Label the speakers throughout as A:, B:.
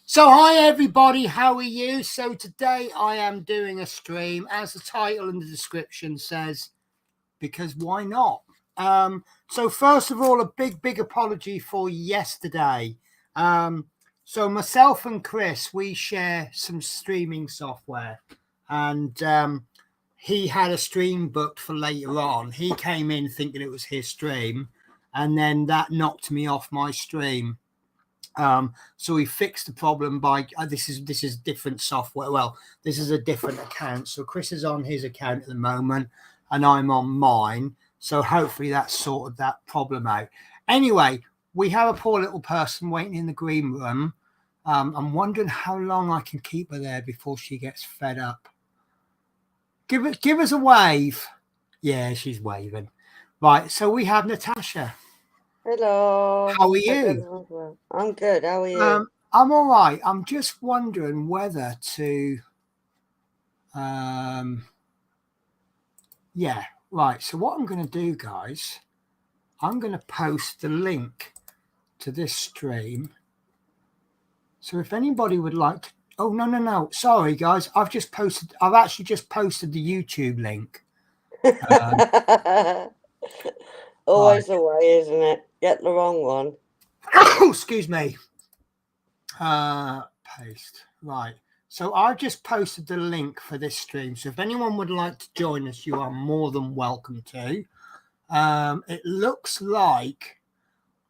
A: So hi everybody, how are you? So today I am doing a stream, as the title and the description says, because why not? So first of all, a big apology for yesterday. So myself and Chris, we share some streaming software, and he had a stream booked for later on. He came in thinking it was his stream, and then that knocked me off my stream. So we fixed the problem by this is different software. Well, this is a different account. So Chris is on his account at the moment, and I'm on mine. So hopefully that sorted that problem out. Anyway, we have a poor little person waiting in the green room. I'm wondering how long I can keep her there before she gets fed up. Give us a wave. Yeah, she's waving. Right. So we have Natasha.
B: Hello.
A: How are you?
B: I'm good. How are you?
A: I'm all right. I'm just wondering whether to, yeah, right. So what I'm going to do, guys, I'm going to post the link to this stream. So if anybody would like to, oh, no. Sorry, guys. I've actually just posted the YouTube link.
B: Always the way, isn't it? Get the wrong one.
A: Excuse me. Paste. Right. So I've just posted the link for this stream. So if anyone would like to join us, you are more than welcome to. It looks like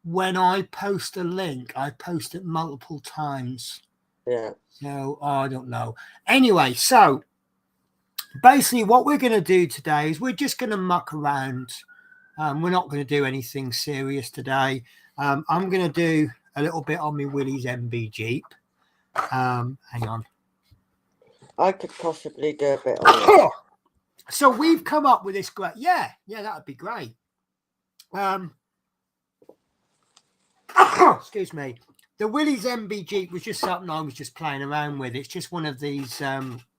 A: when I post a link, I post it multiple times.
B: Yeah.
A: So I don't know. Anyway, so basically what we're going to do today is we're just going to muck around. We're not going to do anything serious today. I'm going to do a little bit on my Willys MB Jeep. Hang on.
B: I could possibly do a bit on it.
A: So we've come up with this great. Yeah, that would be great. Excuse me. The Willys MB Jeep was just something I was just playing around with. It's just one of these builds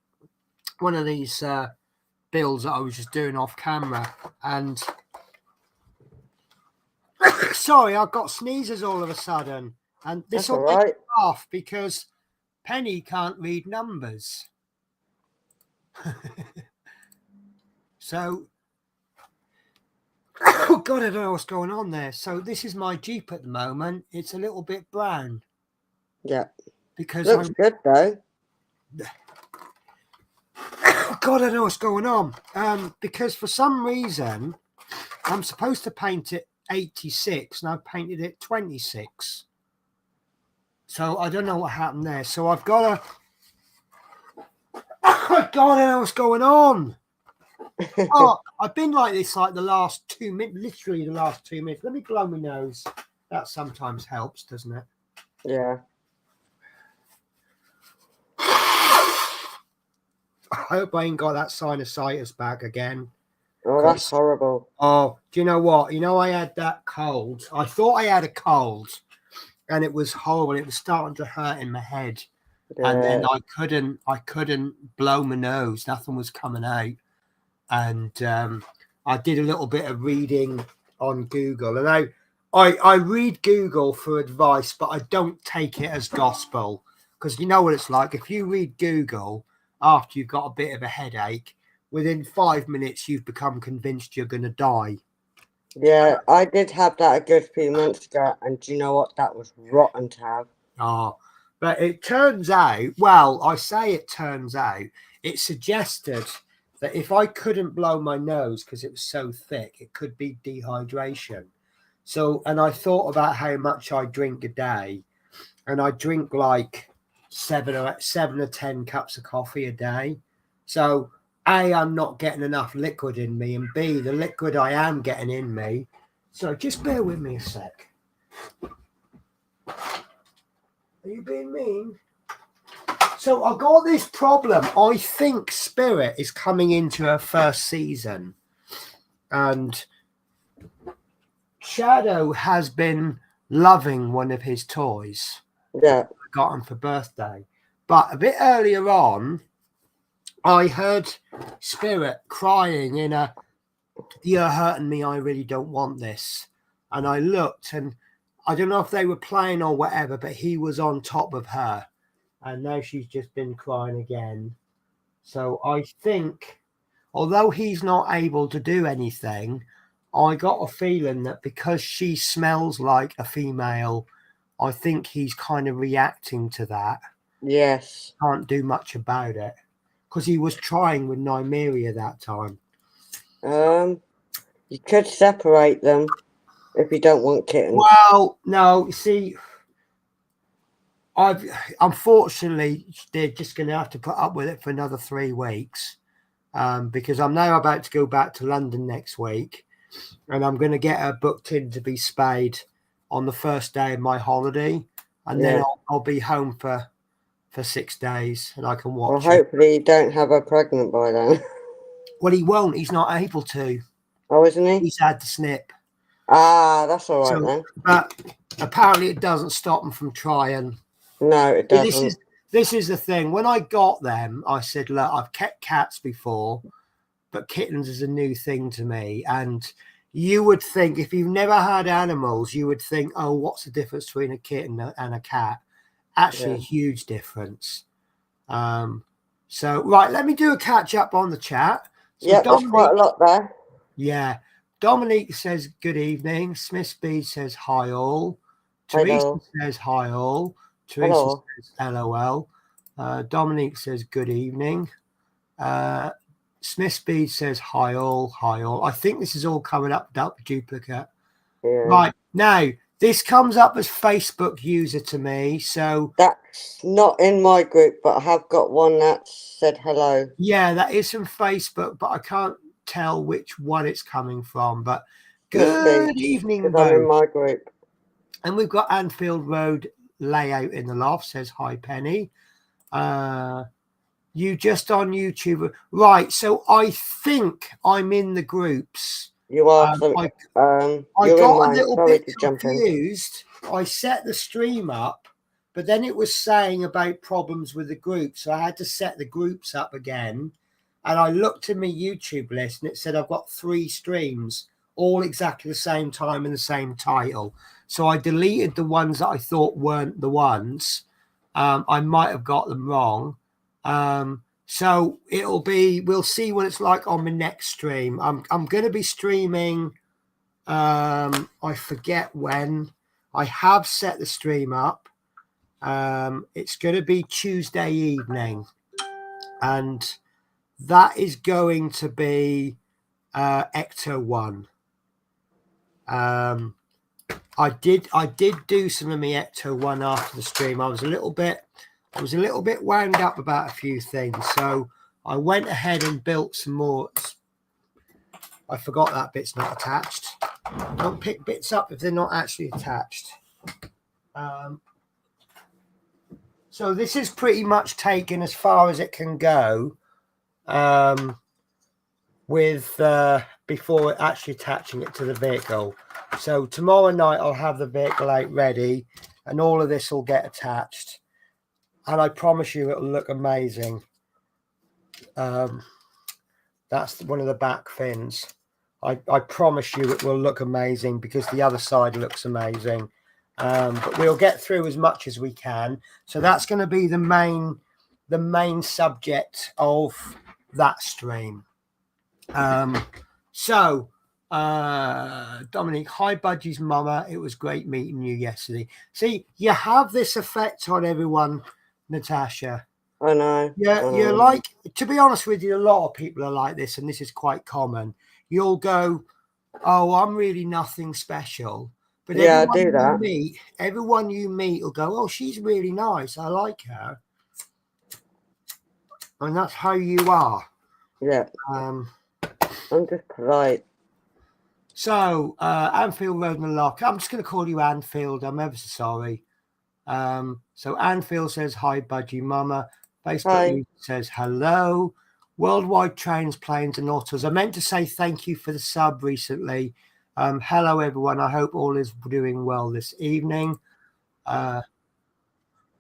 A: that I was just doing off camera. And sorry, I've got sneezes all of a sudden. And this will make me laugh because Penny can't read numbers. So, oh God, I don't know what's going on there. So this is my Jeep at the moment. It's a little bit brown.
B: Yeah.
A: Because
B: looks good though.
A: Oh God, I don't know what's going on. Because for some reason, I'm supposed to paint it 86 and I've painted it 26. So I don't know what happened there. So I've got oh God, I don't know what's going on. Oh, I've been like this like the last 2 minutes, literally the last 2 minutes. Let me blow my nose. That sometimes helps, doesn't it?
B: Yeah.
A: I hope I ain't got that sinusitis back again.
B: Oh, that's horrible.
A: Oh, do you know what? You know, I had that cold. I thought I had a cold and it was horrible. It was starting to hurt in my head. Yeah. And then I couldn't blow my nose. Nothing was coming out. And I did a little bit of reading on Google. And I read Google for advice, but I don't take it as gospel. Because you know what it's like. If you read Google after you've got a bit of a headache, within 5 minutes, you've become convinced you're going to die.
B: Yeah, I did have that a good few months ago, and do you know what? That was rotten to have.
A: Oh, but it turns out, well, I say it turns out, it suggested that if I couldn't blow my nose because it was so thick, it could be dehydration. So, and I thought about how much I drink a day, and I drink like 7 or 10 cups of coffee a day. So, A, I'm not getting enough liquid in me, and B, the liquid I am getting in me. So, just bear with me a sec. Are you being mean? So I got this problem. I think Spirit is coming into her first season, and Shadow has been loving one of his toys.
B: Yeah.
A: I got him for birthday. But a bit earlier on, I heard Spirit crying in a, "You're hurting me, I really don't want this." And I looked, and I don't know if they were playing or whatever, but he was on top of her. And now she's just been crying again. So I think, although he's not able to do anything, I got a feeling that because she smells like a female, I think he's kind of reacting to that.
B: Yes.
A: Can't do much about it because he was trying with Nymeria that time.
B: You could separate them if you don't want kittens.
A: Well, no, see, unfortunately they're just going to have to put up with it for another 3 weeks. Because I'm now about to go back to London next week, and I'm going to get her booked in to be spayed on the first day of my holiday, and then I'll be home for 6 days, and I can watch.
B: Well, hopefully you don't have her pregnant by then.
A: Well, he won't. He's not able to.
B: Oh, isn't he?
A: He's had the snip.
B: Ah, that's all right then.
A: But apparently, it doesn't stop him from trying.
B: No, it doesn't.
A: This is the thing. When I got them, I said, "Look, I've kept cats before, but kittens is a new thing to me." And you would think, if you've never had animals, you would think, "Oh, what's the difference between a kitten and a cat?" Actually, a huge difference. So right, let me do a catch up on the chat. So
B: yeah, there's quite a lot there.
A: Yeah, Dominique says good evening. Smith Speed says hi all.
B: Hello.
A: Teresa says hi all. Teresa says LOL. Dominique says good evening. Smith Speed says hi all, hi all. I think this is all coming up duplicate.
B: Yeah.
A: Right, now this comes up as Facebook user to me, so
B: that's not in my group, but I have got one that said hello.
A: Yeah, that is from Facebook, but I can't tell which one it's coming from. But good evening,
B: both. I'm in my group.
A: And we've got Anfield Road Layout in the Loft, says hi Penny. You just on YouTube, right? So I think I'm in the groups.
B: You are.
A: I got a little bit confused. I set the stream up, but then it was saying about problems with the group, so I had to set the groups up again. And I looked at my YouTube list, and it said I've got 3 streams, all exactly the same time and the same title. So I deleted the ones that I thought weren't the ones. I might have got them wrong. So it'll be, we'll see what it's like on my next stream. I'm going to be streaming, I forget when. I have set the stream up. It's going to be Tuesday evening, and that is going to be Ecto 1. I did do some of my Ecto 1 after the stream. I was a little bit wound up about a few things, so I went ahead and built some more. I forgot that bit's not attached. Don't pick bits up if they're not actually attached. So this is pretty much taken as far as it can go with before actually attaching it to the vehicle. So tomorrow night I'll have the vehicle out ready, and all of this will get attached. And I promise you, it'll look amazing. That's one of the back fins. I promise you, it will look amazing because the other side looks amazing. But we'll get through as much as we can. So that's going to be the main subject of that stream. So Dominic, hi, Budgie's mama. It was great meeting you yesterday. See, you have this effect on everyone, Natasha.
B: I know.
A: Yeah, you're like, to be honest with you, a lot of people are like this, and this is quite common. You'll go, oh, I'm really nothing special. But
B: Yeah, I do that.
A: everyone you meet will go, oh, she's really nice. I like her. And that's how you are.
B: Yeah. I'm just polite.
A: So, Anfield Road and Lock. I'm just going to call you Anfield. I'm ever so sorry. So Anfield says, hi, Budgie Mama. Facebook says, hello. Worldwide Trains, Planes and Autos. I meant to say thank you for the sub recently. Hello, everyone. I hope all is doing well this evening. Oh,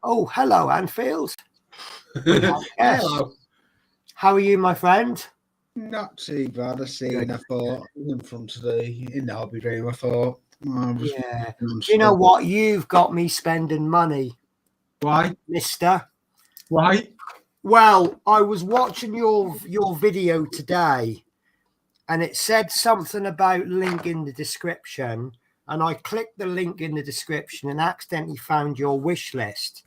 A: hello, Anfield.
C: Hello.
A: How are you, my friend?
C: Not too bad. I thought in front of in the hobby room. I thought,
A: yeah. You know what? You've got me spending money.
C: Why,
A: mister?
C: Why?
A: Well, I was watching your video today, and it said something about link in the description, and I clicked the link in the description and accidentally found your wish list,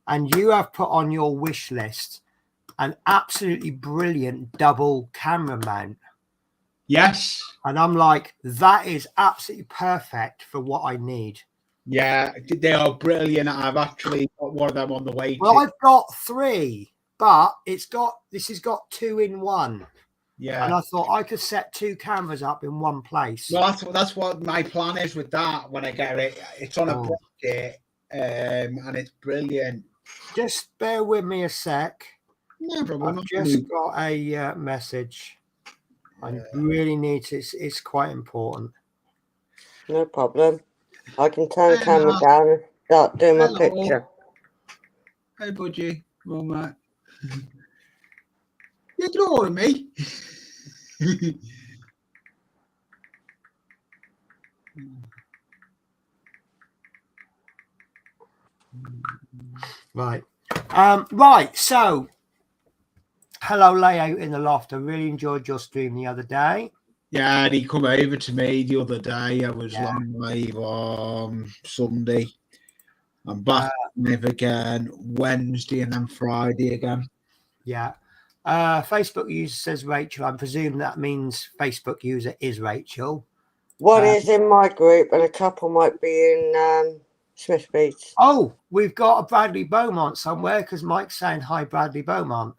A: and you have put on your wish list an absolutely brilliant double camera mount.
C: Yes.
A: And I'm like, that is absolutely perfect for what I need.
C: Yeah, they are brilliant. I've actually got one of them on the way.
A: Well, I've got 3, but this has got 2 in 1.
C: Yeah.
A: And I thought I could set 2 cameras up in one place.
C: Well, that's what my plan is with that when I get it. It's on a bracket, and it's brilliant.
A: Just bear with me a sec.
C: No problem.
A: I've just got a message. I really need to. It's quite important.
B: No problem. I can turn the camera down and start doing my picture.
C: Hey, Budgie. Mama. You're ignoring me.
A: Right. Right. So, hello, layout in the loft. I really enjoyed your stream the other day.
C: Yeah, and he come over to me the other day. I was live on Sunday. I'm back live again Wednesday and then Friday again.
A: Yeah. Facebook user says Rachel. I presume that means Facebook user is Rachel.
B: One is in my group and a couple might be in Smith Beats.
A: Oh, we've got a Bradley Beaumont somewhere because Mike's saying hi, Bradley Beaumont.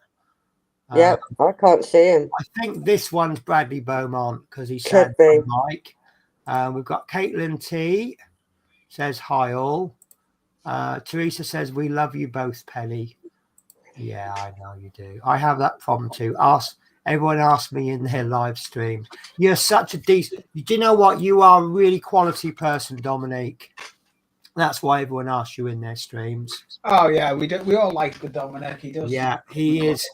B: Yep, I can't see him.
A: I think this one's Bradley Beaumont because he said hi, Mike. We've got Caitlin T says hi all. Teresa says we love you both, Penny. Yeah, I know you do. I have that problem too. Everyone asks me in their live streams. You're such a decent. Do you know what? You are a really quality person, Dominique. That's why everyone asks you in their streams.
C: Oh yeah, we do. We all like the Dominic. He does.
A: Yeah, he is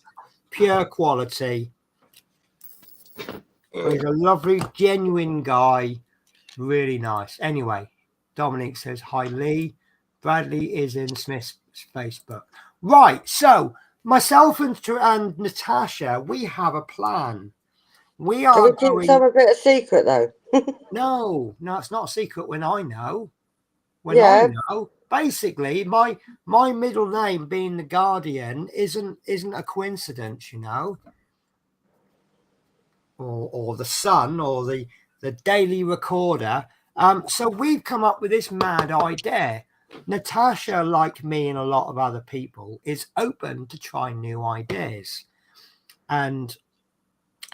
A: pure quality. He's a lovely, genuine guy. Really nice. Anyway, Dominic says hi, Lee. Bradley is in Smith's Facebook. Right. So myself and Natasha, we have a plan. We are.
B: Can we keep some a bit of secret though?
A: No, it's not a secret when I know. I know. Basically, my middle name being the Guardian isn't a coincidence, you know. Or the Sun or the Daily Recorder. So we've come up with this mad idea. Natasha, like me and a lot of other people, is open to trying new ideas. And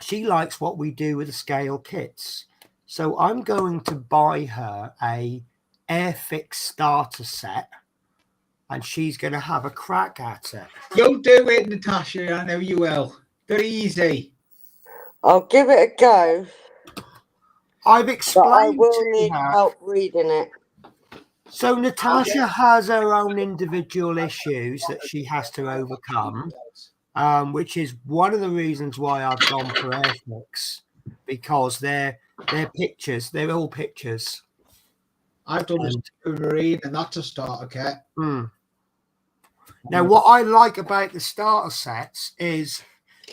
A: she likes what we do with the scale kits. So I'm going to buy her a Airfix starter set, and she's going to have a crack at it.
C: You'll do it, Natasha. I know you will. They're easy.
B: I'll give it a go.
A: I've explained.
B: But I will need help reading it.
A: So Natasha has her own individual issues that she has to overcome, which is one of the reasons why I've gone for Airfix, because they're pictures. They're all pictures.
C: I've done a read, and that's a starter kit.
A: Now, what I like about the starter sets is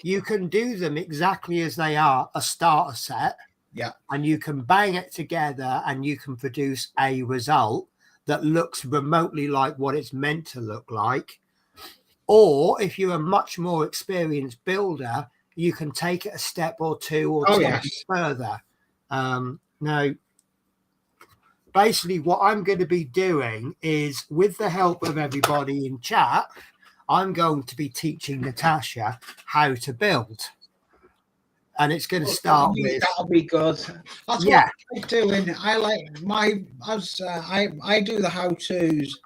A: you can do them exactly as they are, a starter set,
C: Yeah.
A: And you can bang it together and you can produce a result that looks remotely like what it's meant to look like. Or if you're a much more experienced builder, you can take it a step or two or take it further. Now, basically what I'm going to be doing is, with the help of everybody in chat, I'm going to be teaching Natasha how to build. And it's going to start with...
C: That'll be good. That's what I'm doing. I do the how-tos.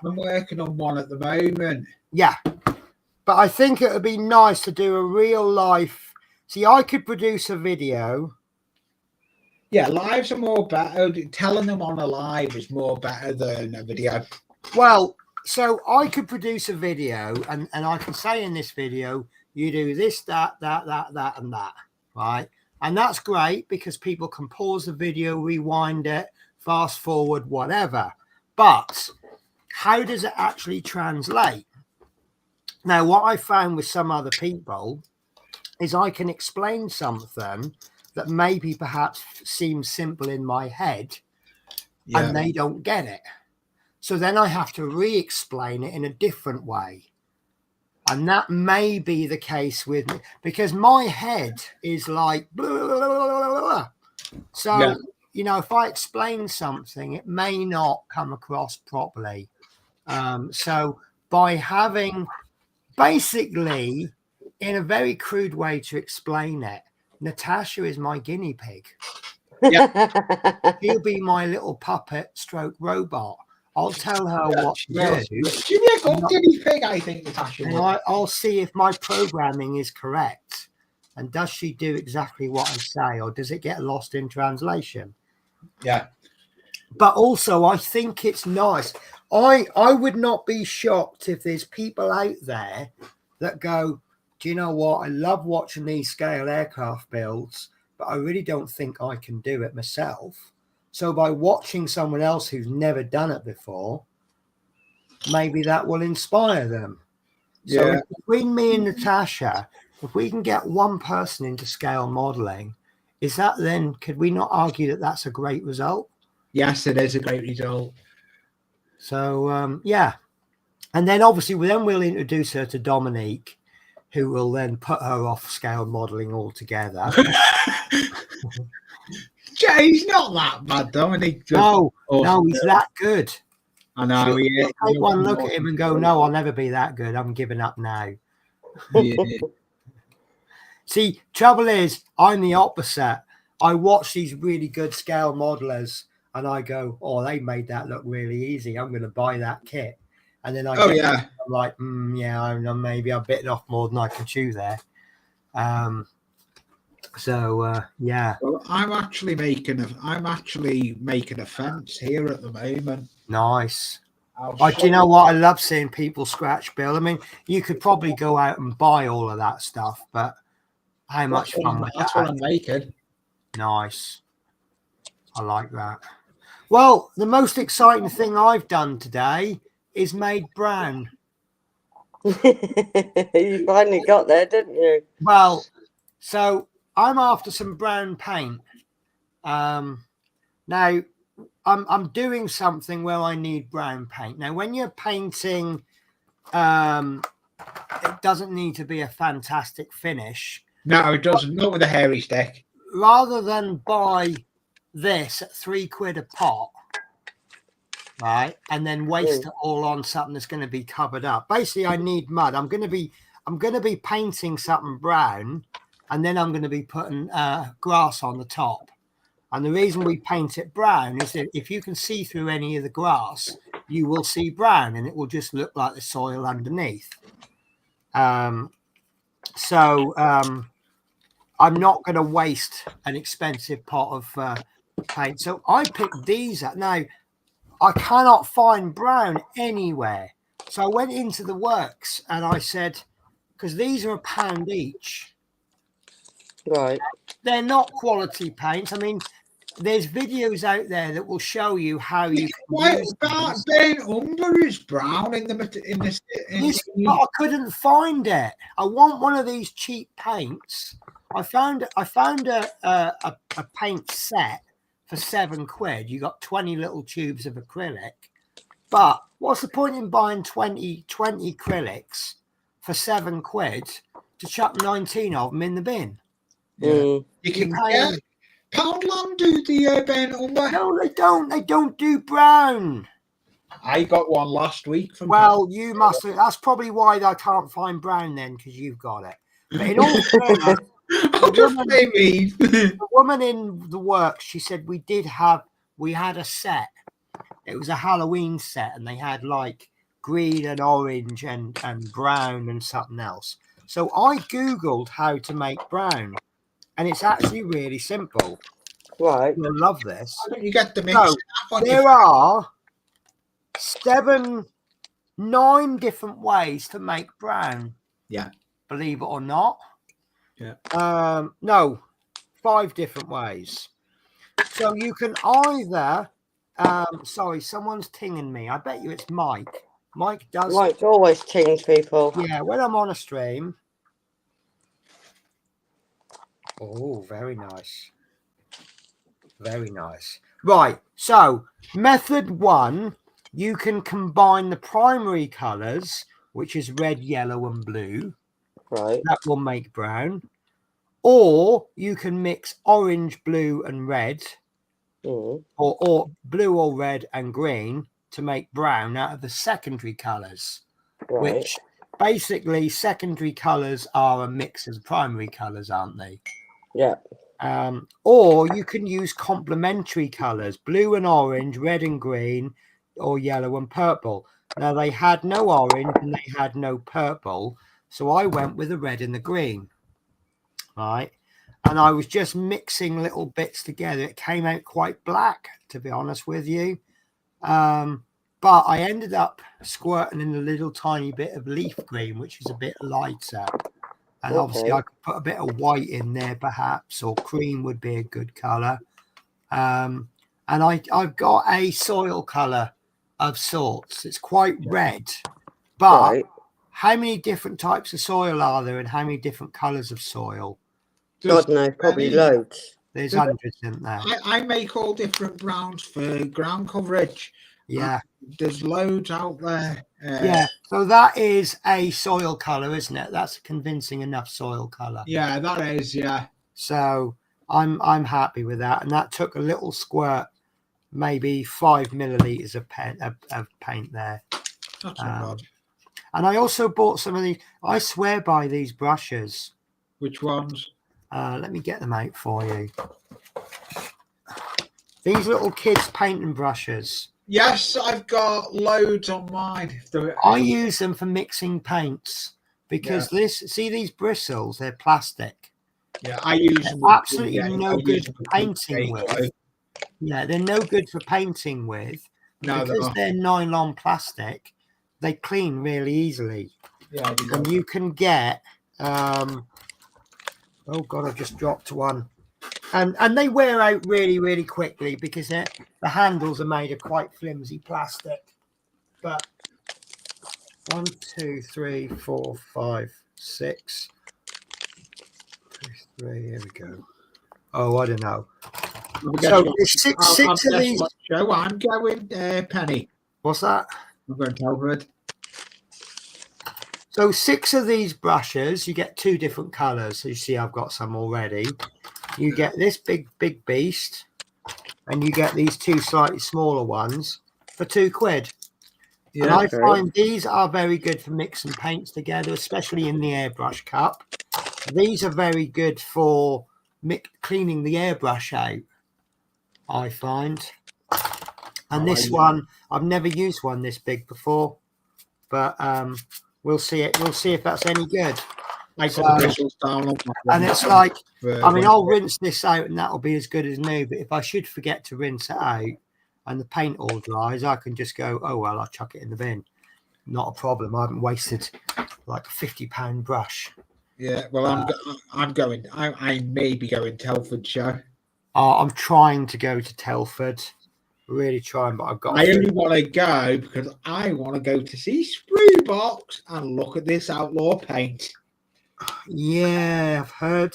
C: I'm working on one at the moment.
A: Yeah. But I think it would be nice to do a real life... See, I could produce a video.
C: Yeah, lives are more better. Telling them on a live is more better than a video.
A: Well, so I could produce a video and I can say in this video, you do this, that, and that, right? And that's great because people can pause the video, rewind it, fast forward, whatever. But how does it actually translate? Now, what I found with some other people is I can explain something that maybe perhaps seems simple in my head and they don't get it. So then I have to re-explain it in a different way. And that may be the case with me because my head is like, blah, blah, blah, blah, blah. So, you know, if I explain something, it may not come across properly. So by having basically, in a very crude way to explain it, Natasha is my guinea pig. She'll be my little puppet stroke robot. I'll tell her what to do.
C: She'll be a good guinea pig, I think, Natasha.
A: And I'll see if my programming is correct. And does she do exactly what I say, or does it get lost in translation?
C: Yeah.
A: But also, I think it's nice. I would not be shocked if there's people out there that go, do you know what? I love watching these scale aircraft builds, but I really don't think I can do it myself. So by watching someone else who's never done it before, maybe that will inspire them. So between me and Natasha, if we can get one person into scale modeling, is that then, could we not argue that that's a great result?
C: Yes, it is a great result.
A: So, yeah. And then obviously we'll introduce her to Dominique, who will then put her off scale modeling altogether.
C: He's not that bad, Dominique.
A: No, he's that good.
C: I know.
A: Take one look at him and go, no, I'll never be that good. I'm giving up now.
C: Yeah.
A: See, trouble is, I'm the opposite. I watch these really good scale modelers and I go, oh, they made that look really easy. I'm going to buy that kit. And then I'm like, maybe I'm bitten off more than I can chew there. Yeah.
C: Well, I'm actually making a fence here at the moment.
A: Nice. Do you know what? I love seeing people scratch build. I mean, you could probably go out and buy all of that stuff, but how much fun was that?
C: That's what I'm making.
A: Nice. I like that. Well, the most exciting thing I've done today is made brown.
B: You finally got there, didn't you?
A: Well, so I'm after some brown paint. Now I'm doing something where I need brown paint. Now, when you're painting, it doesn't need to be a fantastic finish.
C: No, it doesn't. Not with a hairy stick.
A: Rather than buy this at £3 a pot, right, and then waste it all on something that's going to be covered up. Basically, I need mud. I'm going to be painting something brown, and then I'm going to be putting grass on the top. And the reason we paint it brown is that if you can see through any of the grass, you will see brown, and it will just look like the soil underneath. I'm not going to waste an expensive pot of paint. So I picked these up. Now, I cannot find brown anywhere. So I went into the works and I said, because these are £1 each.
B: Right.
A: They're not quality paints. I mean, there's videos out there that will show you how you can use
C: burnt umber is brown in the
A: but I couldn't find it. I want one of these cheap paints. I found a paint set for £7. You got 20 little tubes of acrylic. But what's the point in buying 20 acrylics for £7 to chuck 19 of them in the bin?
C: Yeah. You can
A: You're
C: get
A: paying-
C: Poundland do the Ben Umber.
A: No, they don't. They don't do brown.
C: I got one last week from.
A: Well, you must. That's probably why I can't find brown then, because you've got it. But in all fairness,
C: I'll just say me.
A: the woman in the works, she said we had a set. It was a Halloween set, and they had like green and orange and brown and something else. So I googled how to make brown, and it's actually really simple.
B: Right.
A: You'll love this.
C: Why don't you get the mix?
A: No, there are 9 different ways to make brown.
C: Yeah.
A: Believe it or not.
C: Yeah.
A: No, 5 different ways. So you can either sorry, someone's tinging me. I bet you it's Mike. Mike does.
B: Mike always tings people.
A: Yeah, when I'm on a stream. Oh, very nice. Very nice. Right. So, method 1, you can combine the primary colors, which is red, yellow, and blue.
B: Right.
A: That will make brown. Or you can mix orange, blue, and red, or blue or red and green to make brown out of the secondary colors.
B: Right.
A: Which basically secondary colors are a mix of the primary colors, aren't they?
B: Yeah.
A: Or you can use complementary colors, blue and orange, red and green, or yellow and purple. Now they had no orange and they had no purple, so I went with the red and the green, right? And I was just mixing little bits together. It came out quite black, to be honest with you. But I ended up squirting in a little tiny bit of leaf green, which is a bit lighter. And obviously I could put a bit of white in there perhaps, or cream would be a good colour. And I've got a soil colour of sorts. It's quite red. But how many different types of soil are there, and how many different colours of soil?
B: God knows, probably loads.
A: There's hundreds, isn't there?
C: I make all different browns for ground coverage.
A: Yeah.
C: There's loads out there.
A: Yeah. So that is a soil colour, isn't it? That's a convincing enough soil colour.
C: Yeah, that is, yeah.
A: So I'm happy with that. And that took a little squirt, maybe 5 millilitres of paint there.
C: That's not bad.
A: And I also bought some of these. I swear by these brushes.
C: Which ones?
A: Let me get them out for you. These little kids painting brushes.
C: Yes, I've got loads on mine.
A: I use them for mixing paints because see these bristles, they're plastic.
C: Yeah, I use them.
A: Absolutely no good for painting with. Yeah, they're no good for painting with.
C: No,
A: because they're nylon plastic, they clean really easily.
C: Yeah,
A: and you can get oh god, I've just dropped one. And they wear out really, really quickly because the handles are made of quite flimsy plastic. But 1, 2, 3, 4, 5, 6. 3, here we go. Oh, I don't know. So there's six of these.
C: Joe, I'm going Penny.
A: What's that?
C: I'm going Telford.
A: So 6 of these brushes, you get 2 different colours. So you see I've got some already. You get this big beast, and you get these 2 slightly smaller ones for £2. Yeah, and I find these are very good for mixing paints together, especially in the airbrush cup. These are very good for cleaning the airbrush out, I find. And this one, I've never used one this big before, but we'll see it. We'll see if that's any good. And it's like, I mean, I'll rinse this out and that'll be as good as new. But if I should forget to rinse it out and the paint all dries, I can just go, oh, well, I'll chuck it in the bin. Not a problem. I haven't wasted like a £50 brush.
C: Yeah, well, I'm going. I may be going Telford show.
A: I'm trying to go to Telford. Really trying, but I've got.
C: I only want to go because I want to go to see Sprue Box and look at this outlaw paint.
A: Yeah, I've heard.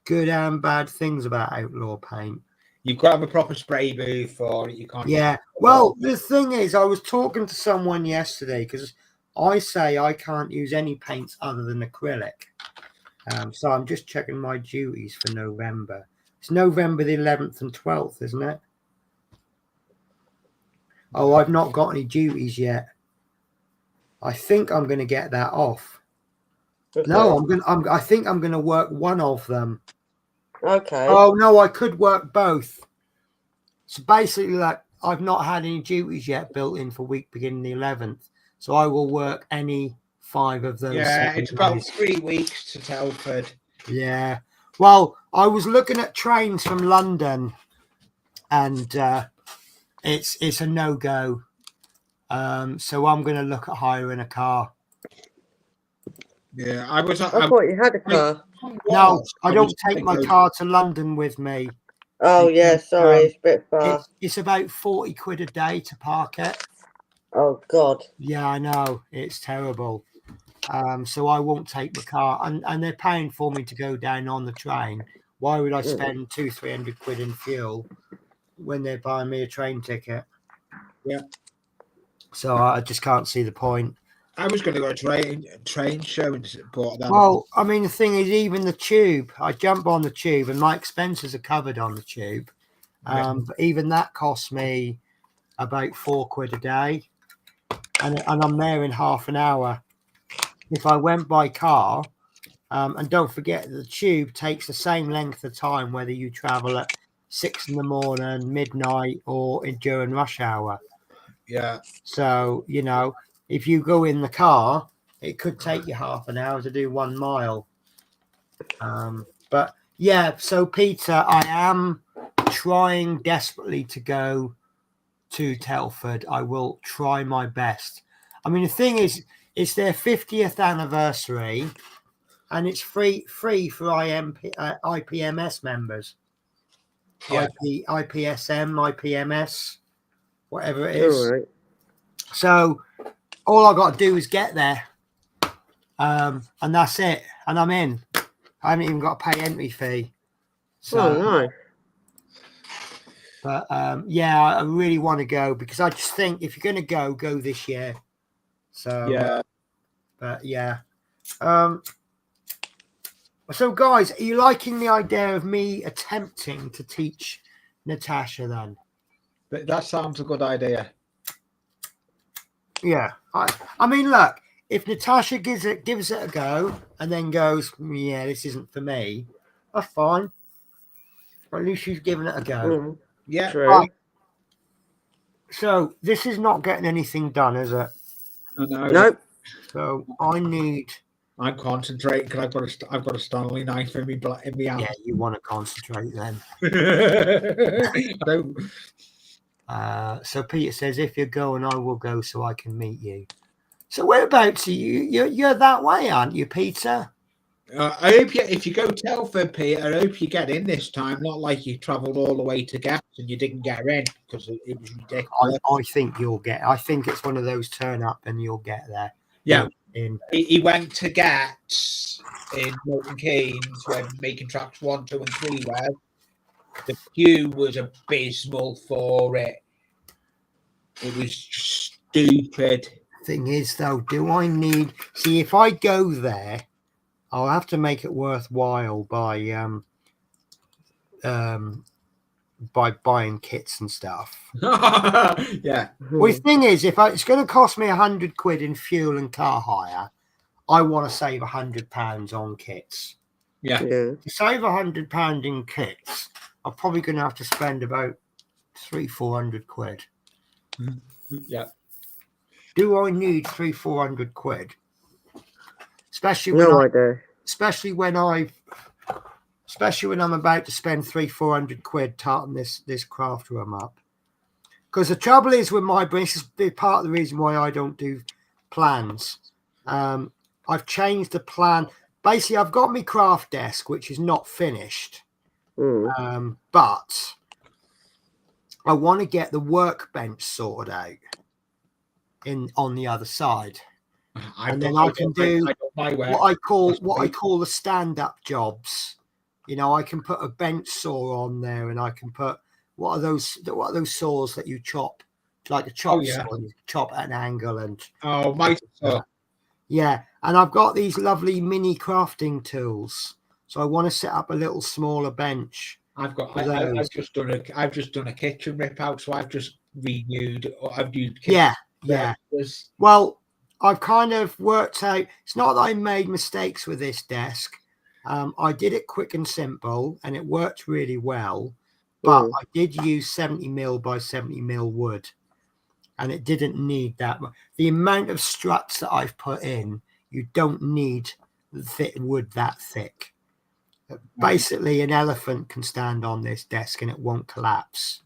A: good and bad things about outlaw paint.
C: You've got to have a proper spray booth for it. You can't.
A: Yeah. Well, the thing is, I was talking to someone yesterday because I say I can't use any paints other than acrylic. So I'm just checking my duties for November. It's November the 11th and 12th, isn't it? Oh, I've not got any duties yet. I think I'm going to get that off.
B: Okay.
A: No, I think I'm going to work one of them.
B: Okay.
A: Oh no, I could work both. So basically, like, I've not had any duties yet built in for week beginning the 11th, so I will work any 5 of those.
C: Yeah,
A: 7
C: it's about
A: days.
C: 3 weeks to Telford.
A: Yeah. Well, I was looking at trains from London, and it's a no go. So I'm going to look at hiring a car.
C: Yeah, I was.
B: I thought you had a car.
A: No, I don't
C: was
A: take my
C: thinking-
A: car to London with me.
B: Oh, yeah,
A: because,
B: sorry, it's a bit far.
A: It's about 40 quid a day to park it.
B: Oh, God.
A: Yeah, I know. It's terrible. So I won't take the car, and they're paying for me to go down on the train. Why would I spend 200-300 quid in fuel when they're buying me a train ticket?
C: Yeah.
A: So I just can't see the point.
C: I was going to go to a train show and support that.
A: Well, I mean, the thing is, even the tube, I jump on the tube and my expenses are covered on the tube. But even that costs me about 4 quid a day. And I'm there in half an hour. If I went by car, and don't forget the tube takes the same length of time whether you travel at 6 in the morning, midnight, or during rush hour.
C: Yeah.
A: So, you know, if you go in the car, it could take you half an hour to do 1 mile. But yeah, so Peter, I am trying desperately to go to Telford. I will try my best. I mean, the thing is, it's their 50th anniversary, and it's free for IPMS members.
C: Yeah.
A: IPSM, IPMS, whatever it is.
B: All right.
A: So all I got to do is get there, and that's it. And I'm in. I haven't even got to pay entry fee. So,
B: Oh, nice.
A: but yeah, I really want to go because I just think if you're going to go this year. So
C: Yeah.
A: But yeah. So guys, are you liking the idea of me attempting to teach Natasha then?
C: But that sounds a good idea.
A: Yeah. I mean, look, if Natasha gives it a go and then goes, yeah, this isn't for me, that's fine. At least she's giving it a go.
C: Yeah.
B: True.
A: Right. So this is not getting anything done, is it?
C: No.
B: Nope.
A: So I need.
C: I'm concentrating because I've got a Stanley knife in me hand.
A: Yeah, you want to concentrate then.
C: I don't.
A: So Peter says, if you're going, I will go so I can meet you. So whereabouts are you? You're that way, aren't you, Peter?
C: I hope if you go Telford, Peter, I hope you get in this time. Not like you travelled all the way to Gats and you didn't get in because it was ridiculous.
A: I think you'll get. I think it's one of those turn up and you'll get there.
C: Yeah.
A: He
C: went to Gats in Milton Keynes when making tracks 1, 2, and 3 were. The queue was abysmal for it. It was stupid.
A: Thing is, though, do I need? See, if I go there, I'll have to make it worthwhile by buying kits and stuff.
C: Yeah.
A: Well, the thing is, it's going to cost me 100 quid in fuel and car hire, I want to save £100 on kits.
C: Yeah.
B: Yeah.
A: To save £100 in kits, I'm probably going to have to spend about 300-400 quid.
C: Yeah.
A: Do I need 300-400 quid? Especially when I'm about to spend 300-400 quid tarting this craft room up. Because the trouble is with my brain, this is part of the reason why I don't do plans. I've changed the plan. Basically, I've got my craft desk, which is not finished. But I want to get the workbench sorted out on the other side. And then I can do what I call the stand-up jobs You know, I can put a bench saw on there, and I can put what are those saws that you chop, like a chop
C: yeah.
A: saw, you chop at an angle and
C: Oh, my saw.
A: yeah. And I've got these lovely mini crafting tools, so I want to set up a little smaller bench.
C: I've just done a kitchen rip out, so I've just renewed. I've used kitchen
A: Yeah. Well, I've kind of worked out. It's not that I made mistakes with this desk. I did it quick and simple, and it worked really well. But I did use 70mm by 70mm wood, and it didn't need that much. The amount of struts that I've put in, you don't need thick wood that thick. Basically, an elephant can stand on this desk and it won't collapse.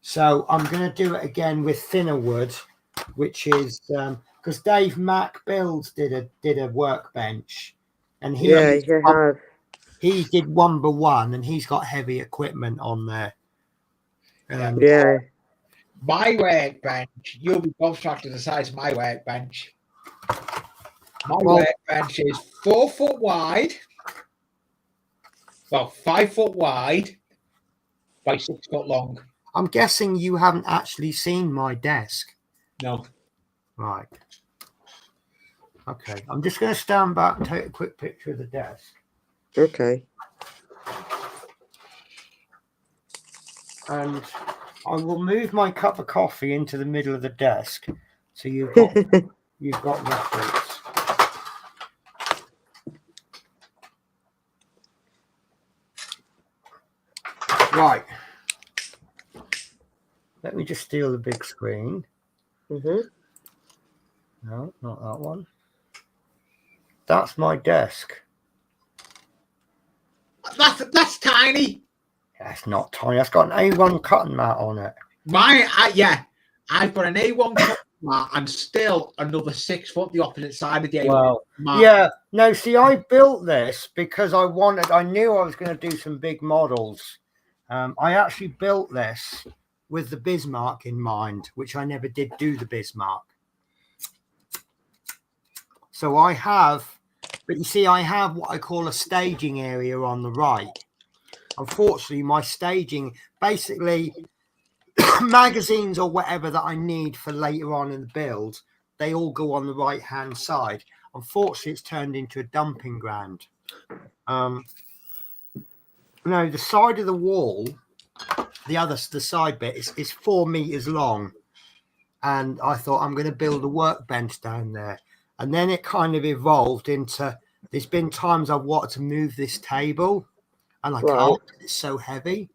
A: So I'm going to do it again with thinner wood, which is because Dave Mack Builds did a workbench, and he did 1x1, and he's got heavy equipment on there.
C: My workbench, you'll be gobsmacked at the size of my workbench. My workbench is 4 foot wide, well, 5 foot wide by 6 foot long.
A: I'm guessing you haven't actually seen my desk.
C: No.
A: Right. Okay. I'm just going to stand back and take a quick picture of the desk.
B: Okay.
A: And I will move my cup of coffee into the middle of the desk, so you've got reference. Right. Let me just steal the big screen. No, not that one. That's my desk.
C: That's tiny.
A: That's not tiny. That's got an A1 cutting mat on it.
C: I've got an A1 cutting mat and still another 6 foot the opposite side of the A1 mat.
A: Yeah. No, see, I built this because I knew I was going to do some big models. I actually built this with the Bismarck in mind, which I never did do the Bismarck. So I have what I call a staging area on the right. Unfortunately, my staging, basically magazines or whatever that I need for later on in the build, they all go on the right hand side. Unfortunately, it's turned into a dumping ground. No, the side of the wall, the side bit is 4 meters long, and I thought I'm going to build a workbench down there. And then it kind of evolved into, there's been times I've wanted to move this table, and I can't. It's so heavy.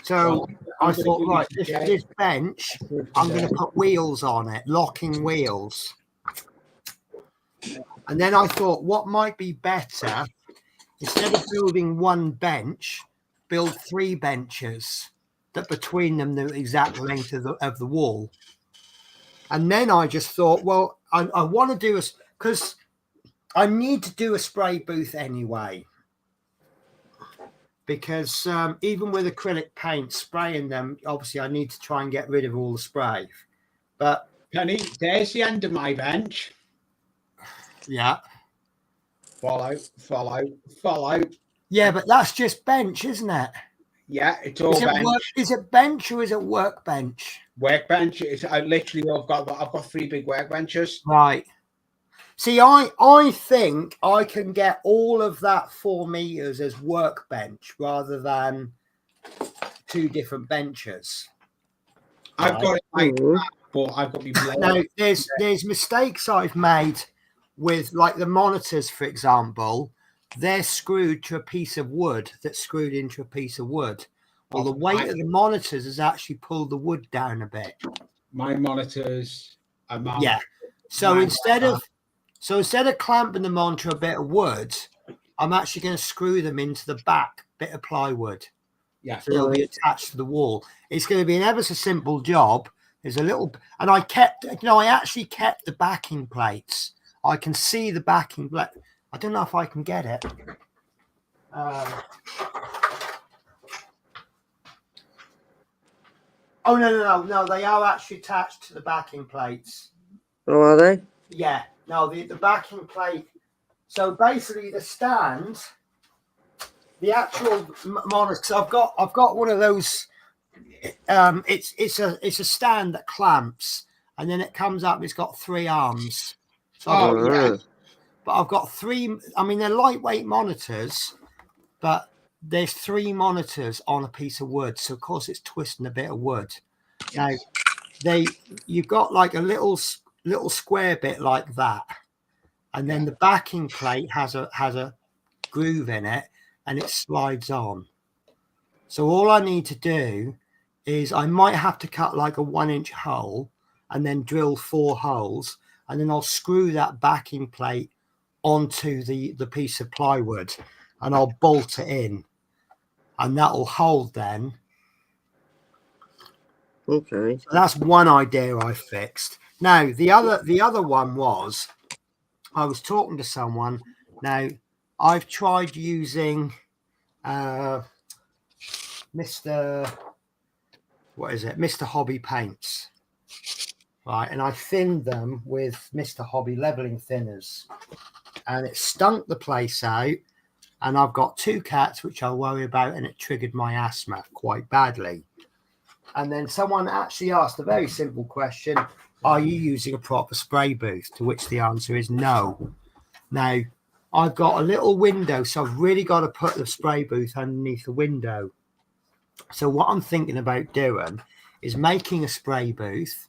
A: So I thought, right, this bench, I'm going to put wheels on it, locking wheels. And then I thought, what might be better? Instead of building one bench, build 3 benches that between them the exact length of the wall. And then I just thought, well, I want to do because I need to do a spray booth anyway. Because even with acrylic paint, spraying them, obviously I need to try and get rid of all the spray. But
C: Penny, there's the end of my bench.
A: Yeah.
C: Follow.
A: Yeah, but that's just bench, isn't it?
C: Yeah, it's all bench.
A: Is it bench or is it workbench?
C: Workbench. I've got 3 big workbenches.
A: Right. See, I think I can get all of that 4 meters as workbench rather than 2 different benches.
C: I've got it like that, but I've got me.
A: No, there's mistakes I've made with, like, the monitors, for example. They're screwed to a piece of wood that's screwed into a piece of wood. Well, the weight of the monitors has actually pulled the wood down a bit.
C: My monitors are mounted.
A: Yeah. So instead of clamping them onto a bit of wood, I'm actually going to screw them into the back bit of plywood.
C: Yeah.
A: So they'll be attached to the wall. It's going to be an ever so simple job. There's a little, and I actually kept the backing plates. I can see the backing plate. I don't know if I can get it. Oh, no. They are actually attached to the backing plates.
B: Oh, are they?
A: Yeah. No, the backing plate. So basically the stand the actual monitor. I've got one of those. It's a stand that clamps, and then it comes up. It's got 3 arms. So
C: Yeah.
A: but I've got 3. I mean, they're lightweight monitors, but there's 3 monitors on a piece of wood. So of course it's twisting a bit of wood. Now you've got like a little square bit like that, and then the backing plate has a groove in it, and it slides on. So all I need to do is I might have to cut like a 1-inch hole and then drill 4 holes, and then I'll screw that backing plate onto the piece of plywood, and I'll bolt it in, and that'll hold then.
B: Okay.
A: So that's one idea I fixed. Now the other one was, I was talking to someone. Now I've tried using Mr. Hobby paints, right? And I thinned them with Mr. Hobby leveling thinners, and it stunk the place out. And I've got 2 cats which I worry about, and it triggered my asthma quite badly. And then someone actually asked a very simple question: are you using a proper spray booth? To which the answer is no. Now I've got a little window, so I've really got to put the spray booth underneath the window. So what I'm thinking about doing is making a spray booth,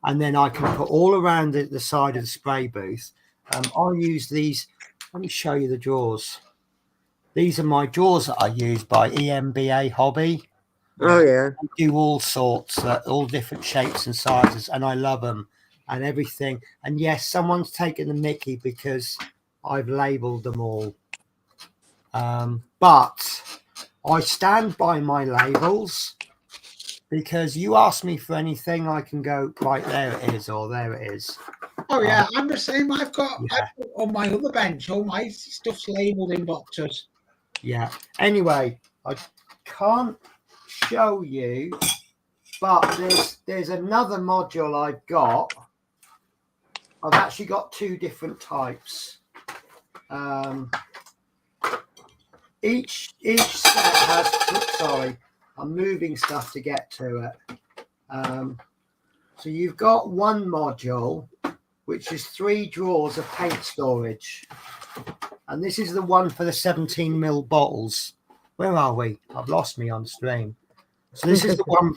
A: and then I can put all around the side of the spray booth. I'll use these. Let me show you the drawers. These are my drawers that I use by EMBA Hobby.
B: Oh yeah.
A: I do all sorts, all different shapes and sizes, and I love them and everything. And yes, someone's taken the mickey because I've labelled them all. But I stand by my labels, because you ask me for anything, I can go, right, there it is, or there it is.
C: Oh yeah, I'm the same. I've got
A: Yeah.
C: on my other bench, all my stuff's labelled in boxes.
A: Yeah. Anyway, I can't show you, but there's another module I've got. I've actually got 2 different types. Each set has, sorry, I'm moving stuff to get to it. So you've got one module which is 3 drawers of paint storage, and this is the one for the 17 ml bottles. Where are we? I've lost me on stream. So this is the one.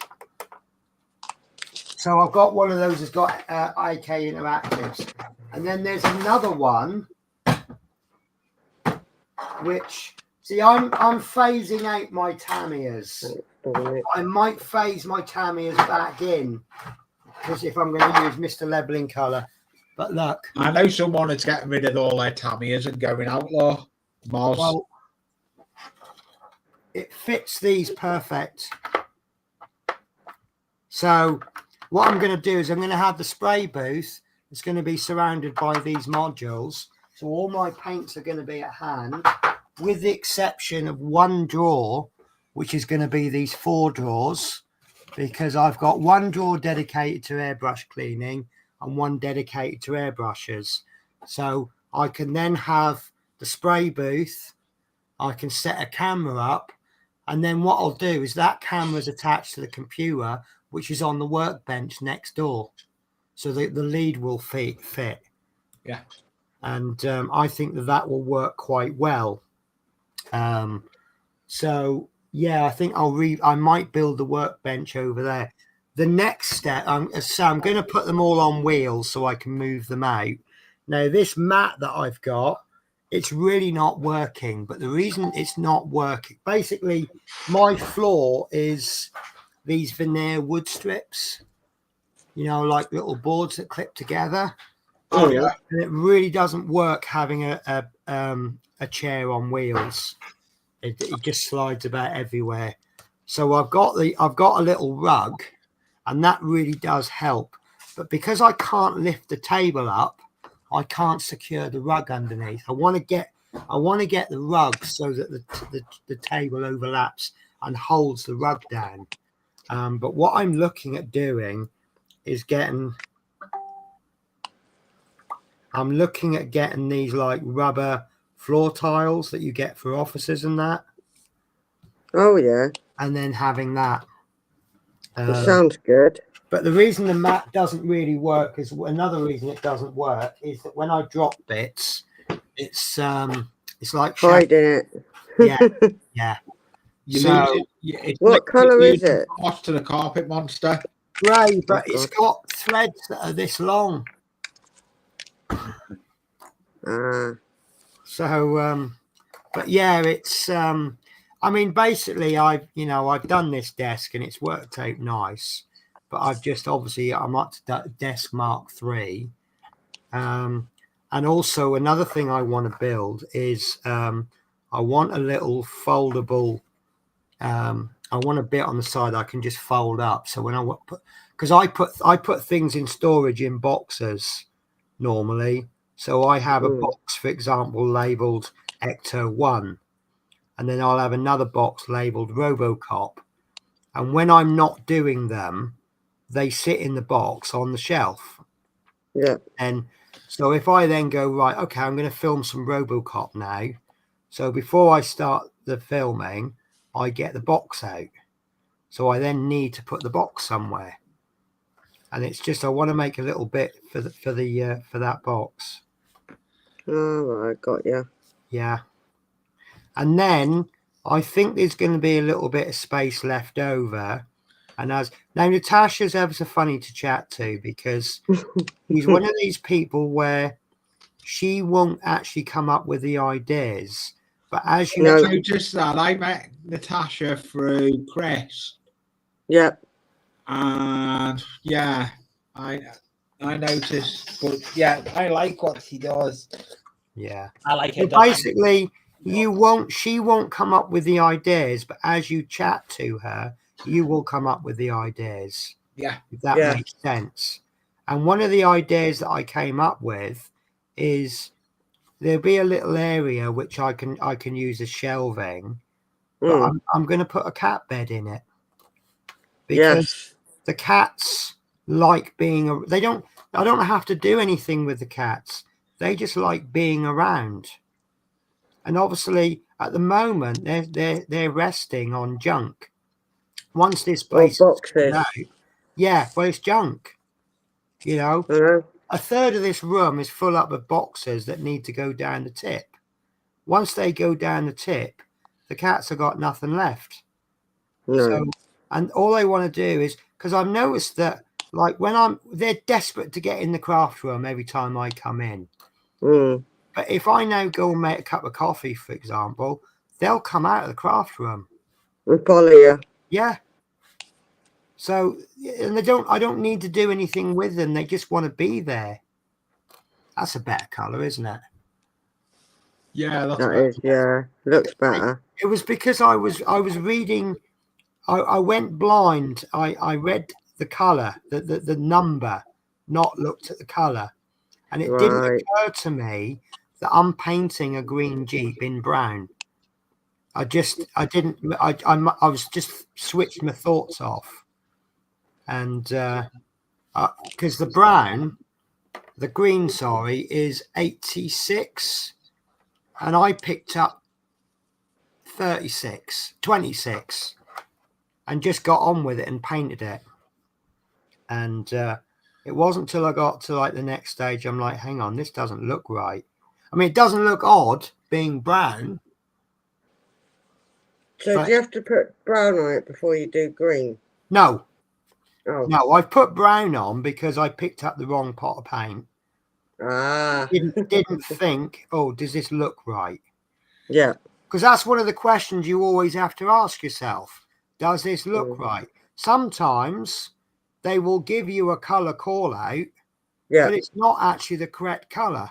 A: So I've got one of those that's got IK Interactives, and then there's another one which, see, I'm phasing out my Tamiyas. I might phase my Tamiyas back in, because if I'm going to use Mr. Leveling Colour. But look,
C: I know someone is getting rid of all their Tamiyas and going outlaw. Mars.
A: well, it fits these perfect. So what I'm going to do is I'm going to have the spray booth. It's going to be surrounded by these modules. So all my paints are going to be at hand, with the exception of one drawer, which is going to be these 4 drawers, because I've got one drawer dedicated to airbrush cleaning and one dedicated to airbrushes. So I can then have the spray booth, I can set a camera up, and then what I'll do is that camera is attached to the computer, which is on the workbench next door. So the lead will fit.
C: Yeah.
A: And I think that will work quite well. So yeah, I think I might build the workbench over there. The next step, I'm going to put them all on wheels so I can move them out. Now this mat that I've got, it's really not working, but the reason it's not working, basically my floor is these veneer wood strips, you know, like little boards that clip together.
C: Oh yeah.
A: And it really doesn't work having a chair on wheels. It just slides about everywhere. So I've got a little rug, and that really does help. But because I can't lift the table up, I can't secure the rug underneath. I want to get the rug so that the table overlaps and holds the rug down. But what I'm looking at doing is getting these like rubber floor tiles that you get for offices and that.
B: Oh yeah,
A: and then having that.
B: it sounds good.
A: But the reason the mat doesn't really work is another reason it doesn't work is that when I drop bits, it's like
B: Hiding it.
A: yeah, yeah.
C: You
A: So-
C: lose it. It's
B: What
C: like
B: colour is
C: losing
B: it?
C: moss to the carpet monster.
A: Grey, but
B: Oh,
A: it's
B: God.
A: got threads that are this long.
B: Ah,
A: So but yeah, it's I mean basically I've done this desk and it's worked out nice, but I've just obviously I'm up to desk Mark III. And also another thing I want to build is I want a little foldable I want a bit on the side I can just fold up. So when I put, because I put things in storage in boxes normally. So I have a box, for example, labeled Ecto 1, and then I'll have another box labeled Robocop. And when I'm not doing them, they sit in the box on the shelf.
B: yeah.
A: And so if I then go, right, okay, I'm going to film some Robocop now. So before I start the filming, I get the box out. So I then need to put the box somewhere. And it's just I want to make a little bit for that box.
B: All right, got you.
A: Yeah. And then I think there's going to be a little bit of space left over. And now Natasha's ever so funny to chat to because she's one of these people where she won't actually come up with the ideas. But as you
B: No.
C: Noticed that I met Natasha through Chris,
B: Yep.
C: and yeah, I noticed. But yeah, I like what she does.
A: yeah.
C: I like
A: So
C: it.
A: basically, she won't come up with the ideas, but as you chat to her, you will come up with the ideas.
C: Yeah.
A: If that
B: Yeah.
A: makes sense. And one of the ideas that I came up with is there'll be a little area which I can use as shelving, but I'm going to put a cat bed in it because
B: Yes.
A: the cats like being I don't have to do anything with the cats. They just like being around. And obviously at the moment they're resting on junk. Once this
B: Or
A: place is
B: boxes.
A: out, yeah, well it's junk. You know,
B: I know.
A: a third of this room is full up of boxes that need to go down the tip. Once they go down the tip, the cats have got nothing left.
B: No.
A: So, and all they want to do is, because I've noticed that, like they're desperate to get in the craft room every time I come in. But if I now go and make a cup of coffee, for example, they'll come out of the craft room.
B: And follow you.
A: Yeah. So, and I don't need to do anything with them. They just want to be there. That's a better color, isn't it?
C: Yeah, that's
B: That is, yeah. Looks better.
A: It was because I was reading. I went blind. I read the color, the number, not looked at the color, and it didn't
B: Right.
A: occur to me that I'm painting a green Jeep in brown. I was just switched my thoughts off, and because the green, sorry, is 86, and I picked up 26, and just got on with it and painted it. And it wasn't till I got to like the next stage, I'm like, hang on, this doesn't look right. I mean, it doesn't look odd being brown.
B: So
A: But-
B: do you have to put brown on it before you do green?
A: No,
B: Oh.
A: no, I've put brown on because I picked up the wrong pot of paint.
B: Ah.
A: Didn't think, oh, does this look right?
B: Yeah.
A: Because that's one of the questions you always have to ask yourself. Does this look right? Sometimes they will give you a color call out,
B: Yeah.
A: but it's not actually the correct color.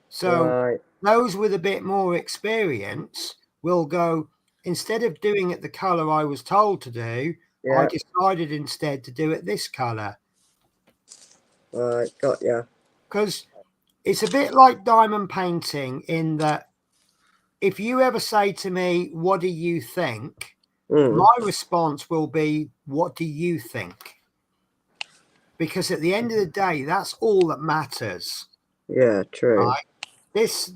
A: So
B: Right.
A: those with a bit more experience will go, instead of doing it the color I was told to do,
B: Yeah.
A: I decided instead to do it this color.
B: Right. Got ya.
A: Because it's a bit like diamond painting in that if you ever say to me, what do you think? My response will be, what do you think? Because at the end of the day, that's all that matters.
B: Yeah. True.
A: Right? This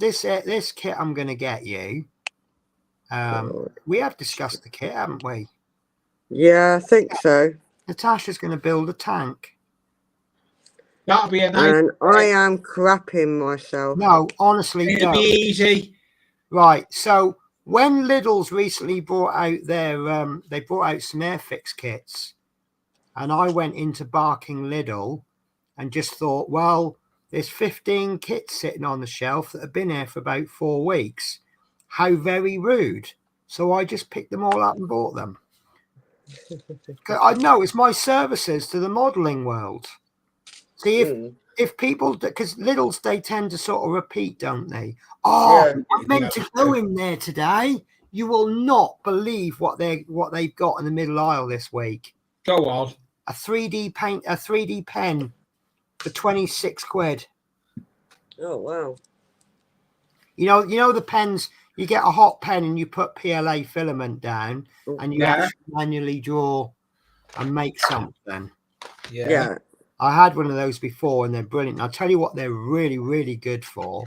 A: kit I'm going to get you,
B: Right.
A: We have discussed the kit, haven't we?
B: Yeah, I think so.
A: Natasha's going to build a tank.
C: That'll be a nice.
B: And I am crapping myself.
A: No, honestly,
C: It'll
A: don't.
C: be easy.
A: Right. So when Lidl's recently brought out their, they brought out some Airfix kits, and I went into Barking Lidl and just thought, well, there's 15 kits sitting on the shelf that have been here for about 4 weeks. How very rude. So I just picked them all up and bought them. 'Cause I know it's my services to the modelling world. See, if people, because Lidl's, they tend to sort of repeat, don't they? Oh,
B: Yeah.
A: I meant to go in there today. You will not believe what they've got in the middle aisle this week.
C: Go on.
A: A 3D pen for 26 quid.
B: Oh wow.
A: You know the pens. You get a hot pen and you put PLA filament down, and you
C: Yeah.
A: actually manually draw and make something.
B: Yeah.
A: I had one of those before, and they're brilliant. I'll tell you what they're really, really good for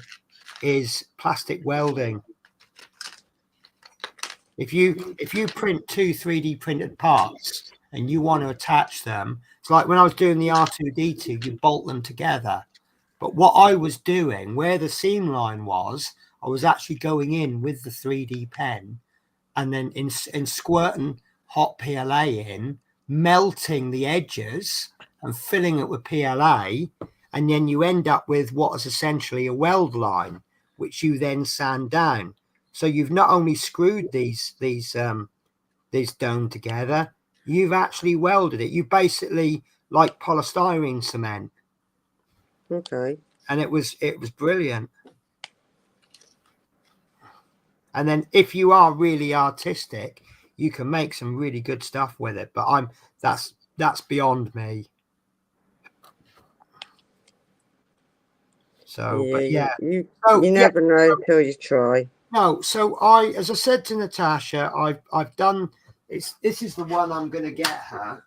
A: is plastic welding. If you print 2 3D printed parts and you want to attach them, it's like when I was doing the R2D2, you bolt them together. But what I was doing, where the seam line was, I was actually going in with the 3D pen and then in squirting hot PLA in, melting the edges and filling it with PLA, and then you end up with what is essentially a weld line, which you then sand down. So you've not only screwed these dome together, you've actually welded it. You basically like polystyrene cement.
B: Okay.
A: And it was brilliant. And then if you are really artistic, you can make some really good stuff with it. But that's beyond me. So,
B: Yeah,
A: but yeah.
B: You
A: So,
B: never know until you try.
A: No, so as I said to Natasha, I've done. This is the one I'm going to get her.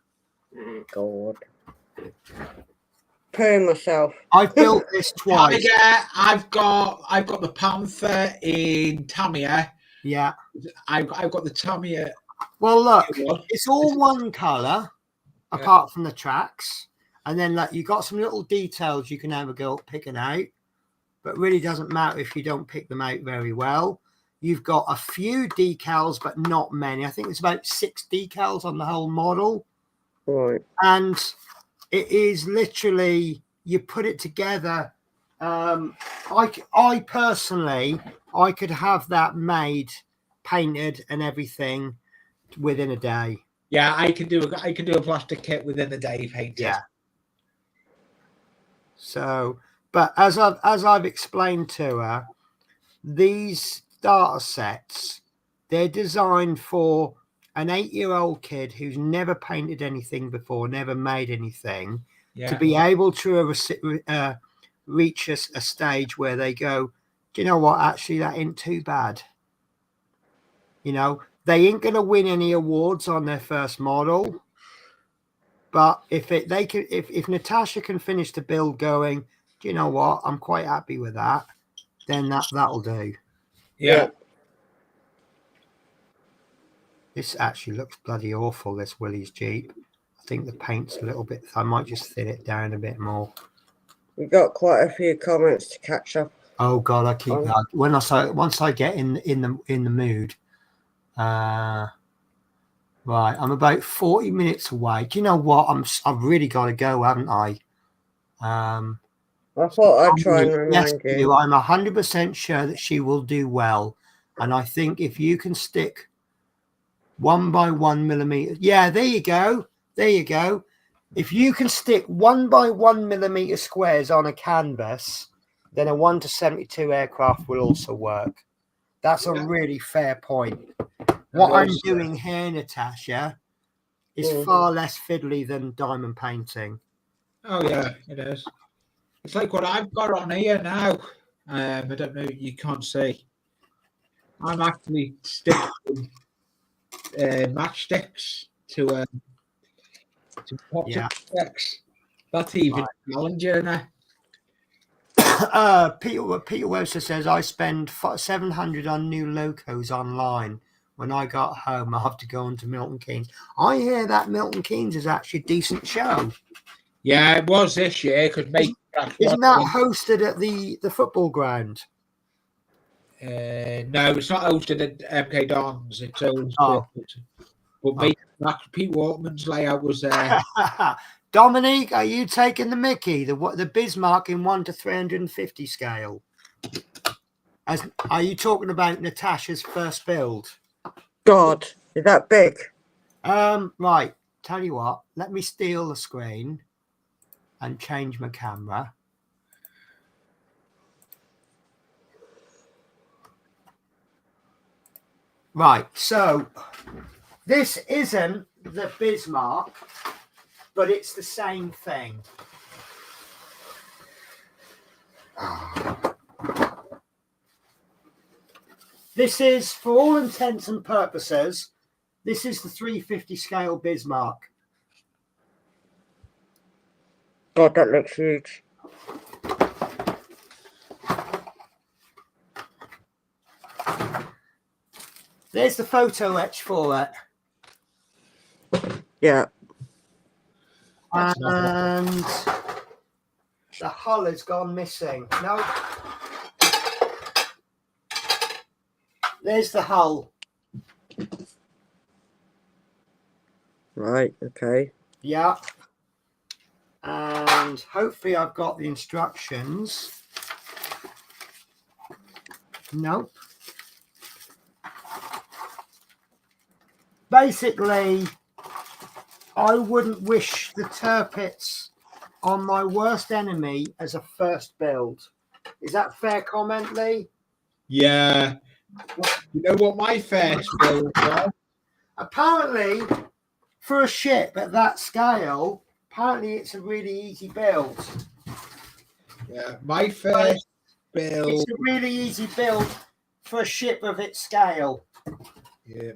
B: God. Poo myself.
A: I've built this twice.
C: I've got the Panther in Tamiya.
A: Yeah.
C: I've got the Tamiya.
A: Well, look, it's all one colour, apart from the tracks, and then like you got some little details you can have a go at picking out, but really doesn't matter if you don't pick them out very well. You've got a few decals, but not many. I think it's about 6 decals on the whole model.
B: Right.
A: And it is literally, you put it together. I personally, I could have that made, painted and everything within a day.
C: Yeah, I can do a plastic kit within a day painted.
A: Yeah. So, but as I've explained to her, these starter sets, they're designed for an 8-year-old kid who's never painted anything before, never made anything, to be able to reach a stage where they go, do you know what? Actually, that ain't too bad. You know, they ain't going to win any awards on their first model, but if Natasha can finish the build going, do you know what? I'm quite happy with that. Then that'll do.
C: Yeah.
A: This actually looks bloody awful, this Willys Jeep. I think the paint's a little bit, I might just thin it down a bit more.
B: We've got quite a few comments to catch up.
A: Oh God, I keep once I get in the mood. Right, I'm about 40 minutes away. Do you know what? I've really got to go, haven't I?
B: I thought I'd try and remind you.
A: I'm 100% sure that she will do well, and I think if you can stick 1 by 1 millimeter, yeah, there you go. If you can stick 1 by 1 millimeter squares on a canvas, then a 1:72 aircraft will also work. That's a really fair point. What I'm doing here, Natasha, is far less fiddly than diamond painting.
C: Oh yeah, it is. It's like what I've got on here now. I don't know. You can't see. I'm actually sticking matchsticks to pop sticks. That's even challenging now.
A: Peter Webster says I spend 700 on new locos online. When I got home, I have to go on to Milton Keynes. I hear that Milton Keynes is actually a decent show.
C: Yeah, it was this year because
A: Isn't that hosted at the football ground?
C: no, it's not hosted at MK Dons. It's hosted,
A: Oh.
C: but Pete Waterman's layout was there.
A: Dominique, are you taking the Mickey, the Bismarck in 1 to 350 scale? Are you talking about Natasha's first build?
B: God, is that big?
A: Right. Tell you what. Let me steal the screen and change my camera. Right. So this isn't the Bismarck, but it's the same thing. This is, for all intents and purposes, this is the 350 scale Bismarck.
B: God, that looks huge.
A: There's the photo etch for it.
B: Yeah.
A: And the hull has gone missing. No. There's the hull.
B: Right, okay.
A: Yeah. And hopefully I've got the instructions. Nope. Basically, I wouldn't wish the Tirpitz on my worst enemy as a first build. Is that a fair comment, Lee?
C: Yeah. You know what my first build was?
A: Apparently, for a ship at that scale, apparently it's a really easy build.
C: Yeah, my first build.
A: It's a really easy build for a ship of its scale.
C: Yeah,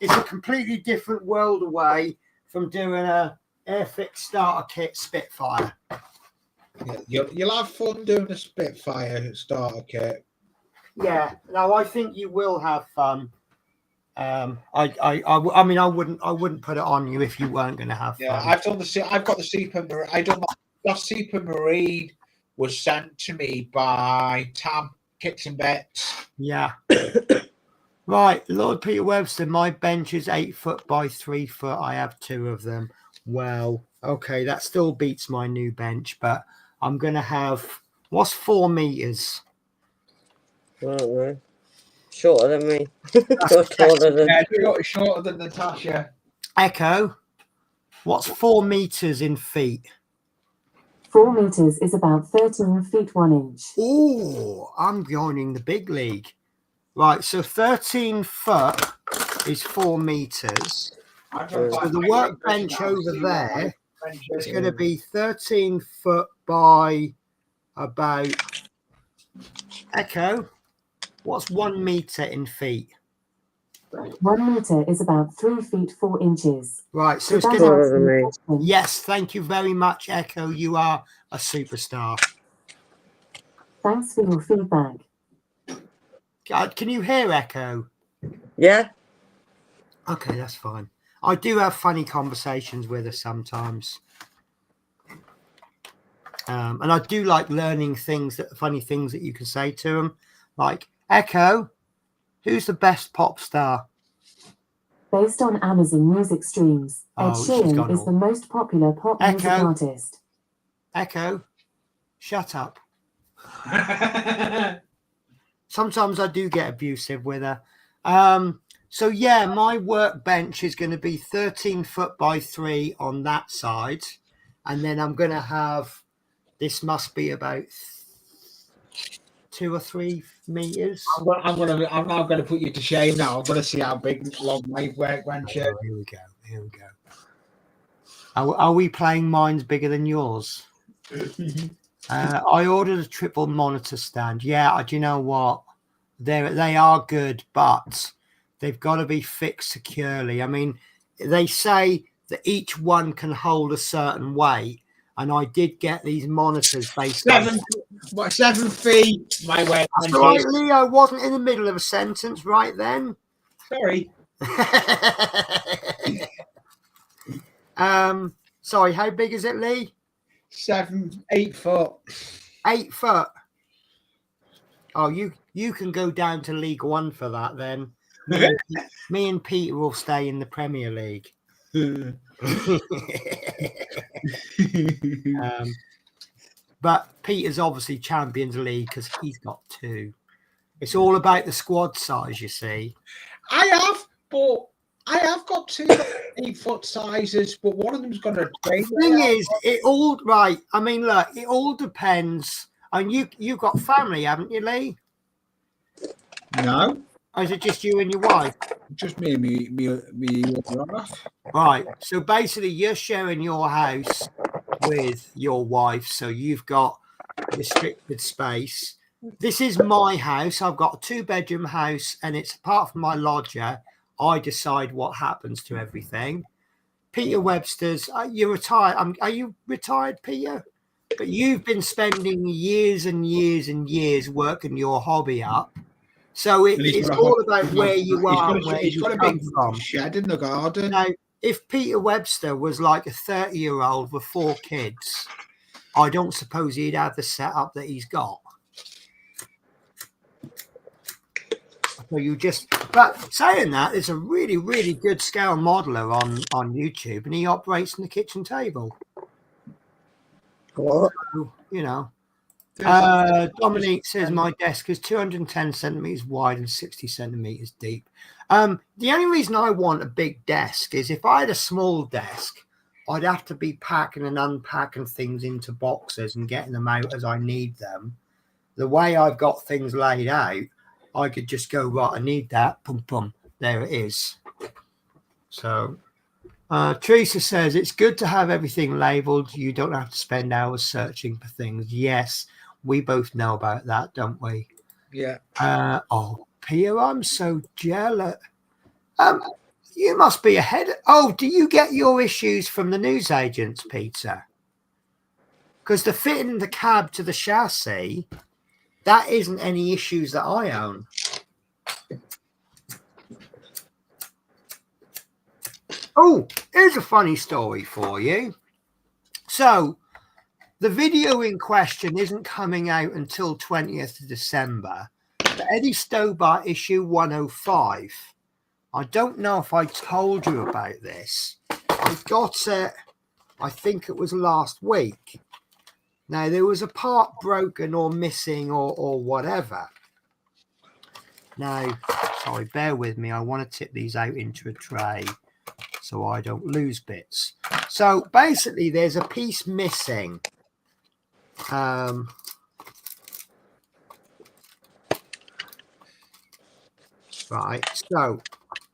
A: it's a completely different world away from doing a Airfix starter kit Spitfire.
C: Yeah, you'll have fun doing a Spitfire starter kit.
A: Yeah, no, I think you will have fun. I mean, I wouldn't put it on you if you weren't going to have fun.
C: Yeah, I've got the Super. I don't know. That Super Marine was sent to me by Tam Kits and Bets.
A: Yeah. Right, Lord Peter Webster, my bench is 8 foot by 3 foot. I have 2 of them. Well, okay, that still beats my new bench, but I'm going to have, what's 4 meters?
B: I don't know. Shorter than me.
C: Shorter than Natasha.
A: Echo, what's 4 meters in feet?
D: 4 meters is about 13 feet 1 inch.
A: Oh, I'm joining the big league. Right, so 13 foot is 4 meters. So the workbench over there is going to be 13 foot by about, Echo, what's 1 meter in feet?
D: 1 meter is about 3 feet 4 inches.
A: Right, so it's
D: Does that
A: going
D: answer your question?
A: Yes, thank you very much, Echo. You are a superstar.
D: Thanks for your feedback.
A: Can you hear Echo?
B: Yeah.
A: Okay, that's fine. I do have funny conversations with her sometimes. And I do like learning funny things that you can say to them. Like, Echo, who's the best pop star?
D: Based on Amazon music streams, Ed
A: she's
D: Sheeran
A: gone
D: is
A: all-
D: the most popular pop music
A: Echo.
D: artist.
A: Echo, shut up. Sometimes I do get abusive with her. So yeah, my workbench is going to be 13 foot by 3 on that side. And then I'm going to have, this must be about 2 or 3 meters.
C: I'm now going to put you to shame now. I'm going to see how long my workbench is.
A: Oh, here we go. Are we playing Mine's Bigger Than Yours? I ordered a triple monitor stand. Yeah, do you know what? They are good, but they've got to be fixed securely. I mean, they say that each one can hold a certain weight, and I did get these monitors based on
C: What, 7 feet? My way.
A: That's all right, Lee. I wasn't in the middle of a sentence right then.
C: Sorry.
A: Sorry, how big is it, Lee?
C: 8 foot.
A: 8 foot. Oh, you can go down to League One for that then. Me and Peter will stay in the Premier League. But Peter's obviously Champions League because he's got 2. It's all about the squad size, you see.
C: I have got 2 8 foot sizes, but one of them's going to trade.
A: The thing is, it all right. I mean, look, it all depends. And you've got family, haven't you, Lee?
C: No,
A: Or is it just you and your wife?
C: just me and me.
A: Right. So basically, you're sharing your house with your wife, so you've got restricted space. This is my house. I've got a 2-bedroom house, and it's apart from my lodger, I decide what happens to everything. Peter Webster's, you're retired. Are you retired, Peter? But you've been spending years and years and years working your hobby up. So it's all about where you are and where you come from.
C: Shed in the garden.
A: Now, if Peter Webster was like a 30-year-old with 4 kids, I don't suppose he'd have the setup that he's got. So you just, but saying that, there's a really, really good scale modeler on YouTube, and he operates in the kitchen table.
B: What?
A: So, you know, Dominique says my desk is 210 centimeters wide and 60 centimeters deep. The only reason I want a big desk is if I had a small desk, I'd have to be packing and unpacking things into boxes and getting them out as I need them. The way I've got things laid out, I could just go, right, I need that, boom, boom, there it is. So Teresa says it's good to have everything labeled. You don't have to spend hours searching for things. Yes, we both know about that, don't we?
C: Yeah.
A: Oh, Pia, I'm so jealous. You must be ahead. Oh, do you get your issues from the newsagents, Peter? Because the fitting the cab to the chassis, that isn't any issues that I own. Oh, here's a funny story for you. So, the video in question isn't coming out until 20th of December. The Eddie Stobart issue 105. I don't know if I told you about this. I got it, I think it was last week. Now, there was a part broken or missing or whatever. Now, sorry, bear with me. I want to tip these out into a tray so I don't lose bits. So, basically, there's a piece missing. Right, so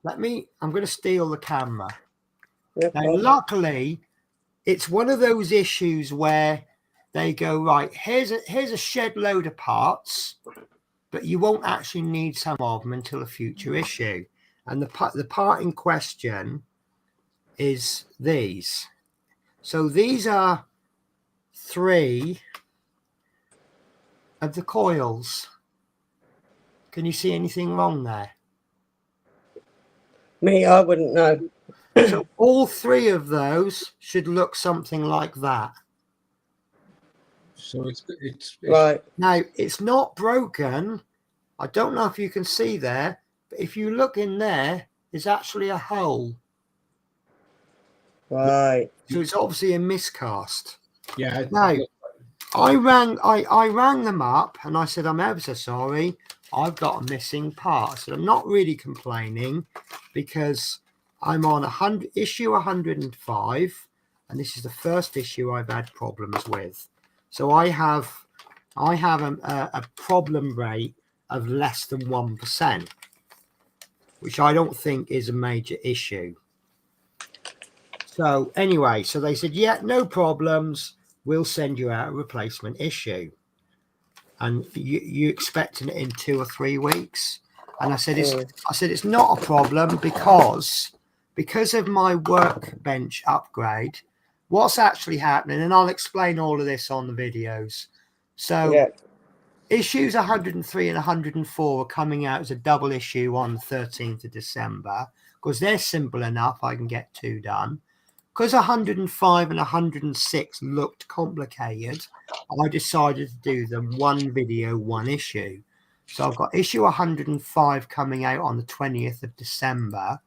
A: I'm going to steal the camera. Now, luckily, it's one of those issues where they go, right, here's a shed load of parts, but you won't actually need some of them until a future issue. And the part in question is these. So these are 3 of the coils. Can you see anything wrong there?
B: Me, I wouldn't know.
A: So all 3 of those should look something like that.
C: So it's
B: Right.
A: Now, it's not broken. I don't know if you can see there, but if you look in there, there's actually a hole.
B: Right.
A: So it's obviously a miscast.
C: Yeah.
A: Now, I rang them up and I said, I'm ever so sorry. I've got a missing part. So I'm not really complaining because I'm on issue 105, and this is the first issue I've had problems with. So I have a problem rate of less than 1%, which I don't think is a major issue. So anyway, so they said, yeah, no problems. We'll send you out a replacement issue. And you expecting it in 2 or 3 weeks? And I said, it's not a problem because of my workbench upgrade. What's actually happening, and I'll explain all of this on the videos. So
B: Yeah.
A: issues 103 and 104 are coming out as a double issue on the 13th of December because they're simple enough. I can get 2 done. Because 105 and 106 looked complicated, I decided to do them 1 video, 1 issue. So I've got issue 105 coming out on the 20th of December.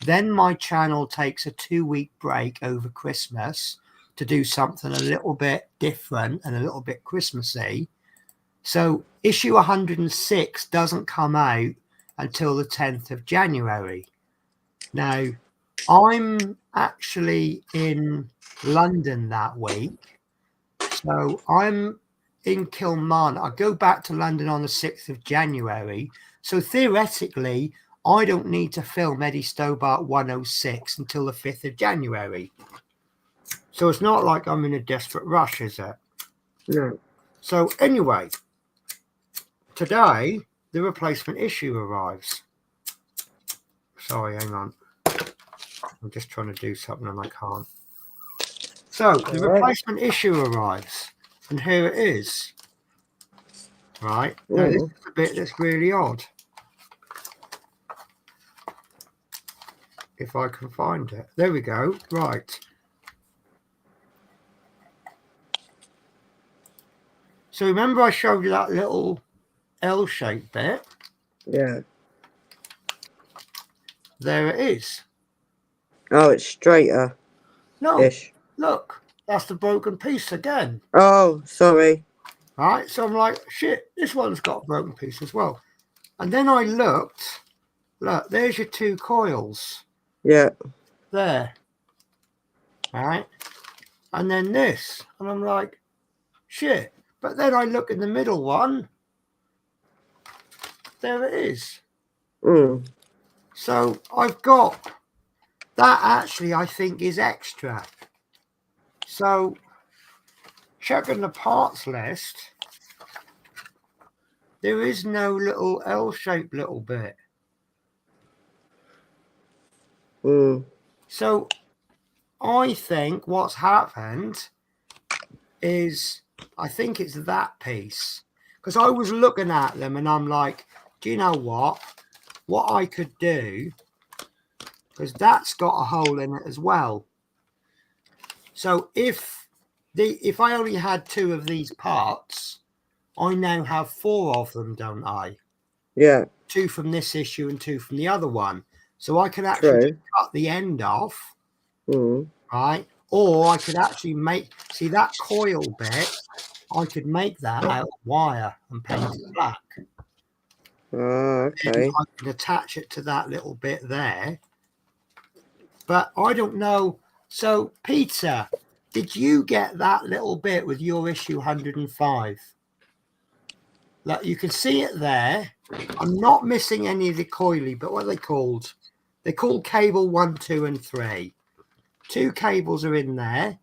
A: Then my channel takes a 2-week break over Christmas to do something a little bit different and a little bit Christmassy. So issue 106 doesn't come out until the 10th of January. Now, I'm actually in London that week. So I'm in Kilmarnock. I go back to London on the 6th of January. So theoretically, I don't need to film Eddie Stobart 106 until the 5th of January. So it's not like I'm in a desperate rush, is it?
B: No.
A: So anyway, today the replacement issue arrives. Sorry, hang on. I'm just trying to do something and I can't. So the replacement issue arrives, and here it is. Right. Now this is a bit that's really odd. If I can find it. There we go. Right. So remember I showed you that little L-shaped bit?
B: Yeah.
A: There it is.
B: Oh, it's straighter.
A: No,
B: Ish.
A: look, that's the broken piece again.
B: Oh, sorry.
A: Right, so I'm like, shit, this one's got a broken piece as well. And then I looked, look, there's your 2 coils.
B: Yeah.
A: There. All right. And then this. And I'm like, shit. But then I look in the middle one. There it is.
B: Mm.
A: So I've got that actually I think is extra. So checking the parts list, there is no little L-shaped little bit.
B: Mm.
A: So I think what's happened is I think it's that piece. Because I was looking at them and I'm like, do you know what? What I could do, because that's got a hole in it as well. So if I only had 2 of these parts, I now have 4 of them, don't I?
B: Yeah.
A: 2 from this issue and 2 from the other one. So I could actually cut the end off, right? Or I could actually see that coil bit, I could make that out of wire and paint it black.
B: Oh, okay.
A: I can attach it to that little bit there. But I don't know. So, Peter, did you get that little bit with your issue 105? Look, you can see it there. I'm not missing any of the coily, but what are they called? They're called cable 1, 2, and 3. 2 cables are in there.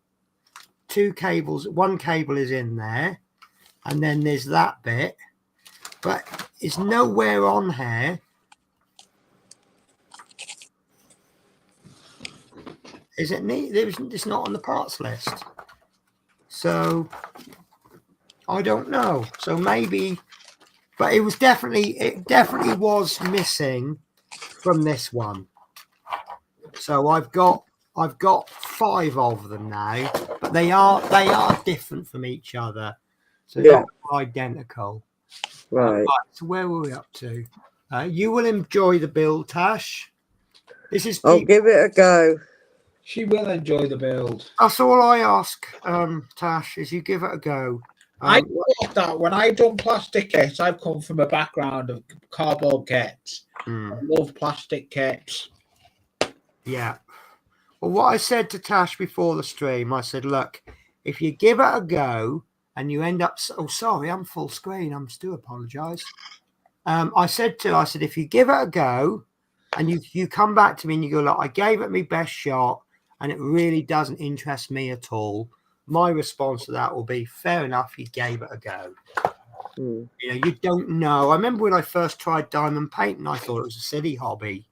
A: 2 cables, 1 cable is in there. And then there's that bit. But it's nowhere on here. Is it neat? It's not on the parts list. So I don't know. So maybe, but it definitely was missing from this one. So I've got 5 of them now, but they are different from each other. So they're not identical.
B: Right.
A: So where were we up to? You will enjoy the build, Tash. This is.
B: I'll give it a go.
C: She will enjoy the build.
A: That's all I ask, Tash, is you give it a go.
C: I thought that when I done plastic kits, I've come from a background of cardboard kits. I love plastic kits.
A: Yeah. Well, what I said to Tash before the stream, I said, look, if you give it a go and you end up, oh, sorry, I'm full screen. I'm still apologise. I said, if you give it a go and you come back to me and you go, look, I gave it my best shot and it really doesn't interest me at all. My response to that will be, fair enough, you gave it a go. You know, you don't know. I remember when I first tried diamond painting, I thought it was a silly hobby.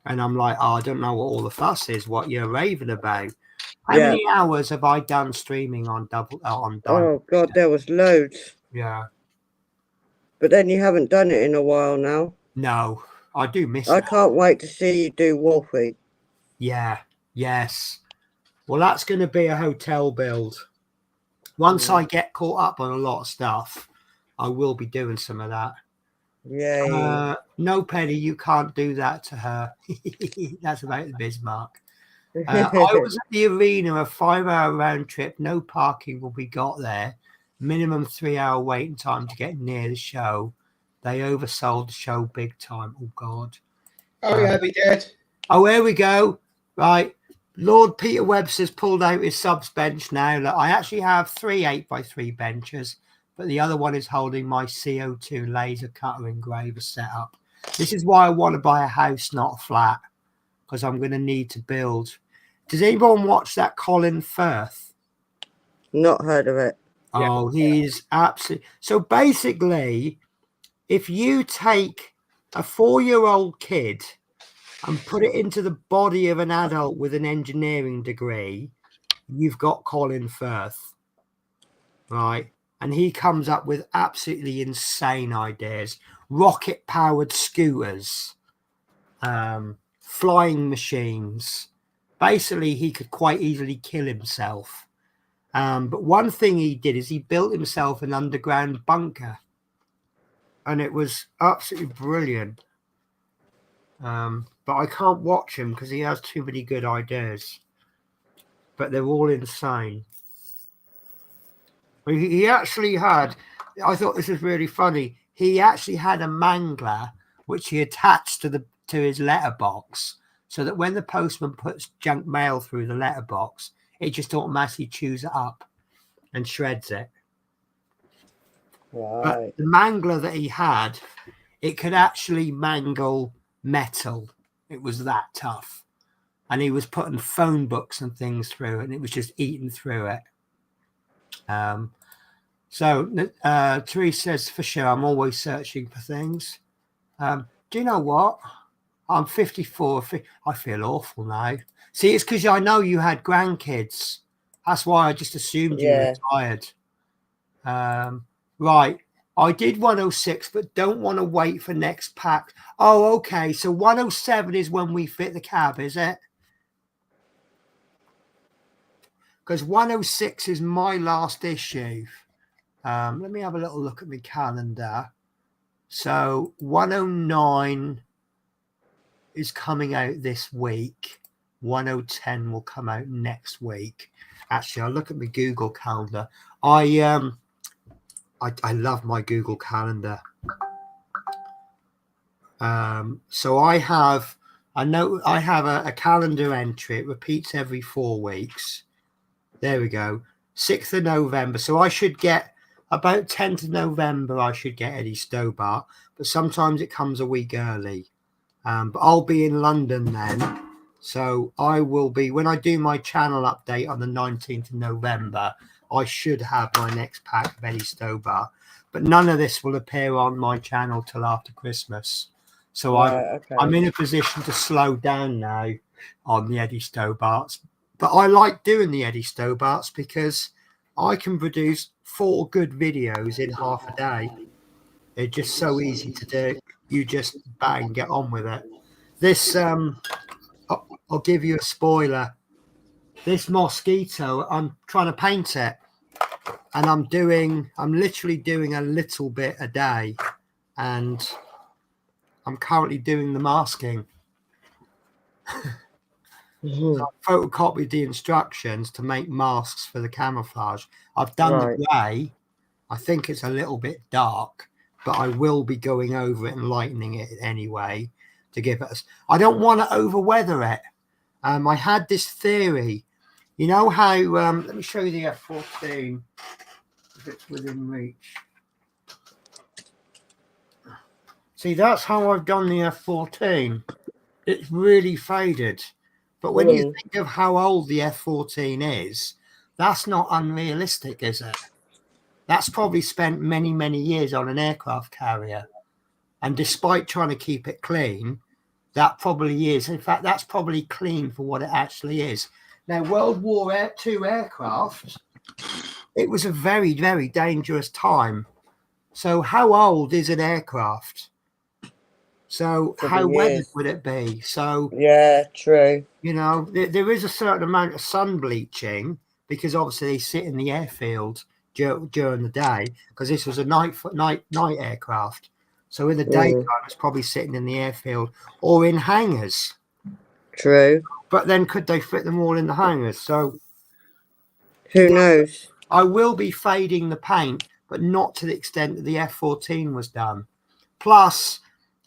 A: And I'm like, oh, I don't know what all the fuss is, what you're raving about. How many hours have I done streaming on diamond?
B: Oh, God, there was loads.
A: Yeah.
B: But then you haven't done it in a while now.
A: No, I do miss
B: I
A: that.
B: can't wait to see you do Wolfie.
A: Yeah. Yes. Well, that's going to be a hotel build. Once I get caught up on a lot of stuff, I will be doing some of that.
B: Yay.
A: No, Penny, you can't do that to her. That's about the Bismarck. I was at the arena, a 5-hour round trip. No parking will be got there. Minimum 3-hour waiting time to get near the show. They oversold the show big time. Oh, God.
C: Oh, yeah, we did.
A: Oh, here we go. Right. Lord Peter Webster's pulled out his subs bench now. Look, I actually have 3 8x3 benches, but the other one is holding my CO2 laser cutter engraver set up. This is why I want to buy a house, not a flat, because I'm going to need to build. Does anyone watch that Colin Firth?
B: Not heard of it.
A: Oh, he's absolutely. So basically, if you take a 4-year-old kid and put it into the body of an adult with an engineering degree, you've got Colin Firth, right? And he comes up with absolutely insane ideas. Rocket-powered scooters, flying machines. Basically, he could quite easily kill himself. But one thing he did is he built himself an underground bunker. And it was absolutely brilliant. But I can't watch him because he has too many good ideas. But they're all insane. He actually had, I thought this was really funny. He actually had a mangler which he attached to his letterbox, so that when the postman puts junk mail through the letterbox, it just automatically chews it up and shreds it.
B: Right.
A: But the mangler that he had, it could actually mangle metal. It was that tough. And he was putting phone books and things through it, and it was just eating through it. So Therese says, for sure, I'm always searching for things. Do you know what? I'm 54. I feel awful now. See, it's because I know you had grandkids. That's why I just assumed you were retired. Right. I did 106, but don't want to wait for next pack. Oh, okay. So 107 is when we fit the cab, is it? Because 106 is my last issue. Let me have a little look at my calendar. So 109 is coming out this week. 1010 will come out next week. Actually, I'll look at my Google calendar. I love my Google Calendar. So I have a calendar entry. It repeats every 4 weeks. There we go. 6th of November. So I should get about 10th of November. I should get Eddie Stobart, but sometimes it comes a week early. But I'll be in London then. So I will be, when I do my channel update on the 19th of November, I should have my next pack of Eddie Stobart. But none of this will appear on my channel till after Christmas. So I'm in a position to slow down now on the Eddie Stobarts. But I like doing the Eddie Stobarts because I can produce 4 good videos in half a day. They're just so easy to do. You just bang, get on with it. This, I'll give you a spoiler. This mosquito, I'm trying to paint it. And I'm literally doing a little bit a day. And I'm currently doing the masking. So I photocopied the instructions to make masks for the camouflage. I've done the grey. I think it's a little bit dark, but I will be going over it and lightening it anyway to give it. I don't want to over-weather it. I had this theory. You know how? Let me show you the F14 if it's within reach. See, that's how I've done the F14. It's really faded. But when you think of how old the F14 is, that's not unrealistic, is it? That's probably spent many, many years on an aircraft carrier. And despite trying to keep it clean, that probably is. In fact, that's probably clean for what it actually is. Now, World War II aircraft, it was a very, very dangerous time. So how old is an aircraft? So
B: Could be
A: how weathered
B: years.
A: would it be? So,
B: Yeah, true.
A: you know, there is a certain amount of sun bleaching because obviously they sit in the airfield during the day, because this was a night aircraft. So in the daytime, it's probably sitting in the airfield or in hangars.
B: True.
A: But then could they fit them all in the hangars? So
B: Who knows?
A: I will be fading the paint, but not to the extent that the F-14 was done. Plus,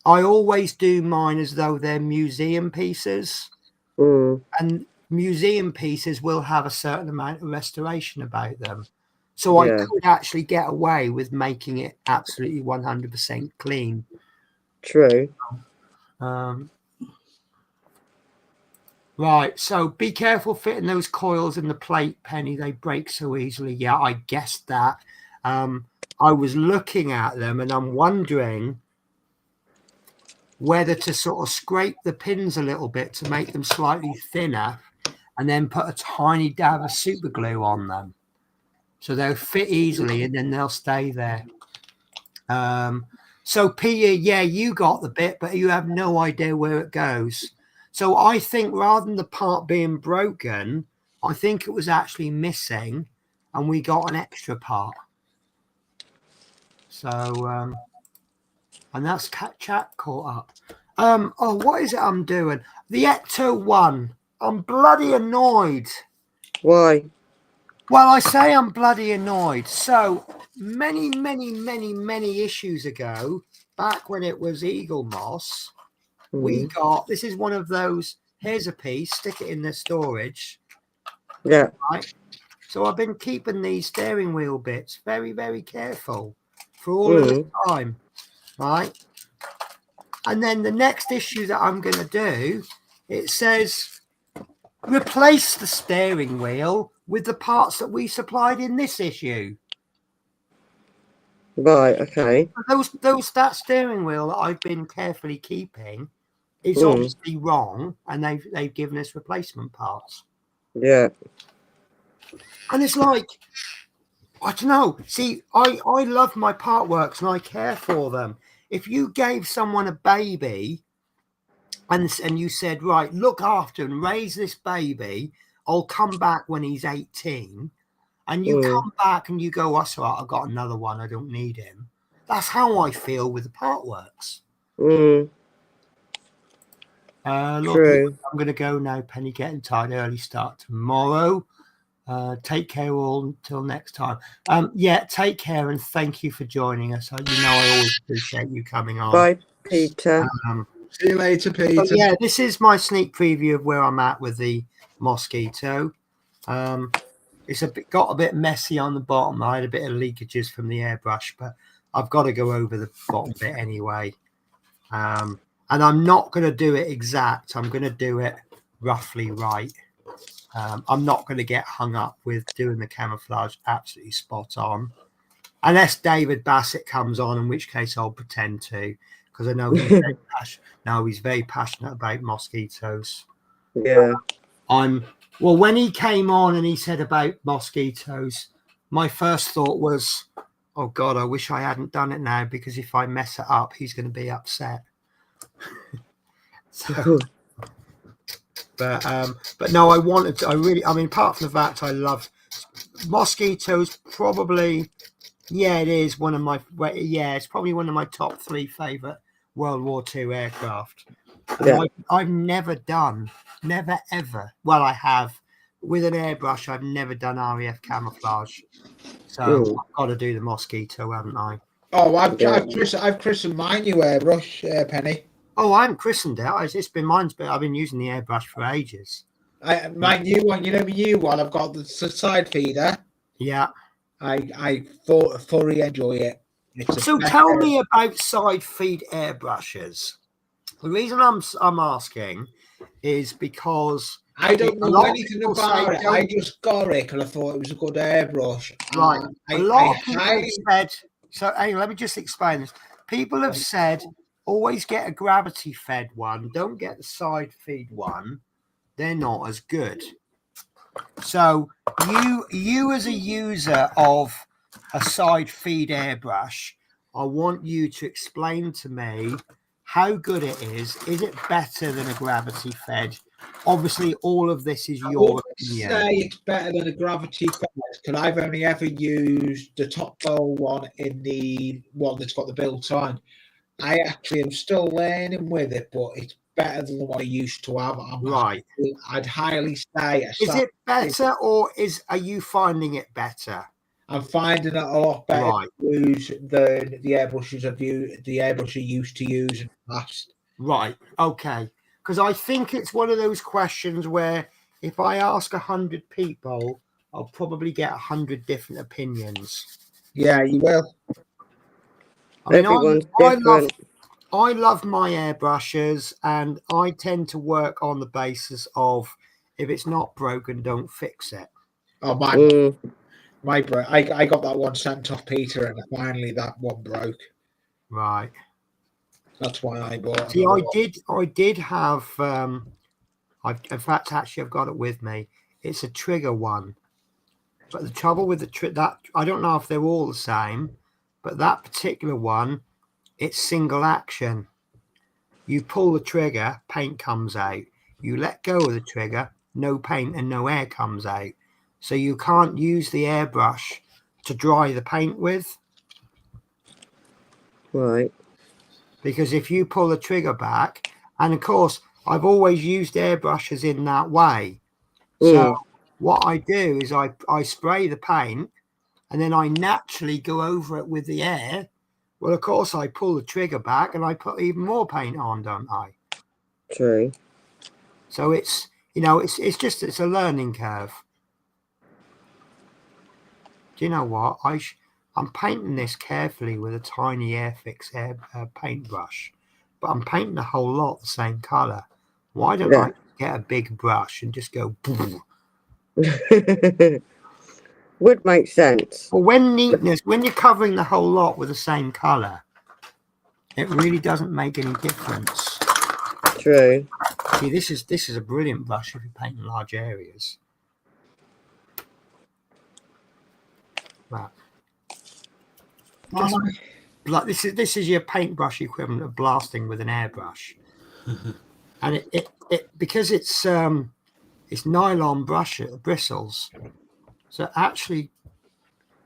A: I always do mine as though they're museum pieces. And museum pieces will have a certain amount of restoration about them. So I could actually get away with making it absolutely 100% clean.
B: True.
A: Right, so be careful fitting those coils in the plate, Penny. They break so easily. Yeah, I guessed that. I was looking at them and I'm wondering whether to sort of scrape the pins a little bit to make them slightly thinner and then put a tiny dab of super glue on them so they'll fit easily and then they'll stay there. So Peter, yeah, you got the bit, but you have no idea where it goes. So I think rather than the part being broken, I think it was actually missing and we got an extra part. So, and that's chat caught up. Oh, what is it I'm doing? The Ecto-1. I'm bloody annoyed.
B: Why?
A: Well, I say I'm bloody annoyed. So many issues ago, back when it was Eagle Moss, we got, this is one of those, here's a piece, stick it in the storage.
B: Yeah.
A: Right. So I've been keeping these steering wheel bits very careful for all of the time. Right. And then the next issue that I'm going to do, it says replace the steering wheel with the parts that we supplied in this issue.
B: Right, okay.
A: That steering wheel that I've been carefully keeping is obviously wrong, and they've given us replacement parts.
B: Yeah.
A: And it's like, I don't know. See, I love my part works and I care for them. If you gave someone a baby and you said, right, look after and raise this baby, I'll come back when he's 18, and you come back and you go, that's right, I've got another one, I don't need him. That's how I feel with the part works.
B: True.
A: I'm going to go now, Penny, getting tired. Early start tomorrow. Take care all until next time. Yeah, take care and thank you for joining us. I always appreciate you coming on.
B: Bye, Peter.
C: See you later, Peter.
A: Yeah, this is my sneak preview of where I'm at with the Mosquito. It's got a bit messy on the bottom. I had a bit of leakages from the airbrush, but I've got to go over the bottom bit anyway. And I'm not going to do it exact. I'm going to do it roughly right. I'm not going to get hung up with doing the camouflage absolutely spot on, unless David Bassett comes on, in which case I'll pretend to, because I know he's very passionate about mosquitoes.
B: Yeah.
A: Well, when he came on and he said about mosquitoes, my first thought was, oh God, I wish I hadn't done it now, because if I mess it up, he's going to be upset. But no, apart from the fact I love mosquitoes, probably, it is one of my, it's probably one of my top 3 favorite World War II aircraft.
B: Yeah.
A: I've never ever, well, I have with an airbrush, I've never done RAF camouflage, so I've got to do the Mosquito, haven't I?
C: Oh, I've christened mine new airbrush, Penny.
A: Oh, I haven't christened it. I've been using the airbrush for ages.
C: My new one, my new one, I've got the side feeder.
A: Yeah.
C: I thoroughly enjoy it.
A: So tell me about side feed airbrushes. The reason I'm asking is because
C: I don't know anything about it. I just got it because I thought it was a good airbrush.
A: Right. A lot of people have said, so hey, let me just explain this. People have said, always get a gravity fed one. Don't get the side feed one. They're not as good. So you as a user of a side feed airbrush, I want you to explain to me how good it is. Is it better than a gravity fed? Obviously, all of this is
C: I
A: your
C: would
A: opinion.
C: say it's better than a gravity fed because I've only ever used the top bowl one in the one that's got the built on. I actually am still learning with it, but it's better than what I used to have.
A: Right.
C: I'd highly say.
A: Is it better, or are you finding it better?
C: I'm finding it a lot better
A: Right.
C: to use than the airbrushes the airbrush I used to use in the past.
A: Right. Okay. Because I think it's one of those questions where if I ask 100 people, I'll probably get 100 different opinions.
C: Yeah, you will.
A: I mean,
B: Everyone's
A: I
B: different.
A: love my airbrushes, and I tend to work on the basis of if it's not broken, don't fix it.
C: Oh my bro! I got that one sent off Peter, and finally that one broke.
A: Right.
C: That's why I bought.
A: See, I did have. In fact, actually, I've got it with me. It's a trigger one, but the trouble with that I don't know if they're all the same, but that particular one, it's single action. You pull the trigger, paint comes out. You let go of the trigger, no paint and no air comes out. So you can't use the airbrush to dry the paint with.
B: Right.
A: Because if you pull the trigger back, and of course, I've always used airbrushes in that way. So what I do is I spray the paint and then I naturally go over it with the air. Well, of course, I pull the trigger back and I put even more paint on, don't I?
B: True.
A: So it's, it's a learning curve. Do you know what? I'm painting this carefully with a tiny Airfix paintbrush, but I'm painting the whole lot the same color. Why don't I get a big brush and just go?
B: Would make sense.
A: Well, when you're covering the whole lot with the same color, it really doesn't make any difference.
B: True.
A: See, this is a brilliant brush if you're painting large areas. Right. Like this is your paintbrush equivalent of blasting with an airbrush, and it because it's nylon bristles, so it actually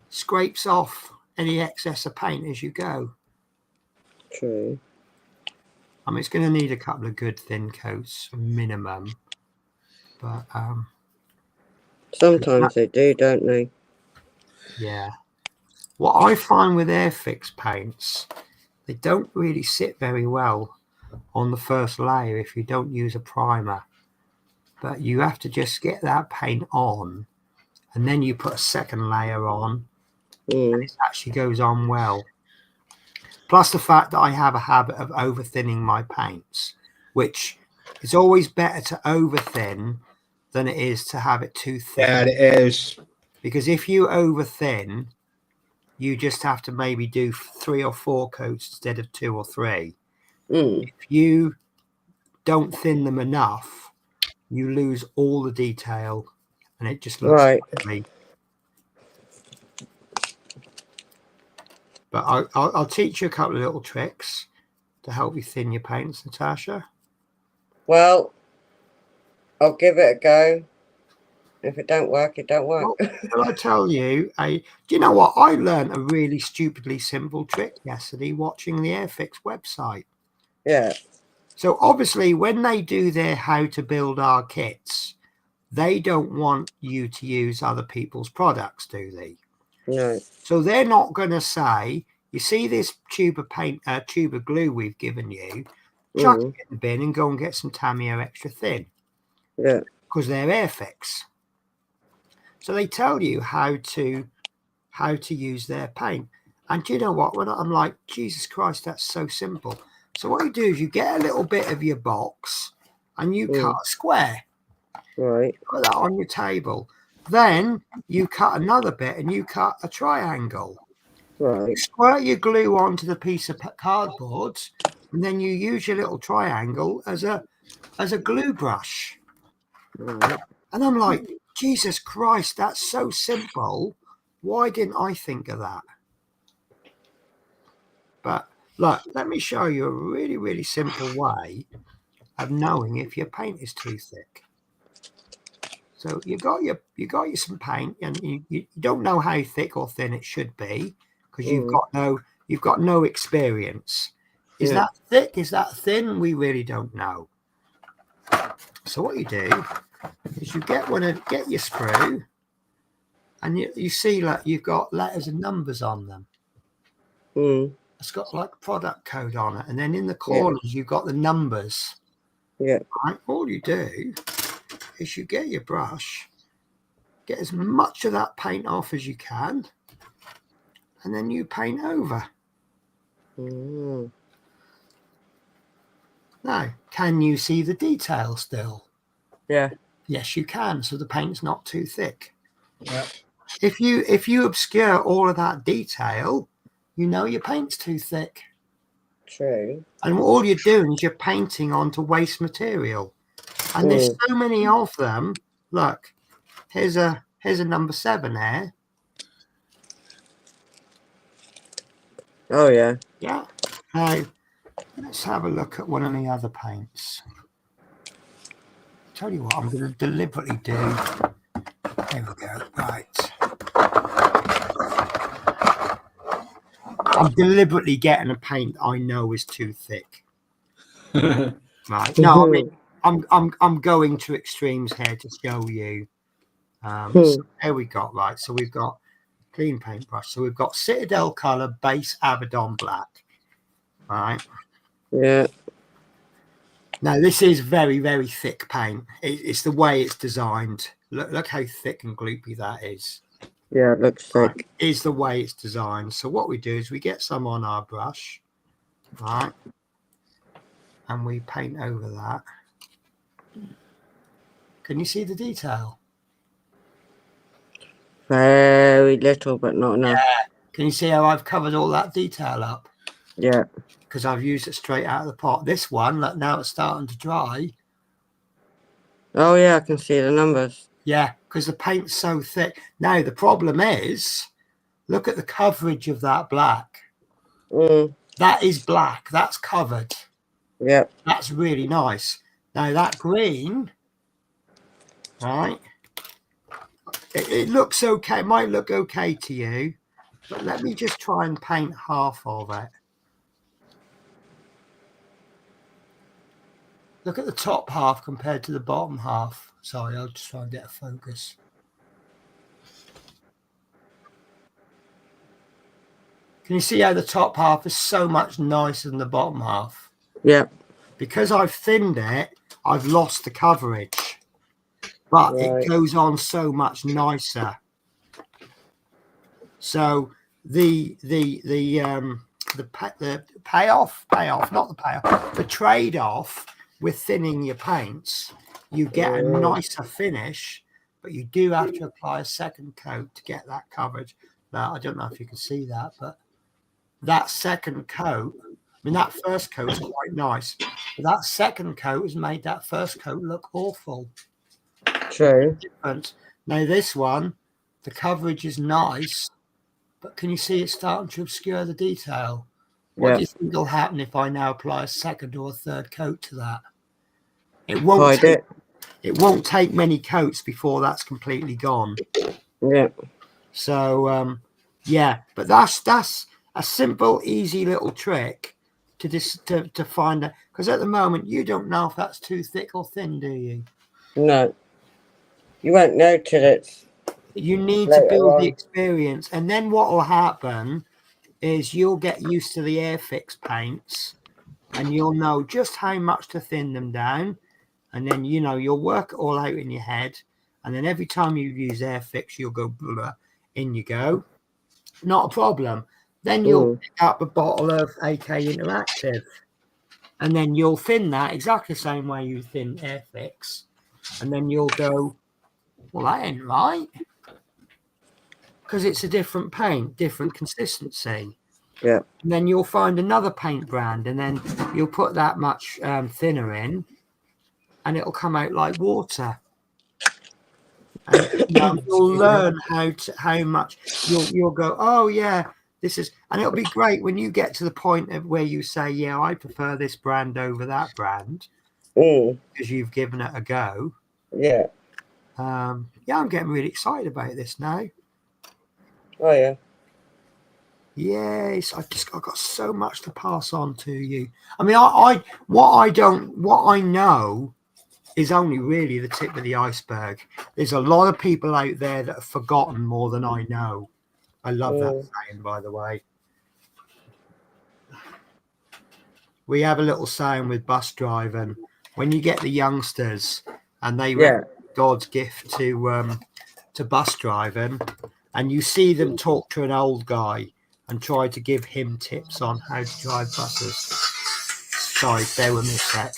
A: scrapes off any excess of paint as you go.
B: True.
A: I mean, it's going to need a couple of good thin coats minimum, but
B: sometimes they do, don't they?
A: Yeah. What I find with Airfix paints, they don't really sit very well on the first layer if you don't use a primer. But you have to just get that paint on, and then you put a second layer on, and it actually goes on well. Plus the fact that I have a habit of over thinning my paints, which is always better to over thin than it is to have it too thin.
C: Yeah, it is.
A: Because if you over thin, you just have to maybe do 3 or 4 coats instead of 2 or 3. If you don't thin them enough, you lose all the detail and it just looks ugly. But I'll teach you a couple of little tricks to help you thin your paints, Natasha.
B: Well, I'll give it a go. If it don't work, it don't work.
A: Well, I tell you, do you know what? I learned a really stupidly simple trick yesterday watching the Airfix website.
B: Yeah.
A: So obviously, when they do their how to build our kits, they don't want you to use other people's products, do they?
B: No.
A: So they're not going to say, you see this tube of paint, tube of glue we've given you, chuck it in the bin and go and get some Tamiya extra thin.
B: Yeah.
A: Because they're Airfix. So they tell you how to use their paint. And do you know what? When I'm like, Jesus Christ, that's so simple. So what you do is you get a little bit of your box and you cut a square.
B: Right.
A: Put that on your table. Then you cut another bit and you cut a triangle.
B: Right.
A: You squirt your glue onto the piece of cardboard, and then you use your little triangle as a glue brush.
B: Right.
A: And I'm like, Jesus Christ, that's so simple. Why didn't I think of that? But look, let me show you a really, really simple way of knowing if your paint is too thick. So you got your some paint, and you don't know how thick or thin it should be because you've got no experience. Is that thick? Is that thin? We really don't know. So what you do is you get your sprue, and you see like you've got letters and numbers on them. It's got like a product code on it, and then in the corners you've got the numbers.
B: Yeah.
A: Right? All you do is you get your brush, get as much of that paint off as you can, and then you paint over. Now, can you see the detail still?
B: Yeah.
A: Yes, you can. So the paint's not too thick.
C: Yeah.
A: If you obscure all of that detail, you know your paint's too thick.
B: True.
A: And all you're doing is you're painting onto waste material. And there's so many of them. Look, here's a number 7 here.
B: Oh yeah.
A: Yeah. Now let's have a look at one of the other paints. Tell you what, I'm going to deliberately do. There we go. Right. I'm deliberately getting a paint I know is too thick. Right. No, I mean, I'm going to extremes here to show you. So here we got, right. So we've got clean paintbrush. So we've got Citadel Color Base Abaddon Black. Right.
B: Yeah.
A: Now this is very, very thick paint. It's the way it's designed. Look how thick and gloopy that is.
B: Yeah, it looks thick.
A: Right. Is the way it's designed. So what we do is we get some on our brush, right, and we paint over that. Can you see the detail?
B: Very little, but not enough.
A: Yeah. Can you see how I've covered all that detail up?
B: Yeah.
A: Because I've used it straight out of the pot. This one, look, now it's starting to dry.
B: Oh yeah, I can see the numbers.
A: Yeah, because the paint's so thick. Now the problem is, look at the coverage of that black. That is black. That's covered.
B: Yep.
A: That's really nice. Now that green, right? It looks okay. It might look okay to you, but let me just try and paint half of it. Look at the top half compared to the bottom half. Sorry, I'll just try and get a focus. Can you see how the top half is so much nicer than the bottom half?
B: Yep.
A: Because I've thinned it, I've lost the coverage, but it goes on so much nicer. So the trade-off with thinning your paints, you get a nicer finish, but you do have to apply a second coat to get that coverage. Now, I don't know if you can see that, but that second coat, I mean, that first coat is quite nice, but that second coat has made that first coat look awful.
B: True.
A: Now, this one, the coverage is nice, but can you see it's starting to obscure the detail? What do you think will happen if I now apply a second or a third coat to that? It won't take many coats before that's completely gone.
B: Yeah.
A: So yeah, but that's a simple, easy little trick to find it, because at the moment you don't know if that's too thick or thin, do you?
B: No. You won't know till it's.
A: You need to build the experience, and then what will happen is you'll get used to the Airfix paints, and you'll know just how much to thin them down. And then, you know, you'll work it all out in your head. And then every time you use Airfix, you'll go, blah, in you go. Not a problem. Then you'll pick up a bottle of AK Interactive. And then you'll thin that exactly the same way you thin Airfix. And then you'll go, well, that ain't right. Because it's a different paint, different consistency.
B: Yeah.
A: And then you'll find another paint brand, and then you'll put that much thinner in, and it'll come out like water. And you'll learn how much you'll go, oh yeah, this is, and it'll be great when you get to the point of where you say, yeah, I prefer this brand over that brand because you've given it a go.
B: Yeah.
A: Yeah, I'm getting really excited about this now.
B: Oh yeah.
A: Yes, I've got so much to pass on to you. I mean, what I know is only really the tip of the iceberg. There's a lot of people out there that have forgotten more than I know. I love that saying, by the way. We have a little saying with bus driving. When you get the youngsters and they God's gift to bus driving, and you see them talk to an old guy and try to give him tips on how to drive buses. Sorry, bear with me a sec.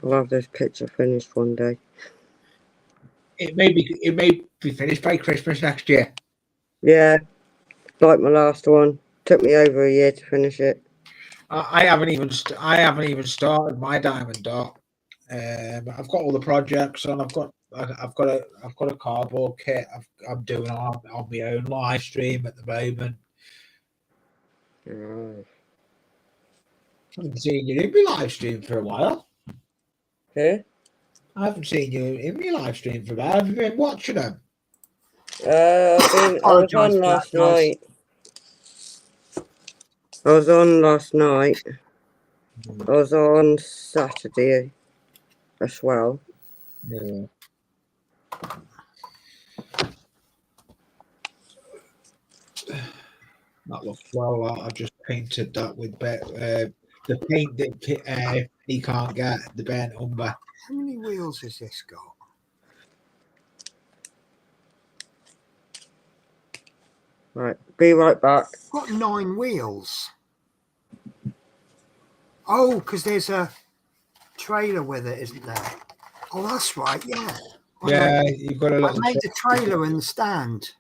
B: I'll have this picture finished one day.
C: It may be finished by Christmas next year.
B: Yeah, like my last one. Took me over a year to finish it.
C: I haven't even started my diamond dot. I've got all the projects on. I've got a cardboard kit. I'm doing on my own live stream at the moment.
B: Right.
C: I haven't seen you in my live stream for a while.
B: Who?
C: I haven't seen you in my live stream for a while. Have you been watching them?
B: I was on last night. I was on last night. I was on Saturday as well.
C: Yeah. That looks well. I just painted that with the paint that he can't get, the burnt umber.
A: How many wheels has this got?
B: Right, be right back.
A: It's got 9 wheels. Oh, because there's a trailer with it, isn't there? Oh, that's right. Yeah.
C: Yeah, you've got a
A: I
C: little.
A: made the trailer in the stand.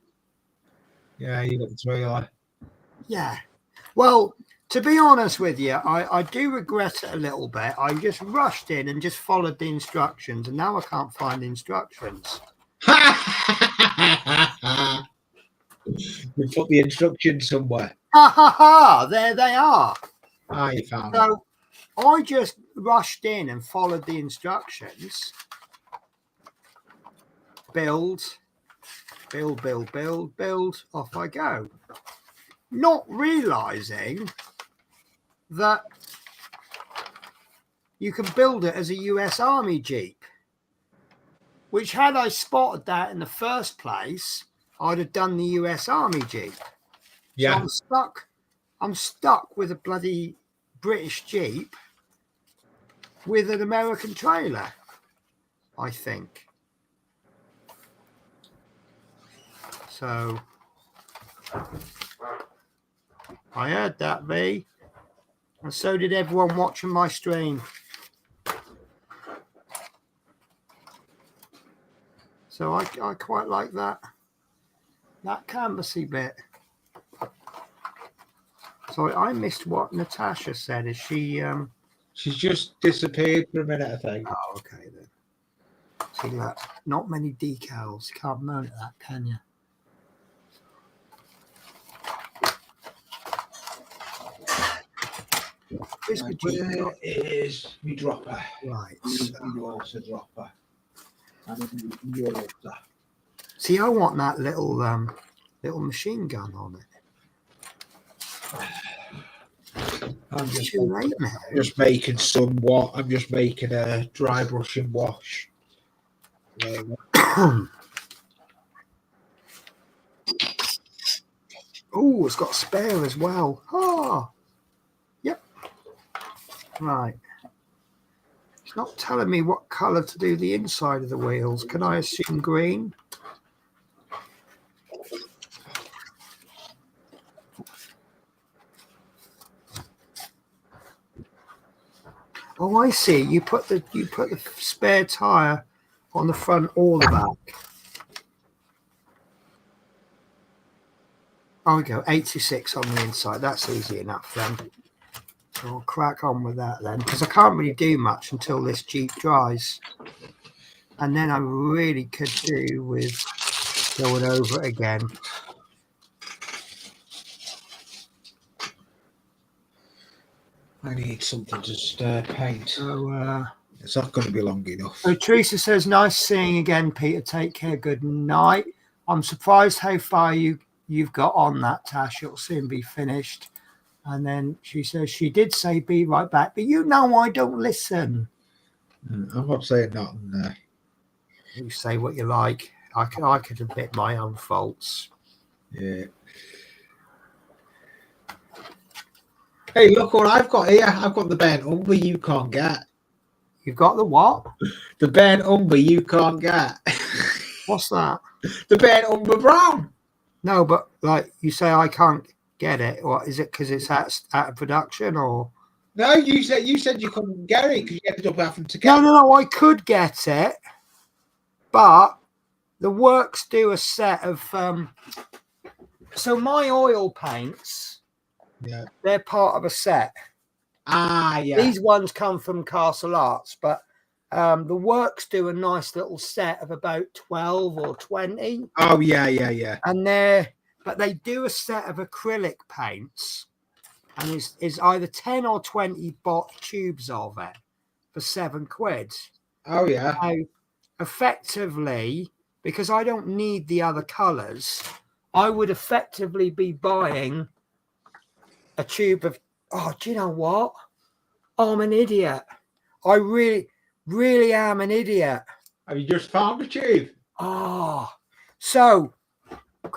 C: Yeah, you got the trailer.
A: Yeah. Well, to be honest with you, I do regret it a little bit. I just rushed in and just followed the instructions, and now I can't find the instructions.
C: You put the instructions somewhere.
A: Ha ha ha! There they are.
C: Ah, you found it.
A: So I just rushed in and followed the instructions. Build, build, build, build, build. Off I go. Not realizing that you can build it as a US Army Jeep, which had I spotted that in the first place, I'd have done the US Army Jeep.
C: Yeah.
A: So I'm stuck with a bloody British Jeep with an American trailer, I think. So I heard that, V, and so did everyone watching my stream. So I quite like that canvassy bit. Sorry, I missed what Natasha said. Is she
C: She's just disappeared for a minute, I think.
A: Oh, okay then. See that? Not many decals. Can't moan at that, can you?
C: Where is my dropper?
A: Right.
C: My water dropper. And your water.
A: See, I want that little machine gun on it.
C: I'm
A: It's too late now.
C: just making I'm just making a dry brush and wash.
A: Oh, it's got a spare as well. Oh, yep. Right. It's not telling me what colour to do the inside of the wheels. Can I assume green? Oh, I see. You put the spare tire on the front or the back. Oh, we go 86 on the inside. That's easy enough then. So I'll crack on with that then, because I can't really do much until this Jeep dries, and then I really could do with going over it again.
C: I need something to stir paint.
A: So,
C: It's not going to be long enough.
A: so Teresa says, "Nice seeing again, Peter. Take care. Good night. I'm surprised how far you've got on that, Tash. It'll soon be finished." And then she says, "She did say be right back, but you know I don't listen."
C: I'm not saying nothing there.
A: You say what you like. I could admit my own faults.
C: Yeah. Hey, look what I've got here. I've got the Ben Umber you can't get.
A: You've got the what?
C: The Ben Umber you can't get.
A: What's that?
C: The Ben Umber Brown.
A: No, but like you say, I can't get it. What is it? Because it's out of production, or
C: No, you said you couldn't get it because you ended up having to get
A: no. I could get it, but the works do a set of. So my oil paints,
C: Yeah.
A: they're part of a set.
C: Ah, yeah.
A: These ones come from Castle Arts, but the works do a nice little set of about 12 or 20.
C: Oh, yeah.
A: And but they do a set of acrylic paints, and is either 10 or 20 tubes of it for £7.
C: Oh, yeah.
A: Now, effectively, because I don't need the other colours, I would effectively be buying a tube of. Oh, do you know what? I'm an idiot. I really am an idiot.
C: Have you just found the tube?
A: Oh, so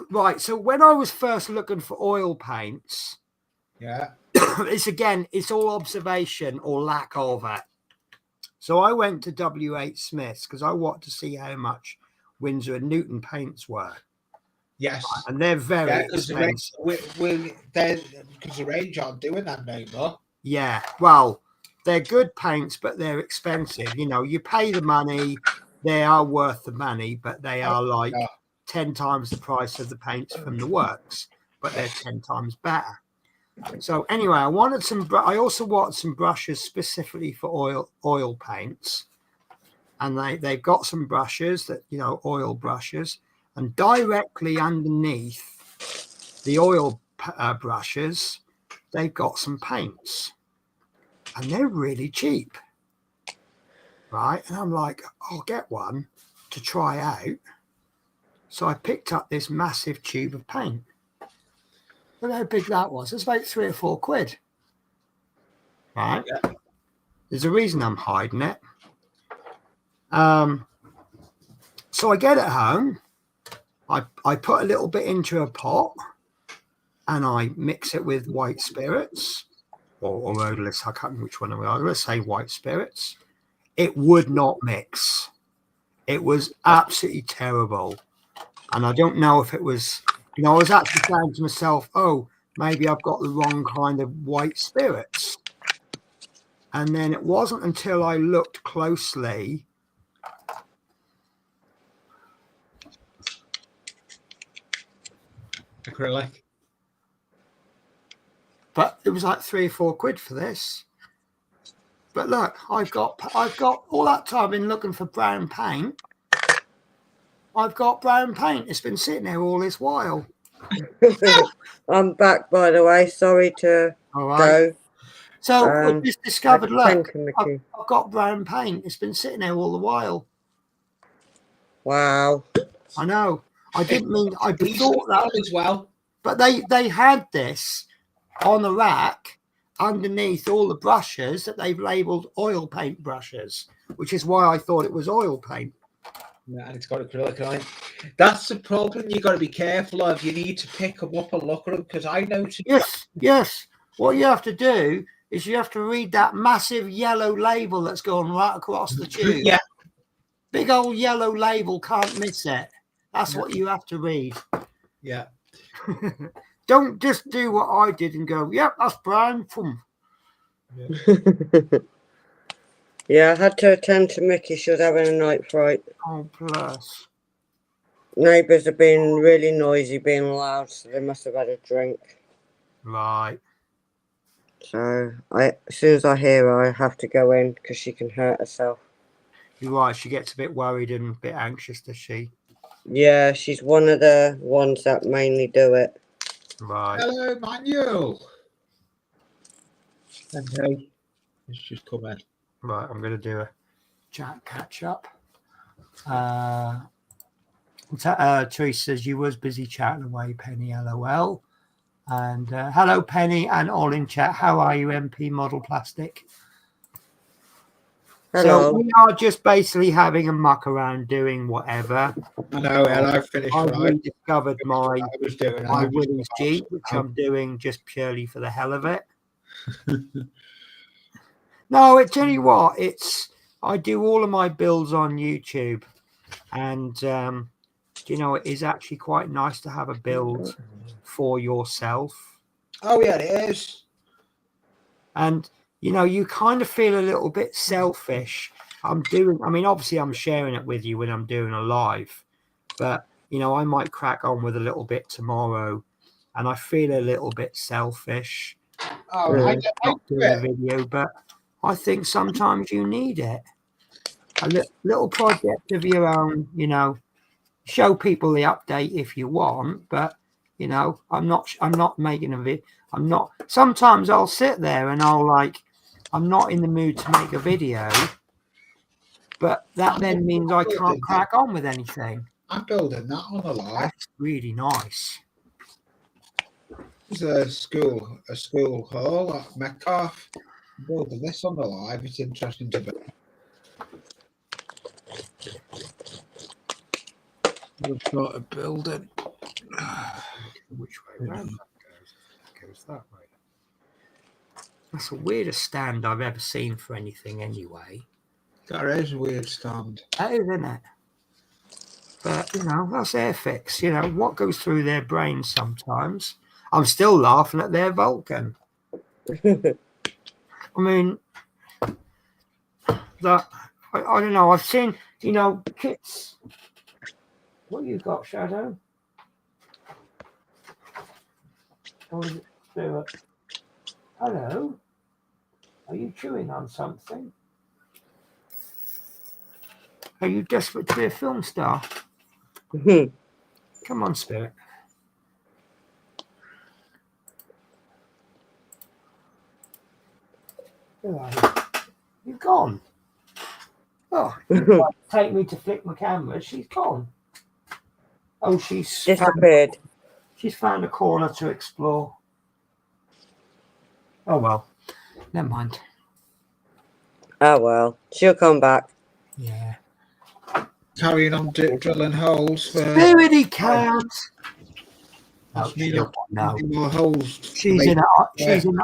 A: right. So when I was first looking for oil paints,
C: Yeah.
A: it's all observation or lack of it. So I went to W.H. Smith's because I wanted to see how much Winsor and Newton paints were.
C: Yes.
A: And they're very expensive.
C: Because the range aren't doing that no more.
A: Yeah, well, they're good paints, but they're expensive. You know, you pay the money, they are worth the money, but they are like 10 times the price of the paints from the works, but they're 10 times better. So anyway, I also wanted some brushes specifically for oil paints, and they've got some brushes that, you know, oil brushes, and directly underneath the oil brushes, they've got some paints, and they're really cheap, right? And I'm like, I'll get one to try out. So I picked up this massive tube of paint. Look how big that was. It's about £3 or £4, right?
C: Yeah.
A: There's a reason I'm hiding it. So I get it home. I put a little bit into a pot, and I mix it with white spirits or odorless. I can't remember which one we are. Let's say white spirits. It would not mix. It was absolutely terrible. And I don't know if it was, you know, I was actually saying to myself, oh, maybe I've got the wrong kind of white spirits. And then it wasn't until I looked closely.
C: Acrylic.
A: But it was like £3 or £4 for this. But look, I've got all that time I've been looking for brown paint. I've got brown paint. It's been sitting there all this while.
B: I'm back, by the way. Sorry to go.
A: So I just discovered, look,
B: I've
A: I've got brown paint. It's been sitting there all the while.
B: Wow.
A: I know. I didn't mean. I thought that
C: as well.
A: But they had this on the rack underneath all the brushes that they've labelled oil paint brushes, which is why I thought it was oil paint.
C: Yeah, and it's got acrylic on it. That's the problem you got to be careful of. You need to pick them up and look at them, because I noticed.
A: Yes. What you have to do is you have to read that massive yellow label that's going right across the tube.
C: Yeah.
A: Big old yellow label, can't miss it. That's what you have to read.
C: Yeah.
A: Don't just do what I did and go, yep, that's brown.
C: Yeah.
B: Yeah, I had to attend to Mickey. She was having a night fright.
A: Oh, plus.
B: Neighbours have been really noisy, being loud, so they must have had a drink.
A: Right.
B: So as soon as I hear her, I have to go in because she can hurt herself.
A: You're right. She gets a bit worried and a bit anxious, does she?
B: Yeah, she's one of the ones that mainly do it.
A: Right.
C: Hello, Manuel. And hey, it's just come in.
A: Right. I'm going to do a chat catch up. Teresa says you was busy chatting away, Penny. LOL. And hello, Penny, and all in chat. How are you, MP Model Plastic?
B: Hello.
A: So we are just basically having a muck around doing whatever.
C: I know, and I finished
A: I've
C: right.
A: rediscovered my
C: I was doing.
A: my Willys Jeep, which I'm doing just purely for the hell of it. No, I tell you what, I do all of my builds on YouTube, and you know, it is actually quite nice to have a build for yourself.
C: Oh yeah, it is.
A: And you know, you kind of feel a little bit selfish. I mean, obviously I'm sharing it with you when I'm doing a live, but you know, I might crack on with a little bit tomorrow, and I feel a little bit selfish
C: Oh,
B: Yeah.
A: not doing a video, but I think sometimes you need it. A little project of your own, you know, show people the update if you want, but you know, I'm not making a video. Sometimes I'll sit there and I'm not in the mood to make a video, but that then means I can't crack on with anything.
C: I'm building that on the live.
A: That's really nice.
C: It's a school hall at Metcalfe. I'm building this on the live. It's interesting to build. We've got a building.
A: Which way round that goes that way. That's the weirdest stand I've ever seen for anything anyway.
C: That is a weird stand.
A: That is, isn't it? But, you know, that's Airfix. You know, what goes through their brains sometimes. I'm still laughing at their Vulcan. I mean, I don't know. I've seen, you know, kits. What you got, Shadow? Or is it Stuart? Hello? Are you chewing on something? Are you desperate to be a film star? Come on, Spirit. Where are you? You've gone. Oh, you tried to take me to flick my camera. She's gone. Oh, she's
B: Disappeared.
A: She's found a corner to explore. Oh well, never mind.
B: Oh well, she'll come back.
A: Yeah.
C: Carrying on drilling holes for.
A: Spirit, he can't.
C: That's me not
A: No.
C: more holes.
A: She's in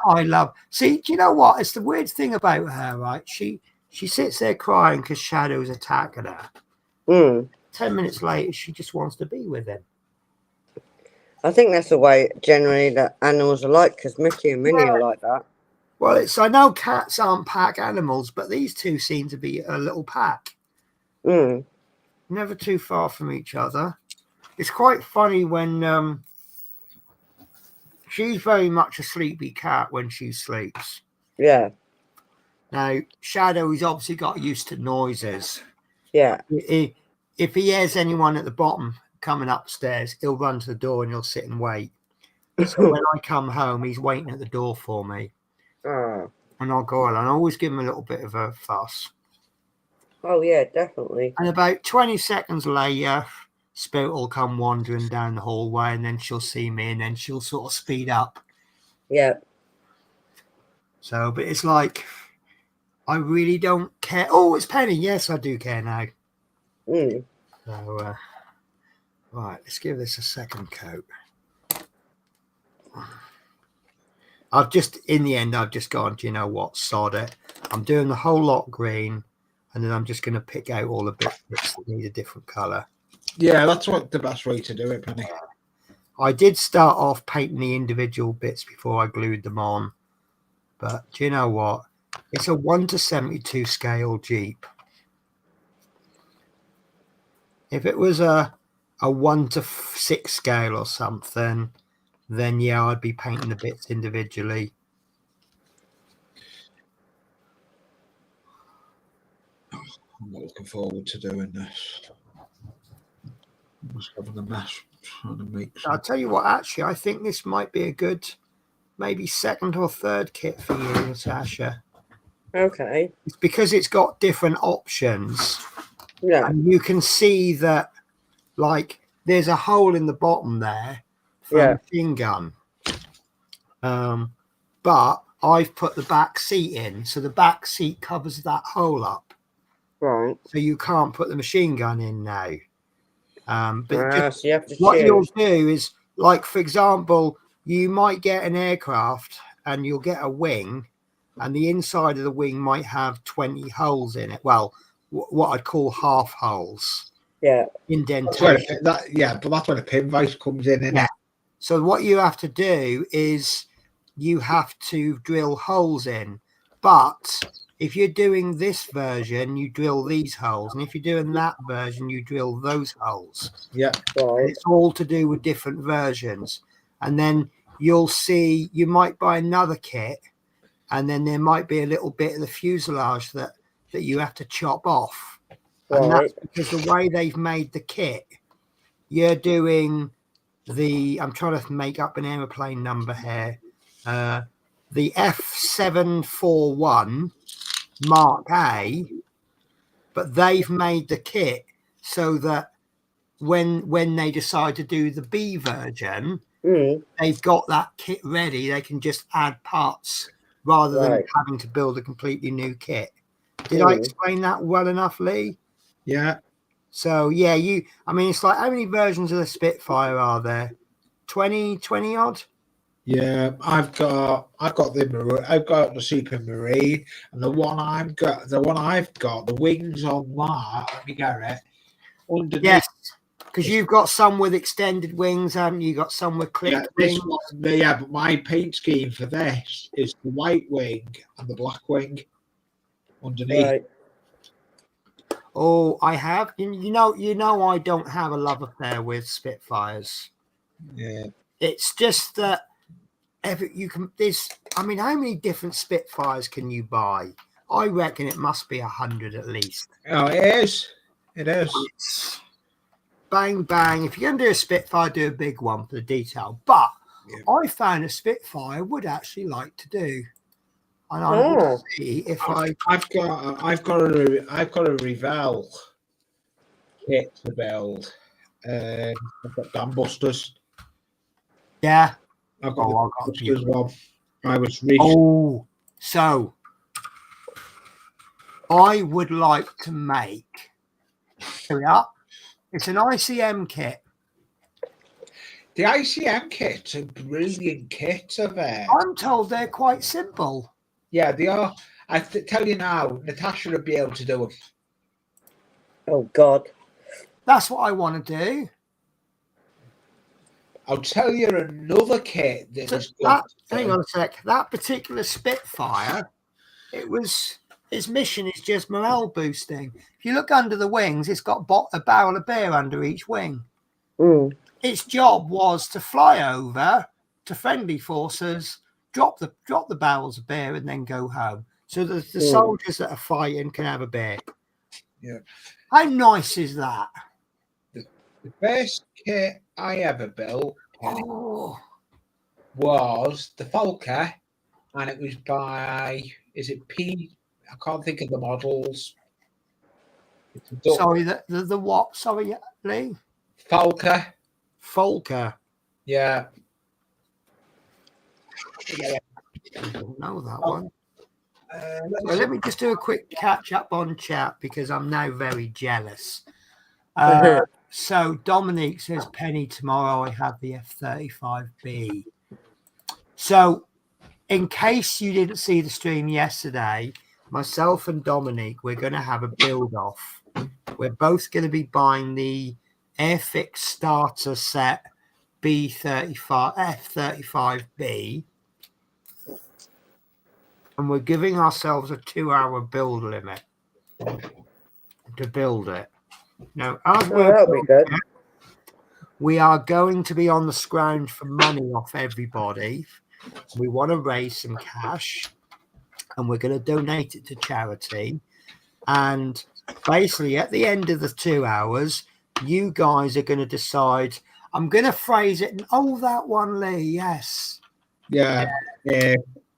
A: I love. See, do you know what? It's the weird thing about her, right? She sits there crying because Shadow's attacking her. 10 minutes later, she just wants to be with him.
B: I think that's the way generally that animals are like, because Mickey and Minnie are like that.
A: Well, I know cats aren't pack animals, but these two seem to be a little pack. Never too far from each other. It's quite funny when she's very much a sleepy cat when she sleeps.
B: Yeah.
A: Now, Shadow, he's obviously got used to noises.
B: Yeah.
A: If he hears anyone at the bottom coming upstairs, he'll run to the door and he'll sit and wait. So when I come home, he's waiting at the door for me.
B: Oh.
A: And I'll go on and I always give him a little bit of a fuss.
B: Oh, yeah, definitely.
A: And about 20 seconds later, Spirit will come wandering down the hallway and then she'll see me and then she'll sort of speed up.
B: Yeah.
A: So, but it's like, I really don't care. Oh, it's Penny. Yes, I do care now. So, right, let's give this a second coat. In the end, I've just gone, do you know what, sod it. I'm doing the whole lot green, and then I'm just going to pick out all the bits that need a different colour.
C: Yeah, that's what the best way to do it, Penny.
A: I did start off painting the individual bits before I glued them on, but do you know what? It's a 1:72 scale Jeep. If it was a 1:6 scale or something, then yeah, I'd be painting the bits individually.
C: I'm not looking forward to doing this. I'm just having a mess trying to make
A: I'll tell you what, actually, I think this might be a good, maybe second or third kit for you, Natasha.
B: Okay.
A: It's because it's got different options.
B: Yeah.
A: And you can see that, like, there's a hole in the bottom there for
B: Yeah.
A: a machine gun. But I've put the back seat in, so the back seat covers that hole up.
B: Right.
A: So you can't put the machine gun in now. But just,
B: So you have to
A: what you'll
B: choose.
A: do is, like, for example, you might get an aircraft and you'll get a wing, and the inside of the wing might have 20 holes in it. Well, what I'd call half holes.
B: Yeah.
A: Indentation.
C: but that's where the pin vise comes in, isn't
A: Yeah.
C: it?
A: So what you have to do is you have to drill holes in. But if you're doing this version, you drill these holes. And if you're doing that version, you drill those holes.
C: Yeah.
B: Right.
A: It's all to do with different versions. And then you'll see, you might buy another kit, and then there might be a little bit of the fuselage that you have to chop off. And
B: Right.
A: that's because the way they've made the kit, you're doing I'm trying to make up an aeroplane number here. The F741 Mark A, but they've made the kit so that when they decide to do the B version, they've got that kit ready. They can just add parts rather than having to build a completely new kit. Did I explain that well enough, Lee?
C: Yeah.
A: So yeah, I mean, it's like, how many versions of the Spitfire are there? 20 odd?
C: Yeah, I've got the Super Marine, and the one I've got, the wings on that. Let me get it. Underneath.
A: Yes, because you've got some with extended wings, haven't you? Got some with clipped wings.
C: But my paint scheme for this is the white wing and the black wing underneath.
B: Right.
A: Oh, I have. You know, I don't have a love affair with Spitfires.
C: Yeah.
A: It's just that you can. I mean, how many different Spitfires can you buy? I reckon it must be 100 at least.
C: Oh, it is. It is.
A: It's bang bang. If you're going to do a Spitfire, do a big one for the detail. But I found a Spitfire I would actually like to do, and I will see if I've
C: got a Revell kit to build. I've got Dam Busters.
A: Yeah.
C: I've got
A: Oh,
C: the Busters one. I was really.
A: Oh, so I would like to make. Here we are. It's an ICM kit.
C: The ICM kit's a brilliant kit of it.
A: I'm told they're quite simple.
C: Yeah, they are. I tell you now, Natasha would be able to do them.
B: Oh God.
A: That's what I want to do.
C: I'll tell you another kit that is good.
A: Hang on a sec. That particular Spitfire, its mission is just morale boosting. If you look under the wings, it's got a barrel of beer under each wing. Its job was to fly over to friendly forces, drop the barrels of beer, and then go home. So the soldiers that are fighting can have a beer.
C: Yeah.
A: How nice is that?
C: The first kit I ever built was the Falker, and it was by, is it P? I can't think of the models.
A: Sorry, the what? Sorry, Lee?
C: Falker.
A: Yeah.
C: Yeah.
A: I don't know that one. Well, let me just do a quick catch up on chat because I'm now very jealous. So Dominique says, Penny, tomorrow I have the F-35B. So in case you didn't see the stream yesterday, myself and Dominique, we're going to have a build off. We're both going to be buying the Airfix starter set F-35B. and we're giving ourselves a 2-hour build limit to build it. Now, as
B: Oh,
A: we're
B: that'll be good.
A: we are going to be on the scrounge for money off everybody. We want to raise some cash, and we're going to donate it to charity. And basically, at the end of the 2 hours, you guys are going to decide. I'm going to phrase it. Oh, that one, Lee. Yes.
C: Yeah.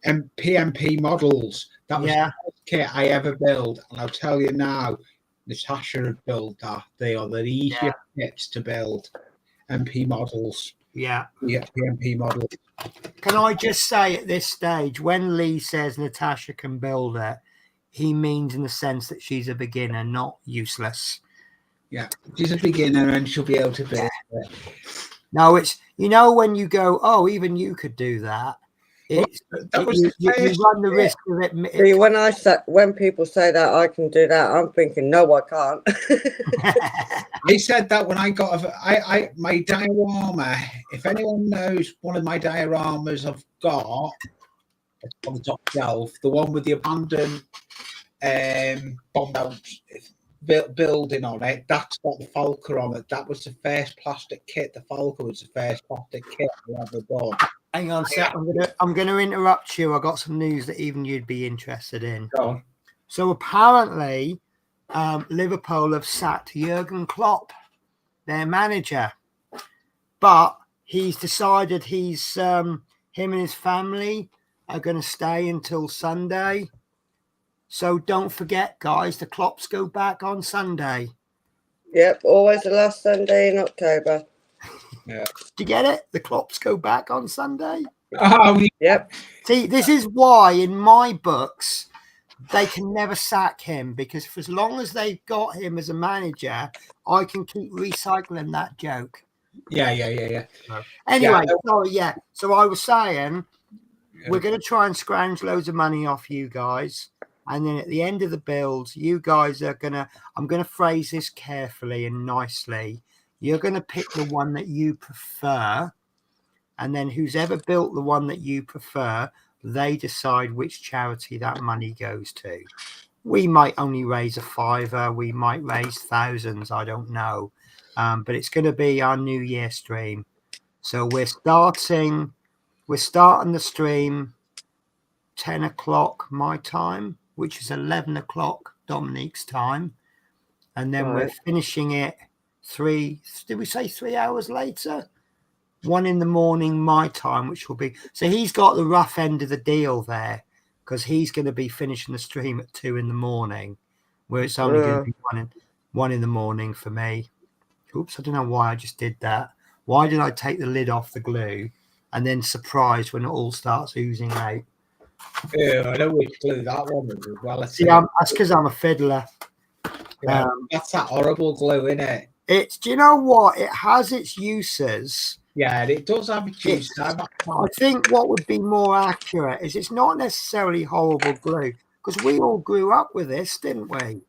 C: And PMP models. That was
A: Yeah.
C: the first kit I ever built. And I'll tell you now, Natasha had built that. They are the easiest kits to build. MP models.
A: Yeah.
C: Yeah, PMP models.
A: Can I just say at this stage, when Lee says Natasha can build it, he means in the sense that she's a beginner, not useless.
C: Yeah, she's a beginner and she'll be able to build it.
A: No, it's, you know, when you go, oh, even you could do that. It's you run the risk of it.
B: See, when people say that I can do that, I'm thinking, no, I can't.
C: I said that when I got my diorama. If anyone knows one of my dioramas I've got on the top shelf, the one with the abandoned bombed out building on it, that's got the Falker on it. That was the first plastic kit. The Falker was the first plastic kit I ever done.
A: Hang on a sec. I'm going to interrupt you. I got some news that even you'd be interested in.
C: Go on.
A: So apparently, Liverpool have sacked Jurgen Klopp, their manager, but he's decided him and his family are going to stay until Sunday. So don't forget, guys, the Klopps go back on Sunday.
B: Yep, always the last Sunday in October.
C: Yeah.
A: Do you get it? The Klopps go back on Sunday.
C: Oh,
B: yep.
A: See, this is why in my books they can never sack him, because for as long as they've got him as a manager, I can keep recycling that joke.
C: Yeah.
A: Anyway, so I was saying we're going to try and scrounge loads of money off you guys. And then at the end of the build, you guys are I'm going to phrase this carefully and nicely. You're going to pick the one that you prefer. And then who's ever built the one that you prefer, they decide which charity that money goes to. We might only raise a $5. We might raise thousands. I don't know. But it's going to be our New Year stream. So we're starting the stream 10 o'clock my time, which is 11 o'clock Dominique's time. And then we're finishing it 3 hours later? 1 in the morning my time, which will be, so he's got the rough end of the deal there, because he's going to be finishing the stream at 2 in the morning, where it's only going to be 1 in the morning for me. Oops, I don't know why I just did that. Why did I take the lid off the glue and then surprised when it all starts oozing out?
C: Yeah, I know which glue that one is as well.
A: See, that's because I'm a fiddler.
C: Yeah, that's that horrible glue, isn't it?
A: Do you know what? It has its uses.
C: Yeah, it does have its use.
A: I think what would be more accurate is it's not necessarily horrible glue, because we all grew up with this, didn't we?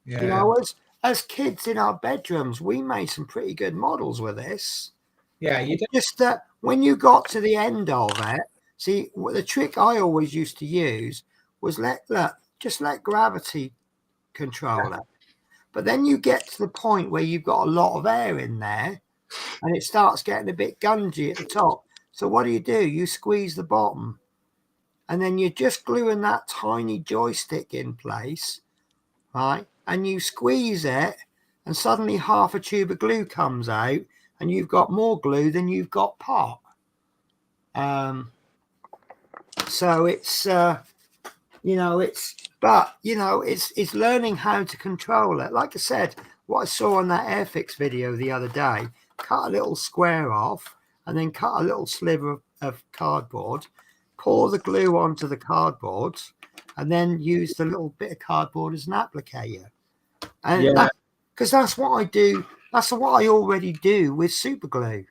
C: Yeah.
A: You know, as kids in our bedrooms, we made some pretty good models with this.
C: Yeah, you did.
A: Just that when you got to the end of it, see, the trick I always used to use was just let gravity control it. But then you get to the point where you've got a lot of air in there and it starts getting a bit gungy at the top. So what do? You squeeze the bottom and then you're just gluing that tiny joystick in place, right? And you squeeze it and suddenly half a tube of glue comes out and you've got more glue than you've got pot. So it's, it's learning how to control it. Like I said, what I saw on that Airfix video the other day, cut a little square off and then cut a little sliver of cardboard, pour the glue onto the cardboard, and then use the little bit of cardboard as an applicator. And because that's what I do. That's what I already do with super glue.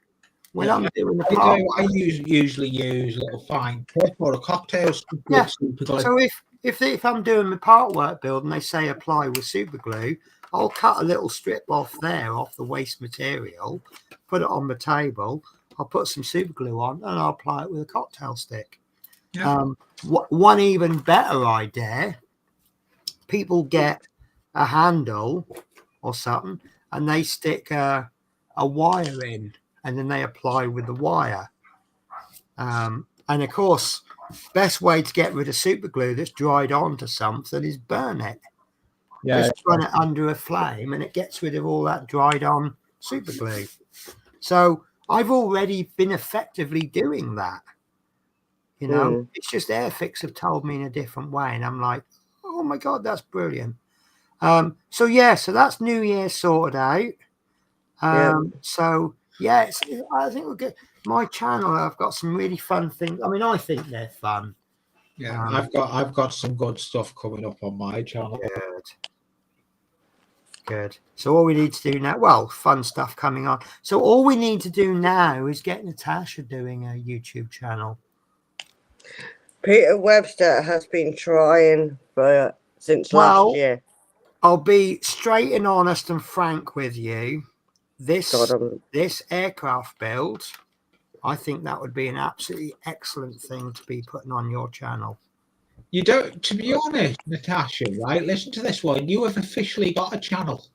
A: When I'm doing the part,
C: I usually use a little fine tip or a cocktail stick with super glue.
A: So if I'm doing my part work build and they say apply with super glue, I'll cut a little strip off the waste material, put it on the table. I'll put some super glue on and I'll apply it with a cocktail stick.
C: Yeah.
A: One even better idea: people get a handle or something, and they stick a wire in, and then they apply with the wire. And of course, best way to get rid of super glue that's dried onto something is burn it.
C: Yeah.
A: Just run it under a flame, and it gets rid of all that dried on super glue. So I've already been effectively doing that. You know, it's just Airfix have told me in a different way, and I'm like, oh my god, that's brilliant. So that's New Year sorted out. So yeah, I think we'll get my channel. I've got some really fun things. I mean, I think they're fun.
C: Yeah, I've got some good stuff coming up on my channel.
A: Good. So all we need to do now, well, fun stuff coming on. So all we need to do now is get Natasha doing a YouTube channel.
B: Peter Webster has been trying since last year.
A: I'll be straight and honest and frank with you. This aircraft build, I think that would be an absolutely excellent thing to be putting on your channel.
C: You don't, to be honest, Natasha, right? Listen to this one. You have officially got a channel.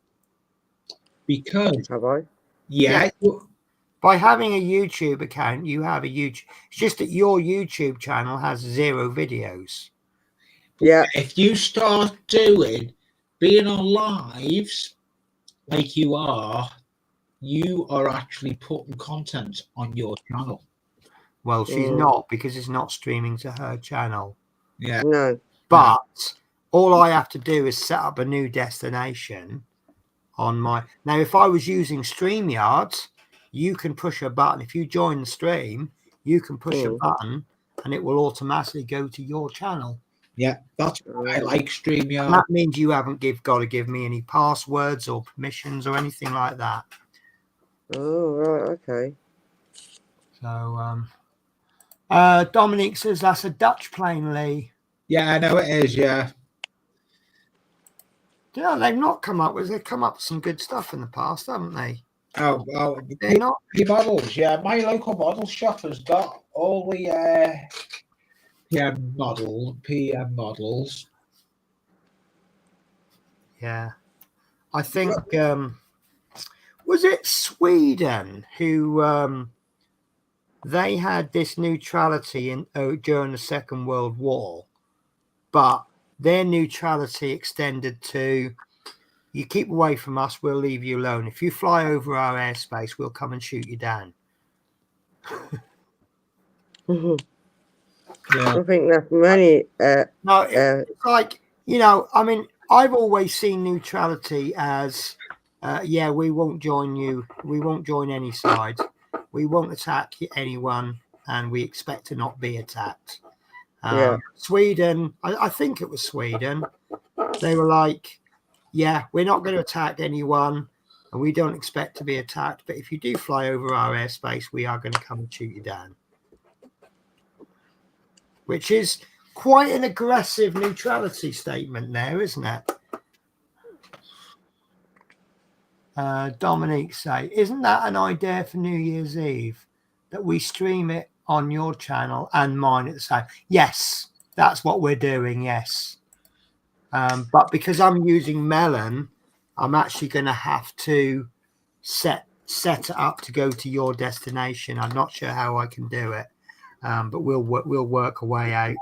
C: Because
B: have I?
C: Yeah.
A: By having a YouTube account, you have a YouTube. It's just that your YouTube channel has 0 videos.
B: Yeah.
C: If you start being on lives like you are actually putting content on your channel.
A: Well, she's not, because it's not streaming to her channel.
C: Yeah.
B: No.
A: But all I have to do is set up a new destination on my... Now, if I was using StreamYard, you can push a button. If you join the stream, you can push a button and it will automatically go to your channel.
C: Yeah, that's why I like StreamYard.
A: And that means you haven't got to give me any passwords or permissions or anything like that.
B: Oh, right, okay.
A: So, Dominique says that's a Dutch plane, Lee.
C: Yeah, I know it is, yeah.
A: Yeah, they've not come up with... They've come up with some good stuff in the past, haven't they?
C: Oh,
A: they're not.
C: The models, yeah. My local model shop has got all the PM models.
A: Yeah. I think, was it Sweden who... they had this neutrality during the Second World War, but their neutrality extended to, you keep away from us, we'll leave you alone. If you fly over our airspace, we'll come and shoot you down.
B: Yeah. I think that's many.
A: No, it's like, you know, I mean, I've always seen neutrality as, yeah, we won't join you. We won't join any side. We won't attack anyone, and we expect to not be attacked. Sweden, I think it was Sweden. They were like, yeah, we're not going to attack anyone, and we don't expect to be attacked. But if you do fly over our airspace, we are going to come and shoot you down. Which is quite an aggressive neutrality statement there, isn't it? Dominique say, isn't that an idea for New Year's Eve, that we stream it on your channel and mine at the same? Yes, that's what we're doing, yes. But because I'm using Melon, I'm actually going to have to set it up to go to your destination. I'm not sure how I can do it, but we'll work a way out,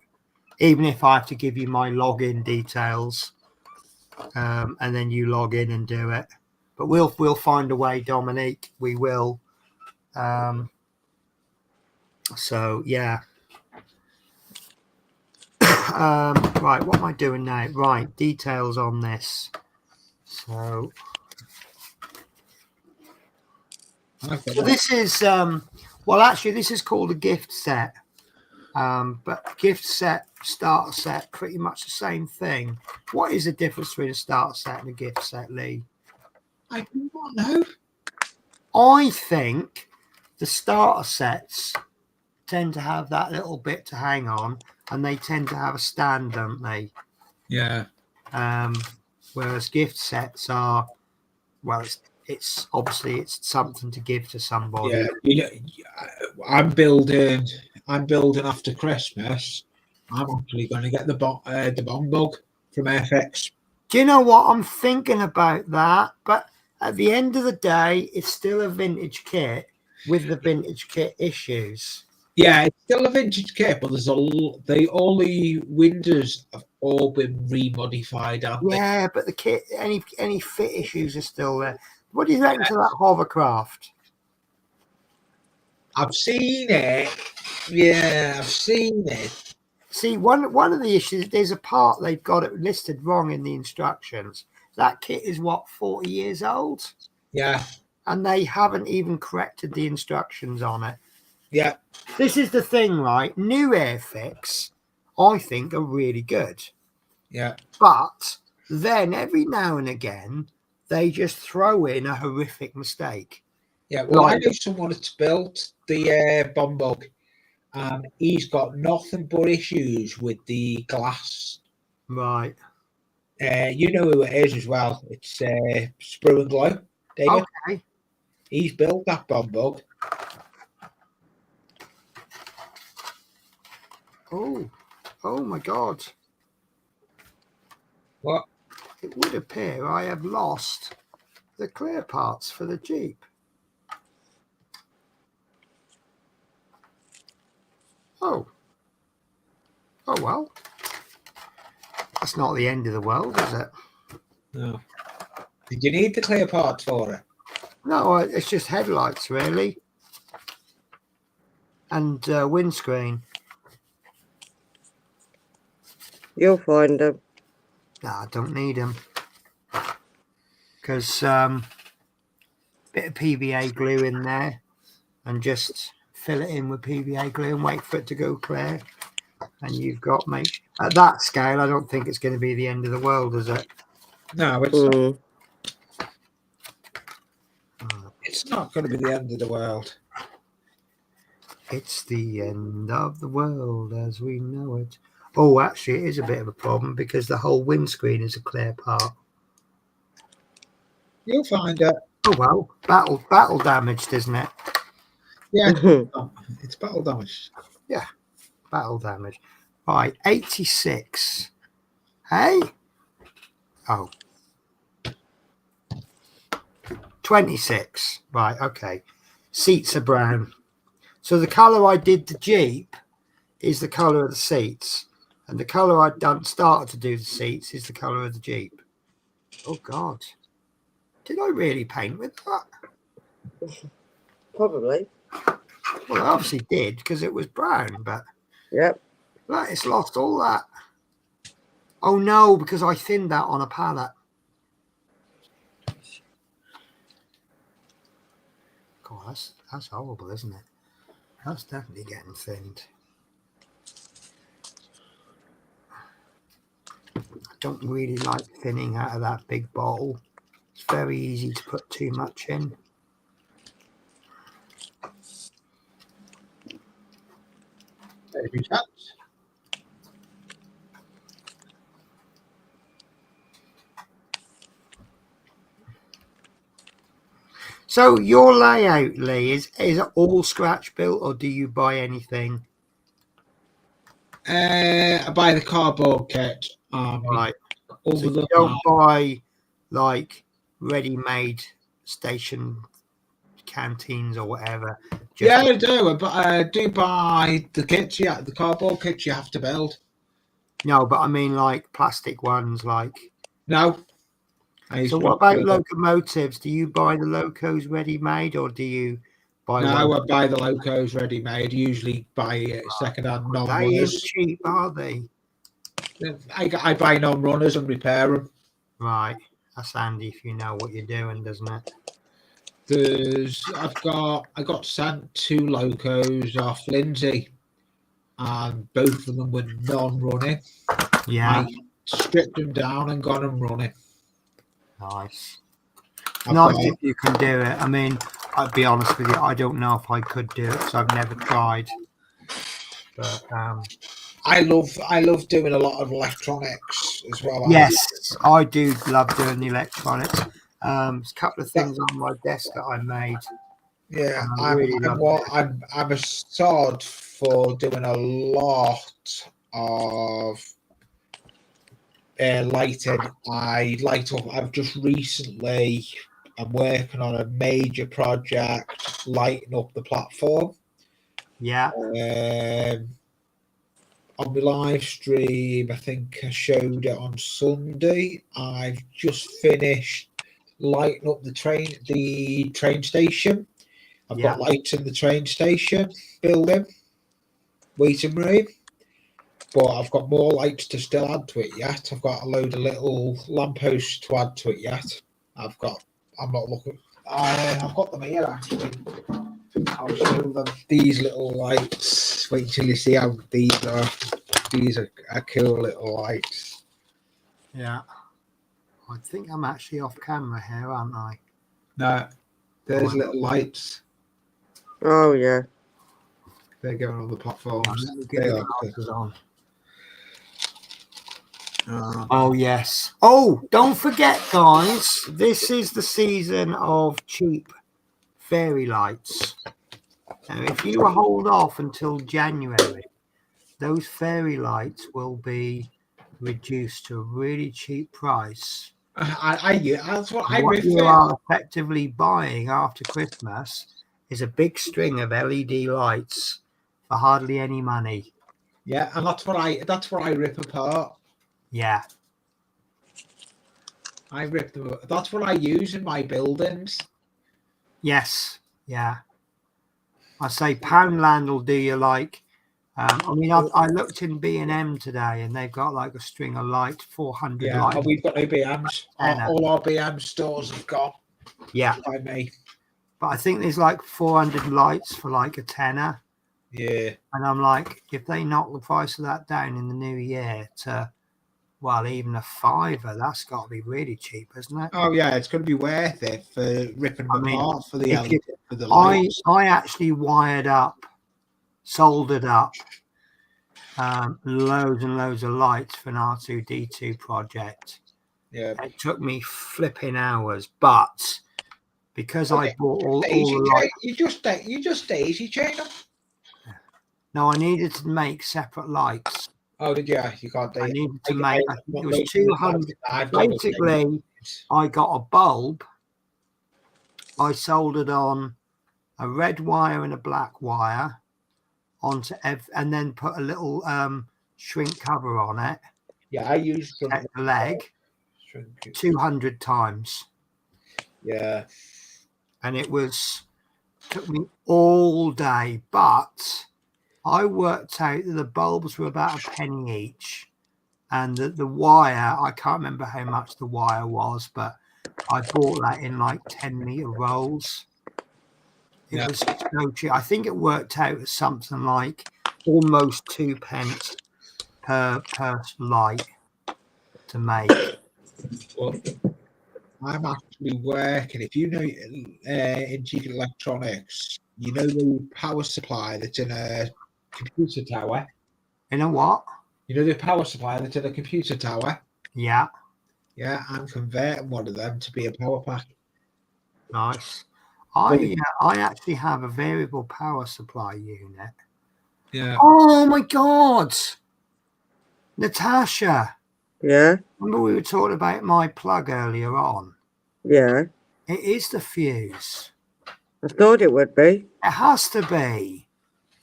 A: even if I have to give you my login details, and then you log in and do it. But we'll find a way, Dominique. We will. So yeah. Right, what am I doing now? Right, details on this. So this is well, actually, this is called a gift set. But gift set, starter set, pretty much the same thing. What is the difference between a starter set and a gift set, Lee?
C: I do not know.
A: I think the starter sets tend to have that little bit to hang on, and they tend to have a stand, don't they?
C: Yeah.
A: Whereas gift sets are, well, it's obviously it's something to give to somebody.
C: Yeah. You know, I'm building I'm building after Christmas, I'm actually going to get the bomb bug from FX.
A: Do you know what? I'm thinking about that, but at the end of the day, it's still a vintage kit with the vintage kit issues.
C: Yeah, it's still a vintage kit, but there's all the windows have all been remodified, haven't they?
A: Yeah, but the kit, any fit issues are still there. What do you reckon to that hovercraft?
C: I've seen it. Yeah, I've seen it.
A: See, one of the issues, there's a part they've got it listed wrong in the instructions. That kit is what, 40 years old?
C: Yeah,
A: And they haven't even corrected the instructions on it.
C: yeah,
A: This is the thing, right? New Airfix, I think, are really good.
C: yeah.
A: But then every now and again, they just throw in a horrific mistake.
C: Yeah, well, I
A: Like-
C: know someone that's built the bomb bug. He's got nothing but issues with the glass.
A: Right.
C: You know who it is as well. It's Sprue and Glow. David.
A: Okay.
C: He's built that bomb bug.
A: Oh my God.
C: What?
A: It would appear I have lost the clear parts for the Jeep. Oh well. That's not the end of the world, is it?
C: No. Did you need the clear parts for it?
A: No, it's just headlights, really. And windscreen.
B: You'll find them.
A: No, I don't need them. Because bit of PVA glue in there and just fill it in with PVA glue and wait for it to go clear. And you've got, mate, at that scale, I don't think it's going to be the end of the world, is it?
C: No, it's not. It's not going to be the end of the world.
A: It's the end of the world as we know it. Oh, actually, it is a bit of a problem because the whole windscreen is a clear part.
C: You'll find it.
A: Oh well, battle damaged, isn't it?
C: Yeah, it's battle damage.
A: Battle damage. Right, 86. Hey? Oh. 26. Right, okay. Seats are brown. So the colour I did the Jeep is the colour of the seats. And the colour I'd started to do the seats is the colour of the Jeep. Oh, God. Did I really paint with that?
B: Probably.
A: Well, I obviously did because it was brown, but
B: Yep.
A: look, it's lost all that. Oh, no, because I thinned that on a pallet. God, that's horrible, isn't it? That's definitely getting thinned. I don't really like thinning out of that big bottle. It's very easy to put too much in.
C: There's your chance.
A: So your layout, Lee, is it all scratch built or do you buy anything?
C: I buy the cardboard kit.
A: Right.
C: Over
A: So you
C: the
A: don't buy like ready-made station canteens or whatever.
C: Yeah, I do. But I do buy the kits. Yeah, the cardboard kits you have to build.
A: No, but I mean like plastic ones. Like.
C: No.
A: So what about locomotives? Do you buy the locos ready-made or do you buy?
C: No,
A: one?
C: I buy the locos ready-made. Usually buy second-hand
A: They ain't
C: non-runners.
A: cheap, are they?
C: I buy non-runners and repair them.
A: Right. That's handy if you know what you're doing, doesn't it?
C: I got sent 2 locos off Lindsay, and both of them were non-running.
A: Yeah.
C: I stripped them down and got them running.
A: Nice.
C: I've
A: Nice
C: got-
A: if you can do it. I mean, I'd be honest with you, I don't know if I could do it because I've never tried. But
C: I love doing a lot of electronics as well.
A: yes, I do love doing the electronics. There's a couple of things on my desk that I made.
C: Yeah,
A: I really love
C: I'm a sod for doing a lot of lighting. I light up. I'm working on a major project lighting up the platform.
A: Yeah.
C: On my live stream, I think I showed it on Sunday. I've just finished lighting up the train station. I've got lights in the train station building, waiting room, but I've got more lights to still add to it yet. I've got a load of little lampposts to add to it yet. I'm not looking. I've got them here actually. I'll show them these little lights. Wait until you see how these are. These are cool little lights.
A: Yeah. I think I'm actually off camera here, aren't I?
C: No, there's little lights.
B: Oh, yeah.
C: They're going on the platforms.
A: Let me get
C: They
A: the
C: are
A: glasses on. Oh, yes. Oh, don't forget, guys, this is the season of cheap fairy lights. Now, if you hold off until January, those fairy lights will be reduced to a really cheap price.
C: That's what I
A: What you
C: refer.
A: are effectively buying after Christmas is a big string of LED lights for hardly any money.
C: Yeah, and that's what I rip apart.
A: Yeah.
C: That's what I use in my buildings.
A: Yes. Yeah. I say Poundland will do you like. I looked in B&M today, and they've got like a string of lights, 400
C: Yeah,
A: lights.
C: we've got no BMs. All our BM stores have got.
A: Yeah.
C: By me.
A: But I think there's like 400 lights for like a tenner.
C: Yeah.
A: And I'm like, if they knock the price of that down in the new year to, well, even a $5, that's got to be really cheap, isn't it?
C: Oh yeah, it's going to be worth it for ripping them apart for the
A: I
C: lights.
A: I actually soldered up loads and loads of lights for an R2D2 project.
C: Yeah.
A: It took me flipping hours, but because I bought all the lights.
C: You just daisy chain them.
A: No, I needed to make separate lights.
C: Oh, did you? You got
A: I needed to make. I think it was 200. Basically, I got a bulb. I soldered on a red wire and a black wire onto and then put a little shrink cover on it.
C: Yeah, I used
A: the leg 200 times.
C: Yeah,
A: and it took me all day, but I worked out that the bulbs were about a penny each, and that the wire, I can't remember how much the wire was, but I bought that in like 10-meter rolls. It was so cheap. I think it worked out as something like almost 2p per light to make.
C: Well, I'm actually working. If you know in cheap electronics, you know the power supply that's in a computer tower.
A: In a what?
C: You know the power supply that's in a computer tower?
A: Yeah.
C: Yeah, I'm converting one of them to be a power pack.
A: Nice. I actually have a variable power supply unit.
C: Yeah.
A: Oh my God. Natasha.
B: Yeah.
A: Remember we were talking about my plug earlier on?
B: Yeah.
A: It is the fuse.
B: I thought it would be.
A: It has to be.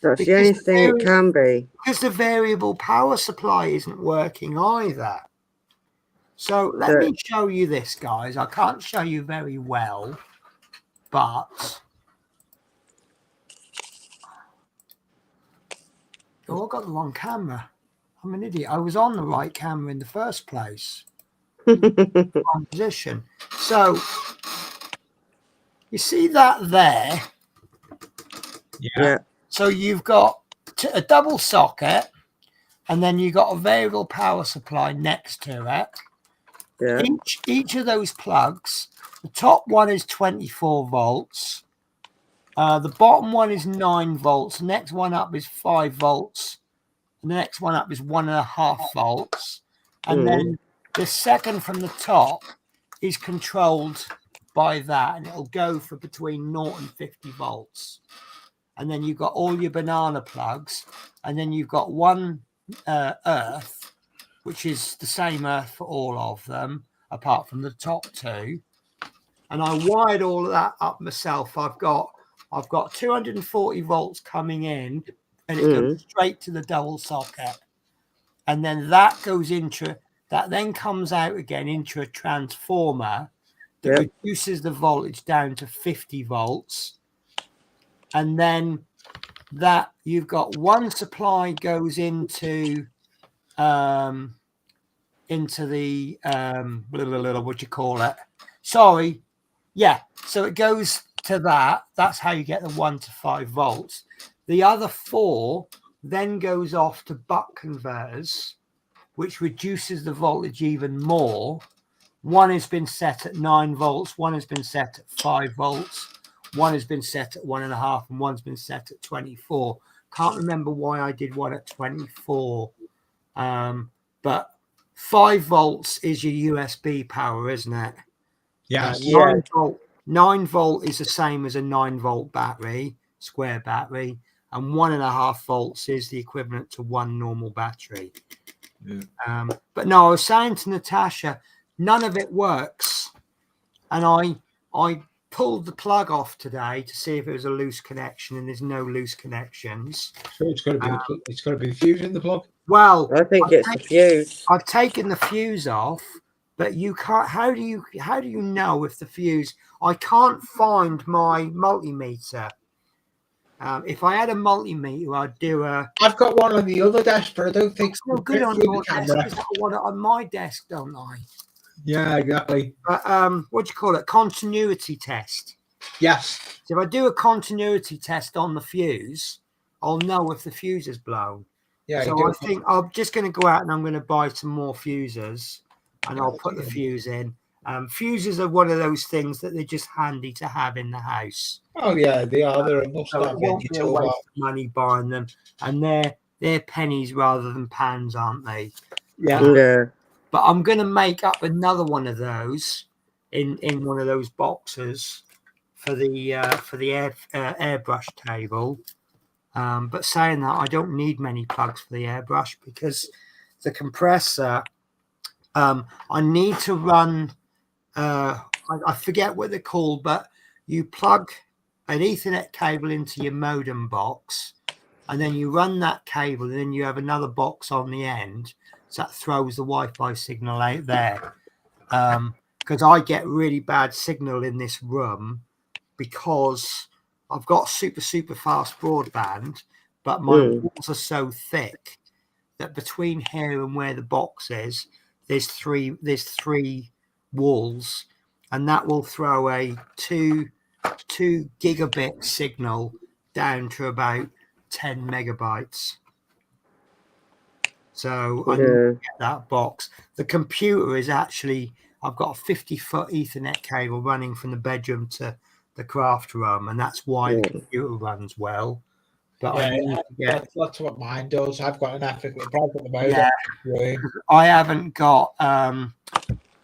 B: That's the only thing it can be.
A: Because the variable power supply isn't working either. So let me show you this, guys. I can't show you very well, but... Oh, I got the wrong camera. I'm an idiot. I was on the right camera in the first place. Wrong position. So, you see that there?
B: Yeah.
A: So you've got a double socket, and then you've got a variable power supply next to it.
B: Yeah.
A: Each of those plugs, the top one is 24 volts. The bottom one is 9 volts. The next one up is 5 volts. The next one up is 1.5 volts. And then the second from the top is controlled by that, and it'll go for between 0 and 50 volts. and then you've got all your banana plugs, and then you've got one earth, which is the same earth for all of them, apart from the top two. And I wired all of that up myself. I've got 240 volts coming in, and it goes straight to the double socket, and then that then comes out again into a transformer that reduces the voltage down to 50 volts. And then that you've got one supply goes into the what you call it? Sorry. Yeah. So it goes to that. That's how you get the 1 to 5 volts. The other 4 then goes off to buck converters, which reduces the voltage even more. One has been set at 9 volts, one has been set at 5 volts, one has been set at 1.5, and one's been set at 24. Can't remember why I did one at 24. But 5 volts is your USB power, isn't it?
C: Yes.
A: 9 volt is the same as a 9 volt battery, square battery, and 1.5 volts is the equivalent to one normal battery. But no, I was saying to Natasha, none of it works, and I pulled the plug off today to see if it was a loose connection, and there's no loose connections.
C: So it's got to be the fuse in the plug.
A: Well,
B: I think it's the fuse.
A: I've taken the fuse off, but you can't. How do you know if the fuse? I can't find my multimeter. If I had a multimeter, I'd do a.
C: I've got one on the other desk, but I don't think
A: it's no good on your desk. I've got one on my desk, don't I?
C: Yeah, exactly.
A: What do you call it? Continuity test.
C: Yes.
A: So if I do a continuity test on the fuse, I'll know if the fuse is blown.
C: Yeah.
A: So I think I'm just going to go out and I'm going to buy some more fuses, and I'll put the fuse in. Fuses are one of those things that they're just handy to have in the house.
C: Oh yeah, they are. They're a must
A: So
C: have.
A: it won't be a waste of money buying them, and they're pennies rather than pounds, aren't they?
B: Yeah.
A: But I'm going to make up another one of those in one of those boxes for the airbrush table. But saying that, I don't need many plugs for the airbrush because the compressor. I need to run. I forget what they're called, but you plug an Ethernet cable into your modem box, and then you run that cable, and then you have another box on the end. So that throws the Wi-Fi signal out there. Because I get really bad signal in this room because I've got super fast broadband, but my walls are so thick that between here and where the box is, there's three walls, and that will throw a 2 gigabit signal down to about 10 megabytes. So I need to get that box. The computer is actually, I've got a 50-foot Ethernet cable running from the bedroom to the craft room, and that's why the computer runs well. But
C: that's what mine does. I've got an African problem at the moment.
A: I haven't got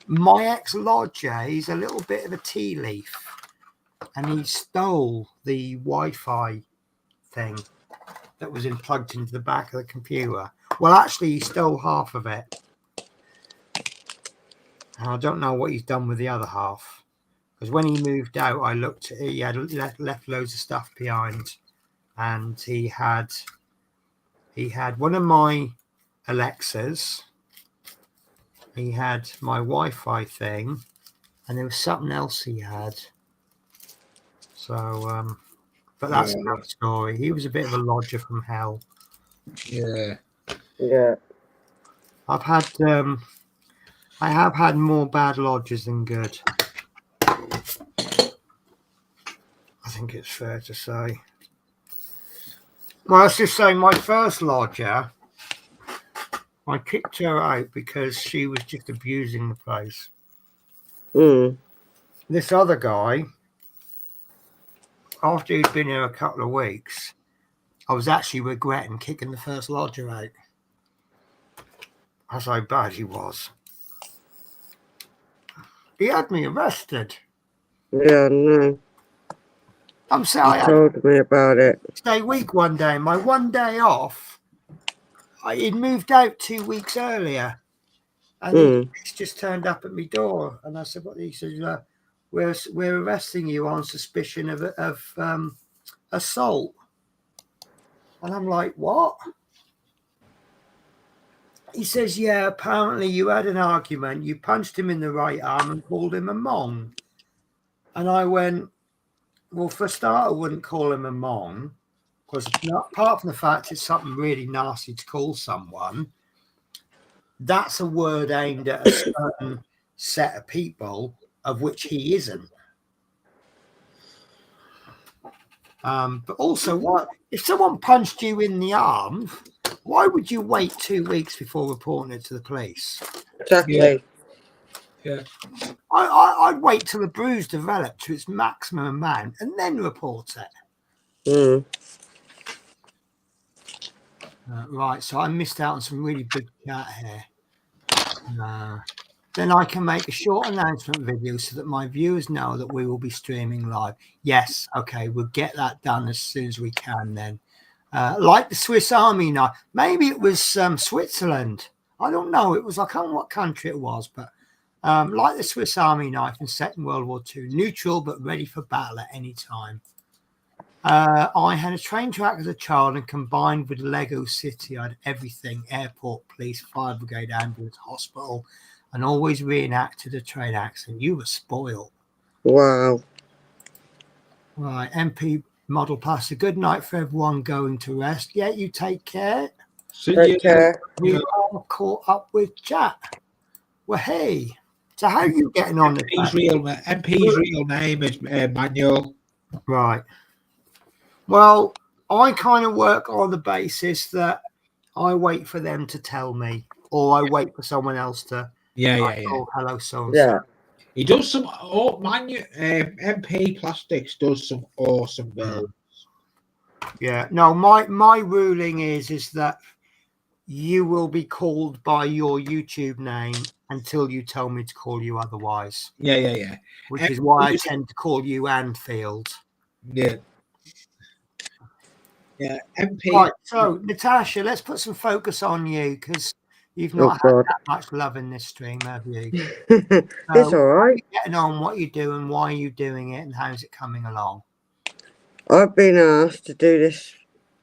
A: my ex-lodger. He's a little bit of a tea leaf, and he stole the Wi-Fi thing that was plugged into the back of the computer. Well, actually, he stole half of it. And I don't know what he's done with the other half. Because when he moved out, I looked at it, he had left loads of stuff behind. And he had one of my Alexas. He had my Wi-Fi thing. And there was something else he had. So, but that's another story. He was a bit of a lodger from hell.
C: Yeah.
B: Yeah.
A: I have had more bad lodgers than good. I think it's fair to say. Well, let's just say my first lodger, I kicked her out because she was just abusing the place. This other guy, after he'd been here a couple of weeks, I was actually regretting kicking the first lodger out. That's how bad he was. He had me arrested.
B: Yeah, no.
A: I'm
B: You
A: sorry. I
B: told me about it.
A: stay week one day. My one day off, he'd moved out 2 weeks earlier, and he's just turned up at my door. And I said, "What?" He said, "We're arresting you on suspicion of assault." And I'm like, "What?" He says, "Yeah, apparently you had an argument. You punched him in the right arm and called him a mong." And I went, "Well, for a start, I wouldn't call him a mong, because apart from the fact it's something really nasty to call someone, that's a word aimed at a certain set of people, of which he isn't. But also, what if someone punched you in the arm? Why would you wait 2 weeks before reporting it to the police?
B: Exactly.
C: Yeah.
A: I'd wait till the bruise developed to its maximum amount and then report it. Right, so I missed out on some really big chat here. Then I can make a short announcement video so that my viewers know that we will be streaming live. Yes, okay, we'll get that done as soon as we can then. Like the Swiss Army knife. Maybe it was Switzerland. I don't know. It was, I can't remember what country it was, but like the Swiss Army knife in Second World War II, neutral but ready for battle at any time. I had a train track as a child, and combined with Lego City, I had everything: airport, police, fire brigade, ambulance, hospital, and always reenacted a train accident. You were spoiled.
B: Wow.
A: Right, MP Model Plus. A good night for everyone going to rest. Yeah, you take care.
B: Take care.
A: We are caught up with chat. Well, hey. So how are you getting on?
C: MP's real name is Manuel.
A: Right. Well, I kind of work on the basis that I wait for them to tell me, or I wait for someone else to. Oh, hello, so
B: Yeah.
C: He does some. MP Plastics does some awesome builds.
A: Yeah. No, my ruling is that you will be called by your YouTube name until you tell me to call you otherwise.
C: Yeah.
A: Which is why I tend to call you Anfield.
C: Yeah. Yeah, MP.
A: Right, so Natasha, let's put some focus on you, because you've not had that much love in this stream, have you?
B: It's all right.
A: Getting on, what you're doing, why are you doing it, and how's it coming along?
B: I've been asked to do this.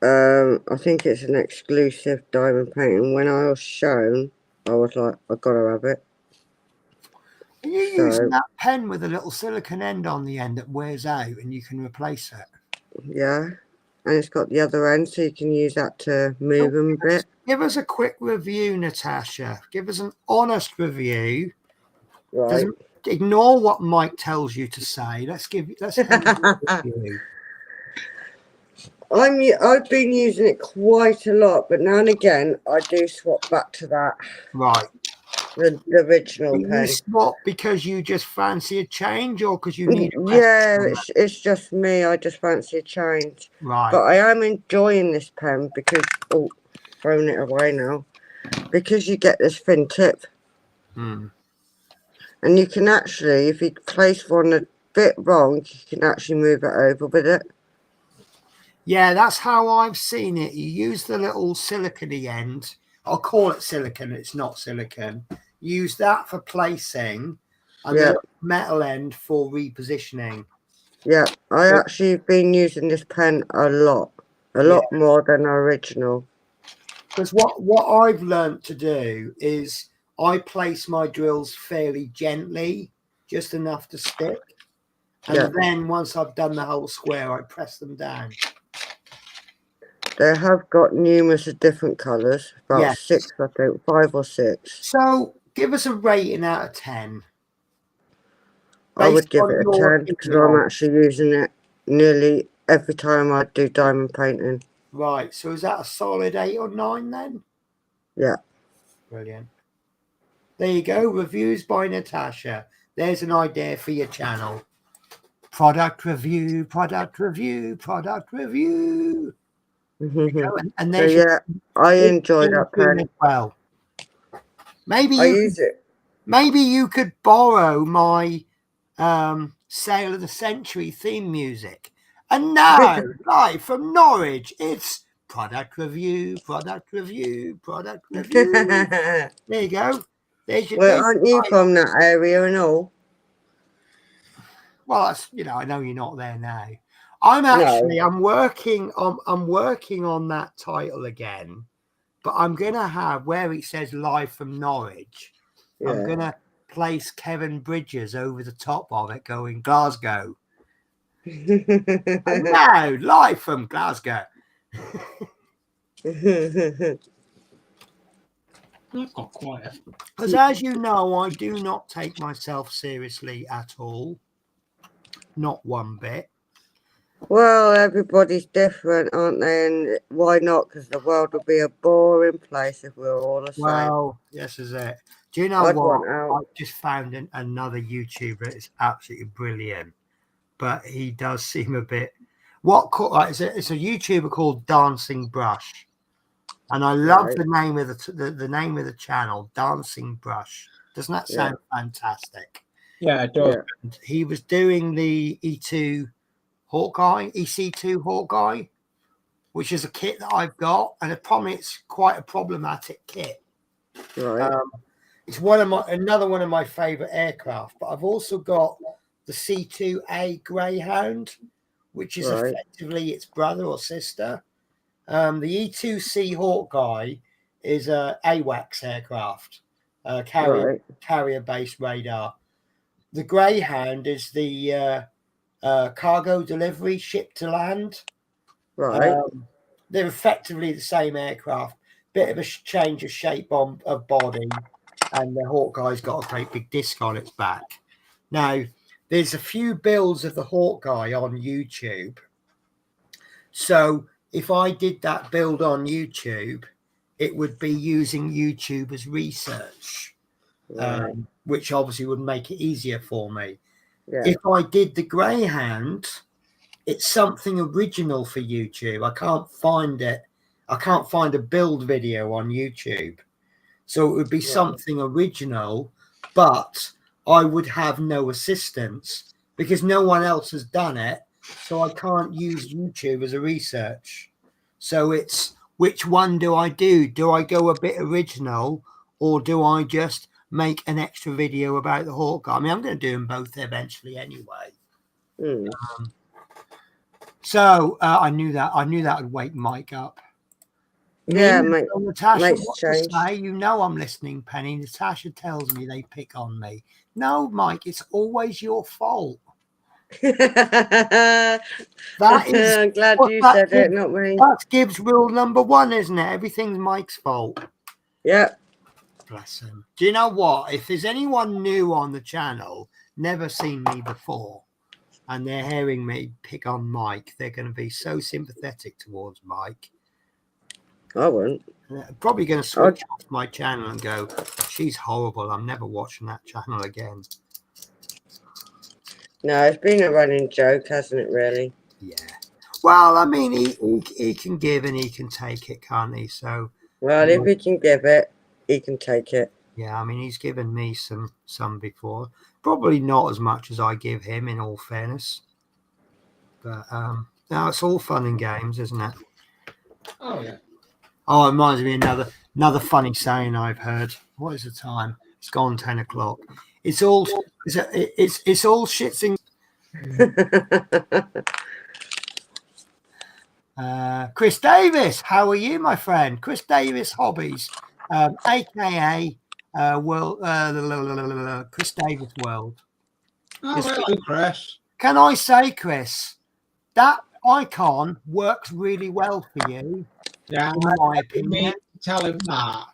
B: I think it's an exclusive diamond painting. When I was shown, I was like, I gotta have it.
A: Are you using that pen with a little silicone end on the end that wears out and you can replace it?
B: Yeah, and it's got the other end, so you can use that to move them a bit.
A: Give us a quick review, Natasha. Give us an honest review.
B: Right.
A: Ignore what Mike tells you to say. Let's give a review.
B: I've been using it quite a lot, but now and again I do swap back to that.
A: Right.
B: The original pen.
A: You swap because you just fancy a change, or because you need?
B: Yeah, it's just me. I just fancy a change.
A: Right.
B: But I am enjoying this pen because throwing it away now, because you get this thin tip, and you can actually, if you place one a bit wrong, you can actually move it over with it.
A: Yeah, that's how I've seen it. You use the little silicone end. I'll call it silicone. It's not silicone. Use that for placing, and the metal end for repositioning.
B: Yeah, I actually have been using this pen a lot more than the original.
A: Because what I've learned to do is I place my drills fairly gently, just enough to stick. And then once I've done the whole square, I press them down.
B: They have got numerous of different colours, about 6, I think, 5 or 6.
A: So give us a rating out of 10.
B: I would give it a 10 because I'm actually using it nearly every time I do diamond painting.
A: Right, so is that a solid 8 or 9 then?
B: Yeah.
A: Brilliant. There you go, reviews by Natasha. There's an idea for your channel. Product review, product review, product review. And
B: so yeah, I enjoy that pen
A: as well. Maybe
B: use it.
A: Maybe you could borrow my Sale of the Century theme music And now, live from Norwich, it's product review, product review, product review. There you go. There's your
B: Well, aren't you from that area and all?
A: Well, that's, I know you're not there now. I'm working on that title again, but I'm gonna have where it says live from Norwich.
B: Yeah.
A: I'm gonna place Kevin Bridges over the top of it, going Glasgow. And now, live from Glasgow.
C: I've got quiet.
A: Because as you know, I do not take myself seriously at all. Not one bit.
B: Well, everybody's different, aren't they? And why not? Because the world would be a boring place if we were all the same.
A: Well, this is it. Do you know
B: I'd
A: what?
B: want out.
A: I just found another YouTuber. It's absolutely brilliant. But he does seem a bit. It's a YouTuber called Dancing Brush. And I love
B: Right.
A: the name of the name of the channel, Dancing Brush. Doesn't that sound fantastic?
C: Yeah, it does.
B: Yeah.
A: And he was doing the EC2 Hawkeye, which is a kit that I've got, and it's quite a problematic kit.
B: Right.
A: It's another one of my favorite aircraft, but I've also got the C2A Greyhound, which is
B: Right.
A: effectively its brother or sister. The E2C Hawkeye is a AWACS aircraft, carrier-based radar. The Greyhound is the cargo delivery ship to land.
B: Right.
A: They're effectively the same aircraft, bit of a change of shape of body, and the Hawkeye's got a great big disc on its back. Now, there's a few builds of the Hawkeye on YouTube. So if I did that build on YouTube, it would be using YouTube as research,
B: Right.
A: which obviously would make it easier for me.
B: Yeah.
A: If I did the Greyhound, it's something original for YouTube. I can't find it. I can't find a build video on YouTube. So it would be something original, but I would have no assistance because no one else has done it. So I can't use YouTube as a research. So it's, which one do I do? Do I go a bit original, or do I just make an extra video about the Hawkeye? I mean, I'm going to do them both eventually anyway.
B: Mm.
A: So I knew that would wake Mike up.
B: Yeah,
A: Natasha,
B: makes
A: what to
B: change.
A: say? You know I'm listening, Penny. Natasha tells me they pick on me. No, Mike, it's always your fault. That is.
B: I'm glad
A: what
B: you
A: that
B: said it,
A: Gibbs-
B: not me.
A: That's Gibbs rule number 1, isn't it? Everything's Mike's fault.
B: Yeah.
A: Bless him. Do you know what? If there's anyone new on the channel, never seen me before, and they're hearing me pick on Mike, they're going to be so sympathetic towards Mike.
B: I won't.
A: They're probably going to switch off my channel and go, she's horrible. I'm never watching that channel again.
B: No, it's been a running joke, hasn't it, really?
A: Yeah. Well, I mean, he can give and he can take it, can't he? So,
B: Well, if he can give it, he can take it.
A: yeah, I mean, he's given me some before. Probably not as much as I give him, in all fairness. But no, it's all fun and games, isn't it?
C: Oh, yeah.
A: Oh, it reminds me of another funny saying I've heard. What is the time? It's gone 10 o'clock. It's all shits and Chris Davis, how are you, my friend? Chris Davis Hobbies, aka Chris Davis World.
C: Oh, hello, Chris.
A: Can I say, Chris, that icon works really well for you,
C: Yeah,
A: in my
C: I've been
A: opinion.
C: meaning to tell him that.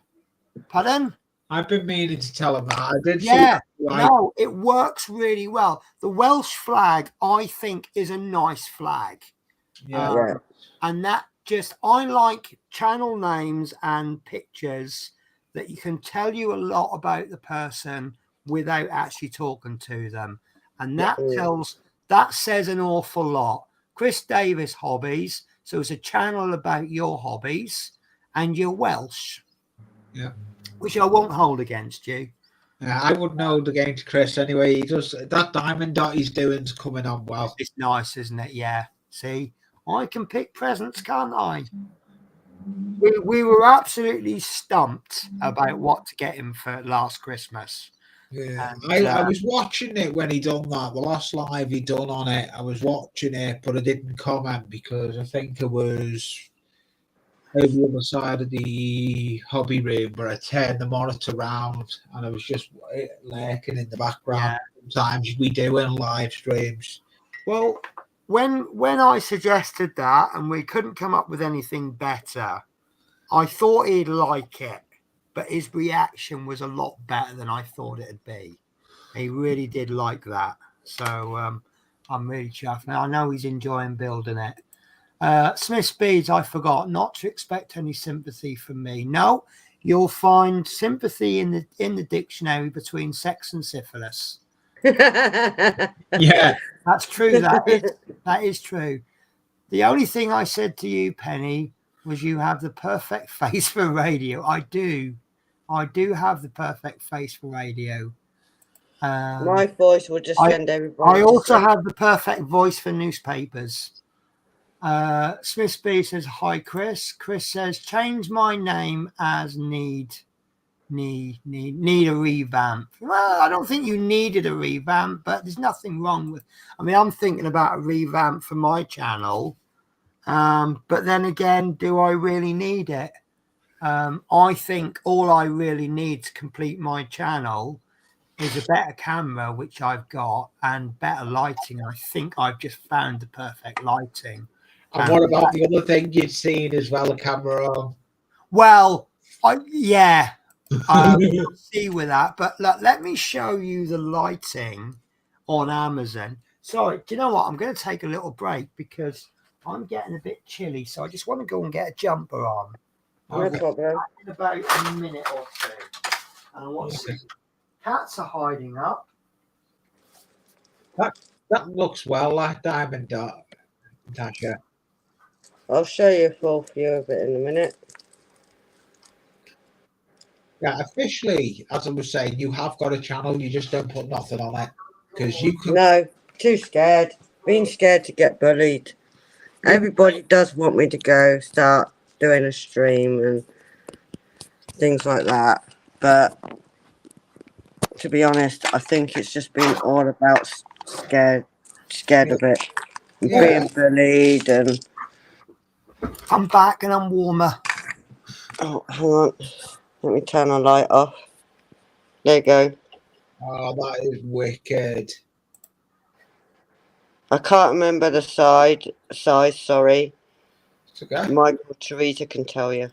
A: Pardon?
C: I've been meaning to tell him that. I did
A: Yeah,
C: see that.
A: no, it works really well. The Welsh flag, I think, is a nice flag.
C: Yeah.
B: Yeah.
A: And that I like channel names and pictures that you can tell you a lot about the person without actually talking to them. And that says an awful lot. Chris Davis Hobbies. So it's a channel about your hobbies, and you're Welsh.
C: Yeah.
A: Which I won't hold against you.
C: Yeah, I wouldn't hold against Chris anyway. He does that diamond dot he's doing's coming on well.
A: It's nice, isn't it? Yeah. See, I can pick presents, can't I? We were absolutely stumped about what to get him for last Christmas.
C: Yeah,
A: And,
C: I was watching it when he done that. The last live he done on it, I was watching it, but I didn't comment because I think it was over the other side of the hobby room where I turned the monitor round and I was just lurking in the background.
A: Yeah.
C: Sometimes we do in live streams.
A: Well, when I suggested that and we couldn't come up with anything better, I thought he'd like it, but his reaction was a lot better than I thought it'd be. He really did like that. So I'm really chuffed. Now I know he's enjoying building it. Smith Speeds, I forgot not to expect any sympathy from me. No, you'll find sympathy in the dictionary between sex and syphilis.
C: Yeah.
A: That's true. That is true. The only thing I said to you, Penny, was you have the perfect face for radio. I do have the perfect face for radio.
B: My voice will just send everybody.
A: I also have the perfect voice for newspapers. Smith B says, hi, Chris. Chris says, change my name as need a revamp. Well, I don't think you needed a revamp, but there's nothing wrong with, I mean, I'm thinking about a revamp for my channel. But then again, do I really need it? I think all I really need to complete my channel is a better camera, which I've got, and better lighting. I think I've just found the perfect lighting.
C: And what about the other thing you'd seen as well, a camera on?
A: Well, see with that, but let me show you the lighting on Amazon. Sorry, do you know what? I'm going to take a little break because I'm getting a bit chilly, so I just want to go and get a jumper on.
B: No problem.
A: In about a minute or two. And what's cats are hiding up.
C: That looks well like Diamond Dot, Natasha.
B: I'll show you a full view of it in a minute.
C: Yeah, officially, as I was saying, you have got a channel. You just don't put nothing on it because you could.
B: No, too scared. Being scared to get bullied. Everybody does want me to start doing a stream and things like that, but to be honest, I think it's just been all about scared of it, being bullied and.
A: I'm back and I'm warmer.
B: Oh, hang on. Let me turn the light off. There you go.
C: Oh, that is wicked.
B: I can't remember the size, sorry.
C: It's okay.
B: Michael, Teresa can tell you.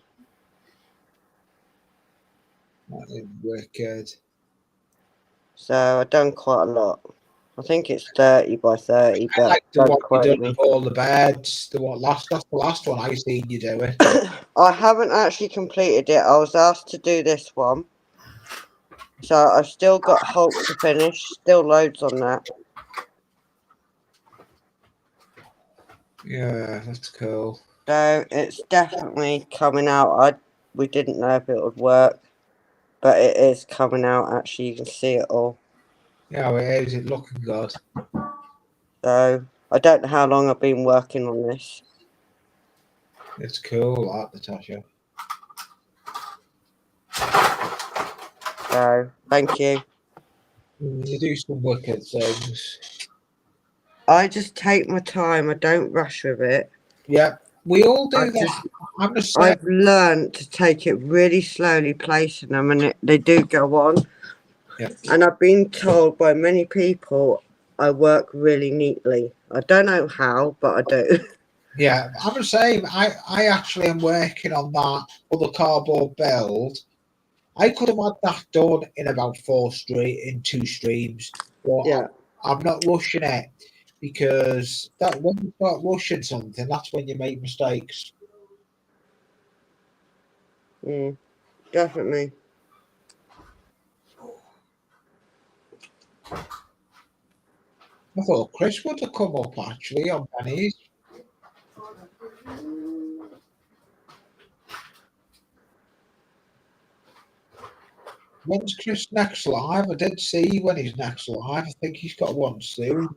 C: That is wicked.
B: So I've done quite a lot. I think it's 30 by 30, but
C: like the
B: don't
C: one
B: quote
C: you done
B: me.
C: with all the beds. That's the last one I seen you do it.
B: I haven't actually completed it. I was asked to do this one. So I've still got Hulk to finish. Still loads on that.
C: Yeah, that's cool.
B: So it's definitely coming out. We didn't know if it would work, but it is coming out. Actually, you can see it all.
C: Yeah, well, is it looking good?
B: So I don't know how long I've been working on this.
C: It's cool, that, Natasha.
B: So thank you.
C: You do some wicked things.
B: I just take my time. I don't rush with it.
C: Yeah, we all do that.
B: I've learned to take it really slowly, placing them, and they do go on.
C: Yeah.
B: And I've been told by many people I work really neatly. I don't know how, but I do.
C: Yeah, I'm the same. I actually am working on that other cardboard build. I could have had that done in about 2 streams. But
B: Yeah.
C: I'm not rushing it because that when you start rushing something, that's when you make mistakes.
B: Definitely.
C: I thought Chris would have come up actually on Penny's. When's Chris next live? I did see when he's next live. I think he's got one soon,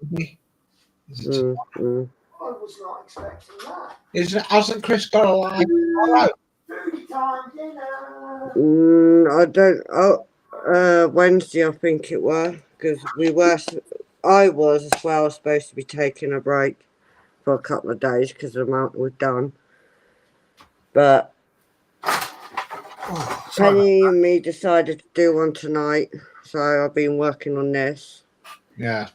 C: isn't he?
A: I was not expecting that.
C: Hasn't Chris got a line? All right.
A: Foodie time dinner.
B: I don't. Oh, Wednesday, I think it were, because I was as well supposed to be taking a break for a couple of days because the mountain was done. But
A: Oh, sorry.
B: Penny and me decided to do one tonight, so I've been working on this.
C: Yeah.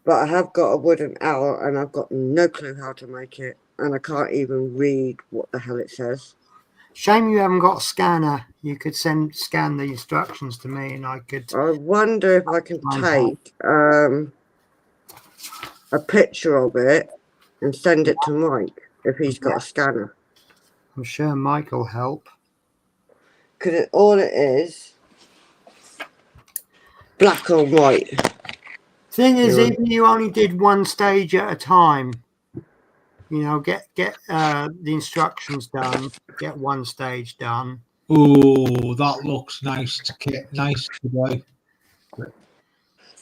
B: But I have got a wooden owl, and I've got no clue how to make it, and I can't even read what the hell it says.
A: Shame you haven't got a scanner. You could scan the instructions to me, and I could.
B: I wonder if I can take a picture of it and send it to Mike if he's got a scanner.
A: I'm sure Mike will help.
B: Because all it is, black on white.
A: Thing is,
B: Yeah.
A: even you only did one stage at a time. You know, get the instructions done. Get one stage done.
C: Oh, that looks nice to do.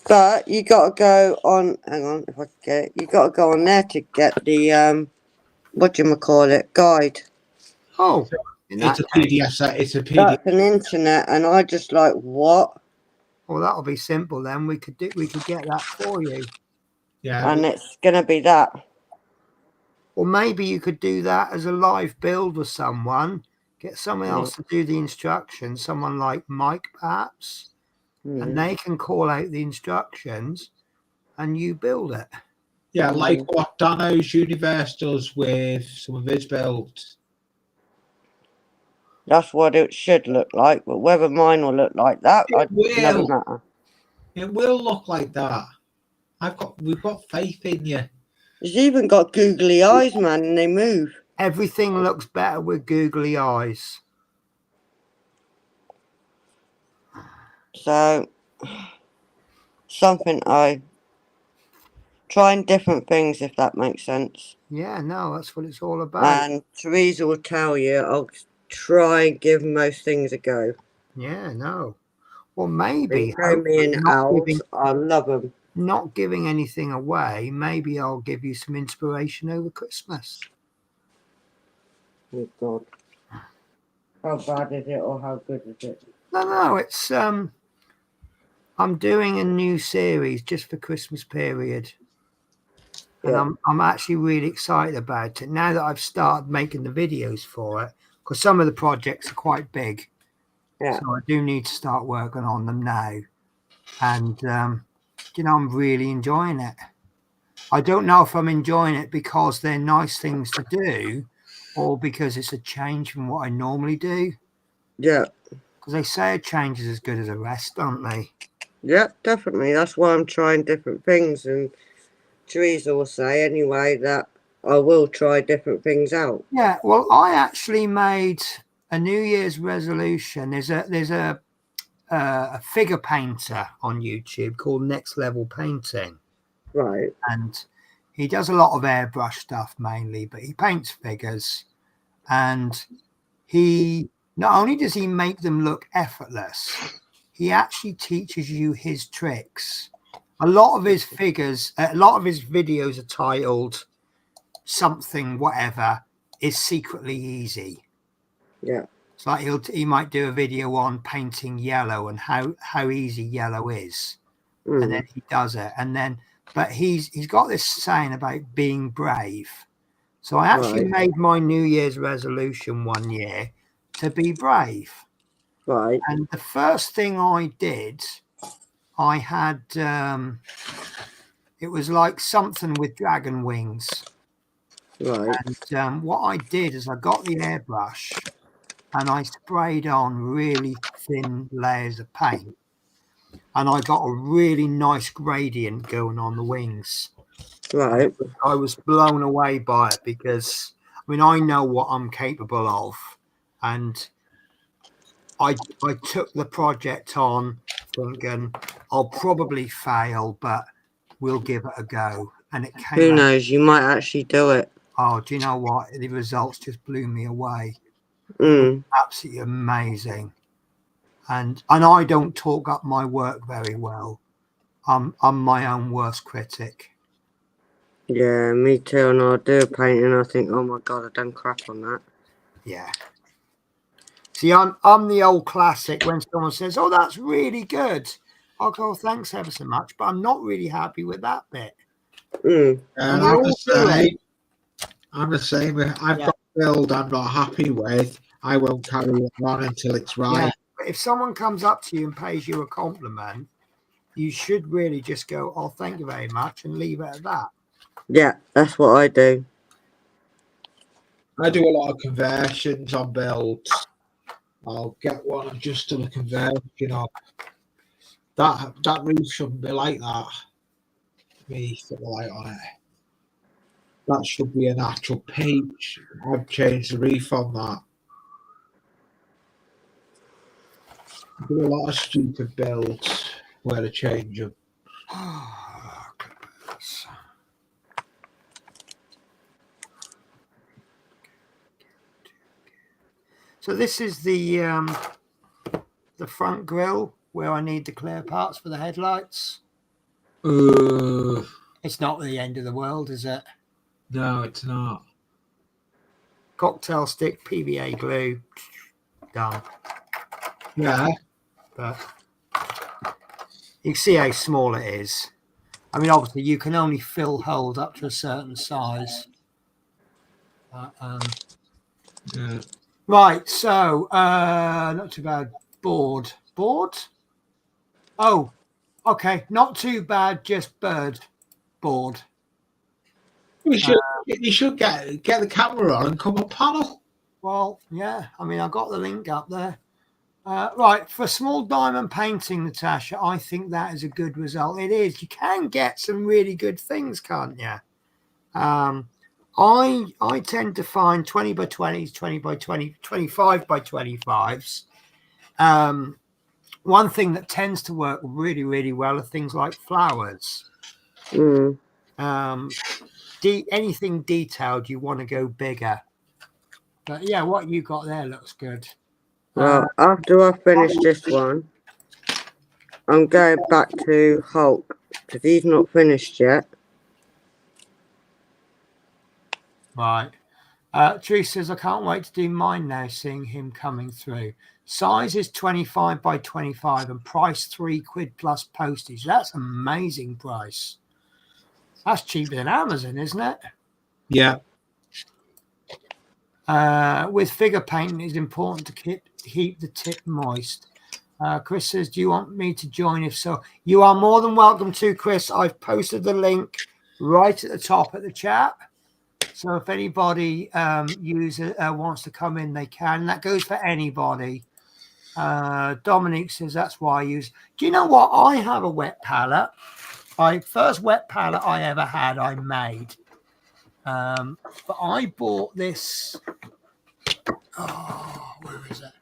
B: But you got to go on. Hang on, if I can get it. You got to go on there to get the guide.
A: Oh, in that
C: It's a
A: case,
C: PDF. It's a PDF.
B: That's an internet, and I just like what?
A: well, that'll be simple then. We could get that for you.
C: Yeah.
B: And it's gonna be that.
A: Or maybe you could do that as a live build with someone. Get someone else to do the instructions. Someone like Mike, perhaps, and they can call out the instructions, and you build it.
C: Yeah, like what Dano's Universe does with some of his builds.
B: That's what it should look like, but whether mine will look like that, doesn't matter.
C: It will look like that. We've got faith in you.
B: It's even got googly eyes, man, and they move.
A: Everything looks better with googly eyes.
B: So, something I trying different things, if that makes sense.
A: Yeah, no, that's what it's all about.
B: And Teresa will tell you, I'll try and give most things a go.
A: Yeah, no. Well, maybe.
B: They show me in owls. I love them.
A: Not giving anything away. Maybe I'll give you some inspiration over Christmas.
B: Oh God. How bad is it, or how good is it?
A: No, it's I'm doing a new series just for Christmas period. And I'm actually really excited about it now that I've started making the videos for it, because some of the projects are quite big.
B: Yeah.
A: So I do need to start working on them now. And I'm really enjoying it. I don't know if I'm enjoying it because they're nice things to do, or because it's a change from what I normally do.
B: Yeah.
A: Because they say a change is as good as a rest, don't they?
B: Yeah, definitely. That's why I'm trying different things. And Teresa will say anyway that I will try different things out.
A: Yeah, well, I actually made a New Year's resolution. There's a figure painter on YouTube called Next Level Painting.
B: Right.
A: And he does a lot of airbrush stuff mainly, but he paints figures. And he not only does he make them look effortless, he actually teaches you his tricks. A lot of his videos are titled something, whatever, is secretly easy.
B: Yeah.
A: It's like he might do a video on painting yellow and how easy yellow is. And then he does it. But he's got this saying about being brave. So I actually made my New Year's resolution one year to be brave.
B: Right.
A: And the first thing I did, I had, it was like something with dragon wings.
B: Right.
A: And what I did is I got the airbrush and I sprayed on really thin layers of paint. And I got a really nice gradient going on the wings.
B: Right.
A: I was blown away by it because, I know what I'm capable of. And I took the project on thinking I'll probably fail, but we'll give it a go. And it came
B: Who knows? You might actually do it.
A: Oh, do you know what? The results just blew me away. Absolutely amazing. And I don't talk up my work very well. I'm my own worst critic.
B: Yeah, me too. And I'll do a painting and I think, oh my God, I've done crap on that.
A: Yeah. See, I'm the old classic when someone says, "Oh, that's really good," I'll go, "Thanks ever so much," but I'm not really happy with that bit.
B: Mm.
C: And
A: we
C: I'm
A: all
C: the
A: do it.
C: same. I'm the same. I've
A: Yeah.
C: got a build I'm not happy with. I won't carry it on until it's right.
A: Yeah. But if someone comes up to you and pays you a compliment, you should really just go, "Oh, thank you very much," and leave it at that.
B: Yeah, that's what I do.
C: I do a lot of conversions on builds. I'll get one and just do a conversion of that roof shouldn't be like that. Me put the light on it. That should be an actual peach. I've changed the roof on that. I do a lot of stupid builds where I change them.
A: So this is the front grille where I need the clear parts for the headlights. It's not the end of the world, is it?
C: No, it's not.
A: Cocktail stick, PVA glue, done.
C: Yeah.
A: But you can see how small it is. I mean, obviously, you can only fill holes up to a certain size.
C: Yeah.
A: Right, so not too bad. Board. Oh, okay, not too bad. Just board.
C: You should get the camera on and come on panel.
A: Well, yeah. I mean, I got the link up there. Right, for small diamond painting, Natasha, I think that is a good result. It is. You can get some really good things, can't you? I tend to find 20 by 20s, 20 by 20, 25 by 25s. One thing that tends to work really, really well are things like flowers.
B: Mm.
A: Anything detailed, you want to go bigger. But yeah, what you got there looks good.
B: Well, after I finish this one, I'm going back to Hulk because he's not finished yet.
A: Right. Teresa says, I can't wait to do mine now, seeing him coming through. Size is 25 by 25 and price £3 plus postage. That's amazing price. That's cheaper than Amazon, isn't it?
C: Yeah.
A: With figure painting, it's important to keep the tip moist. Chris says, do you want me to join? If so, you are more than welcome to, Chris. I've posted the link right at the top of the chat. So if anybody wants to come in, they can. That goes for anybody. Dominique says, that's why I use. Do you know what? I have a wet palette. First wet palette I ever had, I made. But I bought this. Oh, where is it?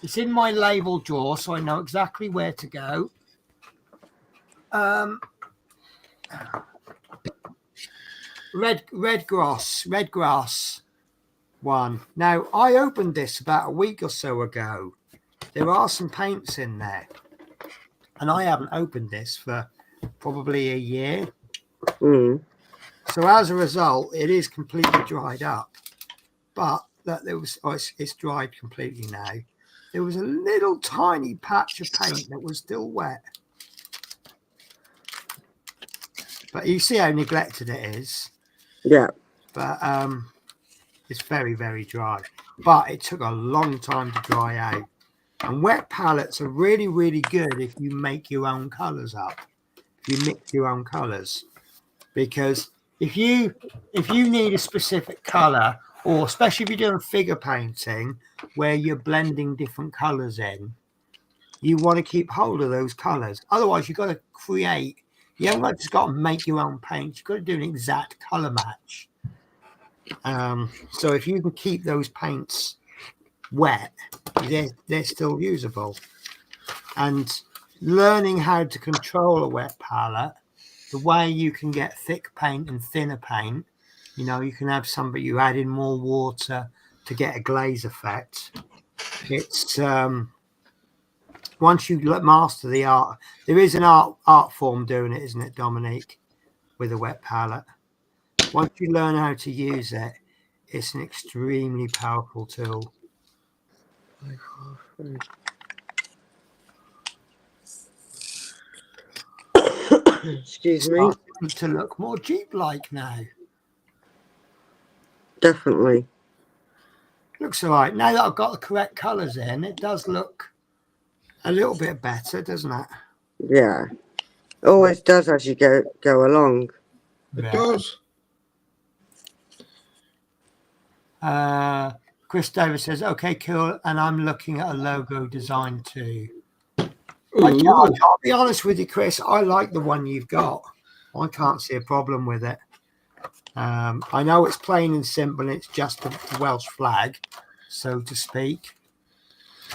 A: It's in my label drawer, so I know exactly where to go. Red grass one. Now, I opened this about a week or so ago. There are some paints in there, and I haven't opened this for probably a year.
B: Mm.
A: So as a result, it is completely dried up. But it's dried completely now. There was a little tiny patch of paint that was still wet. But you see how neglected it is.
B: Yeah.
A: But it's very, very dry. But it took a long time to dry out. And wet palettes are really, really good if you make your own colours up. If you mix your own colours. Because if you need a specific colour, or especially if you're doing figure painting where you're blending different colours in, you want to keep hold of those colours. Otherwise, you've got to create. You haven't just got to make your own paint. You've got to do an exact colour match. So if you can keep those paints wet, they're still usable. And learning how to control a wet palette, the way you can get thick paint and thinner paint, you can have somebody you add in more water to get a glaze effect. It's once you master the art, there is an art form doing it, isn't it, Dominique, with a wet palette? once you learn how to use it, it's an extremely powerful tool.
B: Excuse me.
A: Starting to look more Jeep-like now.
B: Definitely.
A: Looks all right. Now that I've got the correct colours in, it does look a little bit better, doesn't it?
B: Yeah. Always does as you go along.
C: It does.
A: Chris Davis says, okay, cool. And I'm looking at a logo design too.
C: Ooh.
A: I'll be honest with you, Chris. I like the one you've got. I can't see a problem with it. I know it's plain and simple. It's just a Welsh flag, so to speak.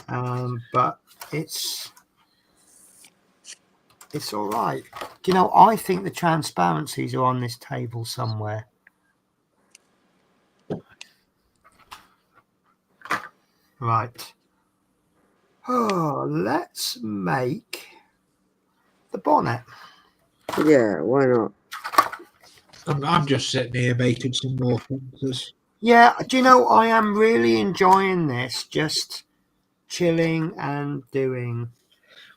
A: But it's all right. Do you know, I think the transparencies are on this table somewhere. Right. Oh, let's make the bonnet.
B: Yeah, why not?
C: I'm just sitting here making some more fences.
A: Yeah, do you know, I am really enjoying this, just chilling and doing.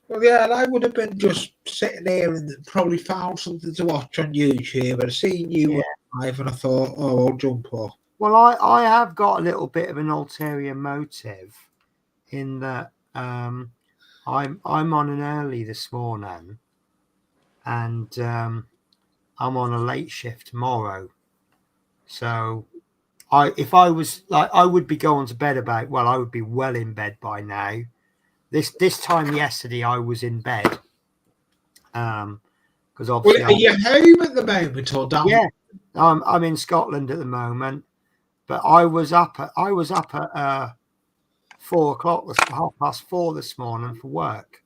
C: Well, yeah, and I would have been just sitting here and probably found something to watch on YouTube. I'd seen you live and I thought, oh, I'll jump off.
A: Well, I have got a little bit of an ulterior motive in that I'm on an early this morning and I'm on a late shift tomorrow. So if I was like, I would be going to bed I would be well in bed by now. This time yesterday I was in bed. Because obviously
C: are you home at the moment or down?
A: Yeah, I'm in Scotland at the moment, but I was up at 4 o'clock, 4:30 this morning for work.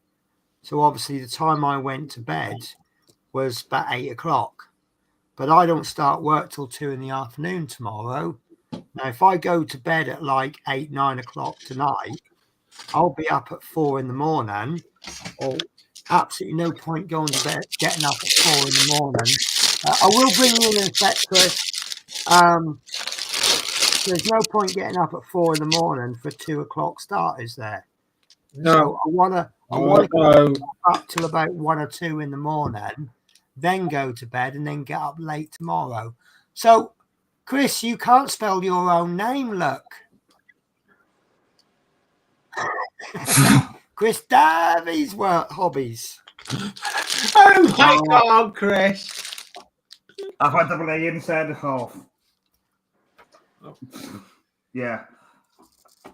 A: So obviously the time I went to bed was about 8 o'clock. But I don't start work till 2 in the afternoon tomorrow. Now, if I go to bed at like 8, 9 o'clock tonight, I'll be up at 4 in the morning. Or absolutely no point going to bed, getting up at 4 in the morning. I will bring you in a sec, Chris. There's no point getting up at 4 in the morning for 2 o'clock start, is there?
C: No.
A: So I want to go up till about 1 or 2 in the morning, then go to bed and then get up late tomorrow. So, Chris, you can't spell your own name, look. Chris Davies' hobbies.
C: Oh my God, Chris.
E: I've had double A inside the half. Yeah.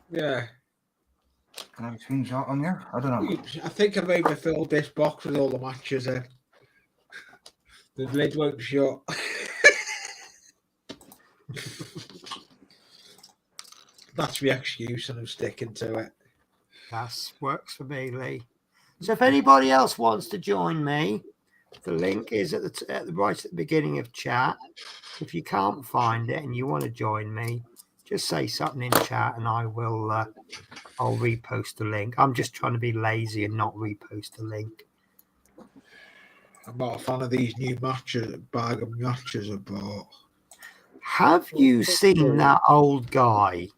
C: Yeah.
E: Can I have a screenshot on you? I don't know.
C: I think I've overfilled this box with all the matches in. The lid won't shut. That's the excuse and I'm sticking to it.
A: That works for me, Lee. So if anybody else wants to join me, the link is at the right at the beginning of chat. If you can't find it and you want to join me, just say something in chat and I will. I'll repost the link. I'm just trying to be lazy and not repost the link.
C: I'm not a fan of these new bag of matches I bought.
A: Have you seen that old guy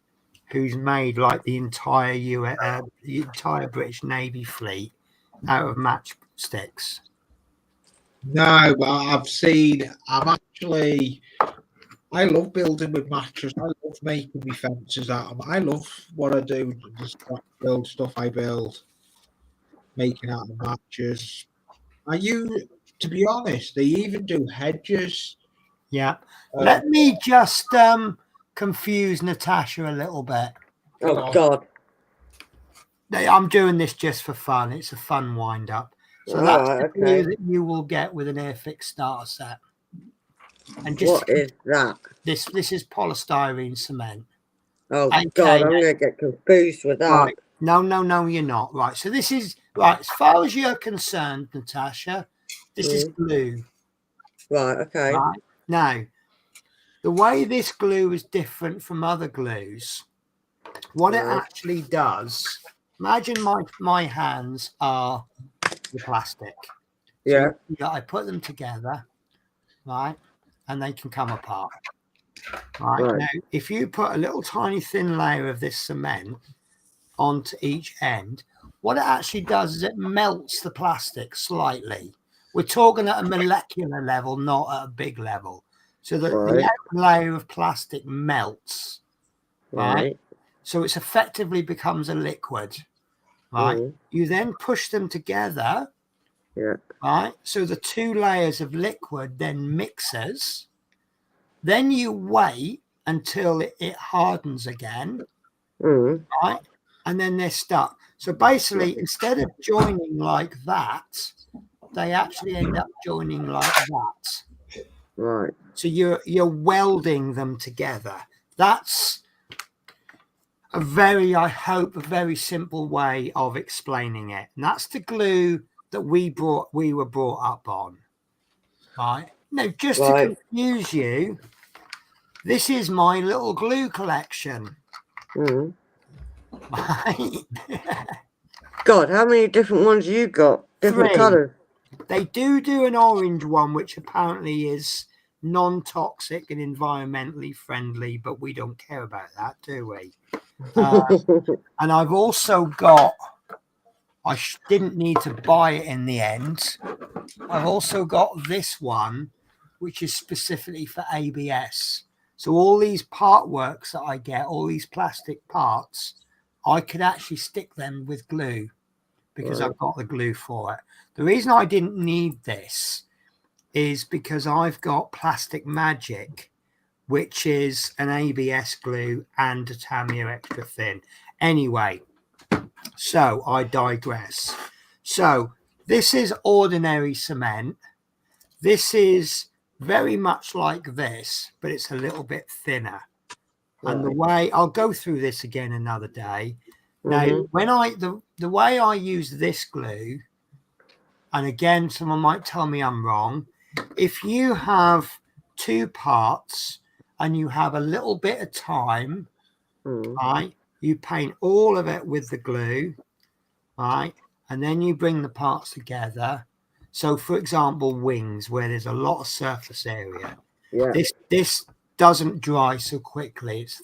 A: who's made like the entire British Navy fleet out of matchsticks?
C: No, but I love building with matches. I love making my fences out of them. I love what I do, the build stuff I build, making out of matches. To be honest, they even do hedges.
A: Yeah. Let me just confuse Natasha a little bit.
B: Oh, God.
A: I'm doing this just for fun. It's a fun wind up. So that's the glue that you will get with an Airfix starter set. And just
B: what is that?
A: This is polystyrene cement.
B: Oh,
A: okay,
B: God, I'm going to get confused with that.
A: Right. No, you're not. Right. So this is, right, as far as you're concerned, Natasha, this is glue.
B: Right, okay.
A: Right. Now, the way this glue is different from other glues, what it actually does, imagine my hands are the plastic.
B: Yeah.
A: So I put them together, right? and they can come apart. Right.
B: Right.
A: Now, if you put a little tiny thin layer of this cement onto each end, what it actually does is it melts the plastic slightly. We're talking at a molecular level, not at a big level. So the
B: Right.
A: outer layer of plastic melts, right?
B: Right.
A: So it's effectively becomes a liquid, right?
B: Mm.
A: You then push them together,
B: Yeah.
A: right? So the two layers of liquid then mixes. Then you wait until it hardens again,
B: Mm.
A: right? And then they're stuck. So basically, instead of joining like that, they actually end up joining like that.
B: Right.
A: So you're welding them together. That's a very, I hope, a very simple way of explaining it. And that's the glue that we were brought up on. Right. Now, just to
B: Right.
A: confuse you, this is my little glue collection.
B: Mm.
A: Right.
B: God, how many different ones you got? Different
A: 3.
B: colours.
A: They do an orange one, which apparently is non-toxic and environmentally friendly, but we don't care about that, do we? And I've also got, didn't need to buy it in the end. I've also got this one, which is specifically for ABS. So all these part works that I get, all these plastic parts, I could actually stick them with glue because
B: Right.
A: I've got the glue for it. The reason I didn't need this is because I've got Plastic Magic, which is an ABS glue and a Tamiya Extra Thin. Anyway, so I digress. So this is ordinary cement. This is very much like this, but it's a little bit thinner. And the way I'll go through this again another day. Now,
B: Mhm.
A: when the way I use this glue, and again, someone might tell me I'm wrong. If you have 2 parts and you have a little bit of time,
B: Mm.
A: right, you paint all of it with the glue, right, and then you bring the parts together. So, for example, wings, where there's a lot of surface area,
B: Yeah.
A: this doesn't dry so quickly. It's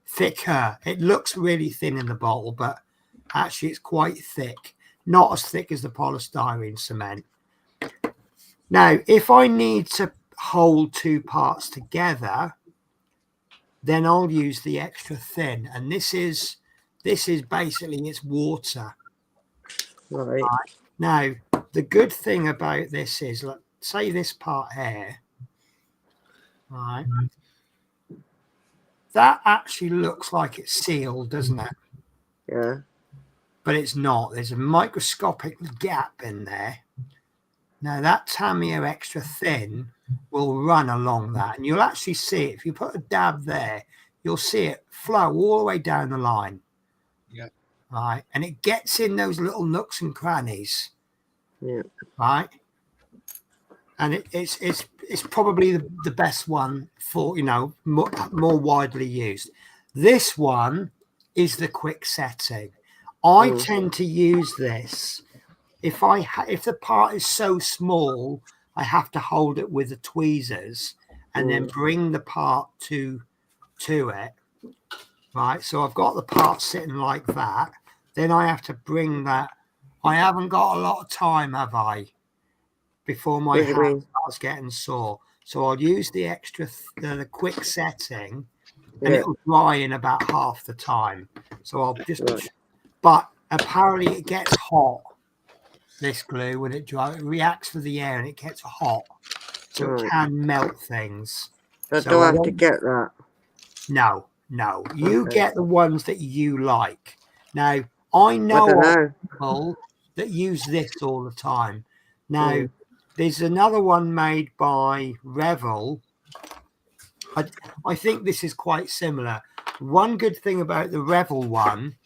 A: thicker. It looks really thin in the bottle, but actually it's quite thick. Not as thick as the polystyrene cement. Now, if I need to hold 2 parts together, then I'll use the Extra Thin, and this is basically it's water.
B: Right.
A: Now, the good thing about this is, like, say this part here, right? That actually looks like it's sealed, doesn't it?
B: Yeah.
A: But it's not. There's a microscopic gap in there. Now, that Tamiya Extra Thin will run along that, and you'll actually see it. If you put a dab there, you'll see it flow all the way down the line.
C: Yeah.
A: Right. And it gets in those little nooks and crannies.
B: Yeah.
A: Right. And it's probably the best one for, more widely used. This one is the quick setting. I tend to use this if the part is so small, I have to hold it with the tweezers and then bring the part to it. Right. So I've got the part sitting like that. Then I have to bring that. I haven't got a lot of time, have I? Before my hand starts getting sore. So I'll use the extra, the quick setting, and it'll dry in about half the time. So I'll just, but apparently it gets hot, this glue, when it dries. It reacts with the air and it gets hot. So it can melt things.
B: So do I have to get that?
A: No. You get the ones that you like. Now, I know people that use this all the time. Now, there's another one made by Revell. I think this is quite similar. One good thing about the Revell one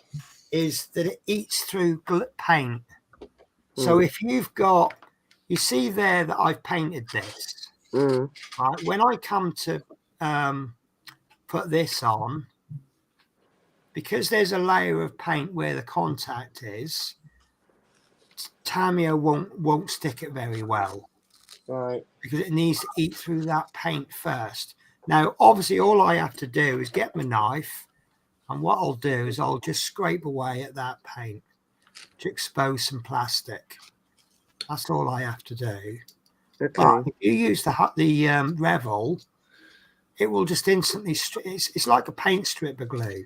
A: is that it eats through paint. So if you've got, you see there that I've painted this. Right? When I come to put this on, because there's a layer of paint where the contact is, Tamiya won't stick it very well.
B: Right.
A: because it needs to eat through that paint first. Now, obviously, all I have to do is get my knife, and what I'll do is I'll just scrape away at that paint to expose some plastic. That's all I have to do. But
B: Okay.
A: if you use the Revol, it will just instantly. It's like a paint stripper glue,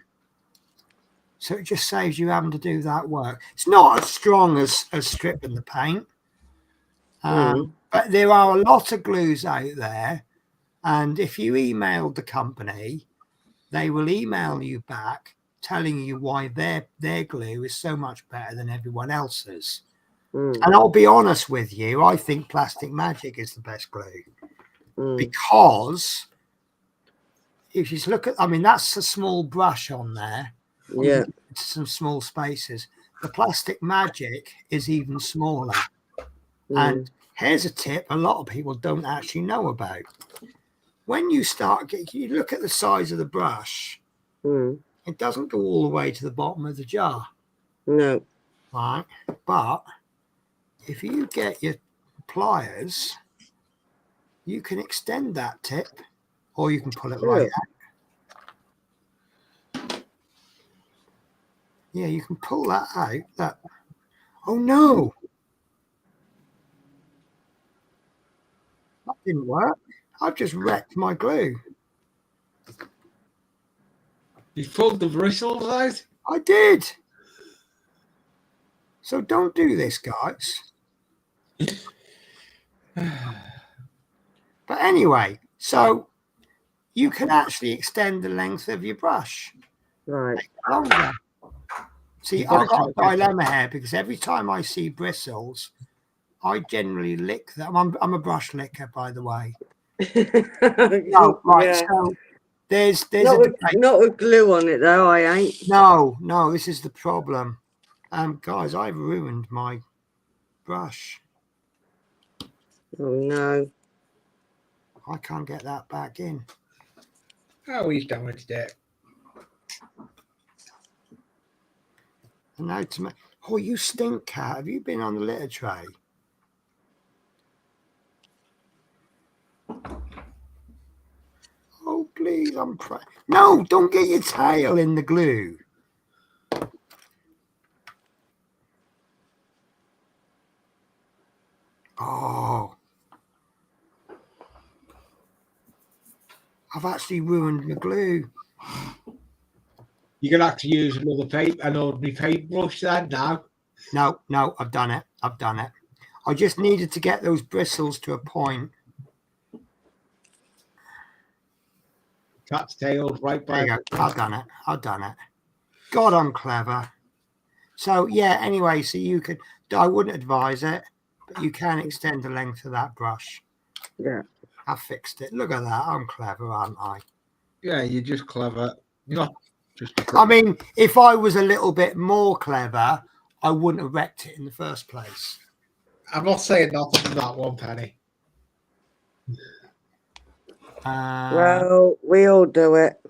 A: so it just saves you having to do that work. It's not as strong as stripping the paint, but there are a lot of glues out there, and if you emailed the company, they will email you back telling you why their glue is so much better than everyone else's. And I'll be honest with you, I think Plastic Magic is the best glue because if you look at, I mean, that's a small brush on there.
B: Yeah.
A: Some small spaces. The Plastic Magic is even smaller. And here's a tip a lot of people don't actually know about. When you you look at the size of the brush, it doesn't go all the way to the bottom of the jar.
B: No.
A: Right? But if you get your pliers, you can extend that tip, or you can pull it right out. Yeah, you can pull that out. That. Oh no, that didn't work. I've just wrecked my glue.
C: You pulled the bristles out?
A: I did. So don't do this, guys. But anyway, so you can actually extend the length of your brush.
B: Right.
A: Longer. See, I've got a dilemma here because every time I see bristles, I generally lick them. I'm a brush licker, by the way. No, right.
B: Yeah.
A: So there's
B: not with glue on it though. I ain't.
A: No. This is the problem. Guys, I've ruined my brush.
B: Oh no.
A: I can't get that back in.
C: Oh, he's damaged it.
A: And now to me, oh, you stink, cat. Have you been on the litter tray? Oh, please, no, don't get your tail in the glue. Oh. I've actually ruined the glue.
C: You're gonna have to use an ordinary paintbrush then now.
A: No, I've done it. I just needed to get those bristles to a point.
C: Cat's tail right by.
A: There you go. I've done it. God, I'm clever. So yeah, anyway, so you could, I wouldn't advise it, but you can extend the length of that brush.
B: Yeah.
A: I fixed it. Look at that. I'm clever, aren't I?
C: Yeah, you're just clever. Not just.
A: I mean, if I was a little bit more clever, I wouldn't have wrecked it in the first place.
C: I'm not saying nothing from that one, Penny.
B: Well, we all do it.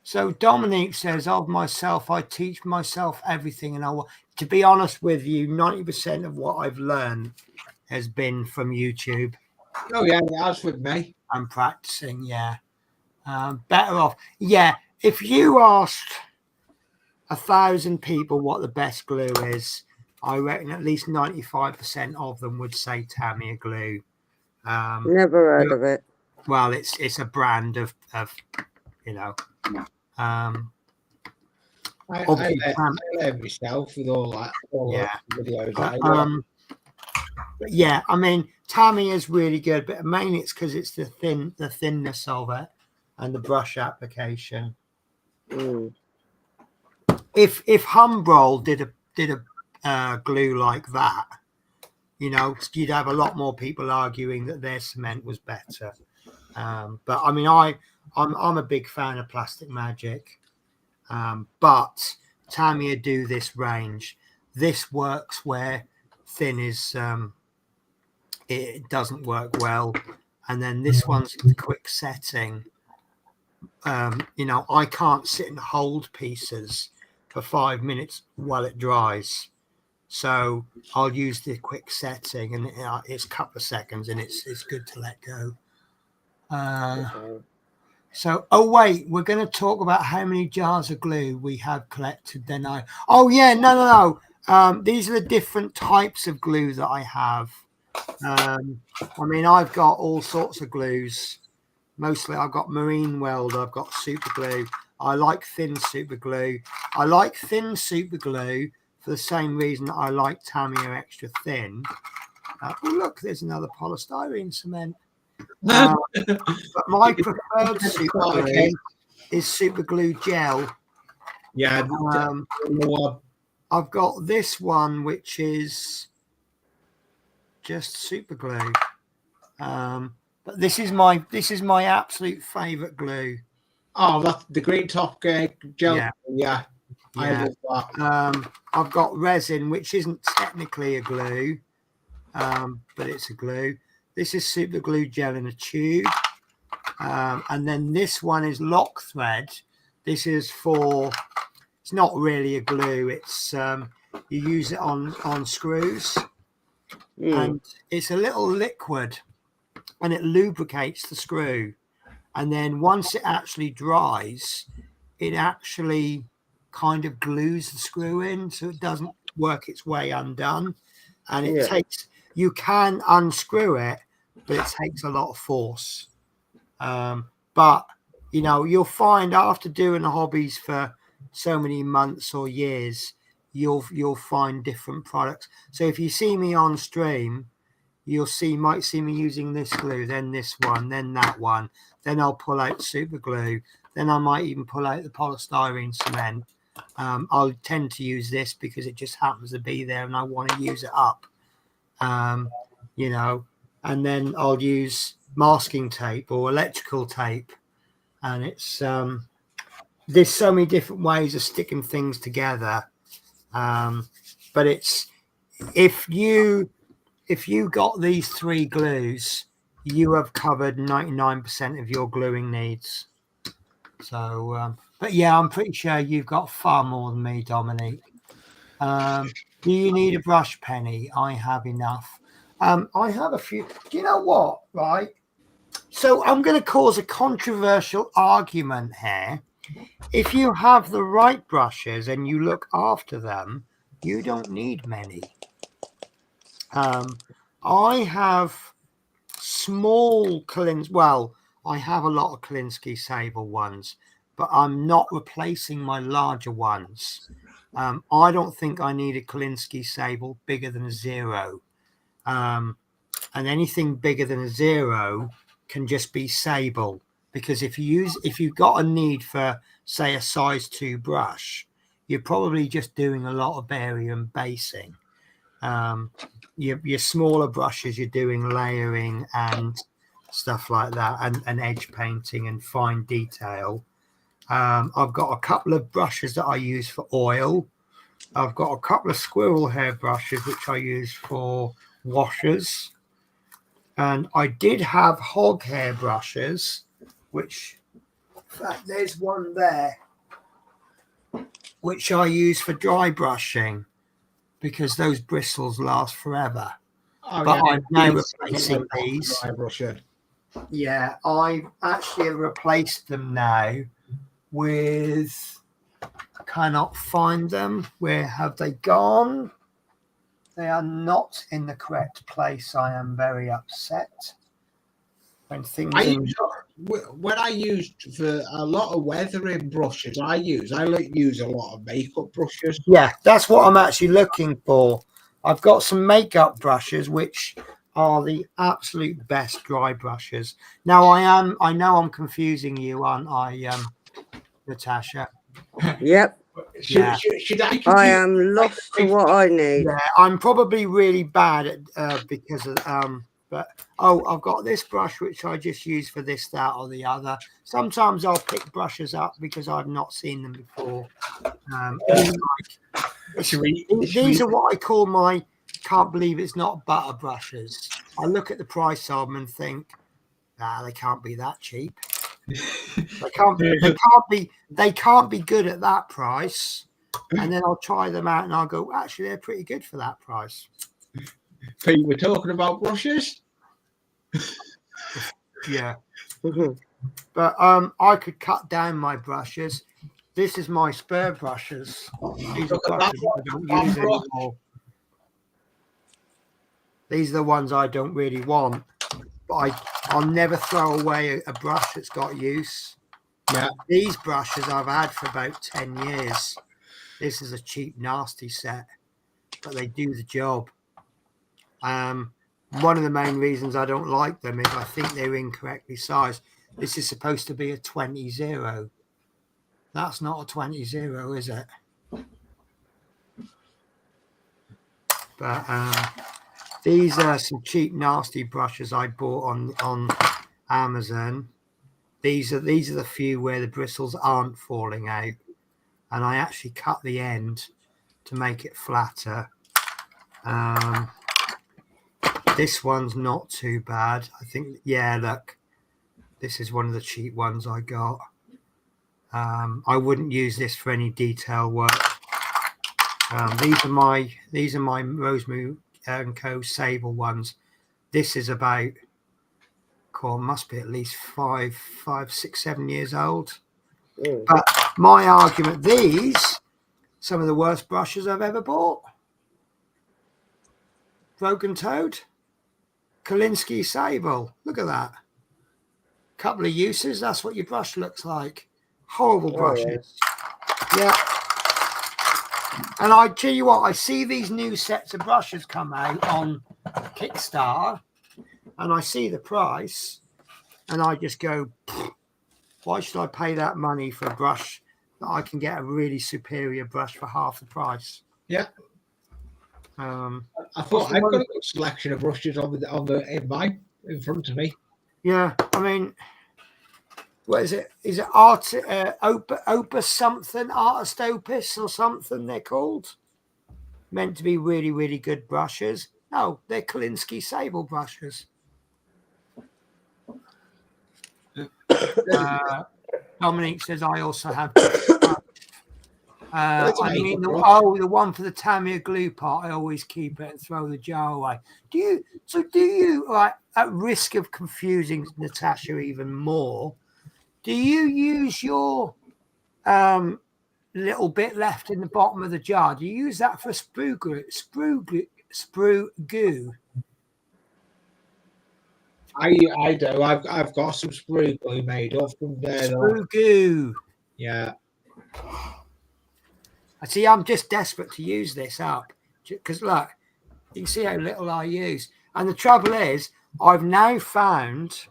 A: So Dominique says, of myself, I teach myself everything. And to be honest with you, 90% of what I've learned has been from YouTube.
C: Oh, yeah, that's with me.
A: I'm practicing, yeah. Better off. Yeah, if you asked 1,000 people what the best glue is, I reckon at least 95% of them would say Tamiya glue.
B: Never heard of it.
A: Well, it's a brand of you know.
C: I learned myself with all that. Videos.
A: But yeah, I mean, Tamiya is really good, but mainly it's because it's the thinness of it and the brush application. If Humbrol did a glue like that, you know, you'd have a lot more people arguing that their cement was better. But I mean, I'm a big fan of Plastic Magic, but Tamiya do this range. This works where thin is it doesn't work well, and then this one's the quick setting. You know, I can't sit and hold pieces for 5 minutes while it dries. So I'll use the quick setting, and it's a couple of seconds, and it's good to let go. So, oh wait, we're going to talk about how many jars of glue we have collected. Then oh yeah, no. These are the different types of glue that I have. I mean, I've got all sorts of glues. Mostly, I've got Marine Weld. I've got super glue. I like thin super glue. I like thin super glue for the same reason that I like Tamiya extra thin. Oh look, there's another polystyrene cement. But my preferred super glue is super glue gel.
C: Yeah.
A: I've got this one, which is just super glue. But this is my absolute favorite glue.
C: Oh, that's the Great Top gel.
A: Yeah.
C: I love that.
A: I've got resin, which isn't technically a glue, but it's a glue. This is super glue gel in a tube. And then this one is lock thread. This is it's not really a glue. It's you use it on screws, and it's a little liquid, and it lubricates the screw. And then once it actually dries, it actually kind of glues the screw in, so it doesn't work its way undone. And it takes, you can unscrew it, but it takes a lot of force. But you know, you'll find after doing the hobbies for so many months or years, you'll find different products. So if you see me on stream, might see me using this glue, then this one, then that one, then I'll pull out super glue, then I might even pull out the polystyrene cement. I'll tend to use this because it just happens to be there and I want to use it up. You know, and then I'll use masking tape or electrical tape, and it's there's so many different ways of sticking things together. But it's if you got these three glues, you have covered 99% of your gluing needs. So but yeah, I'm pretty sure you've got far more than me, Dominique. Do you need a brush, Penny? I have enough. I have a few. Do you know what? Right. So I'm going to cause a controversial argument here. If you have the right brushes and you look after them, you don't need many. I have small Kolinsky. Well, I have a lot of Kolinsky Sable ones, but I'm not replacing my larger ones. I don't think I need a Kolinsky Sable bigger than a 0. And anything bigger than a 0 can just be Sable, because if you've got a need for, say, a size 2 brush, you're probably just doing a lot of area and basing. Your smaller brushes, you're doing layering and stuff like that, and edge painting and fine detail. I've got a couple of brushes that I use for oil. I've got a couple of squirrel hair brushes which I use for washers, and I did have hog hair brushes, which, in fact, there's one there which I use for dry brushing because those bristles last forever.
C: Oh,
A: but
C: yeah,
A: I'm now replacing these.
C: Dry brusher.
A: Yeah, I've actually replaced them now with, I cannot find them. Where have they gone? They are not in the correct place. I am very upset. When
C: I used for a lot of weathering brushes, I use a lot of makeup brushes.
A: Yeah, that's what I'm actually looking for. I've got some makeup brushes which are the absolute best dry brushes. Now I know I'm confusing you, aren't I, Natasha?
B: Yep.
C: Should
B: I am lost to what I need.
A: Yeah, I'm probably really bad at because of but I've got this brush which I just use for this, that, or the other. Sometimes I'll pick brushes up because I've not seen them before. These are what I call my can't believe it's not butter brushes. I look at the price of them and think, they can't be that cheap. They can't be good at that price. and then I'll try them out and I'll go, actually, they're pretty good for that price.
C: Pete, we're talking about brushes.
A: Yeah.
B: Mhm.
A: But I could cut down my brushes. This is my spare brushes. These are
C: Look at that
A: brushes I don't
C: one
A: use
C: brush.
A: anymore. These are the ones I don't really want. But I'll never throw away a brush that's got use.
C: Yeah.
A: These brushes I've had for about 10 years. This is a cheap, nasty set, but they do the job. One of the main reasons I don't like them is I think they're incorrectly sized. This is supposed to be a 20-0. That's not a 20-0, is it? But these are some cheap, nasty brushes I bought on Amazon. These are the few where the bristles aren't falling out, and I actually cut the end to make it flatter. This one's not too bad. I think, yeah, look, this is one of the cheap ones I got. I wouldn't use this for any detail work. These are my Rosemary and Co. Sable ones. This is about, must be at least 5, 6, 7 years old.
B: Mm.
A: But my argument, these, some of the worst brushes I've ever bought. Broken Toad, Kolinsky Sable. Look at that. Couple of uses. That's what your brush looks like. Horrible brushes. Yeah. And I tell you what, I see these new sets of brushes come out on Kickstarter, and I see the price, and I just go, why should I pay that money for a brush that I can get a really superior brush for half the price?
C: Yeah. I thought I've got a good selection of brushes in front of me.
A: Yeah, I mean, what is it? Is it Opus something? Artist Opus or something they're called? Meant to be really, really good brushes. No, they're Kolinsky Sable brushes. Dominique says I also have. I mean, the one for the Tamiya glue part. I always keep it and throw the jar away. Do you, like, at risk of confusing Natasha even more, do you use your little bit left in the bottom of the jar? Do you use that for sprue goo?
C: I do. I've got some sprue glue made up from there.
A: Sprue goo.
C: Yeah.
A: I see. I'm just desperate to use this up because look, you can see how little I use. And the trouble is, I've now found.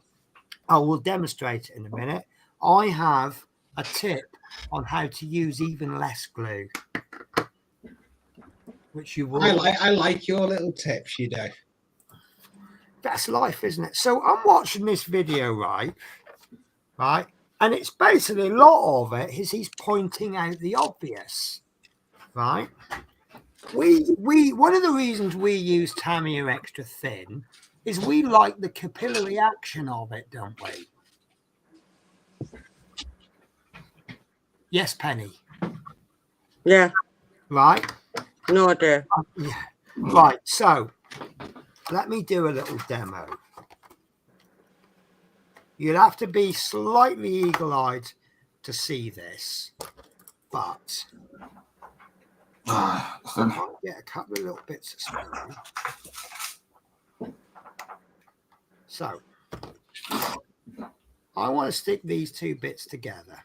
A: I will demonstrate it in a minute. I have a tip on how to use even less glue, which you will.
C: I like your little tips, you do.
A: That's life, isn't it? So I'm watching this video, right, and it's basically a lot of it is he's pointing out the obvious, right? We one of the reasons we use Tamiya extra thin is we like the capillary action of it, don't we? Yes, Penny.
B: Yeah.
A: Right.
B: No idea.
A: Yeah. Right. So let me do a little demo. You'll have to be slightly eagle-eyed to see this, but I might get a couple of little bits of spray. So I want to stick these two bits together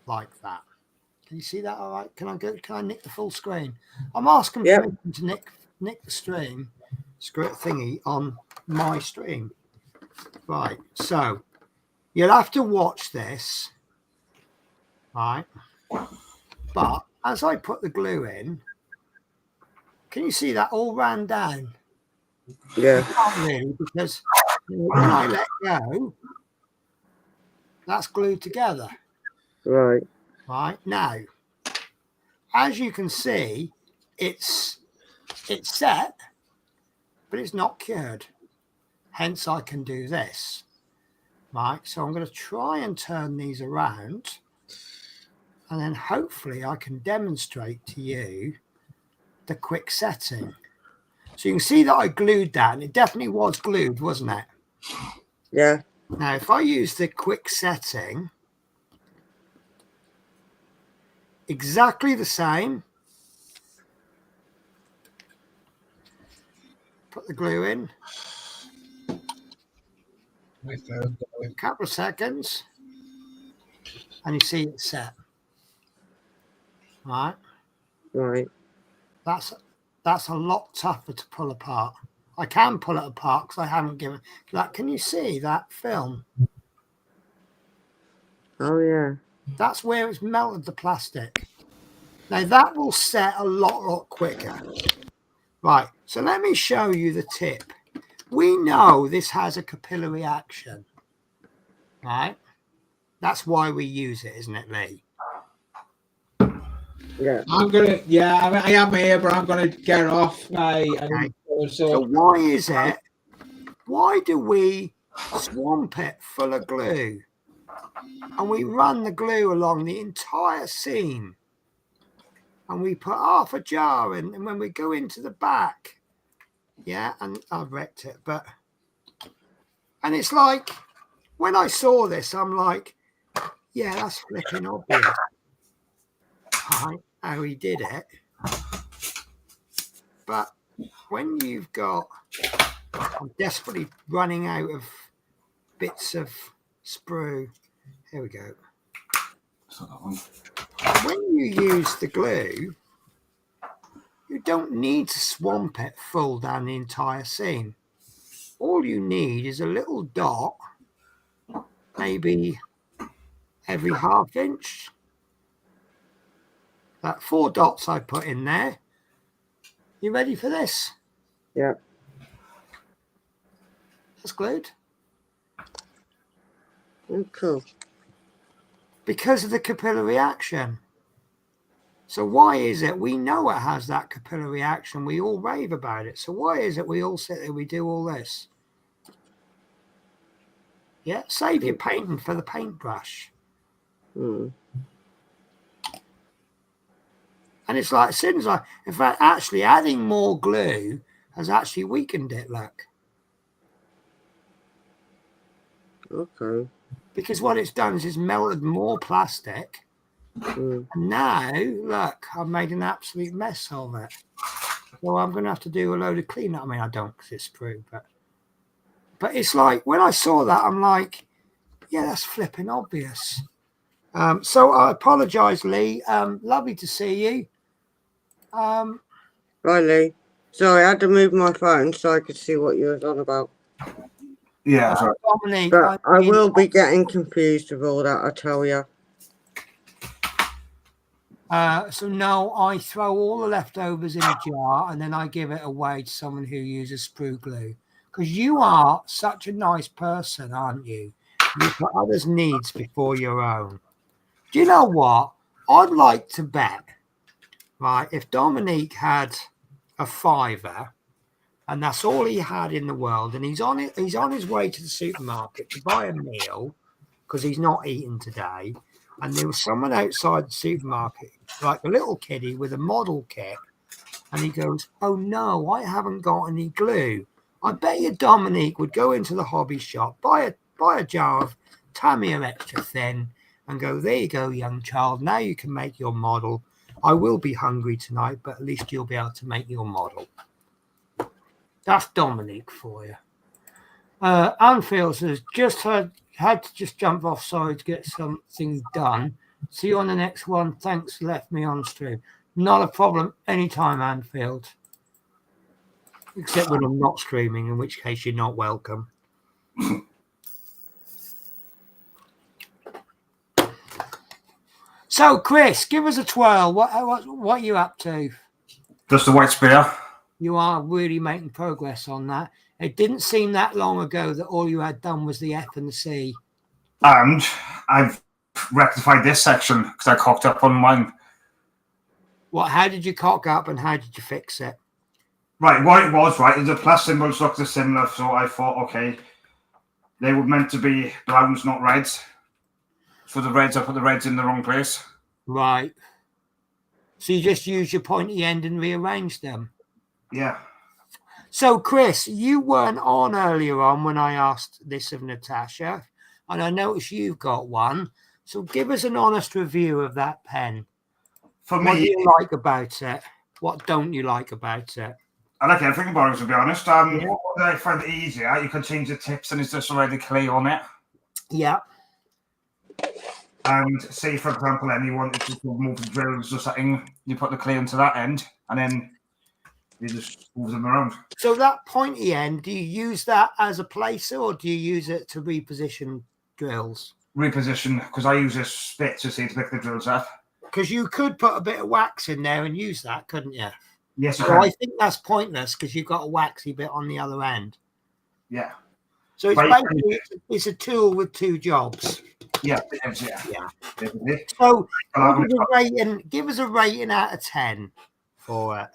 A: like that. Can you see that? All right. Can I nick the full screen? I'm asking permission to nick the stream thingy on my stream. Right. So you'll have to watch this. Right. But as I put the glue in, can you see that all ran down?
B: Yeah.
A: Not really, because when I let go, that's glued together.
B: Right.
A: Right now, as you can see, it's set, but it's not cured. Hence, I can do this. Right. So I'm going to try and turn these around. And then hopefully I can demonstrate to you the quick setting. So you can see that I glued that, and it definitely was glued, wasn't it?
B: Yeah.
A: Now, if I use the quick setting, exactly the same. Put the glue in.
C: My phone going.
A: A couple of seconds. And you see it's set. Right?
B: Right.
A: That's a lot tougher to pull apart. I can pull it apart because I haven't given. Like, can you see that film?
B: Oh yeah.
A: That's where it's melted the plastic. Now that will set a lot quicker. Right, so let me show you the tip. We know this has a capillary action, right? That's why we use it, isn't it, Lee?
B: Yeah.
C: I am here, but I'm gonna get off, mate.
A: Okay. So why is it? Why do we swamp it full of glue? And we run the glue along the entire seam. And we put half a jar in, and when we go into the back, yeah, and I've wrecked it, and it's like, when I saw this, I'm like, yeah, that's flipping obvious. Right, how he did it. But when you've got, I'm desperately running out of bits of sprue. Here we go.
E: So that one.
A: When you use the glue, you don't need to swamp it full down the entire seam. All you need is a little dot, maybe every half inch. That 4 dots I put in there. You ready for this?
B: Yeah.
A: That's glued.
B: Oh, cool.
A: Because of the capillary action. So why is it we know it has that capillary action? We all rave about it. So why is it we all sit there, we do all this? Yeah, save your painting for the paintbrush.
B: Hmm.
A: And it's like, as soon as in fact, actually adding more glue has actually weakened it, look.
B: Okay.
A: Because what it's done is it's melted more plastic.
B: Hmm.
A: And now, look, I've made an absolute mess of it. So I'm going to have to do a load of cleanup. I mean, I don't because it's sprue, but it's like, when I saw that, I'm like, yeah, that's flipping obvious. So I apologise, Lee. Lovely to see you.
B: Right, Lee. Sorry, I had to move my phone so I could see what you was on about.
E: Yeah, sorry.
A: Dominique,
B: But I will be getting confused with all that, I tell you.
A: So no, I throw all the leftovers in a jar and then I give it away to someone who uses sprue glue. Because you are such a nice person, aren't you? You put others' needs before your own. Do you know what? I'd like to bet, right, if Dominique had a £5 and that's all he had in the world, and he's on his way to the supermarket to buy a meal because he's not eating today, and there was someone outside the supermarket, like a little kiddie with a model kit, and he goes, oh no, I haven't got any glue. I bet you Dominique would go into the hobby shop, buy a jar of Tamiya Extra Thin and go, there you go, young child, now you can make your model. I will be hungry tonight, but at least you'll be able to make your model. That's Dominique for you. Anfield says, had to just jump off, sorry, to get something done. See you on the next one. Thanks, left me on stream. Not a problem. Anytime, Anfield. Except when I'm not streaming, in which case you're not welcome. So, Chris, give us a twirl. What are you up to?
E: Just the white spear.
A: You are really making progress on that. It didn't seem that long ago that all you had done was the F and the C.
E: And I've rectified this section because I cocked up on mine.
A: What? How did you cock up and how did you fix it?
E: Right, what it was, right, is the plus symbols looked similar, so I thought, okay, they were meant to be browns, not reds. For the reds, I put the reds in the wrong place.
A: Right. So you just use your pointy end and rearrange them.
E: Yeah.
A: So, Chris, you weren't on earlier on when I asked this of Natasha, and I noticed you've got one. So give us an honest review of that pen.
E: For
A: What do
E: me,
A: you like about it? What don't you like about it?
E: I like everything about it, to be honest.
A: Yeah.
E: What I find it easier, you can change the tips and it's just already clay on it.
A: Yeah.
E: And say, for example, anyone if you move the drills or something, you put the clay onto that end and then you just move them around.
A: So that pointy end, do you use that as a placer or do you use it to reposition drills?
E: Reposition, because I use this bit to see to pick the drills up.
A: Because you could put a bit of wax in there and use that, couldn't you?
E: Yes, you
A: So
E: can.
A: I think that's pointless because you've got a waxy bit on the other end.
E: Yeah.
A: So it's
E: But
A: basically it's a tool with two jobs.
E: Yeah, it is, yeah.
A: Yeah.
E: Definitely.
A: So
E: I'll
A: give us a rating out of 10 for it.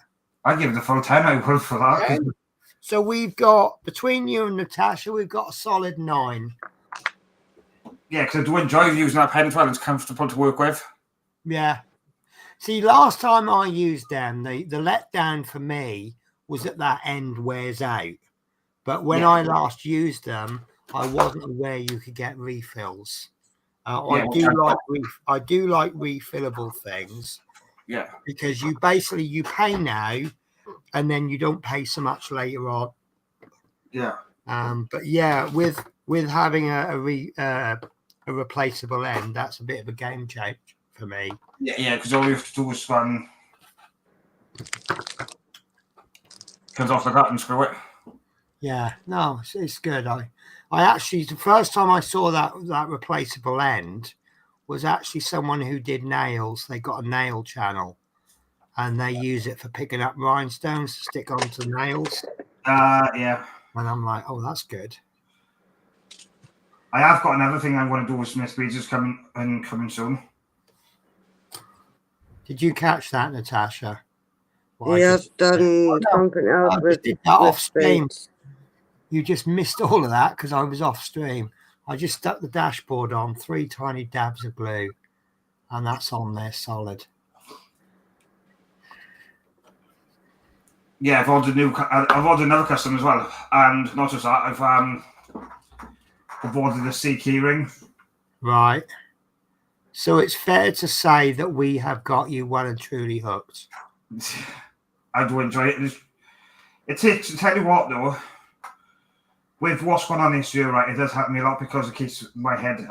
E: give it a full 10. I would for that.
A: Okay. So we've got, between you and Natasha, we've got a solid 9.
E: Yeah, because I do enjoy using that pen as well. It's comfortable to work with.
A: Yeah. See, last time I used them, the letdown for me was that end wears out. But when I last used them, I wasn't aware you could get refills. I do like refillable things.
E: Yeah.
A: Because you pay now, and then you don't pay so much later on.
E: Yeah.
A: But yeah, with having a replaceable end, that's a bit of a game change for me.
E: Yeah, because all you have to do is comes off the gut and screw it.
A: Yeah, no, it's good. I actually, the first time I saw that replaceable end was actually someone who did nails. They got a nail channel, and they use it for picking up rhinestones to stick onto nails.
E: Yeah.
A: And I'm like, oh, that's good.
E: I have got another thing I want to do with Smith Beads coming soon.
A: Did you catch that, Natasha?
B: He has done something else with
A: did that off stream.
B: Beads.
A: You just missed all of that because I was off stream. I just stuck the dashboard on 3 tiny dabs of glue, and that's on there solid.
E: Yeah, I've ordered another custom as well, and not just that, I've ordered the C key ring.
A: Right. So it's fair to say that we have got you well and truly hooked.
E: I do enjoy it. It takes. Tell you what, though, with what's going on this year, right, it does help me a lot because it keeps my head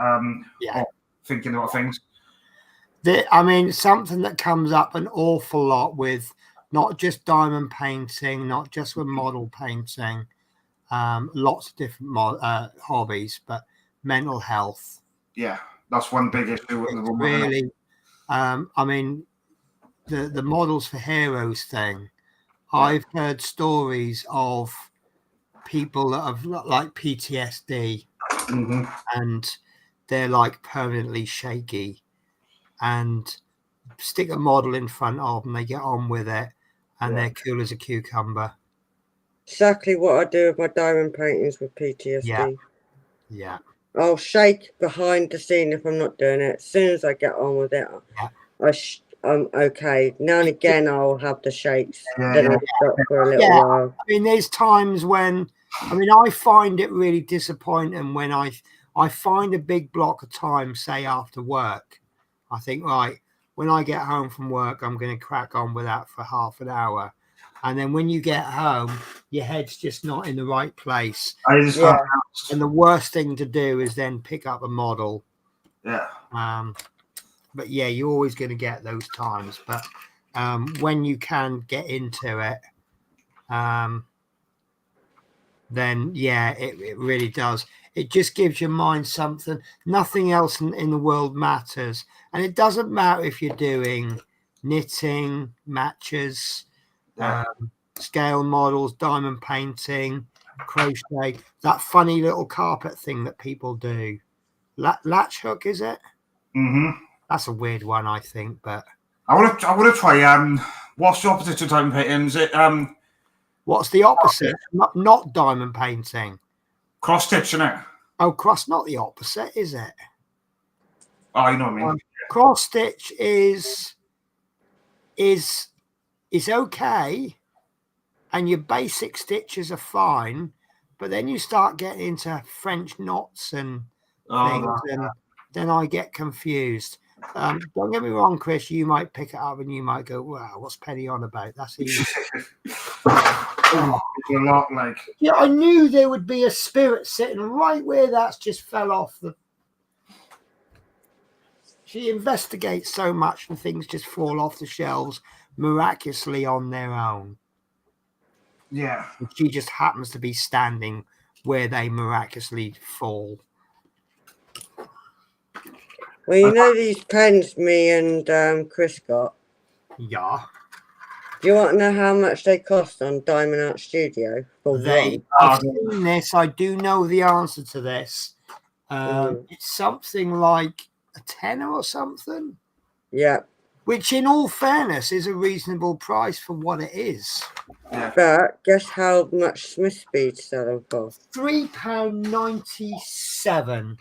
E: thinking about things.
A: Something that comes up an awful lot with not just diamond painting, not just with model painting, lots of different hobbies, but mental health.
E: Yeah, that's one big issue with the woman.
A: Really, the Models for Heroes thing. I've heard stories of people that have like PTSD, and they're like permanently shaky, and stick a model in front of them, they get on with it, and they're cool as a cucumber.
B: Exactly what I do with my diamond paintings with PTSD.
A: Yeah.
B: I'll shake behind the scene if I'm not doing it. As soon as I get on with it, I'm okay. Now and again, I'll have the shakes. Then I'll stop for a little while.
A: There's times when, I find it really disappointing when I find a big block of time, say after work. I think, right, when I get home from work, I'm going to crack on with that for half an hour. And then when you get home, your head's just not in the right place. And the worst thing to do is then pick up a model.
E: Yeah.
A: But yeah, you're always going to get those times. But when you can get into it, then yeah, it really does. It just gives your mind something. Nothing else in the world matters. And it doesn't matter if you're doing knitting, matches, scale models, diamond painting, crochet, that funny little carpet thing that people do. Latch hook, is it? That's a weird one, I think, but
E: I want to try. What's the opposite to diamond painting? Is it
A: what's the opposite? Not diamond painting.
E: Cross stitch, isn't it?
A: Oh, not the opposite, is it?
E: Oh, you know what I mean.
A: cross stitch is okay, and your basic stitches are fine, but then you start getting into French knots and things, and then I get confused. Don't get me wrong, Chris, you might pick it up and you might go, wow, what's Penny on about? That's easy.
E: A lot like.
A: Yeah, I knew there would be a spirit sitting right where that's just fell off the. She investigates so much and things just fall off the shelves miraculously on their own.
E: Yeah.
A: And she just happens to be standing where they miraculously fall.
B: Well, you know these pens me and Chris got?
A: Yeah.
B: Do you want to know how much they cost on Diamond Art Studio? For
A: They,
B: one?
A: I've seen this. I do know the answer to this. It's something like a tenner or something.
B: Yeah.
A: Which, in all fairness, is a reasonable price for what it is.
E: Yeah.
B: But guess how much Smith Speed's selling for?
A: £3.97.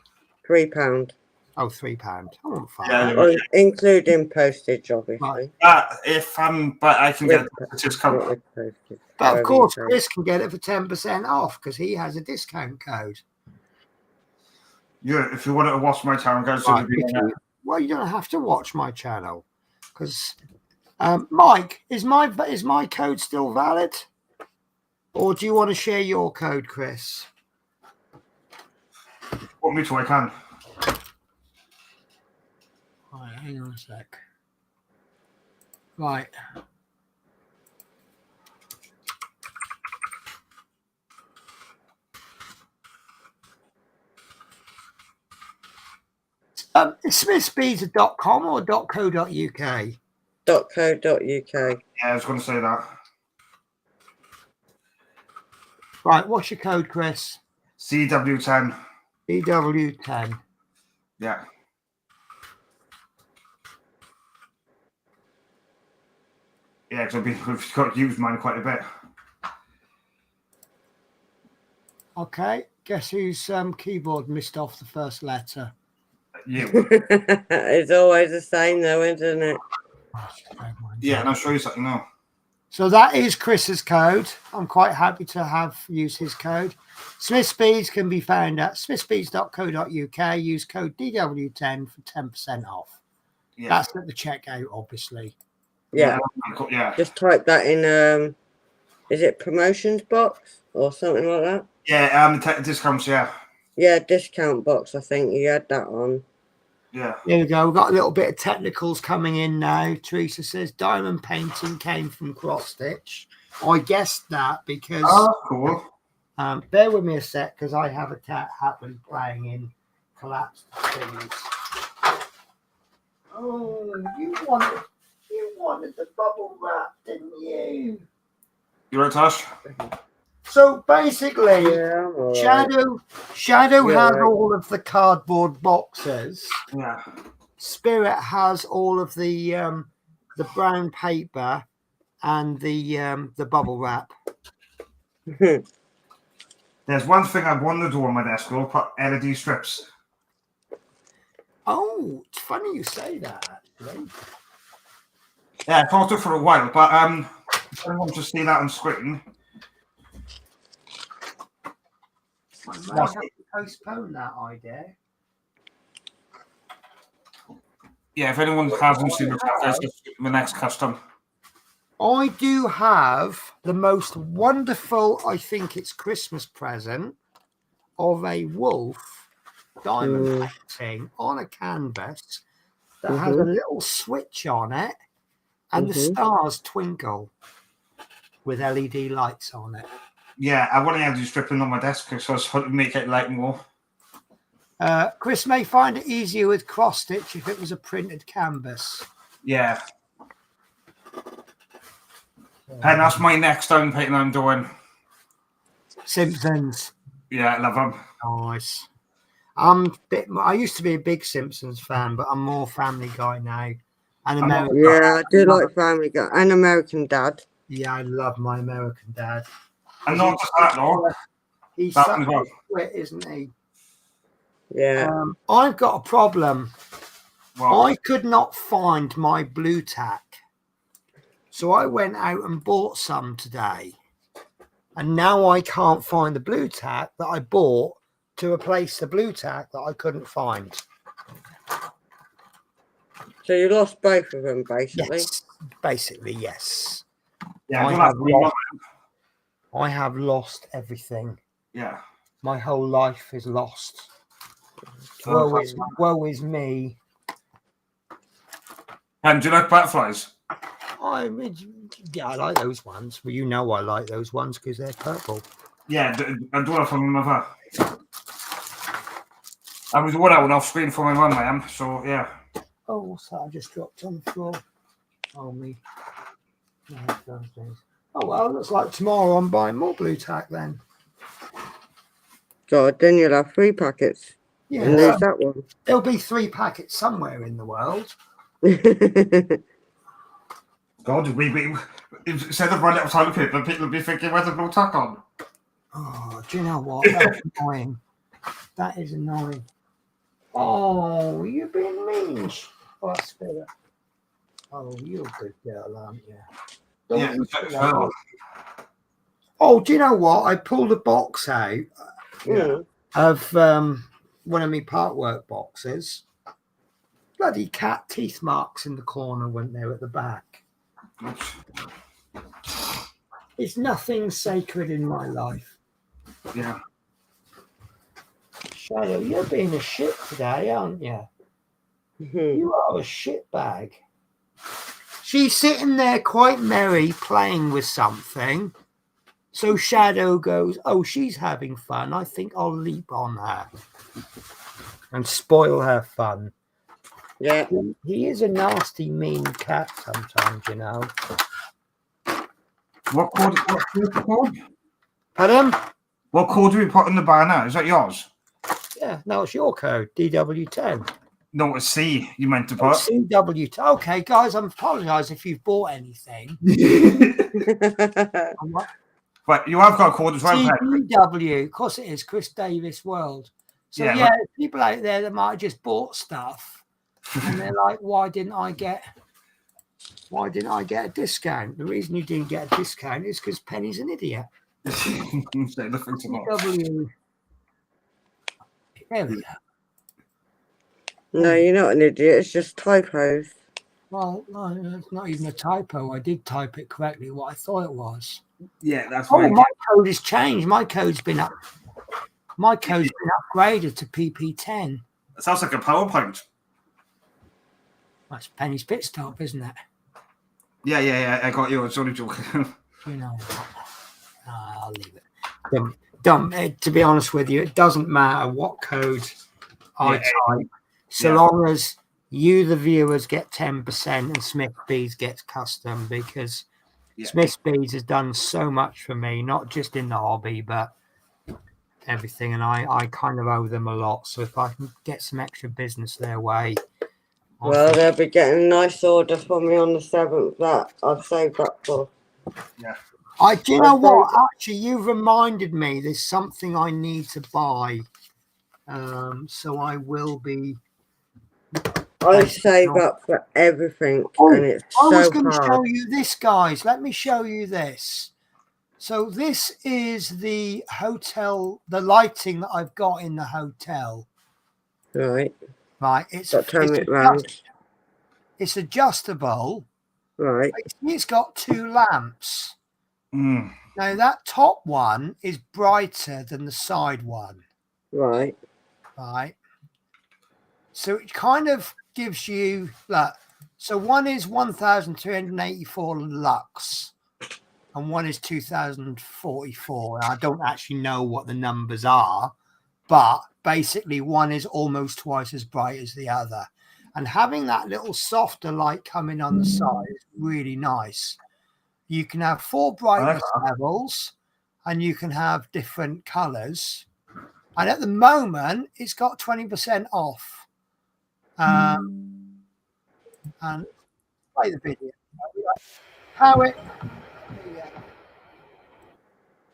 B: £3.
A: Oh, £3. I want £5.
E: Yeah.
B: Well, including postage, obviously.
E: But I can get
B: With-
E: a discount.
B: with postage.
A: But of
B: However
A: course,
B: you pay.
A: Chris can get it for 10% off because he has a discount code.
E: Yeah, if you want to watch my channel, guys,
A: Well, you don't have to watch my channel because Mike, is my code still valid, or do you want to share your code, Chris?
E: want me to, I can.
A: Right, hang on a sec. Right. Smithspeeds.com or .co.uk?
B: .co.uk.
E: Yeah, I was going to say that.
A: Right, what's your code, Chris?
E: CW10.
A: DW10.
E: Yeah. Yeah, because we've got to use mine quite a bit.
A: Okay, guess whose keyboard missed off the first letter?
E: You.
B: It's always the same though, isn't it?
E: Yeah, and I'll show you something now.
A: So that is Chris's code. I'm quite happy to have use his code. Smith Speeds can be found at smithspeeds.co.uk. Use code DW10 for 10% off.
E: Yeah.
A: That's at the checkout, obviously.
B: Yeah.
E: Yeah.
B: Just type that in. Is it promotions box or something like that?
E: Yeah, discounts, yeah.
B: Yeah, discount box. I think you had that on.
E: Yeah.
A: There we go. We've got a little bit of technicals coming in now. Teresa says diamond painting came from cross stitch. I guessed that because
E: cool.
A: bear with me a sec because I have a cat happen playing in collapsed things. Oh, you wanted the bubble wrap, didn't you?
E: You right, Tash?
A: So basically,
B: Yeah, I'm all right.
A: Shadow
B: Yeah,
A: has
B: right.
A: all of the cardboard boxes.
E: Yeah.
A: Spirit has all of the brown paper and the bubble wrap.
E: There's one thing I want to do on my desk. I'll put LED strips.
A: Oh, it's funny you say that, actually.
E: Yeah, I thought it for a while, but if anyone to see that on screen.
A: I may have to postpone that idea.
E: Yeah, if anyone hasn't seen it, that's the next custom.
A: I do have the most wonderful, I think it's Christmas present, of a wolf diamond painting on a canvas that has a little switch on it and the stars twinkle with LED lights on it.
E: Yeah, I want to have you stripping on my desk so I was trying to make it light more.
A: Chris may find it easier with cross stitch if it was a printed canvas.
E: Yeah. And that's my next diamond painting I'm doing.
A: Simpsons.
E: Yeah, I love them.
A: Nice. I used to be a big Simpsons fan, but I'm more Family Guy now. And American.
B: Yeah, I do like Family Guy and American Dad.
A: Yeah, I love my American Dad.
E: And not just that, though.
A: He's
E: That
A: such
E: one as well.
A: a twit, isn't he?
B: Yeah.
A: I've got a problem.
E: What?
A: I could not find my blue tack. So I went out and bought some today. And now I can't find the blue tack that I bought to replace the blue tack that I couldn't find.
B: So you lost both of them, basically.
A: Yes, basically, yes.
E: Yeah,
A: I
E: don't
A: have
E: have to be
A: I have lost everything.
E: Yeah.
A: My whole life is lost.
E: Oh,
A: Woe is me.
E: And do you like butterflies?
A: I like those ones. Well, you know I like those ones because they're purple.
E: Yeah, I do it for my mother. I was one out off screen for my mum, I am. So yeah.
A: Oh, what's that? I just dropped on the floor. Oh, me. Oh, well, looks like tomorrow I'm buying more blue tack then.
B: God, then you'll have 3 packets.
A: Yeah,
B: And lose that one.
A: there'll be 3 packets somewhere in the world.
E: God, we instead of running out of toilet paper, people will be thinking, where's the blue tack on?
A: Oh, do you know what? That's annoying. That is annoying. Oh, you've been mean. Oh, spirit. Oh, you're a good girl, aren't you? Don't
E: Yeah,
A: you
E: it's
A: feel
E: well.
A: like- Oh, do you know what? I pulled a box out
E: Yeah.
A: of one of my part work boxes. Bloody cat teeth marks in the corner, weren't there, at the back? It's nothing sacred in my life.
E: Yeah.
A: Shadow, you're being a shit today, aren't you? You are a shit bag. She's sitting there quite merry playing with something. So Shadow goes, oh, she's having fun. I think I'll leap on her and spoil her fun.
B: Yeah.
A: He is a nasty, mean cat sometimes, you know.
E: What code?
A: Pardon?
E: What code do we put in the bar now? Is that yours?
A: Yeah, no, it's your code, DW10.
E: No, it's C you meant to
A: Oh,
E: put.
A: CW10. Okay, guys, I apologise if you've bought anything.
E: But you have got a code as well, Pen.
A: CW, of course it is, Chris Davis World. So
E: Yeah,
A: yeah, people out there that might have just bought stuff and they're like, why didn't I get a discount? The reason you didn't get a discount is because Penny's an idiot.
E: Say nothing to more.
A: CW. There we go.
B: No, you're not an idiot. It's just typos.
A: Well, no, it's not even a typo. I did type it correctly, what I thought it was.
E: Yeah, that's
A: Oh,
E: fine.
A: my code has changed. My code's been upgraded to PP10.
E: It sounds like a PowerPoint.
A: That's Penny's pit stop, isn't it?
E: Yeah. I got you. It's only joking.
A: You know, I'll leave it. To be honest with you, it doesn't matter what code I type, so long as you, the viewers, get 10% and Smith Bees gets custom, because Smith Bees has done so much for me, not just in the hobby, but everything. And I kind of owe them a lot. So if I can get some extra business their way.
B: Well, they'll be getting a nice order from me on the 7th that I've saved up for.
E: Yeah.
A: Do you know what? Actually, you've reminded me there's something I need to buy. So I will be.
B: I save up for everything, and it's so
A: I was going to
B: hard.
A: show you this, guys. Let me show you this. So this is the hotel, the lighting that I've got in the hotel.
B: Right.
A: Right. It's adjustable.
B: Right.
A: It's got 2 lamps.
E: Mm.
A: Now that top one is brighter than the side one.
B: Right.
A: Right. So it kind of gives you that. So one is 1,284 lux and one is 2,044. I don't actually know what the numbers are, but basically one is almost twice as bright as the other. And having that little softer light coming on the side is really nice. You can have 4 brightness levels and you can have different colors. And at the moment, it's got 20% off. And play the video.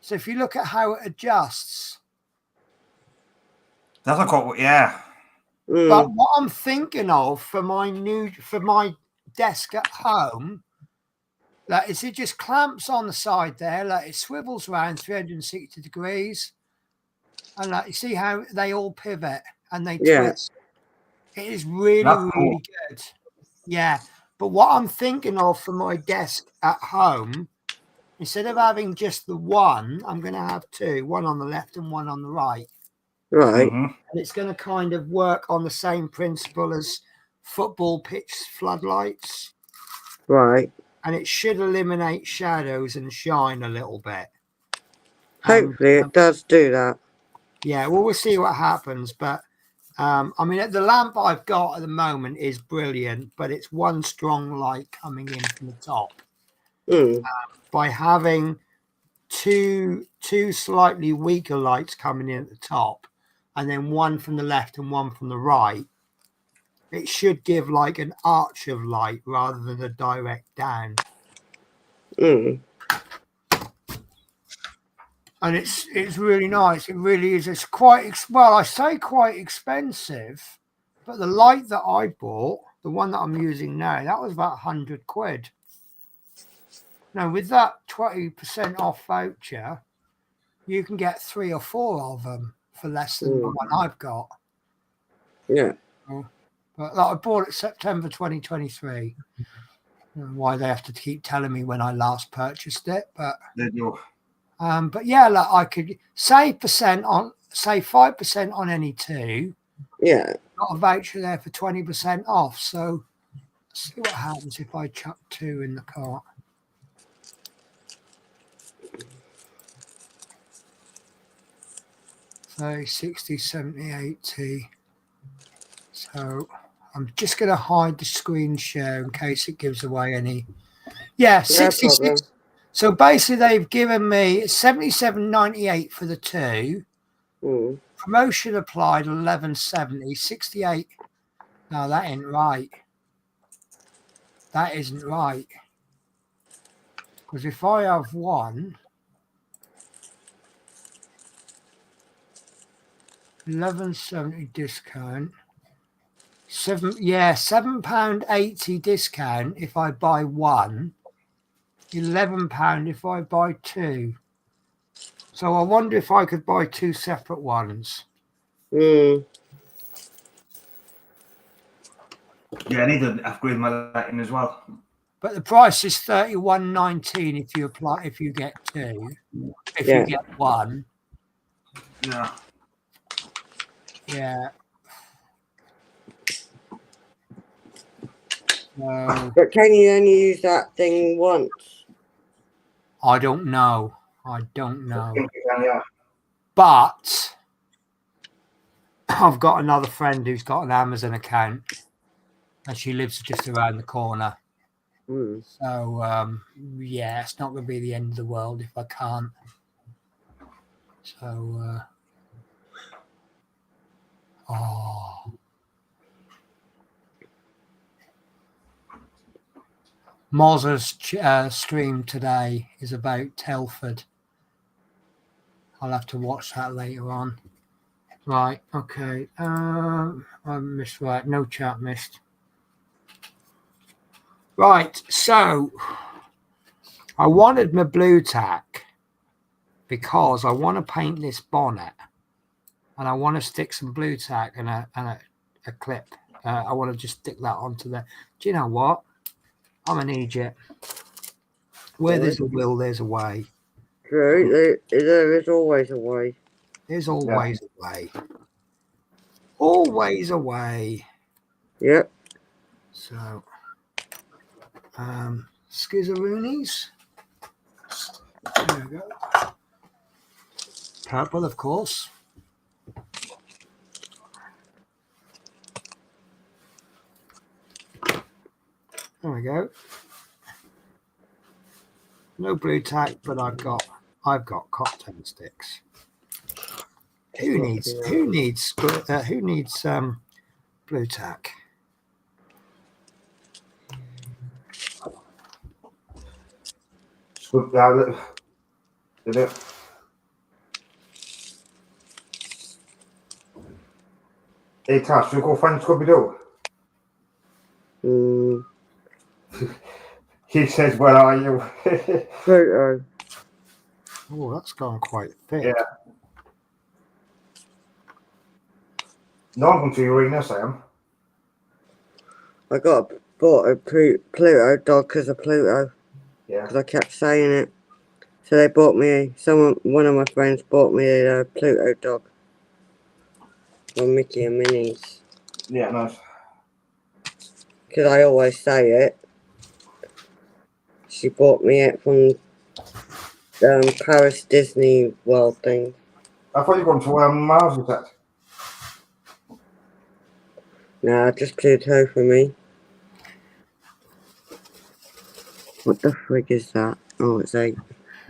A: So if you look at how it adjusts.
E: That's not quite, yeah.
A: But what I'm thinking of for my desk at home, like, is it just clamps on the side there, like it swivels around 360 degrees, and like you see how they all pivot and they twist. It is really,
E: That's cool.
A: really good. Yeah. But what I'm thinking of for my desk at home, instead of having just the one, I'm going to have two, one on the left and one on the right.
B: Right.
E: Mhm.
A: And it's going to kind of work on the same principle as football pitch floodlights.
B: Right.
A: And it should eliminate shadows and shine a little bit.
B: Hopefully it does do that.
A: Yeah, well, we'll see what happens. But I mean, the lamp I've got at the moment is brilliant, but it's one strong light coming in from the top. By having two slightly weaker lights coming in at the top, and then one from the left and one from the right, it should give like an arch of light rather than a direct down. And it's really nice. It really is. It's quite well. I say quite expensive, but the light that I bought, the one that I'm using now, that was about £100. Now with that 20% off voucher, you can get 3 or 4 of them for less than the one I've got.
B: Yeah.
A: But I bought it September 2023. I don't know why they have to keep telling me when I last purchased it, but
E: They do.
A: but yeah, like I could say 5% on any two.
B: Yeah.
A: Got a voucher there for 20% off. So let's see what happens if I chuck 2 in the cart. So 60, 70, 80. So I'm just going to hide the screen share in case it gives away any. Yeah, 66.
B: problem.
A: So basically, they've given me 77.98 for the 2. Promotion applied 11.70, 68. No, that ain't right. That isn't right. Because if I have one, 11.70 discount. £7.80 discount if I buy one. £11 if I buy 2. So I wonder if I could buy 2 separate ones.
E: Yeah, I need to upgrade my lighting as well.
A: But the price is $31.19 if you get 2. If you get one.
E: Yeah.
A: Yeah.
B: But can you only use that thing once?
A: I don't know.
E: Yeah.
A: But I've got another friend who's got an Amazon account, and she lives just around the corner. So yeah, it's not going to be the end of the world if I can't. So Moz's stream today is about Telford. I'll have to watch that later on. Right, okay. I missed, right, no chat missed. Right, so I wanted my blue tack because I want to paint this bonnet, and I want to stick some blue tack and a clip. I want to just stick that onto there. Do you know what? I'm an idiot. Where there's a will, there's a way.
B: True, there is always a way.
A: There's always a way. Always a way.
B: Yep.
A: So, skizzaroonies. There we go. Purple, of course. There we go. No blue tack, but I've got cocktail sticks. Who needs blue tack?
E: Swoop down. Did it? Hey, Tash, should we go find Scooby-Doo? He says, where are you?
B: Pluto.
A: Oh, that's gone quite thick.
E: Yeah. No, I'm going to Uranus, I am.
B: I bought a Pluto dog because of Pluto.
E: Yeah.
B: Because I kept saying it. So they bought me, one of my friends bought me a Pluto dog. From Mickey and Minnie's.
E: Yeah, nice.
B: Because I always say it. She bought me it from Paris Disney World thing.
E: I thought you were going to Mars with that.
B: Nah, just Pluto for me. What the frig is that? Oh, it's 8.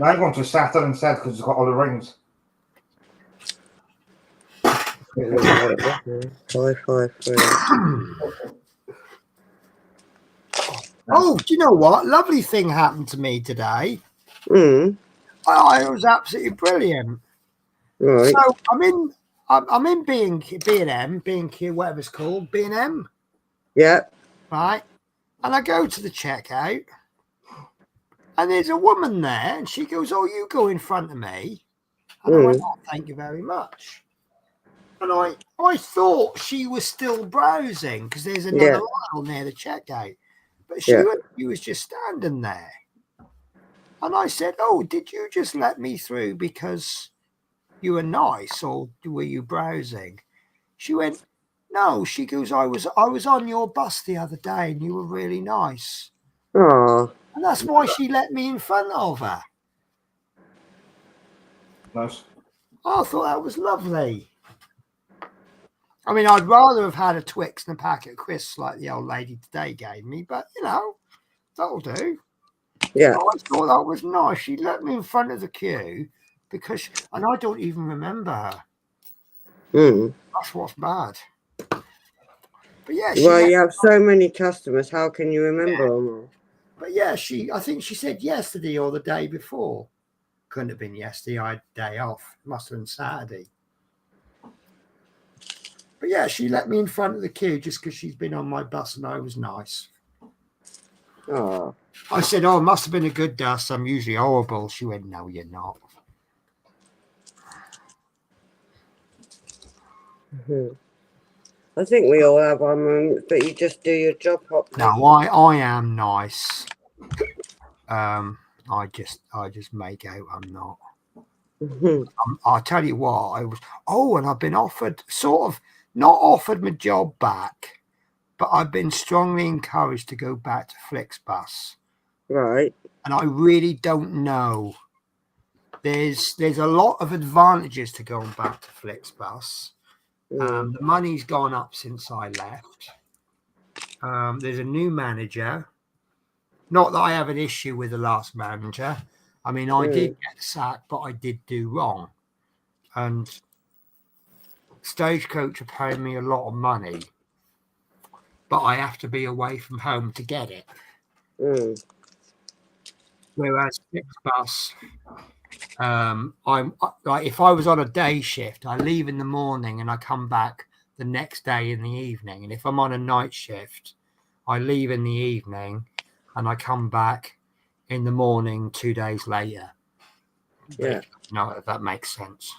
E: Now I'm going to Saturn instead because it's got all the rings.
B: 553.
A: Oh, do you know what? Lovely thing happened to me today.
B: Mm.
A: It was absolutely brilliant.
B: Right.
A: So I'm in B&M, whatever it's called, B&M,
B: Yeah.
A: right? And I go to the checkout, and there's a woman there, and she goes, "Oh, you go in front of me." And I went, "Oh, thank you very much." And I thought she was still browsing because there's another aisle near the checkout, but she was just standing there. And I said, "Oh, did you just let me through because you were nice, or were you browsing?" She went, "No." She goes, I was on your bus the other day and you were really nice."
B: Oh.
A: And that's why she let me in front of her.
E: Nice.
A: I thought that was lovely. I mean, I'd rather have had a Twix than a packet of crisps like the old lady today gave me, but that'll do.
B: Yeah.
A: I thought that was nice. She let me in front of the queue and I don't even remember her. That's what's bad. But yeah,
B: you have so many customers. How can you remember them all?
A: But yeah, I think she said yesterday or the day before. Couldn't have been yesterday. I had a day off. It must have been Saturday. But yeah, she let me in front of the queue just because she's been on my bus and I was nice.
B: Oh.
A: I said, "Oh, it must have been a good dust. I'm usually horrible." She went, "No, you're not."
B: I think we all have our moments, but you just do your job properly.
A: No, I am nice. I just make out I'm not. I'll tell you what, and I've been offered, not offered my job back, but I've been strongly encouraged to go back to Flixbus.
B: Right.
A: And I really don't know. There's a lot of advantages to going back to Flixbus. The money's gone up since I left. There's a new manager. Not that I have an issue with the last manager. I mean, I did get sacked, but I did do wrong. And Stagecoach are paying me a lot of money, but I have to be away from home to get it. Whereas Flixbus, I'm like, if I was on a day shift, I leave in the morning and I come back the next day in the evening. And if I'm on a night shift, I leave in the evening and I come back in the morning 2 days later.
B: Yeah.
A: No, if that makes sense.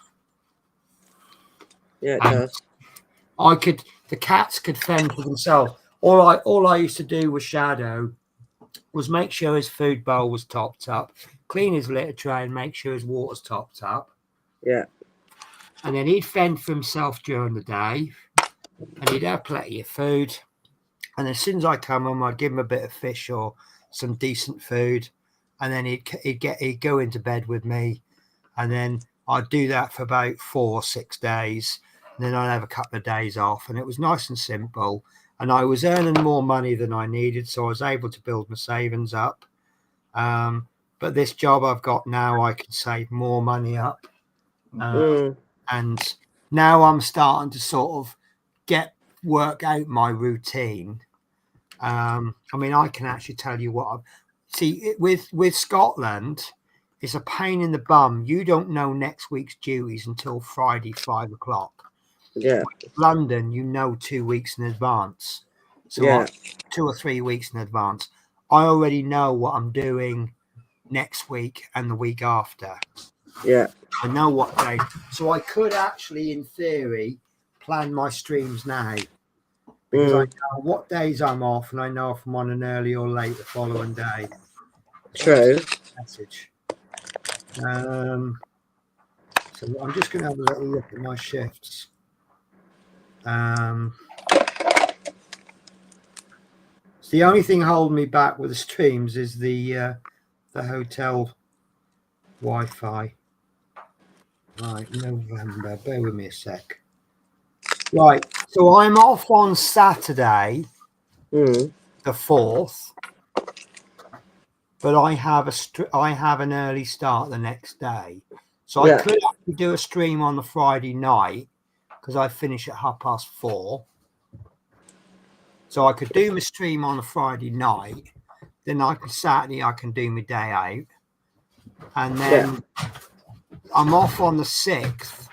B: Yeah, it does.
A: The cats could fend for themselves. All I used to do with Shadow was make sure his food bowl was topped up, clean his litter tray and make sure his water's topped up.
B: Yeah.
A: And then he'd fend for himself during the day and he'd have plenty of food. And as soon as I come home, I'd give him a bit of fish or some decent food. And then he'd go into bed with me. And then I'd do that for about 4 or 6 days. And then I'd have a couple of days off. And it was nice and simple. And I was earning more money than I needed. So I was able to build my savings up. But this job I've got now, I can save more money up. And now I'm starting to sort of work out my routine. I mean, I can actually tell you what with Scotland, it's a pain in the bum. You don't know next week's duties until Friday, 5 o'clock.
B: Yeah.
A: London, you know, 2 weeks in advance. So
B: Yeah.
A: 2 or 3 weeks in advance. I already know what I'm doing next week and the week after.
B: Yeah.
A: I know what day. So I could actually, in theory, plan my streams now because I know what days I'm off and I know if I'm on an early or late the following day.
B: True.
A: Message. So I'm just going to have a little look at my shifts. So the only thing holding me back with the streams is the hotel Wi-Fi. Right, November. Bear with me a sec. Right, so I'm off on Saturday, the 4th, but I have an early start the next day, so I could actually do a stream on the Friday night because I finish at 4:30. So I could do my stream on a Friday night, then Saturday I can do my day out, and then I'm off on the 6th.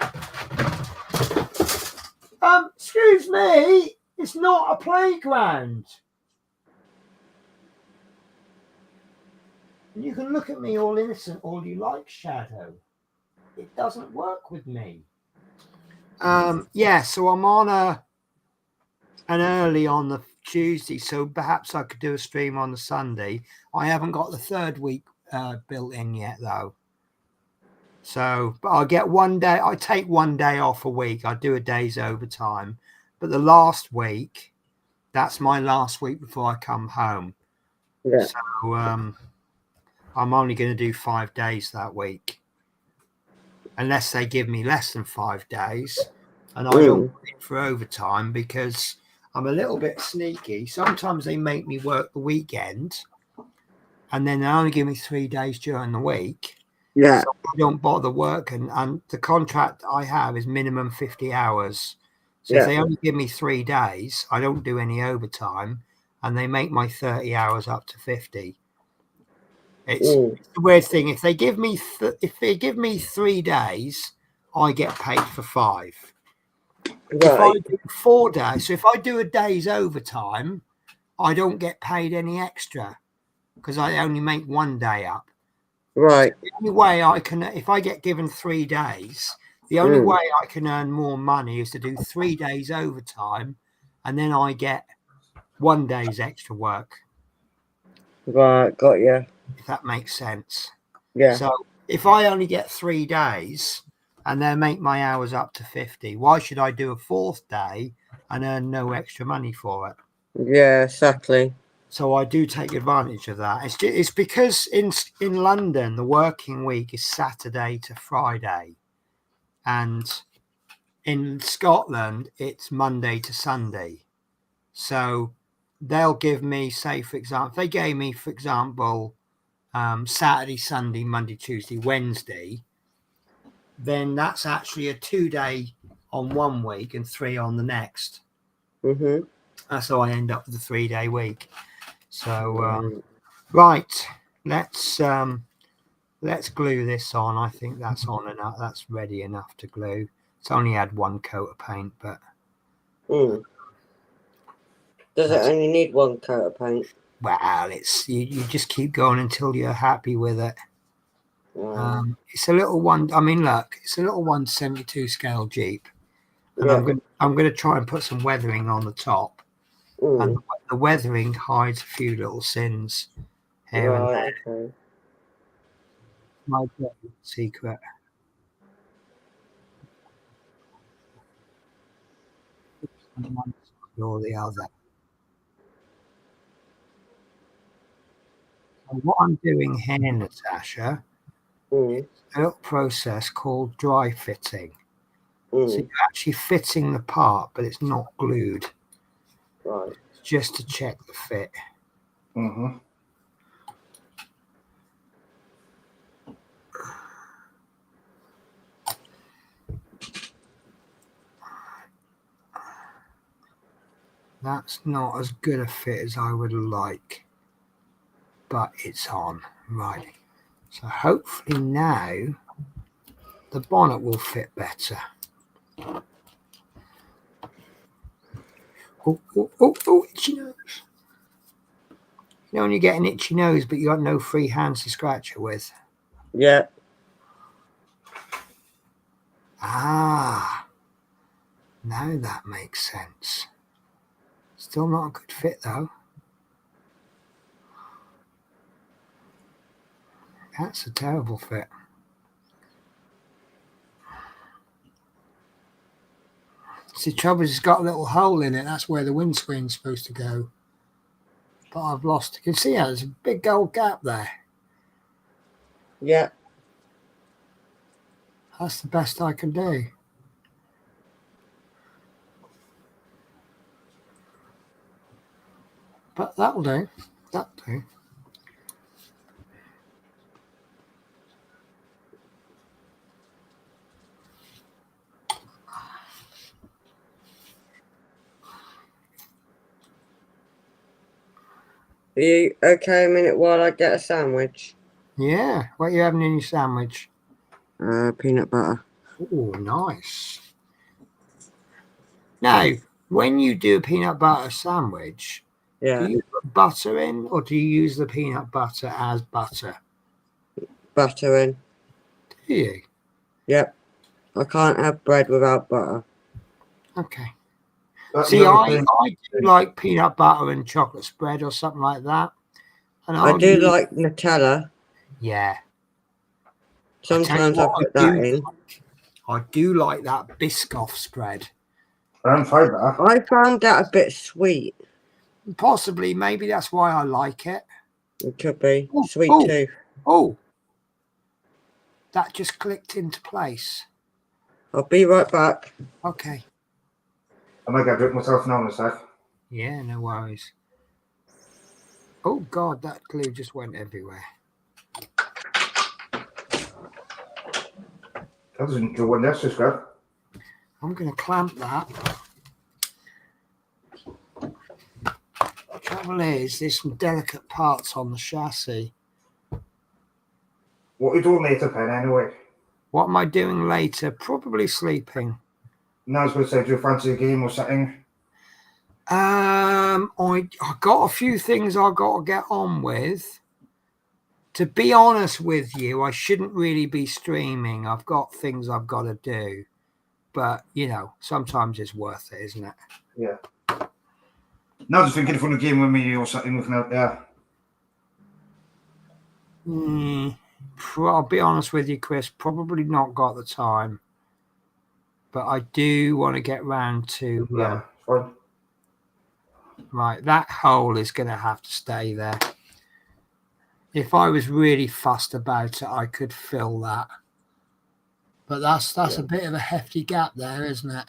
A: Excuse me, it's not a playground. And you can look at me all innocent all you like, Shadow. It doesn't work with me. Yeah, so I'm on an early on the Tuesday, so perhaps I could do a stream on the Sunday. I haven't got the third week built in yet, though. So, but I'll get one day. I take one day off a week. I do a day's overtime. But the last week, that's my last week before I come home.
B: Yeah.
A: So I'm only going to do 5 days that week. Unless they give me less than 5 days. And I don't put in for overtime because I'm a little bit sneaky. Sometimes they make me work the weekend. And then they only give me 3 days during the week.
B: Yeah.
A: So I don't bother working, and the contract I have is minimum 50 hours. So if they only give me 3 days, I don't do any overtime, and they make my 30 hours up to 50. It's the weird thing. If they give me 3 days, I get paid for 5. If I do 4 days, so if I do a day's overtime, I don't get paid any extra because I only make 1 day up.
B: Right.
A: So the only way I can, if I get given 3 days, the only way I can earn more money is to do 3 days overtime, and then I get 1 day's extra work.
B: Right, got you.
A: If that makes sense.
B: Yeah.
A: So if I only get 3 days and then make my hours up to 50, why should I do a 4th day and earn no extra money for it?
B: Yeah, exactly.
A: So I do take advantage of that. It's because in London, the working week is Saturday to Friday. And in Scotland, it's Monday to Sunday. So they'll give me, say, for example, if they gave me, for example, Saturday, Sunday, Monday, Tuesday, Wednesday, then that's actually a 2-day on one week and 3 on the next. That's how I end up with a 3-day week. So right, let's glue this on. I think that's on enough. That's ready enough to glue. It's only had 1 coat of paint, but
B: does it only need 1 coat of paint?
A: Well, it's you just keep going until you're happy with it. It's a little one. I mean, look, it's a little 172 scale Jeep, and I'm gonna try and put some weathering on the top. And the weathering hides a few little sins here and there.
B: Okay.
A: My secret. One or the other. And what I'm doing here, Natasha, is a little process called dry fitting. So you're actually fitting the part, but it's not glued.
B: Right.
A: Just to check the fit. That's not as good a fit as I would like, but it's on. Right. So hopefully now the bonnet will fit better. Oh, itchy nose. You know when you get an itchy nose, but you got no free hands to scratch it with?
B: Yeah.
A: Ah, now that makes sense. Still not a good fit, though. That's a terrible fit. See, the trouble is it's got a little hole in it. That's where the windscreen's supposed to go. But I've lost. You can see how there's a big old gap there.
B: Yeah.
A: That's the best I can do. But that'll do. That'll do.
B: Are you okay a minute while I get a sandwich?
A: Yeah. What are you having in your sandwich?
B: Peanut butter.
A: Oh, nice. Now, when you do a peanut butter sandwich,
B: Yeah.
A: do you put butter in or do you use the peanut butter as butter?
B: Butter in.
A: Do you?
B: Yep. I can't have bread without butter.
A: Okay.
E: That's
A: See,
E: the other
A: I
E: thing.
A: do like peanut butter and chocolate spread or something like that. And
B: I do like Nutella.
A: Yeah.
B: Sometimes I put that in.
A: I do like that Biscoff spread.
E: I haven't tried that.
B: I found that a bit sweet.
A: Possibly, maybe that's why I like it.
B: It could be.
A: Oh,
B: Sweet
A: oh.
B: too.
A: Oh, that just clicked into place.
B: I'll be right back.
A: Okay.
E: I might get a drink myself now in a sec.
A: Yeah, no worries. Oh, God, that glue just went everywhere.
E: That doesn't do one this, just good.
A: I'm going to clamp that. The trouble is, there's some delicate parts on the chassis.
E: What are you doing later, Pen, anyway?
A: What am I doing later? Probably sleeping.
E: Now I was going to say, do you fancy a game or something?
A: I got a few things I got to get on with. To be honest with you, I shouldn't really be streaming. I've got things I've got to do. But, you know, sometimes it's worth it, isn't it?
E: Yeah. Now just thinking if we're in a game with me or something, looking out there.
A: I'll be honest with you, Chris, probably not got the time. But I do want to get round to...
E: Yeah, fine.
A: Right, that hole is going to have to stay there. If I was really fussed about it, I could fill that. But that's a bit of a hefty gap there, isn't it?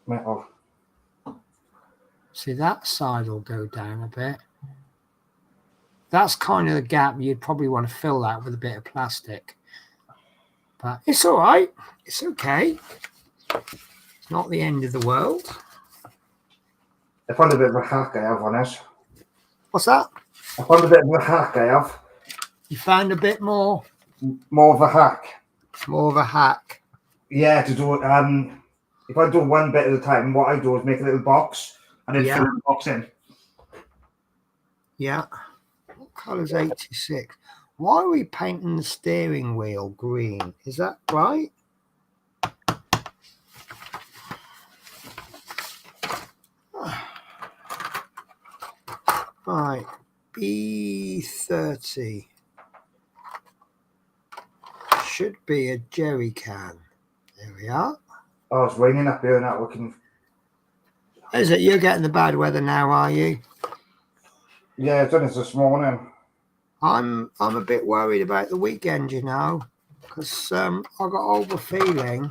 E: Metal.
A: See, that side will go down a bit. That's kind of the gap. You'd probably want to fill that with a bit of plastic. But it's all right. It's okay. It's not the end of the world.
E: I found a bit of a hack I have on this.
A: What's that?
E: I found a bit of a hack I have.
A: You found a bit more?
E: More of a hack.
A: More of a hack.
E: Yeah, to do it. If I do one bit at a time, what I do is make a little box and then fill the box in.
A: Yeah. What colour's 86? Why are we painting the steering wheel green? Is that right? Right. B30. Should be a jerry can. There we are.
E: Oh, it's raining up here now.
A: Is it? You're getting the bad weather now, are you?
E: Yeah, I've done this this morning.
A: I'm a bit worried about the weekend, you know, because I got all the feeling.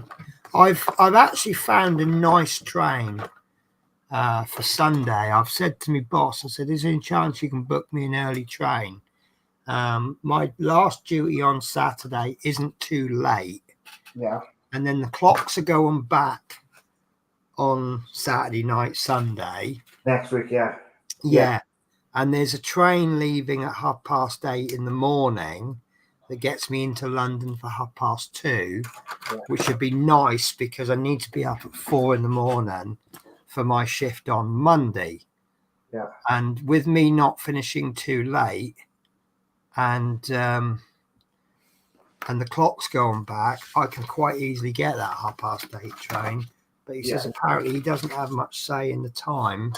A: I've actually found a nice train for Sunday. I've said to my boss, I said, "Is there any chance you can book me an early train? My last duty on Saturday isn't too late."
E: Yeah.
A: And then the clocks are going back on Saturday night, Sunday.
E: Next week, yeah.
A: Yeah. And there's a train leaving at 8:30 in the morning. that gets me into London for 2:30, which would be nice because I need to be up at 4 in the morning for my shift on Monday.
E: Yeah.
A: And with me not finishing too late and the clock's going back, I can quite easily get that 8:30 train. But he says apparently he doesn't have much say in the time.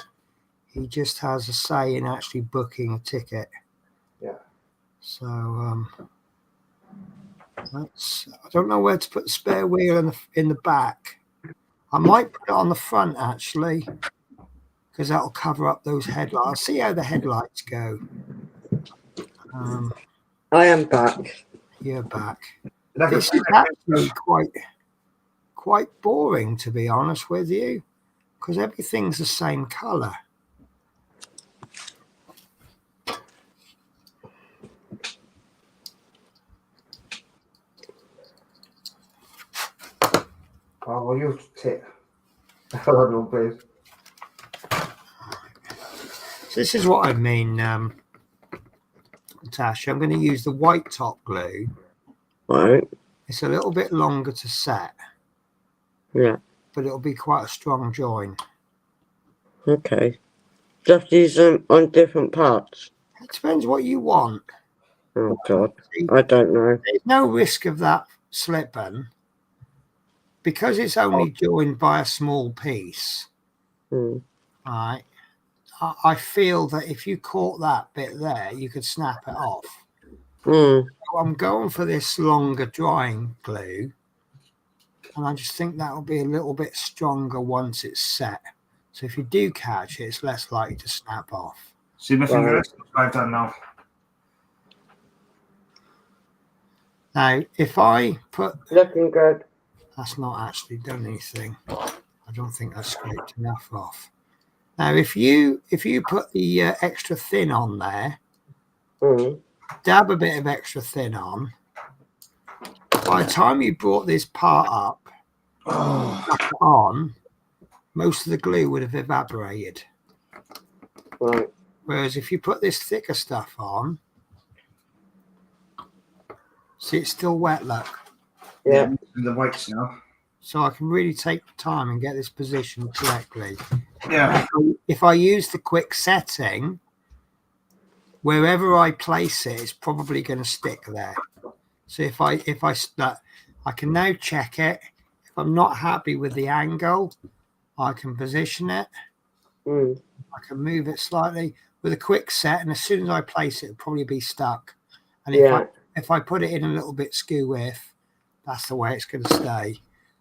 A: He just has a say in actually booking a ticket.
E: Yeah.
A: So I don't know where to put the spare wheel in the back. I might put it on the front actually, because that'll cover up those headlights. I'll see how the headlights go.
B: I am back.
A: You're back.
E: Like
A: This is actually quite boring, to be honest with you, because everything's the same colour.
E: Oh, well, you tip. Hello, please.
A: So this is what I mean, Tasha. I'm going to use the white top glue.
B: Right.
A: It's a little bit longer to set,
B: Yeah.
A: but it'll be quite a strong join.
B: Okay. Just use them on different parts.
A: It depends what you want.
B: Oh God, I don't know.
A: There's no risk of that slipping because it's only joined by a small piece. Right. I feel that if you caught that bit there, you could snap it off. So I'm going for this longer drying glue, and I just think that will be a little bit stronger once it's set. So if you do catch it, it's less likely to snap off.
E: See my finger? I've done now.
A: Now, if I put...
B: Looking good.
A: That's not actually done anything. I don't think I scraped enough off. Now, if you put the extra thin on there, dab a bit of extra thin on. By the time you brought this part up back on, most of the glue would have evaporated.
B: Right.
A: Whereas if you put this thicker stuff on, see, it's still wet, look.
B: Yeah.
E: The whites now.
A: So I can really take the time and get this positioned correctly.
E: Yeah.
A: If I use the quick setting, wherever I place it, it's probably going to stick there. So if I can now check it. If I'm not happy with the angle, I can position it. I can move it slightly with a quick set, and as soon as I place it, it'll probably be stuck. And if I put it in a little bit skew with, that's the way it's going to stay.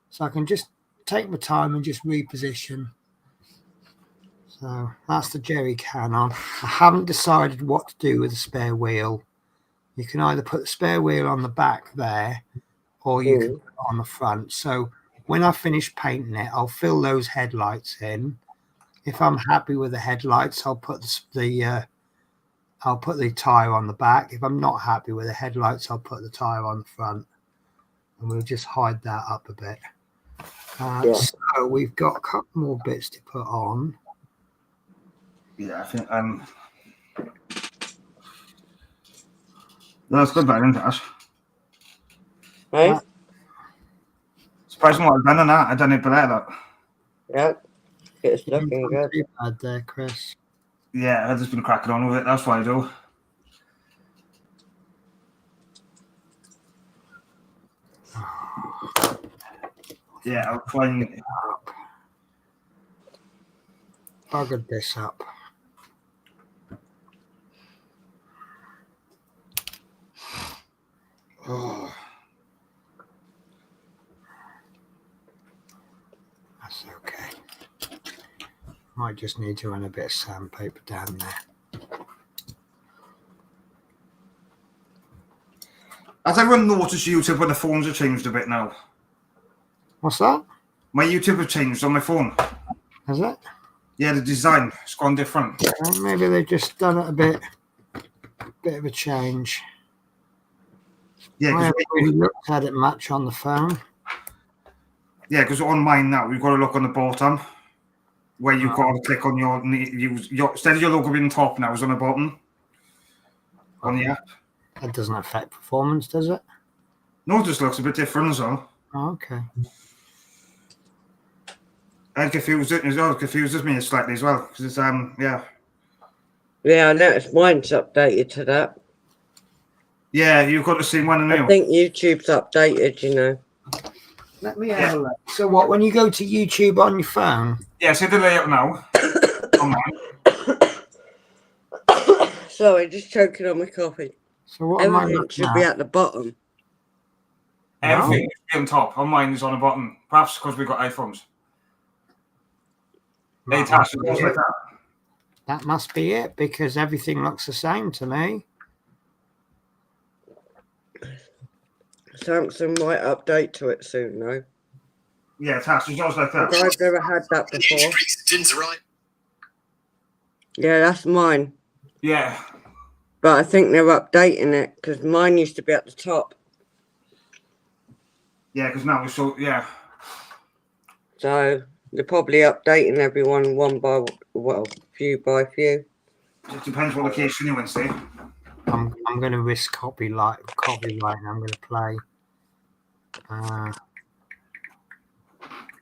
A: So I can just take my time and just reposition. So that's the jerry can on. I haven't decided what to do with the spare wheel. You can either put the spare wheel on the back there, or you can put it on the front. So when I finish painting it, I'll fill those headlights in. If I'm happy with the headlights, I'll put the tire on the back. If I'm not happy with the headlights, I'll put the tire on the front, and we'll just hide that up a bit. So we've got a couple more bits to put on.
E: Yeah, I think that's good, isn't it?
B: Hey?
E: Surprising what I've done on that. I done it better. That.
B: Yeah. It's looking good.
A: Too bad there, Chris.
E: Yeah, I've just been cracking on with it. That's what I do. Yeah, I'll try and
A: Buggered this up. Oh, that's okay. Might just need to run a bit of sandpaper down there.
E: Has everyone noticed YouTube when the phones have changed a bit now?
A: What's that?
E: My YouTube has changed on my phone.
A: Has it?
E: Yeah, the design has gone different.
A: Maybe they've just done it a bit of a change.
E: Yeah,
A: I
E: because
A: haven't really looked at it much on the phone.
E: yeah, because on mine now we've got to look on the bottom where you've got to click on your instead of your logo being top now, it's on the bottom on the app.
A: That doesn't affect performance, does it?
E: No, it just looks a bit different as well.
A: Oh, okay.
E: And confuses me slightly as well because it's yeah.
B: Yeah, I noticed mine's updated to that.
E: Yeah, you've got to see one
B: I
E: new.
B: think YouTube's updated, you know.
A: Let me have a look. So what, when you go to YouTube on your phone?
E: Yeah, see the layout now. On mine.
B: Sorry, just choking on my coffee.
A: So what am I
B: Everything
A: looking
B: should be
A: at?
B: at the bottom.
E: Everything is on top. On mine is on the bottom. Perhaps because we've got iPhones. They
A: Right.
E: attach it just like that.
A: That must be it, because everything looks the same to me.
B: Samsung might update to it soon, though.
E: Yeah, attached. It's just like that.
B: I've never had that before. Yeah, that's mine.
E: Yeah.
B: But I think they're updating it because mine used to be at the top.
E: Yeah, because now it's so, yeah.
B: So they're probably updating everyone few by few.
E: It depends what location you want to see.
A: I'm going to risk copyright, and I'm going to play.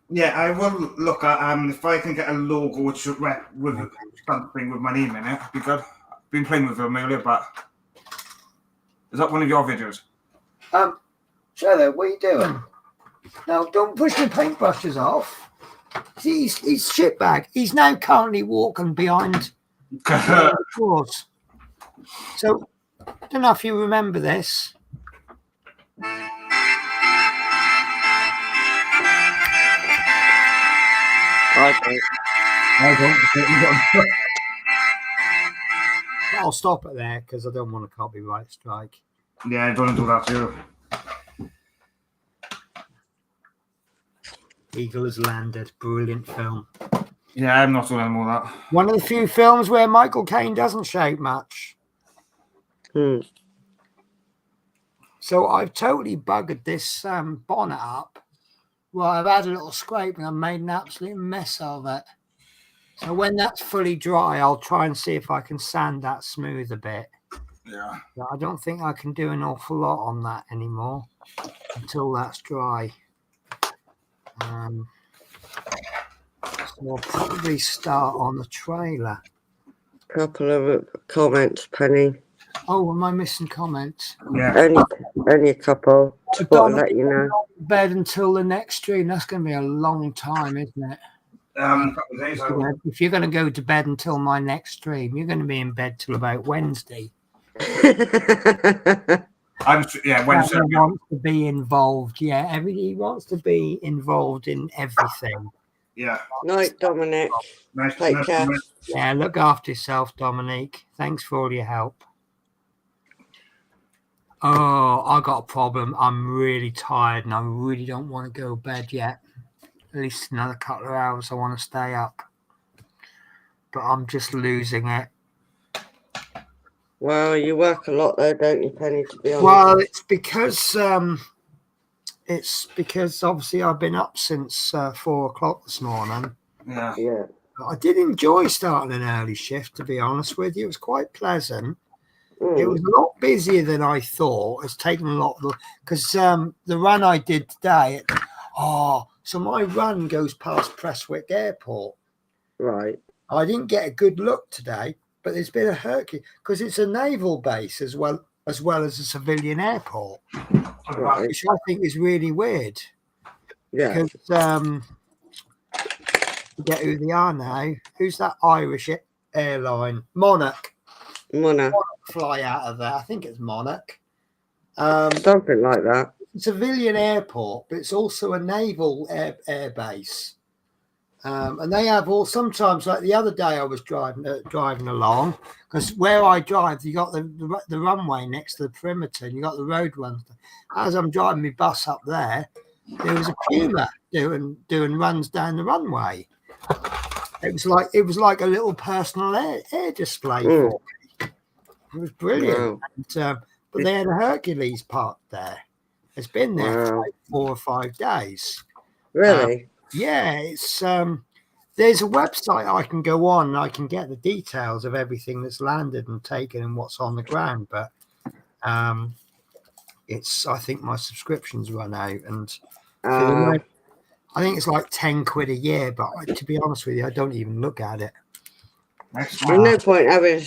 E: Yeah, I will look at if I can get a logo with something with my name in it. Be good. I've been playing with them earlier, but is that one of your videos?
A: Shelley, what are you doing? Now, don't push the paintbrushes off. He's shitbag. He's now currently walking behind the doors. So, I don't know if you remember this.
E: I don't.
A: I'll stop it there because I don't want a copyright strike.
E: Yeah, I don't do that too.
A: Eagle has landed. Brilliant film.
E: Yeah, I'm not doing more of that.
A: One of the few films where Michael Caine doesn't shake much. So I've totally buggered this bonnet up. Well, I've had a little scrape and I've made an absolute mess of it. So when that's fully dry, I'll try and see if I can sand that smooth a bit.
E: Yeah.
A: But I don't think I can do an awful lot on that anymore until that's dry. So I'll probably start on the trailer.
B: Couple of comments, Penny.
A: Oh, am I missing comments?
E: Yeah.
B: Only a couple. Just want to let you know.
A: Bed until the next stream. That's going to be a long time, isn't it?
E: Couple of days.
A: If you're going to go to bed until my next stream, you're going to be in bed till about Wednesday.
E: Wednesday.
A: He wants to be involved. Yeah, he wants to be involved in everything.
E: Yeah.
B: Night, Dominic.
E: Nice.
B: Take care.
A: Yeah, look after yourself, Dominique. Thanks for all your help. Oh, I got a problem. I'm really tired and I really don't want to go to bed yet. At least another couple of hours I want to stay up. But I'm just losing it.
B: Well, you work a lot though, don't you, Penny, to be honest?
A: Well, it's because obviously I've been up since 4 o'clock this morning.
E: Yeah.
B: Yeah.
A: I did enjoy starting an early shift, to be honest with you. It was quite pleasant. It was a lot busier than I thought. It's taken a lot of because the run I did today. So my run goes past Prestwick Airport.
B: Right.
A: I didn't get a good look today, but there's been a Hercules because it's a naval base as well as a civilian airport,
B: Right.
A: which I think is really weird.
B: Yeah.
A: Because forget who they are now. Who's that Irish airline? Monarch.
B: Monarch.
A: Fly out of there. I think it's Monarch.
B: Something like that.
A: Civilian airport, but it's also a naval air base. And they have sometimes, like the other day I was driving along, because where I drive, you got the runway next to the perimeter and you got the road runs. As I'm driving my bus up there, there was a Puma doing runs down the runway. It was like a little personal air display. For me. It was brilliant. Wow. But they had a Hercules parked there. It's been there for like 4 or 5 days.
B: Really?
A: Yeah, it's there's a website I can go on and I can get the details of everything that's landed and taken and what's on the ground. But It's I think my subscription's run out, and for the moment, I think it's like 10 quid a year. But to be honest with you, I don't even look at it.
E: Next
B: There's no point having a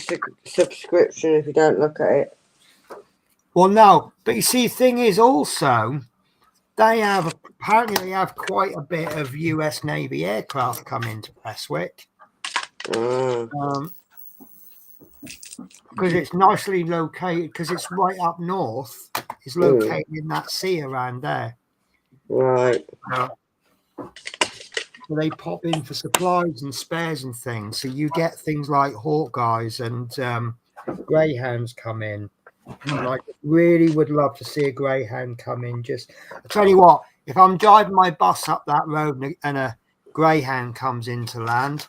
B: subscription if you don't look at it.
A: Well, no, but you see, the thing is also apparently they have quite a bit of US Navy aircraft come into Prestwick. Because it's nicely located, because it's right up north. It's located in that sea around there.
B: Right.
A: So they pop in for supplies and spares and things. So you get things like Hawkeyes and Greyhounds come in. And I really would love to see a Greyhound come in. I tell you what, if I'm driving my bus up that road and a Greyhound comes into land,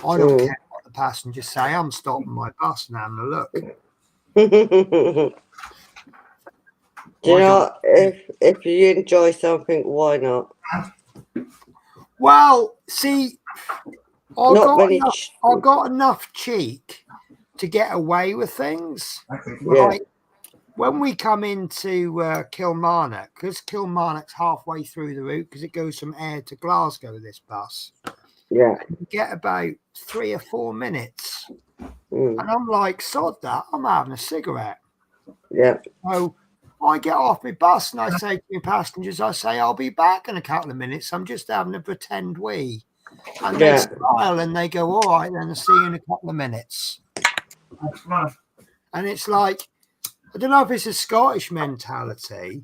A: I don't care what the passengers say. I'm stopping my bus and having a look.
B: Do you know, if you enjoy something, why not?
A: Well, see, I got enough cheek to get away with things. Like when we come into Kilmarnock, because Kilmarnock's halfway through the route, because it goes from Ayr to Glasgow, this bus.
B: Yeah.
A: You get about 3 or 4 minutes. And I'm like, sod that, I'm having a cigarette.
B: Yeah.
A: So I get off my bus and I say to my passengers, I'll be back in a couple of minutes. I'm just having a pretend wee. And they smile and they go, all right, then I'll see you in a couple of minutes. And it's like, I don't know if it's a Scottish mentality.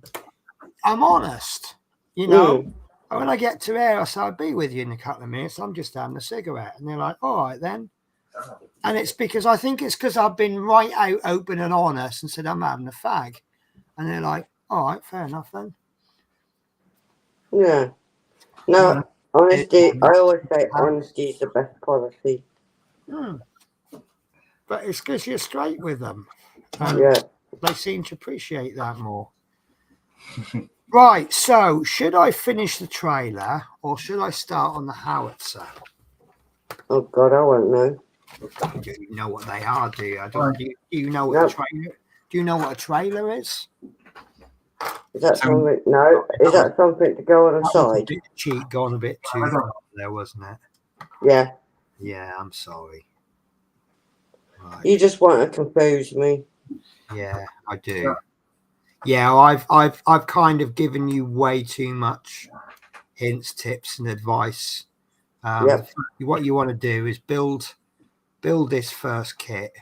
A: I'm honest, you know. When I get to Ayr, I say, I'll be with you in a couple of minutes. I'm just having a cigarette. And they're like, all right, then. And it's because I've been right out open and honest and said, I'm having a fag. And they're like, all right, fair enough then.
B: Yeah. No, honesty, I always say honesty is the best policy.
A: But it's because you're straight with them. They seem to appreciate that more. Right, so should I finish the trailer or should I start on the howitzer?
B: Oh, God, I won't know.
A: Do you know what they are, do you? Do you know what a trailer? Do you know what a trailer is?
B: Is that something? No. Is that something to go on the side?
A: A bit cheap, gone a bit too far there, wasn't it?
B: Yeah.
A: Yeah, I'm sorry. Right.
B: You just want to confuse me.
A: Yeah, I do. Yeah, I've kind of given you way too much hints, tips, and advice. What you want to do is build this first kit,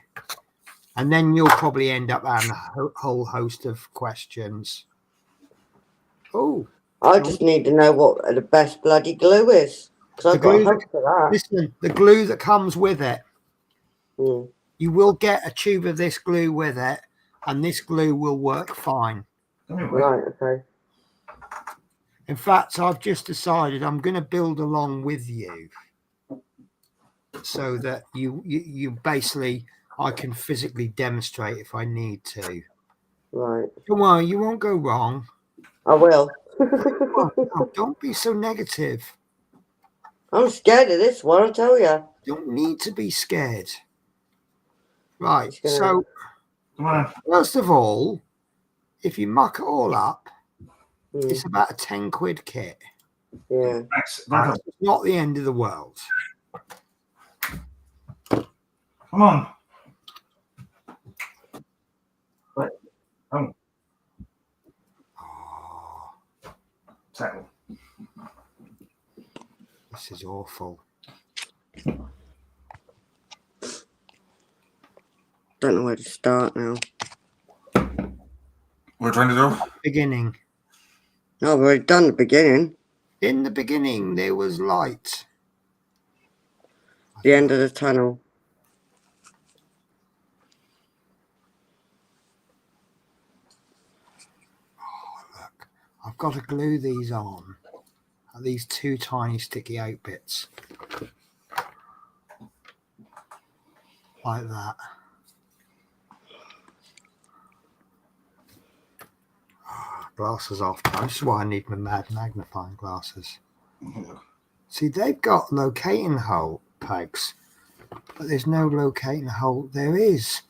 A: and then you'll probably end up having a whole host of questions. Oh,
B: I just need to know what the best bloody glue is, because I've got a hope for that.
A: Listen, the glue that comes with it.
B: You
A: will get a tube of this glue with it, and this glue will work fine.
B: Right, okay.
A: In fact, I've just decided I'm going to build along with you so that you basically, I can physically demonstrate if I need to.
B: Right.
A: Don't worry, you won't go wrong.
B: I will.
A: No, don't be so negative.
B: I'm scared of this one, I tell you.
A: Don't need to be scared. Right, so first of all, if you muck it all up, it's about a 10 quid kit.
B: Yeah.
A: It's not the end of the world.
E: Come on. Right. Oh. Settle.
A: This is awful.
B: Don't know where to start now.
E: We're trying to do?
A: Beginning.
B: No, we've already done the beginning.
A: In the beginning, there was light.
B: The end of the tunnel.
A: Oh, look. I've got to glue these on. These two tiny sticky out bits. Like that. Glasses off. This is why I need my mad magnifying glasses. See, they've got locating hole pegs, but there's no locating hole. There is.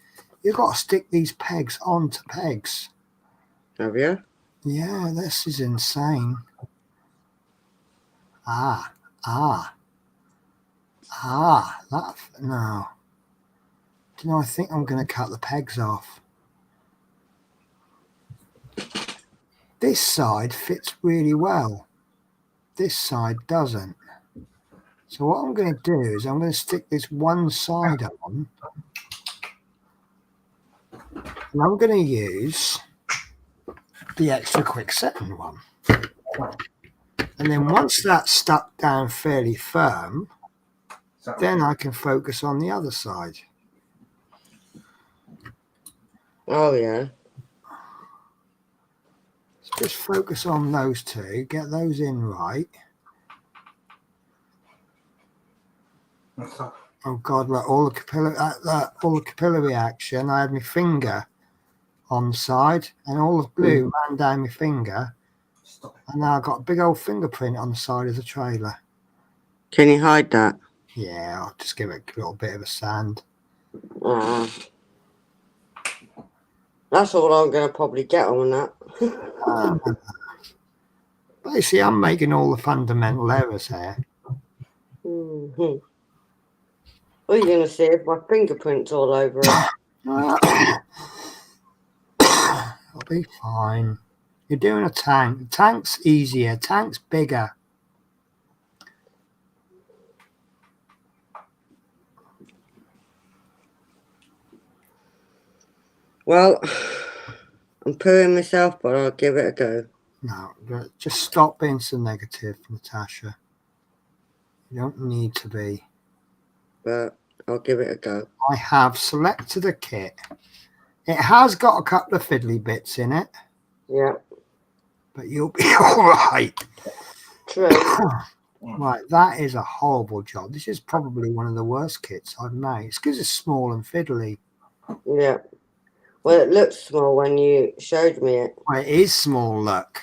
A: You've got to stick these pegs onto pegs.
B: Have you?
A: Yeah, this is insane. Ah, that, no. Do you know, I think I'm going to cut the pegs off. This side fits really well. This side doesn't. So what I'm going to do is I'm going to stick this one side on. And I'm going to use the extra quick setting one. And then once that's stuck down fairly firm, then I can focus on the other side.
B: Oh, yeah.
A: So just focus on those two, get those in right. Oh God, look, all the capillary action. I had my finger on the side and all the glue ran down my finger. And now I've got a big old fingerprint on the side of the trailer.
B: Can you hide that?
A: Yeah, I'll just give it a little bit of a sand.
B: That's all I'm going to probably get on that.
A: Basically, I'm making all the fundamental errors here.
B: Mm-hmm. What are you going to see if my fingerprint's all over it?
A: It'll be fine. You're doing a tank. The tank's easier. Tank's bigger.
B: Well, I'm pooing myself, but I'll give it a go.
A: No, just stop being so negative, Natasha. You don't need to be.
B: But I'll give it a go.
A: I have selected a kit. It has got a couple of fiddly bits in it.
B: Yeah.
A: But you'll be all right.
B: True.
A: Right, that is a horrible job. This is probably one of the worst kits I've made. It's because it's small and fiddly.
B: Yeah. Well, it looked small when you showed me it.
A: Well, it is small, look.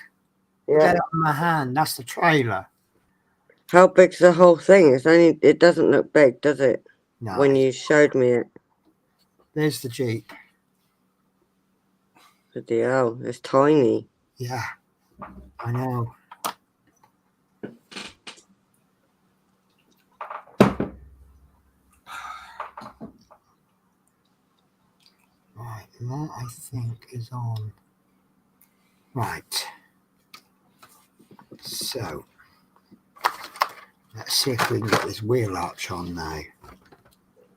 B: Yeah.
A: Get it on my hand. That's the trailer.
B: How big's the whole thing? It doesn't look big, does it?
A: No.
B: When you showed me it.
A: There's the Jeep.
B: Bloody hell, it's tiny.
A: Yeah, I know. Right, that I think is on. Right. So, let's see if we can get this wheel arch on now.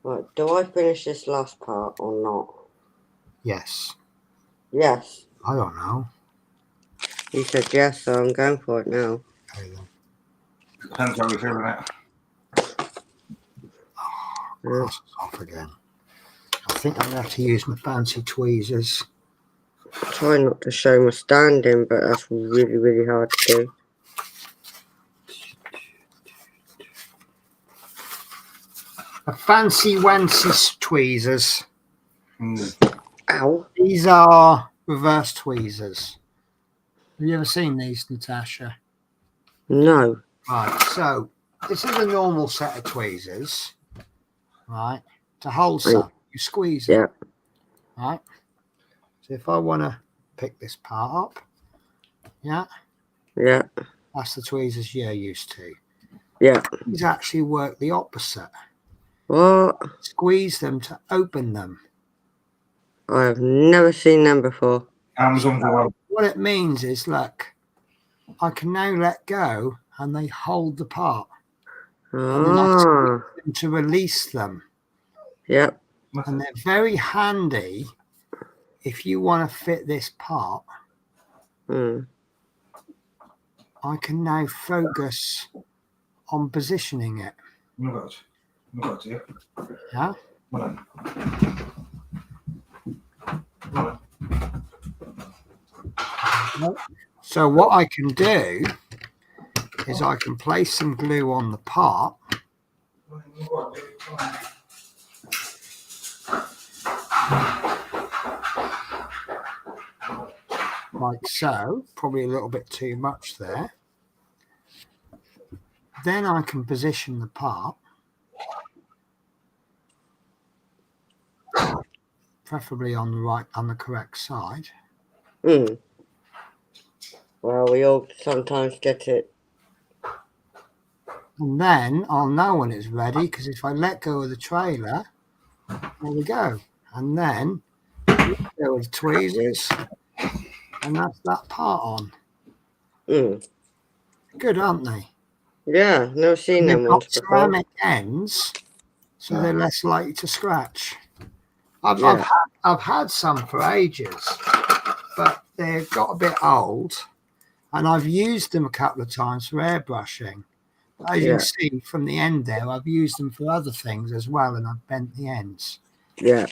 B: Right, do I finish this last part or not?
A: Yes.
B: Yes.
A: I don't know.
B: You said yes, so I'm going for it now.
A: Okay, then.
E: Depends how you're feeling it.
A: Cross it off again. I think I'm going to have to use my fancy tweezers.
B: Try not to show my standing, but that's really, really hard to do.
A: A fancy wancy tweezers.
B: Ow.
A: These are reverse tweezers. Have you ever seen these, Natasha?
B: No.
A: Right, so this is a normal set of tweezers, right? To hold something, you squeeze it,
B: Yeah.
A: right? So if I want to pick this part up, yeah,
B: Yeah.
A: that's the tweezers you're used to.
B: Yeah.
A: These actually work the opposite.
B: What?
A: Squeeze them to open them.
B: I've never seen them before.
E: Amazon's well.
A: What it means is, look, I can now let go and they hold the part. And then I squeeze them to release them.
B: Yep.
A: And they're very handy if you want to fit this part.
B: Mm.
A: I can now focus on positioning it.
E: No good to you.
A: Yeah. So what I can do is I can place some glue on the part. Like so, probably a little bit too much there. Then I can position the part preferably on the correct side.
B: Mm. Well, we all sometimes get it.
A: And then I'll know when it's ready, because if I let go of the trailer, there we go. And then let go of the tweezers, and that's that part on.
B: Mm.
A: Good, aren't they?
B: Yeah, never seen
A: And
B: them
A: they've
B: ones
A: got
B: before.
A: ceramic ends, so they're less likely to scratch.
B: Yeah.
A: I've had some for ages, but they've got a bit old, and I've used them a couple of times for airbrushing. As you
B: Yeah.
A: can see from the end there, I've used them for other things as well, and I've bent the ends.
B: Yeah.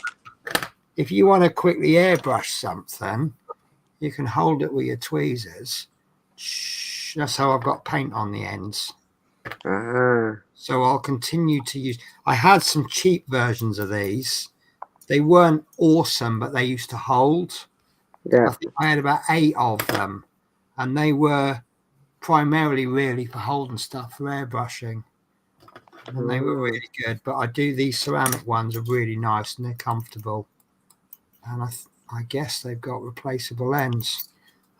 A: If you want to quickly airbrush something, you can hold it with your tweezers. Shh, that's how I've got paint on the ends. So I'll continue to use. I had some cheap versions of these. They weren't awesome, but they used to hold.
B: Yeah.
A: I think I had about 8 of them, and they were primarily really for holding stuff for airbrushing, and they were really good. But I do these ceramic ones are really nice and they're comfortable, and I guess they've got replaceable ends.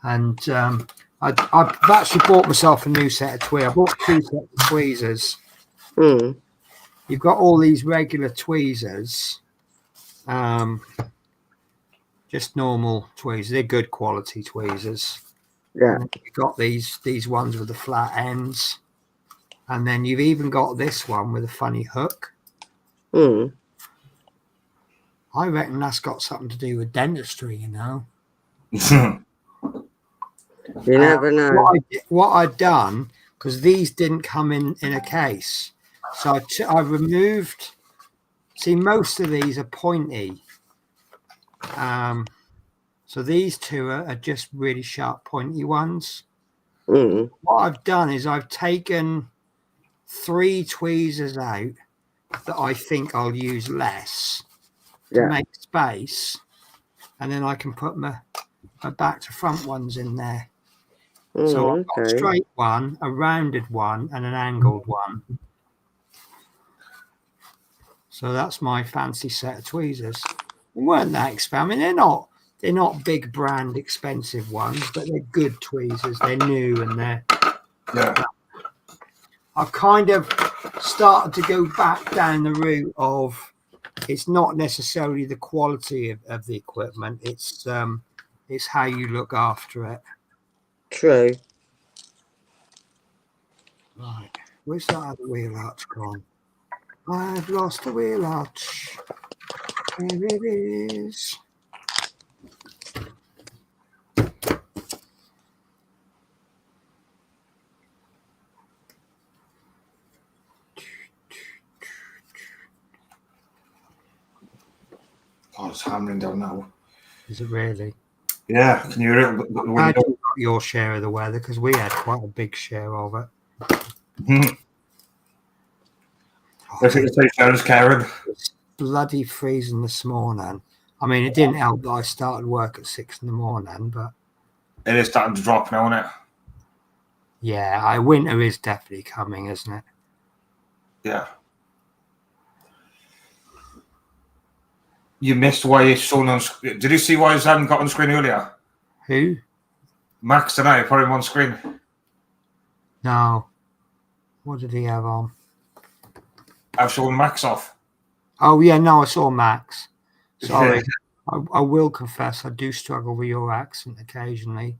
A: And I've actually bought myself a new set of tweezers. I bought 2 sets of tweezers.
B: Mm.
A: You've got all these regular tweezers, just normal tweezers. They're good quality tweezers.
B: Yeah.
A: And you've got these ones with the flat ends, and then you've even got this one with a funny hook.
B: Mm.
A: I reckon that's got something to do with dentistry, you know.
B: You never know.
A: What I'd done, because these didn't come in a case, so I removed. See, most of these are pointy. So these 2 are just really sharp, pointy ones.
B: Mm.
A: What I've done is I've taken 3 tweezers out that I think I'll use less to make space, and then I can put my back to front ones in there. So I've got a straight one, a rounded one, and an angled one. So that's my fancy set of tweezers. They weren't that expensive. I mean, they're not big brand expensive ones, but they're good tweezers. They're new, and I've kind of started to go back down the route of it's not necessarily the quality of the equipment. It's how you look after it.
B: True.
A: Right. Where's that other wheel arch gone? I've lost the wheel arch. There it is.
E: Oh, it's hammering down now.
A: Is it really?
E: Yeah, can you hear it? The
A: How
E: window?
A: do you got your share of the weather? Because we had quite a big share of it.
E: I think it's Sarah's Karen.
A: It's bloody freezing this morning. I mean, it didn't help that I started work at 6 in the morning, but
E: It is starting to drop now, isn't it?
A: yeah, winter is definitely coming, isn't it?
E: Yeah. You missed why it's shown on screen. Did you see why his hadn't got on screen earlier?
A: Who?
E: Max and I put him on screen.
A: No. What did he have on?
E: I've shown Max off.
A: Oh, yeah, no, I saw Max. Sorry. I will confess I do struggle with your accent occasionally.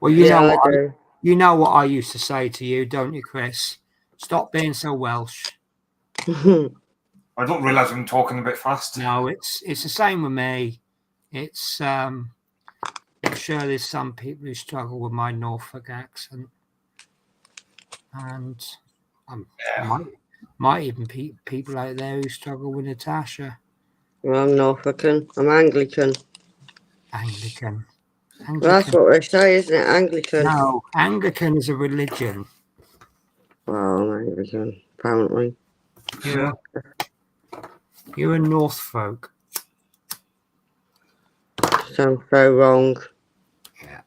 A: Well, you know what I used to say to you, don't you, Chris? Stop being so Welsh.
E: I don't realise I'm talking a bit fast.
A: No, it's the same with me. It's I'm sure there's some people who struggle with my Norfolk accent, and might even people out there who struggle with Natasha.
B: Well, I'm Norfolkan. I'm Anglican.
A: Anglican.
B: Well, that's what they say, isn't it? Anglican.
A: No, Anglican is a religion.
B: Well, I'm Anglican, apparently.
A: You're a Norfolk.
B: Sounds so wrong.
A: Yeah.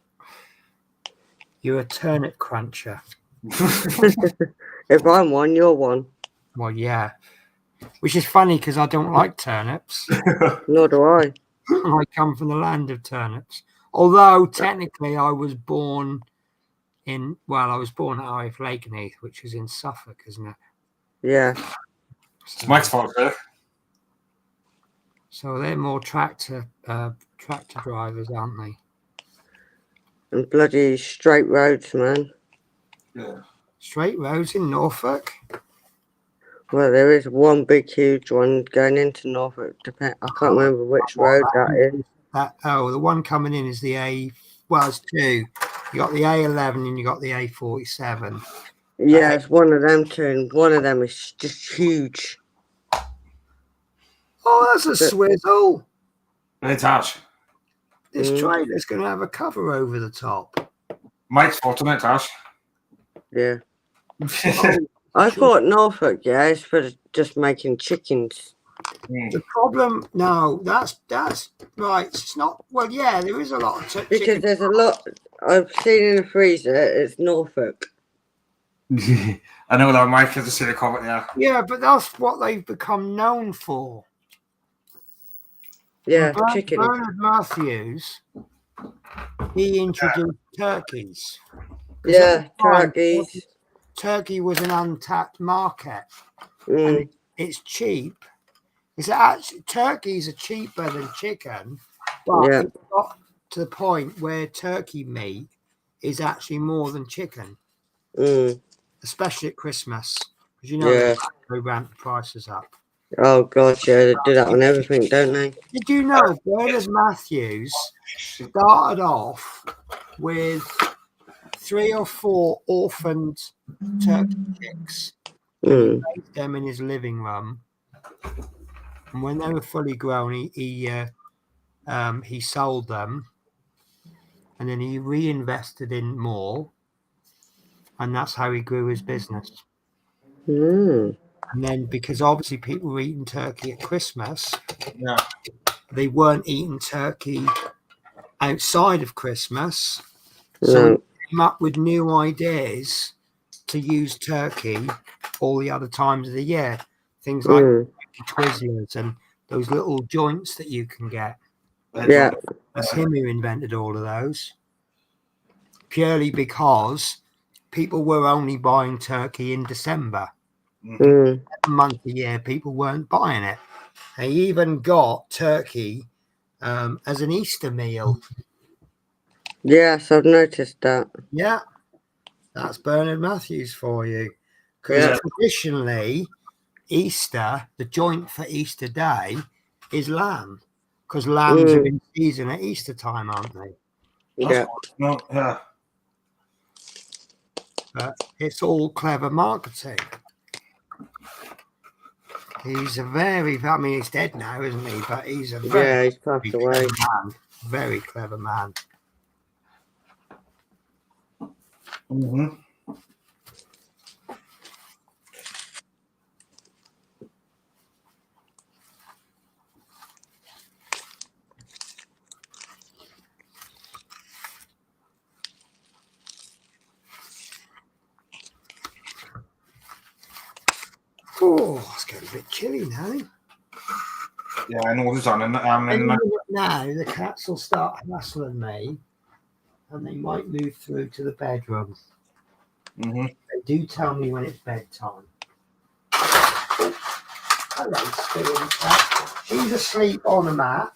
A: You're a turnip cruncher.
B: If I'm one, you're one.
A: Well, yeah. which is funny because I don't like turnips.
B: Nor do I.
A: I come from the land of turnips. Although technically I was born at RF Lakenheath, which is in Suffolk, isn't it?
B: Yeah.
E: It's Mike's fault, sir.
A: So they're more tractor drivers, aren't they?
B: And bloody straight roads, man.
E: Yeah.
A: Straight roads in Norfolk.
B: Well, there is one big, huge one going into Norfolk. I can't remember which road that is.
A: The one coming in is the A. Well, it's two. You got the A11 and you got the A47.
B: Yeah, it's one of them two, and one of them is just huge.
A: Oh, that's a swizzle.
E: It's Ash.
A: This trailer's going to have a cover over the top.
E: Mike's fault, isn't it, Ash?
B: Yeah. I thought Norfolk, yeah, is for just making chickens.
A: The problem, no, that's right. It's not. Well, yeah, there is a lot of
B: Because
A: chicken.
B: there's a lot I've seen in the freezer. It's Norfolk.
E: I know that Mike has a silly comment, yeah.
A: Yeah, but that's what they've become known for.
B: Yeah, chicken.
A: Bernard Matthews, he introduced turkeys.
B: Yeah, turkeys.
A: Turkey was an untapped market.
B: Mm.
A: And it's cheap. It's actually, turkeys are cheaper than chicken, but it's got to the point where turkey meat is actually more than chicken, especially at Christmas, because they ramp the prices up.
B: Oh gosh, yeah, they do that on everything, don't they?
A: Did you know Bernard Matthews started off with 3 or 4 orphaned turkey chicks? He raised them in his living room, and when they were fully grown, he sold them, and then he reinvested in more, and that's how he grew his business. And then, because obviously people were eating turkey at Christmas, they weren't eating turkey outside of Christmas, so he came up with new ideas to use turkey all the other times of the year. Things like Twizzlers and those little joints that you can get.
B: Yeah.
A: That's him who invented all of those. Purely because people were only buying turkey in December. A month a year, people weren't buying it. They even got turkey as an Easter meal.
B: Yes, I've noticed that.
A: Yeah, that's Bernard Matthews for you. Because traditionally, Easter, the joint for Easter Day is lamb. Because lambs are in season at Easter time, aren't they?
B: Yeah.
A: But it's all clever marketing. He's he's dead now, isn't he? But he's a
B: he's passed away.
A: Man. Very clever man. Oh, it's getting a bit chilly now.
E: Yeah, I know this on.
A: Now the cats will start hassling me, and they might move through to the bedroom. They do tell me when it's bedtime. Hello, spinning cat. She's asleep on a mat.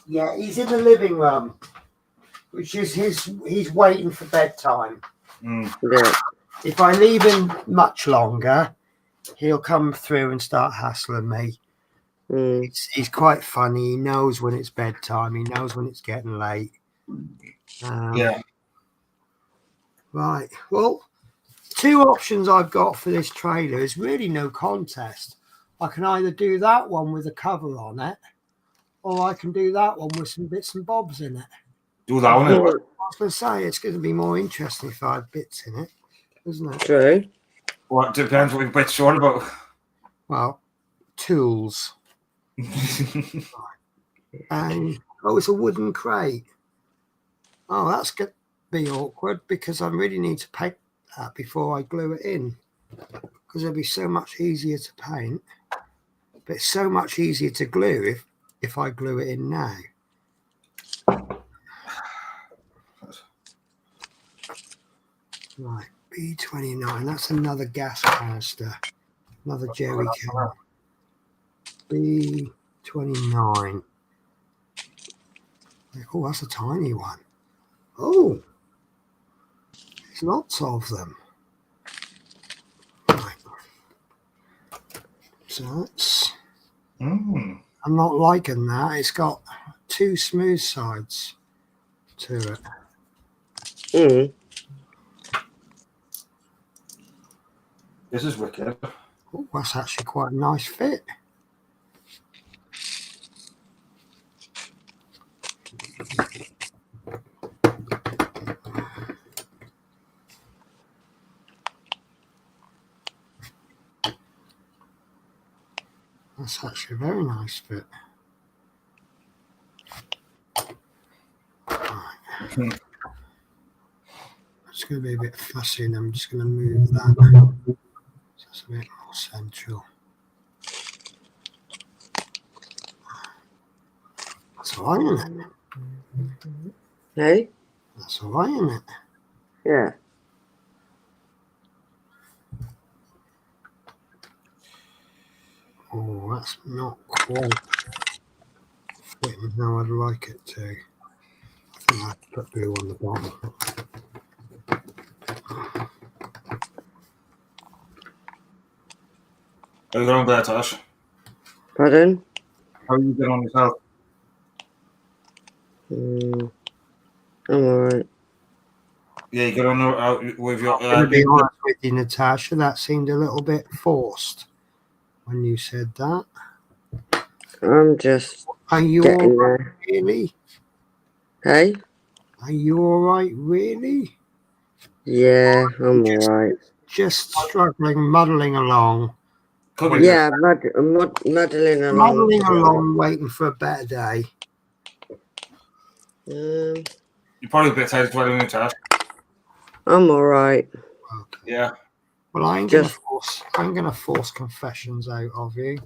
A: Yeah, he's in the living room, which is he's waiting for bedtime.
B: Yeah.
A: If I leave him much longer, he'll come through and start hassling me. He's quite funny. He knows when it's bedtime. He knows when it's getting late. Right. Well, 2 options I've got for this trailer is really no contest. I can either do that one with a cover on it, or I can do that one with some bits and bobs in it.
E: Do that one.
A: I was going to say, it's going to be more interesting if I have bits in it, isn't it?
B: True.
E: Well, it depends what we're sure about.
A: Well, tools. And it's a wooden crate. Oh, that's going to be awkward because I really need to paint that before I glue it in, because it'll be so much easier to paint. But it's so much easier to glue if I glue it in now. Right, B29. That's another gas canister, another jerry can. B29. Oh, that's a tiny one. Oh, there's lots of them. Right. So that's. I'm not liking that. It's got 2 smooth sides to it.
E: This is wicked.
A: Oh, that's actually quite a nice fit. That's actually a very nice fit. Right. It's going to be a bit fussy, and I'm just going to move that so it's a bit more central. That's all right, isn't it?
B: Hey?
A: That's all right, isn't it?
B: Yeah.
A: Oh, that's not quite fitting how I'd like it to. I think I have to put glue on the bottom.
E: How you going there, Tash?
B: Pardon?
E: How are you getting on yourself?
B: I'm alright.
E: Yeah, you get on with your.
A: I'm going to be honest with you, Natasha, that seemed a little bit forced when you said that.
B: I'm just
A: Are you
B: getting
A: all right,
B: there.
A: really?
B: Hey?
A: Are you all right, really?
B: Yeah, I'm alright.
A: Just struggling, muddling along.
B: Yeah, muddling along.
A: Muddling along, waiting for a better day.
E: You're probably a bit tired as well, isn't it, Tash?
B: I'm alright.
A: Okay.
E: Yeah.
A: Well, I'm gonna force confessions out of you.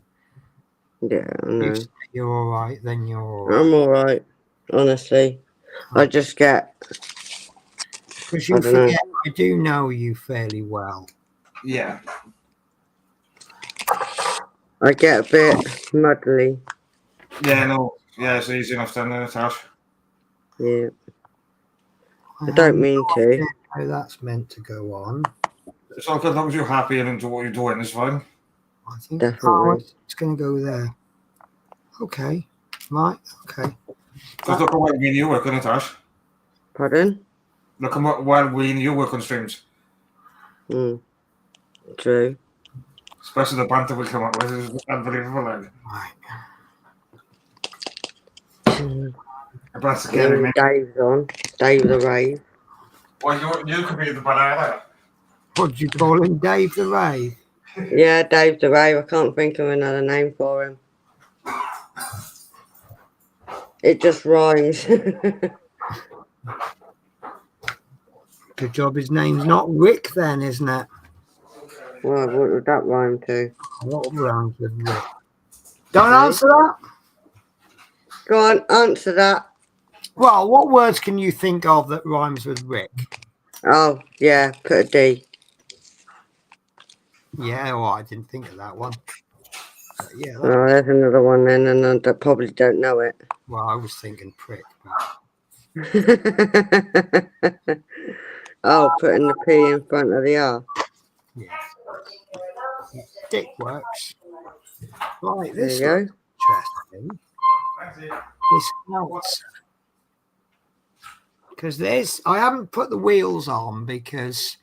B: Yeah, I know.
A: You say you're all right, then you're all right.
B: I'm alright, honestly. I just get.
A: Because you forget, I do know you fairly well.
E: Yeah.
B: I get a bit muddly.
E: Yeah, no. Yeah, it's easy enough then, isn't it, Tash?
B: Yeah. I don't mean to.
A: How that's meant to go on.
E: It's all good as long as you're happy and enjoy what you're doing, it's fine.
A: I think
B: Definitely.
A: it's going to go there. Okay. Right. Okay.
E: Because look at what me and you work on it, Tash.
B: Pardon?
E: Look at what we and you work on streams.
B: True.
E: Especially the banter we come up with is unbelievable. Like.
A: Right.
E: That's scary, man.
B: Dave's on. Dave the Rave.
E: Well, you could be the banana.
A: What do you call him? Dave the Rave?
B: Yeah, Dave the Rave. I can't think of another name for him. It just rhymes.
A: Good job his name's not Rick then, isn't it?
B: Well, what would that rhyme to?
A: What rhymes with Rick? Don't answer that.
B: Go on, answer that.
A: Well, what words can you think of that rhymes with Rick?
B: Oh, yeah, put a D.
A: Yeah, well, I didn't think of that one. But yeah,
B: Oh, there's another one then, and I probably don't know it.
A: well, I was thinking prick. But
B: Oh, putting the P in front of the R.
A: yeah. Dick works. Right,
B: There
A: this
B: you go.
A: looks interesting. This helps. Because I haven't put the wheels on because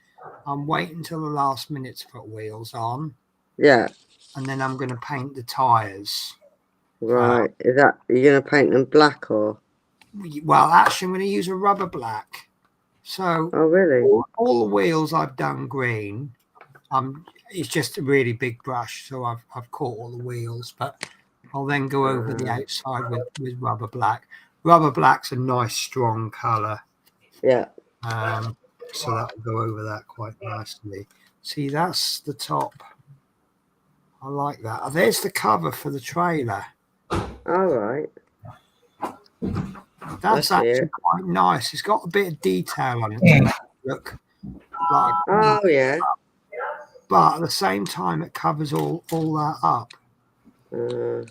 A: I'm waiting till the last minute to put wheels on.
B: Yeah,
A: And then I'm going to paint the tyres.
B: right. Is that, are you going to paint them black or?
A: Well, actually, I'm going to use a rubber black. So
B: Oh, really?
A: all the wheels I've done green. It's just a really big brush, so I've caught all the wheels, but I'll then go over the outside with rubber black. Rubber black's a nice strong colour,
B: Yeah.
A: so that'll go over that quite nicely. See, that's the top. I like that. Oh, there's the cover for the trailer.
B: All right.
A: That's actually quite nice. It's got a bit of detail on it. Look like,
B: Oh yeah.
A: but at the same time, it covers all that up. So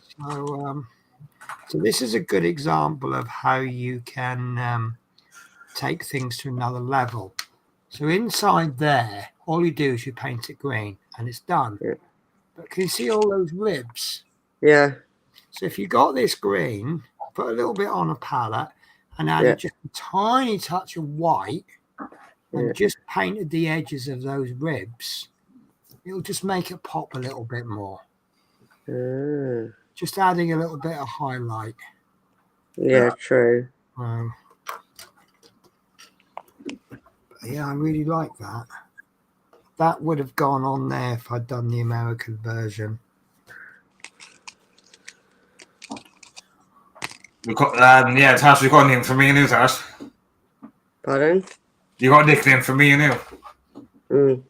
A: this is a good example of how you can take things to another level. So inside there, all you do is you paint it green, and it's done.
B: Yeah.
A: But can you see all those ribs?
B: Yeah.
A: So if you got this green, put a little bit on a palette and added just a tiny touch of white and just painted the edges of those ribs, it'll just make it pop a little bit more. Just adding a little bit of highlight.
B: Yeah, true.
A: Yeah, I really like that. That would have gone on there if I'd done the American version.
E: We got Tash, you got a name for me and you, Tash.
B: Pardon?
E: You got a nickname for me and you.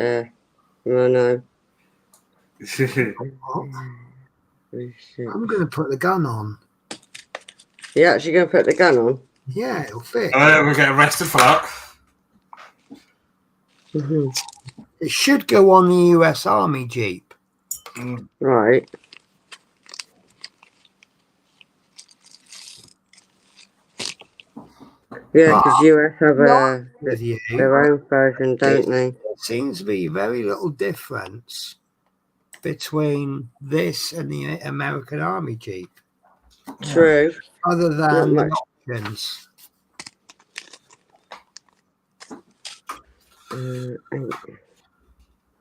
B: No.
A: I'm going to put the gun on.
B: You actually going to put the gun on?
A: Yeah, it'll fit.
E: We'll get arrested for that.
A: It should go on the US Army Jeep.
B: Right. Yeah, because US have their own version, don't they?
A: There seems to be very little difference between this and the American Army Jeep.
B: True.
A: Other than the options.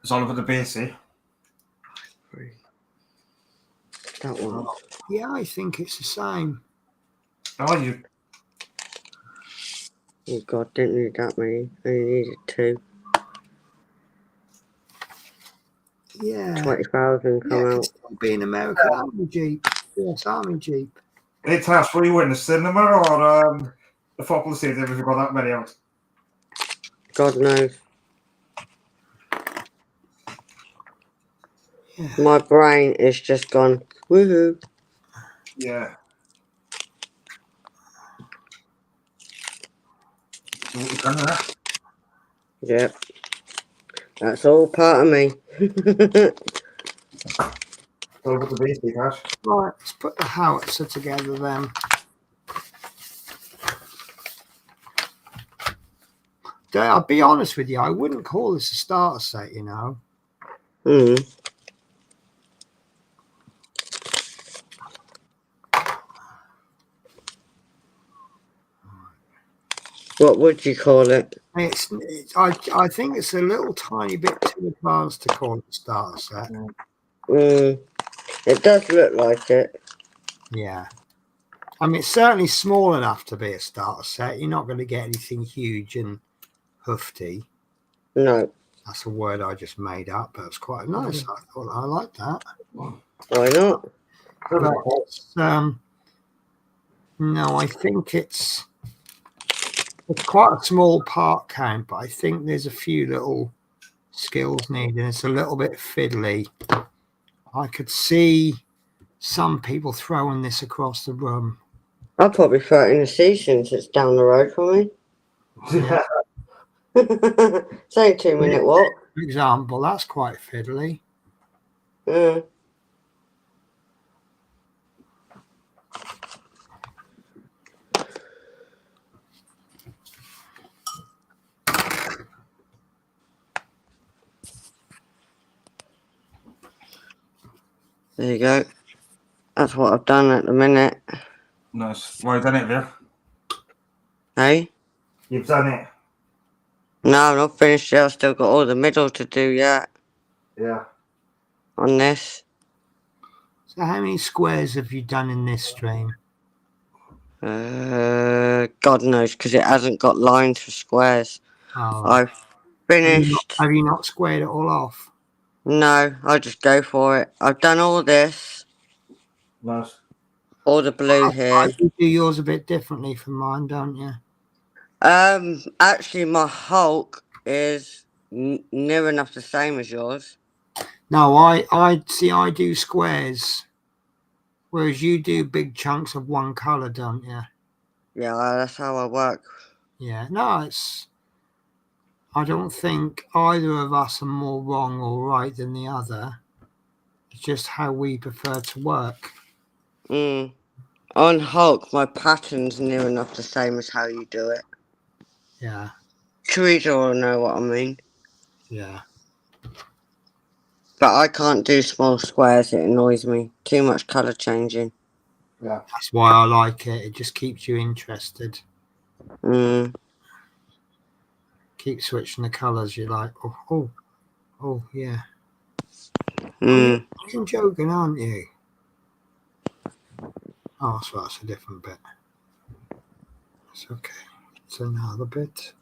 E: It's all over the base, eh?
B: That one.
A: Yeah, I think it's the same.
E: Oh, you.
B: Oh God, didn't need that many. I only needed 2.
A: Yeah.
B: 20,000 come out.
A: It's still be an American Army Jeep. US Army Jeep.
E: Hey, Tash, were you in the cinema or the football stadium if you got that many out?
B: God knows.
A: Yeah.
B: My brain is just gone, woohoo.
E: Yeah. So what you done there?
B: Yep. That's all part of me.
E: Over the base, Tash.
A: Right, let's put the howitzer together then. I'll be honest with you, I wouldn't call this a starter set, you know.
B: What would you call it?
A: I think it's a little tiny bit too advanced to call it a starter set.
B: It does look like it.
A: Yeah. I mean, it's certainly small enough to be a starter set. You're not going to get anything huge and hoofty.
B: No.
A: That's a word I just made up, but it's quite nice. I thought I like that.
B: Why not?
A: But, no, I think it's quite a small part count, but I think there's a few little skills needed. It's a little bit fiddly. I could see some people throwing this across the room.
B: I'll probably throw it in the sea since it's down the road for me.
E: Yeah.
B: It's only a 2-minute walk.
A: For example, that's quite fiddly.
B: Yeah. There you go. That's what I've done at the minute.
E: Nice. Well, done it, there.
B: Hey?
E: You've done it.
B: No, I'm not finished yet. I've still got all the middle to do yet
E: Yeah.
B: on this.
A: So how many squares have you done in this stream?
B: God knows, because it hasn't got lines for squares.
A: Oh,
B: Finished.
A: Have you not squared it all off?
B: No, I'll just go for it. I've done all this.
E: Nice.
B: All the blue here.
A: You do yours a bit differently from mine, don't you?
B: Actually, my Hulk is near enough the same as yours.
A: No, I see. I do squares, whereas you do big chunks of one color, don't you?
B: Yeah, that's how I work.
A: Yeah. No, it's. I don't think either of us are more wrong or right than the other. It's just how we prefer to work.
B: On Hulk, my pattern's near enough the same as how you do it.
A: Yeah.
B: Teresa will know what I mean.
A: Yeah.
B: But I can't do small squares, it annoys me. Too much colour changing.
E: Yeah.
A: That's why I like it. It just keeps you interested. Keep switching the colours. You're like, oh, yeah. You're joking, aren't you? Oh, so that's a different bit. It's okay. It's another bit.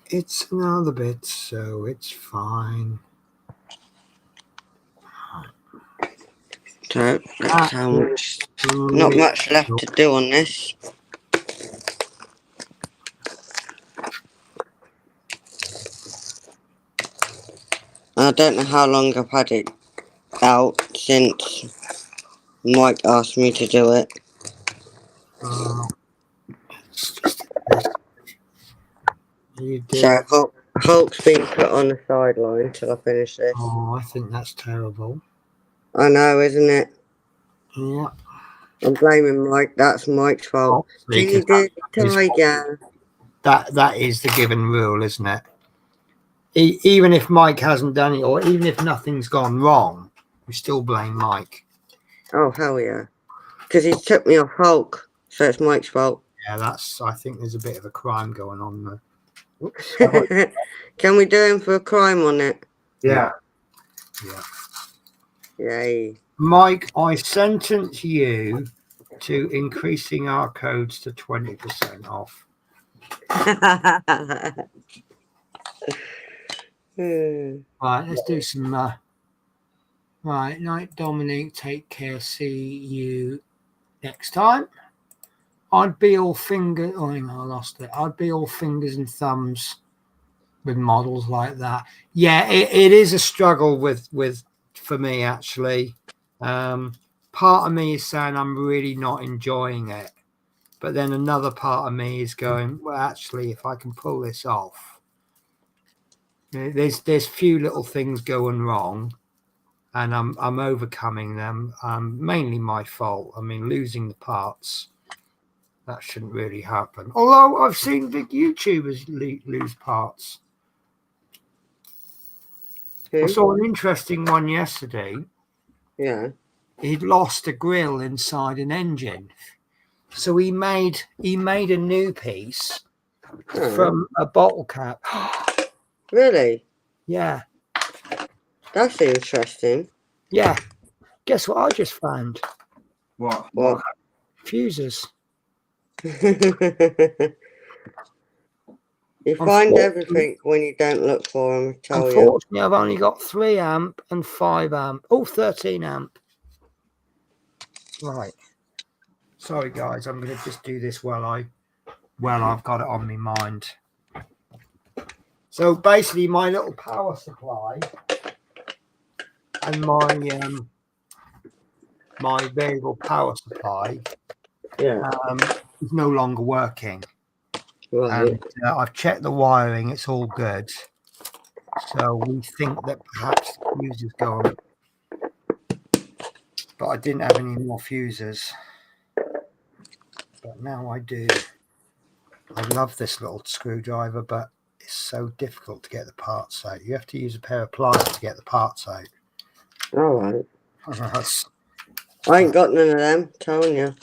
A: It's another bit, so it's fine.
B: So that's how much. Not much left to do on this. I don't know how long I've had it out since Mike asked me to do it.
A: It's just you do.
B: So Hulk's been put on the sideline till I finish this.
A: Oh, I think that's terrible.
B: I know, isn't it?
A: Yeah.
B: I'm blaming Mike. That's Mike's fault. Can you do the tiger?
A: That is the given rule, isn't it? Even if Mike hasn't done it, or even if nothing's gone wrong, we still blame Mike.
B: Oh, hell yeah. Because he took me off Hulk, so it's Mike's fault.
A: Yeah, I think there's a bit of a crime going on there. Oops.
B: Can we do him for a crime on it?
E: Yeah.
A: Yeah.
B: Yay.
A: Mike, I sentence you to increasing our codes to 20% off. Right, let's do some. Right, night, Dominic. Take care. See you next time. I'd be all fingers. Oh, hang on, I lost it. I'd be all fingers and thumbs with models like that. Yeah, it is a struggle with for me actually. Part of me is saying I'm really not enjoying it, but then another part of me is going, well, actually, if I can pull this off, there's few little things going wrong, and I'm overcoming them. Mainly my fault. I mean, losing the parts. That shouldn't really happen. Although I've seen big YouTubers lose parts. I saw an interesting one yesterday.
B: Yeah.
A: He'd lost a grill inside an engine. So he made a new piece from a bottle cap.
B: Really?
A: Yeah.
B: That's interesting.
A: Yeah. Guess what I just found?
E: What?
A: Fuses.
B: You find everything when you don't look for them, I tell you.
A: Unfortunately, I've only got 3 amp and 5 amp. Oh, 13 amp. Right. Sorry, guys. I'm going to just do this while I've got it on my mind. So basically, my little power supply and my variable power supply is no longer working.
B: Right.
A: And I've checked the wiring; it's all good. So we think that perhaps the fuse is gone, but I didn't have any more fuses. But now I do. I love this little screwdriver, but it's so difficult to get the parts out. You have to use a pair of pliers to get the parts out.
B: All right. I ain't got none of them, telling you.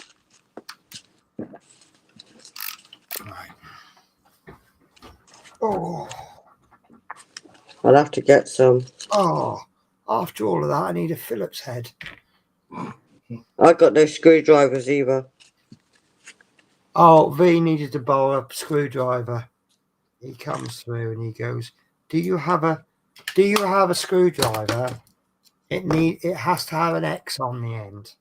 A: Right. Oh.
B: I'll have to get some.
A: Oh. After all of that, I need a Phillips head.
B: I got no screwdrivers either.
A: Oh, V needed to borrow a screwdriver. He comes through and he goes, Do you have a screwdriver? It has to have an X on the end.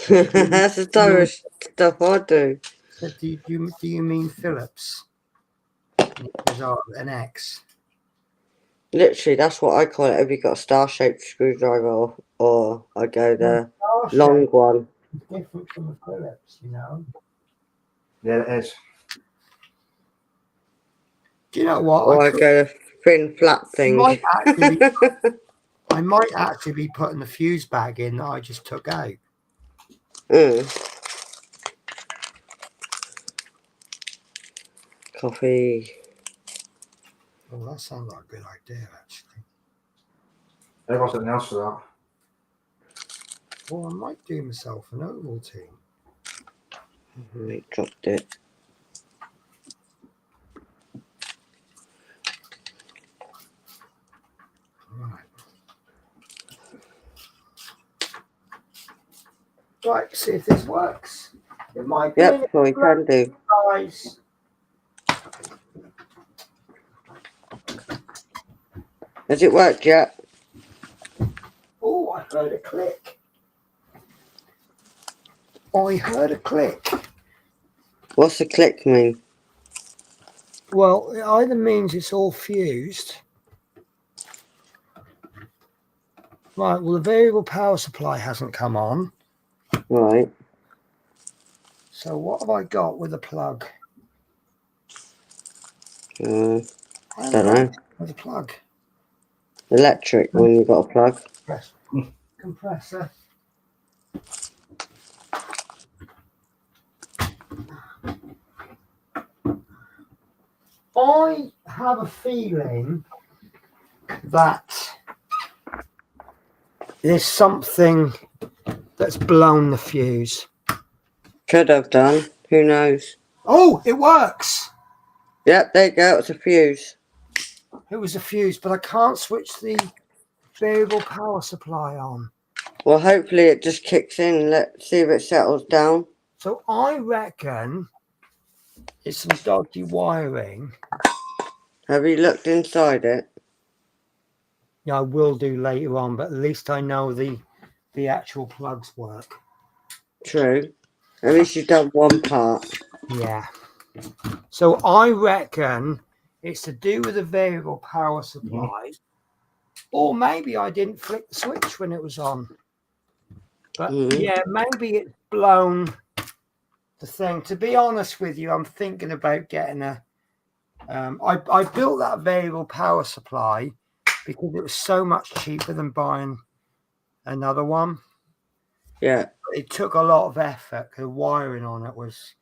B: That's the type of stuff I do.
A: So do you mean Phillips? Is an X?
B: Literally, that's what I call it. Have you got a star-shaped screwdriver, or I go the long one?
A: It's different from a Phillips, you know.
E: Yeah, it is.
A: Do you know what?
B: Or I go the thin, flat thing.
A: I might actually be putting the fuse bag in that I just took out.
B: Coffee.
A: Oh, that sounds like a good idea, actually.
E: There was something else for that.
A: Well, I might do myself an Ovaltine.
B: I dropped it.
A: Right, see if this works. It might.
B: Yep, so we can do.
A: Guys.
B: Has it worked yet?
A: Oh, I heard a click. I heard a click.
B: What's the click mean?
A: Well, it either means it's all fused. Right, well, the variable power supply hasn't come on.
B: Right.
A: So what have I got with a plug?
B: Don't know.
A: With a plug.
B: Electric when you've got a plug.
A: Compressor. I have a feeling that there's something that's blown the fuse.
B: Could have done. Who knows?
A: Oh, it works.
B: Yep, there you go. It's a fuse.
A: It was a fuse, but I can't switch the variable power supply on.
B: Well, hopefully it just kicks in. Let's see if it settles down.
A: So I reckon it's some dodgy wiring.
B: Have you looked inside it?
A: Yeah, I will do later on, but at least I know the actual plugs work.
B: True. At least you've done one part.
A: Yeah. So I reckon it's to do with the variable power supply. Or maybe I didn't flick the switch when it was on. But yeah, maybe it's blown the thing. To be honest with you, I'm thinking about getting a... I built that variable power supply because it was so much cheaper than buying another one.
B: Yeah.
A: It took a lot of effort. The wiring on it was...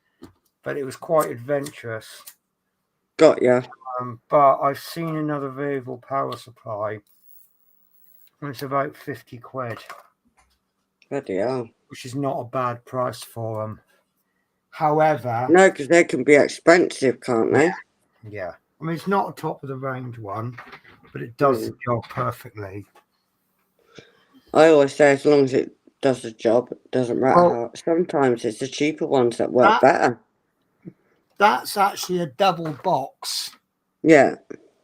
A: But it was quite adventurous.
B: Got ya.
A: But I've seen another variable power supply. And it's about 50 quid.
B: Bloody hell.
A: Which is not a bad price for them. However...
B: No, because they can be expensive, can't they?
A: Yeah. I mean, it's not a top of the range one, but it does the job perfectly.
B: I always say as long as it does the job, it doesn't matter how. Sometimes it's the cheaper ones that work better.
A: That's actually a double box.
B: Yeah.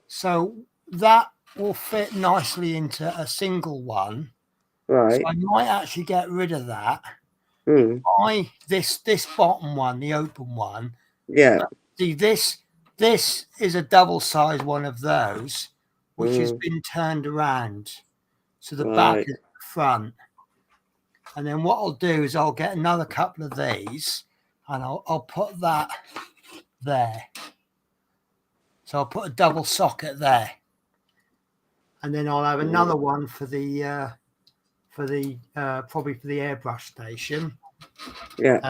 A: So that will fit nicely into a single one.
B: Right.
A: So I might actually get rid of that. Buy this bottom one, the open one.
B: Yeah.
A: See, this is a double size one of those, which has been turned around. So the back is the front. And then what I'll do is I'll get another couple of these and I'll put that there. So I'll put a double socket there. And then I'll have another one for the probably for the airbrush station.
B: Yeah.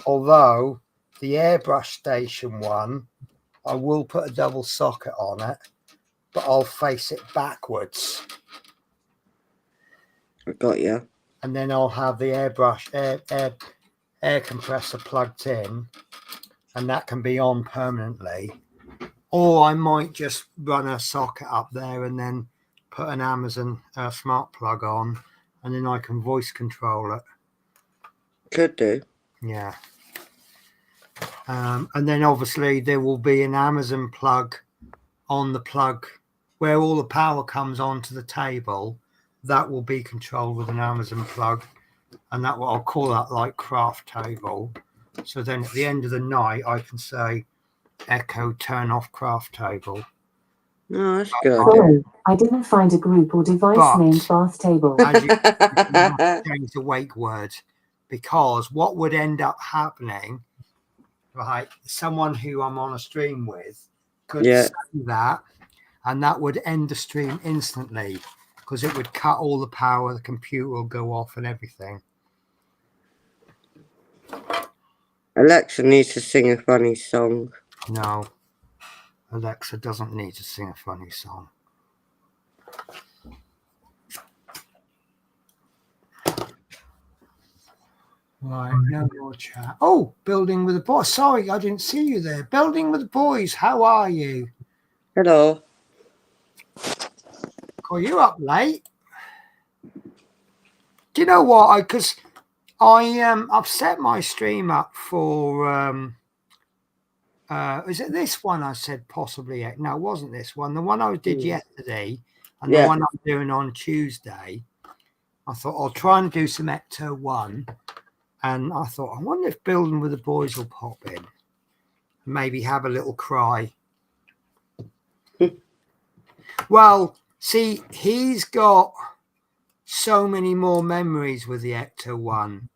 A: Although the airbrush station one, I will put a double socket on it, but I'll face it backwards.
B: I got you.
A: And then I'll have the airbrush air compressor plugged in, and that can be on permanently. Or I might just run a socket up there and then put an Amazon smart plug on, and then I can voice control it.
B: Could do.
A: Yeah. And then obviously there will be an Amazon plug on the plug where all the power comes onto the table, that will be controlled with an Amazon plug, and that I'll call that like craft table. So then at the end of the night, I can say, Echo, turn off craft table.
B: No, that's good.
D: Sorry, I didn't find a group or device
A: But-
D: named bath table.
A: As you have to change the wake word, because what would end up happening, right? Someone who I'm on a stream with could
B: Yeah.
A: say that, and that would end the stream instantly because it would cut all the power. The computer will go off and everything.
B: Alexa needs to sing a funny song.
A: No, Alexa doesn't need to sing a funny song. Right, no more chat. Oh, Building with the Boys. Sorry, I didn't see you there. Building with the Boys, how are you?
B: Hello.
A: Are you up late? Do you know what? Because I've set my stream up for is it this one I said possibly? No, it wasn't this one. The one I did yesterday and the one I'm doing on Tuesday. I thought I'll try and do some Ecto 1. And I thought, I wonder if Building with the Boys will pop in and maybe have a little cry. Well, see, he's got so many more memories with the Ecto 1.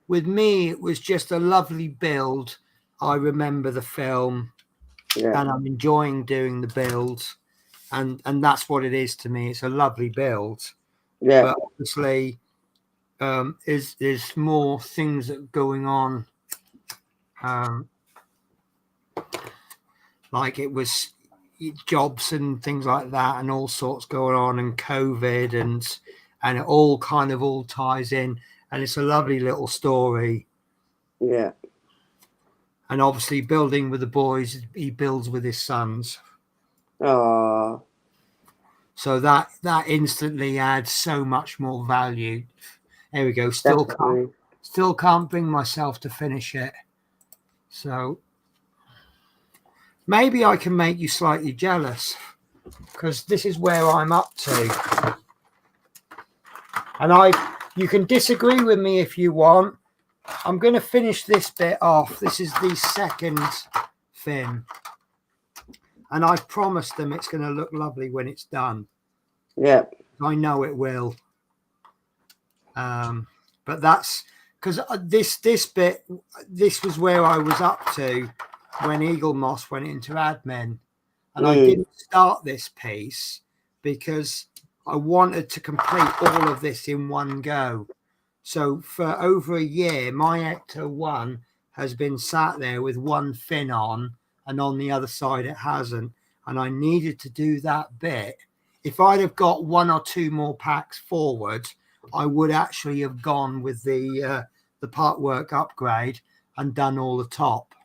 A: With me, it was just a lovely build. I remember the film, and I'm enjoying doing the builds, and that's what it is to me. It's a lovely build.
B: Yeah.
A: But obviously, there's more things that are going on. Like it was jobs and things like that, and all sorts going on, and COVID, and it all kind of all ties in, and it's a lovely little story.
B: Yeah.
A: And obviously, Building with the Boys, he builds with his sons.
B: Oh.
A: So that instantly adds so much more value. There we go. Still can't bring myself to finish it. So maybe I can make you slightly jealous, because this is where I'm up to. And you can disagree with me if you want. I'm going to finish this bit off. This is the second fin. And I've promised them it's going to look lovely when it's done.
B: Yeah.
A: I know it will. But that's because this bit, this was where I was up to when Eaglemoss went into admin. And I didn't start this piece because I wanted to complete all of this in one go. So for over a year, my Ecto 1 has been sat there with one fin on, and on the other side it hasn't. And I needed to do that bit. If I'd have got one or two more packs forward, I would actually have gone with the part work upgrade and done all the top.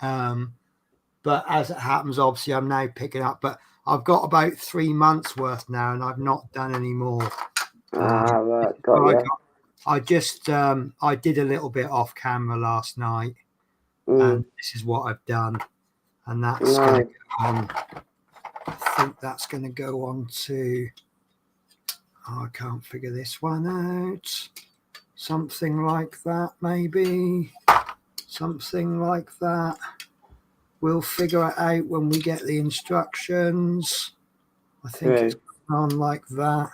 A: But as it happens, obviously I'm now picking up. But I've got about 3 months worth now, and I've not done any more.
B: Right, got you.
A: I just I did a little bit off camera last night, and this is what I've done, and that's going to go on. I think that's going to go on to. Oh, I can't figure this one out. Something like that, maybe. Something like that. We'll figure it out when we get the instructions. I think it's on like that.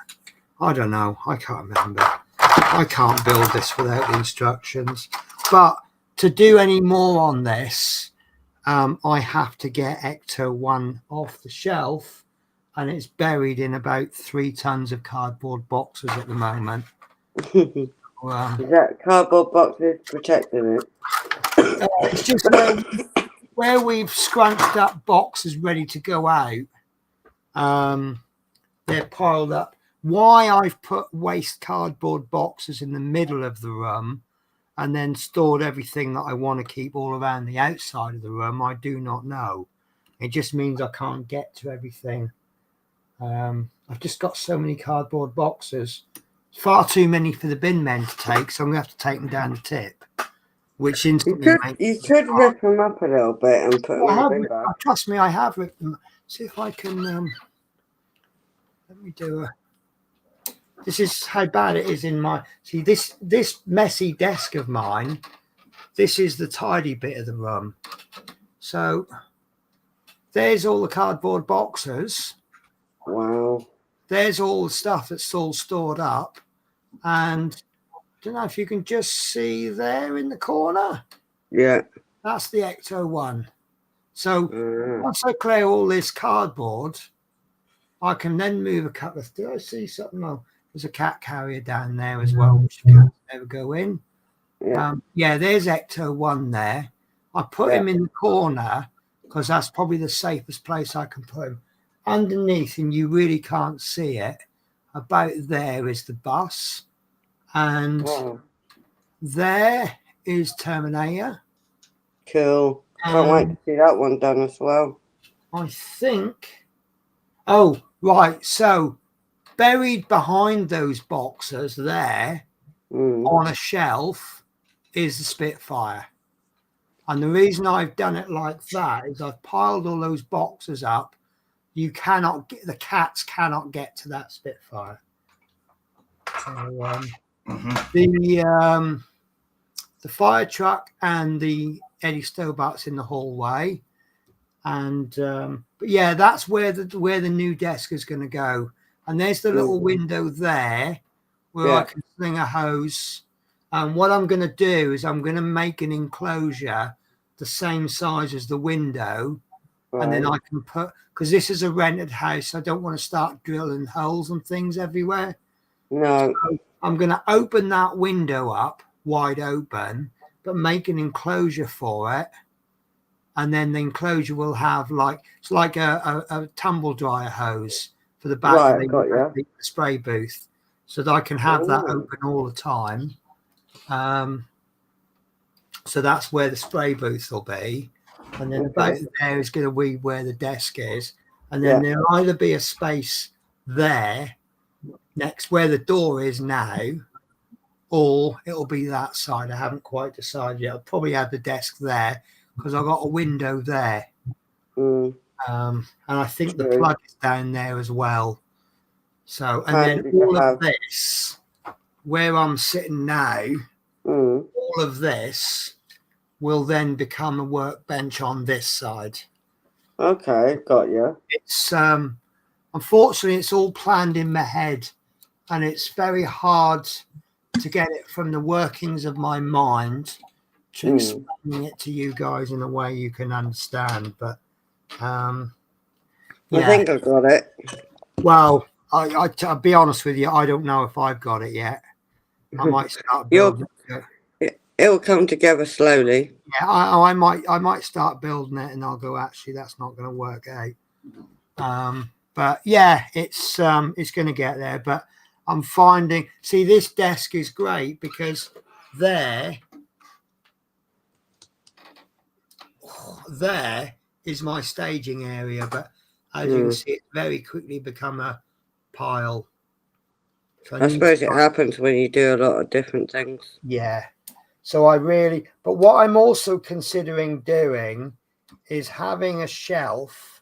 A: I don't know. I can't remember. I can't build this without the instructions. But to do any more on this, I have to get Ecto 1 off the shelf, and it's buried in about 3 tons of cardboard boxes at the moment.
B: Is that cardboard boxes protecting it?
A: It's just where we've scrunched up boxes ready to go out. They're piled up. Why I've put waste cardboard boxes in the middle of the room and then stored everything that I want to keep all around the outside of the room, I do not know. It just means I can't get to everything. I've just got so many cardboard boxes. Far too many for the bin men to take, so I'm going to have to take them down the tip. which
B: You
A: instantly
B: could
A: makes
B: you could rip them up a little bit and put them
A: I
B: in
A: have,
B: the bin bag.
A: trust me, I have ripped them. See if I can. Let me do a. This is how bad it is in my. See this messy desk of mine. This is the tidy bit of the room. So there's all the cardboard boxes.
B: Wow.
A: There's all the stuff that's all stored up, and I don't know if you can just see there in the corner.
B: Yeah.
A: That's the Ecto one. So
B: Uh,
A: once I clear all this cardboard, I can then move a couple of. Did I see something? Oh, there's a cat carrier down there as well, which can never go in.
B: yeah.
A: Yeah, there's Ecto one there. I put him in the corner because that's probably the safest place I can put him. Underneath, and you really can't see it. About there is the bus, and
B: Wow.
A: there is Terminator.
B: Cool. Can't wait to see that one done as well.
A: I think. Oh, right. So buried behind those boxes there on a shelf is the Spitfire. And the reason I've done it like that is I've piled all those boxes up. You cannot get, the cats cannot get to that Spitfire. So, the fire truck and the Eddie Stobart's in the hallway, and but yeah, that's where the new desk is going to go. And there's the little window there where I can sling a hose. And what I'm going to do is I'm going to make an enclosure the same size as the window, and then I can put, because this is a rented house, I don't want to start drilling holes and things everywhere.
B: No.
A: So I'm going to open that window up wide open, but make an enclosure for it. And then the enclosure will have it's like a tumble dryer hose for the back of the spray booth, so that I can have that open all the time. So that's where the spray booth will be. And then about there is going to be where the desk is. And then there'll either be a space there next where the door is now, or it'll be that side. I haven't quite decided yet. I'll probably have the desk there because I've got a window there. And I think the plug is down there as well. So, and then all of this, where I'm sitting now, all of this will then become a workbench on this side.
B: Okay, got you.
A: It's unfortunately it's all planned in my head, and it's very hard to get it from the workings of my mind to explaining it to you guys in a way you can understand. But I
B: think I got it.
A: Well, I'll be honest with you, I don't know if I've got it yet. I might start building it.
B: It'll come together slowly.
A: Yeah, I might start building it, and I'll go, actually, that's not going to work out. But yeah, it's going to get there. But I'm finding, see, this desk is great because there is my staging area. But as you can see, it's very quickly become a pile. So
B: I suppose it happens when you do a lot of different things.
A: Yeah. So but what I'm also considering doing is having a shelf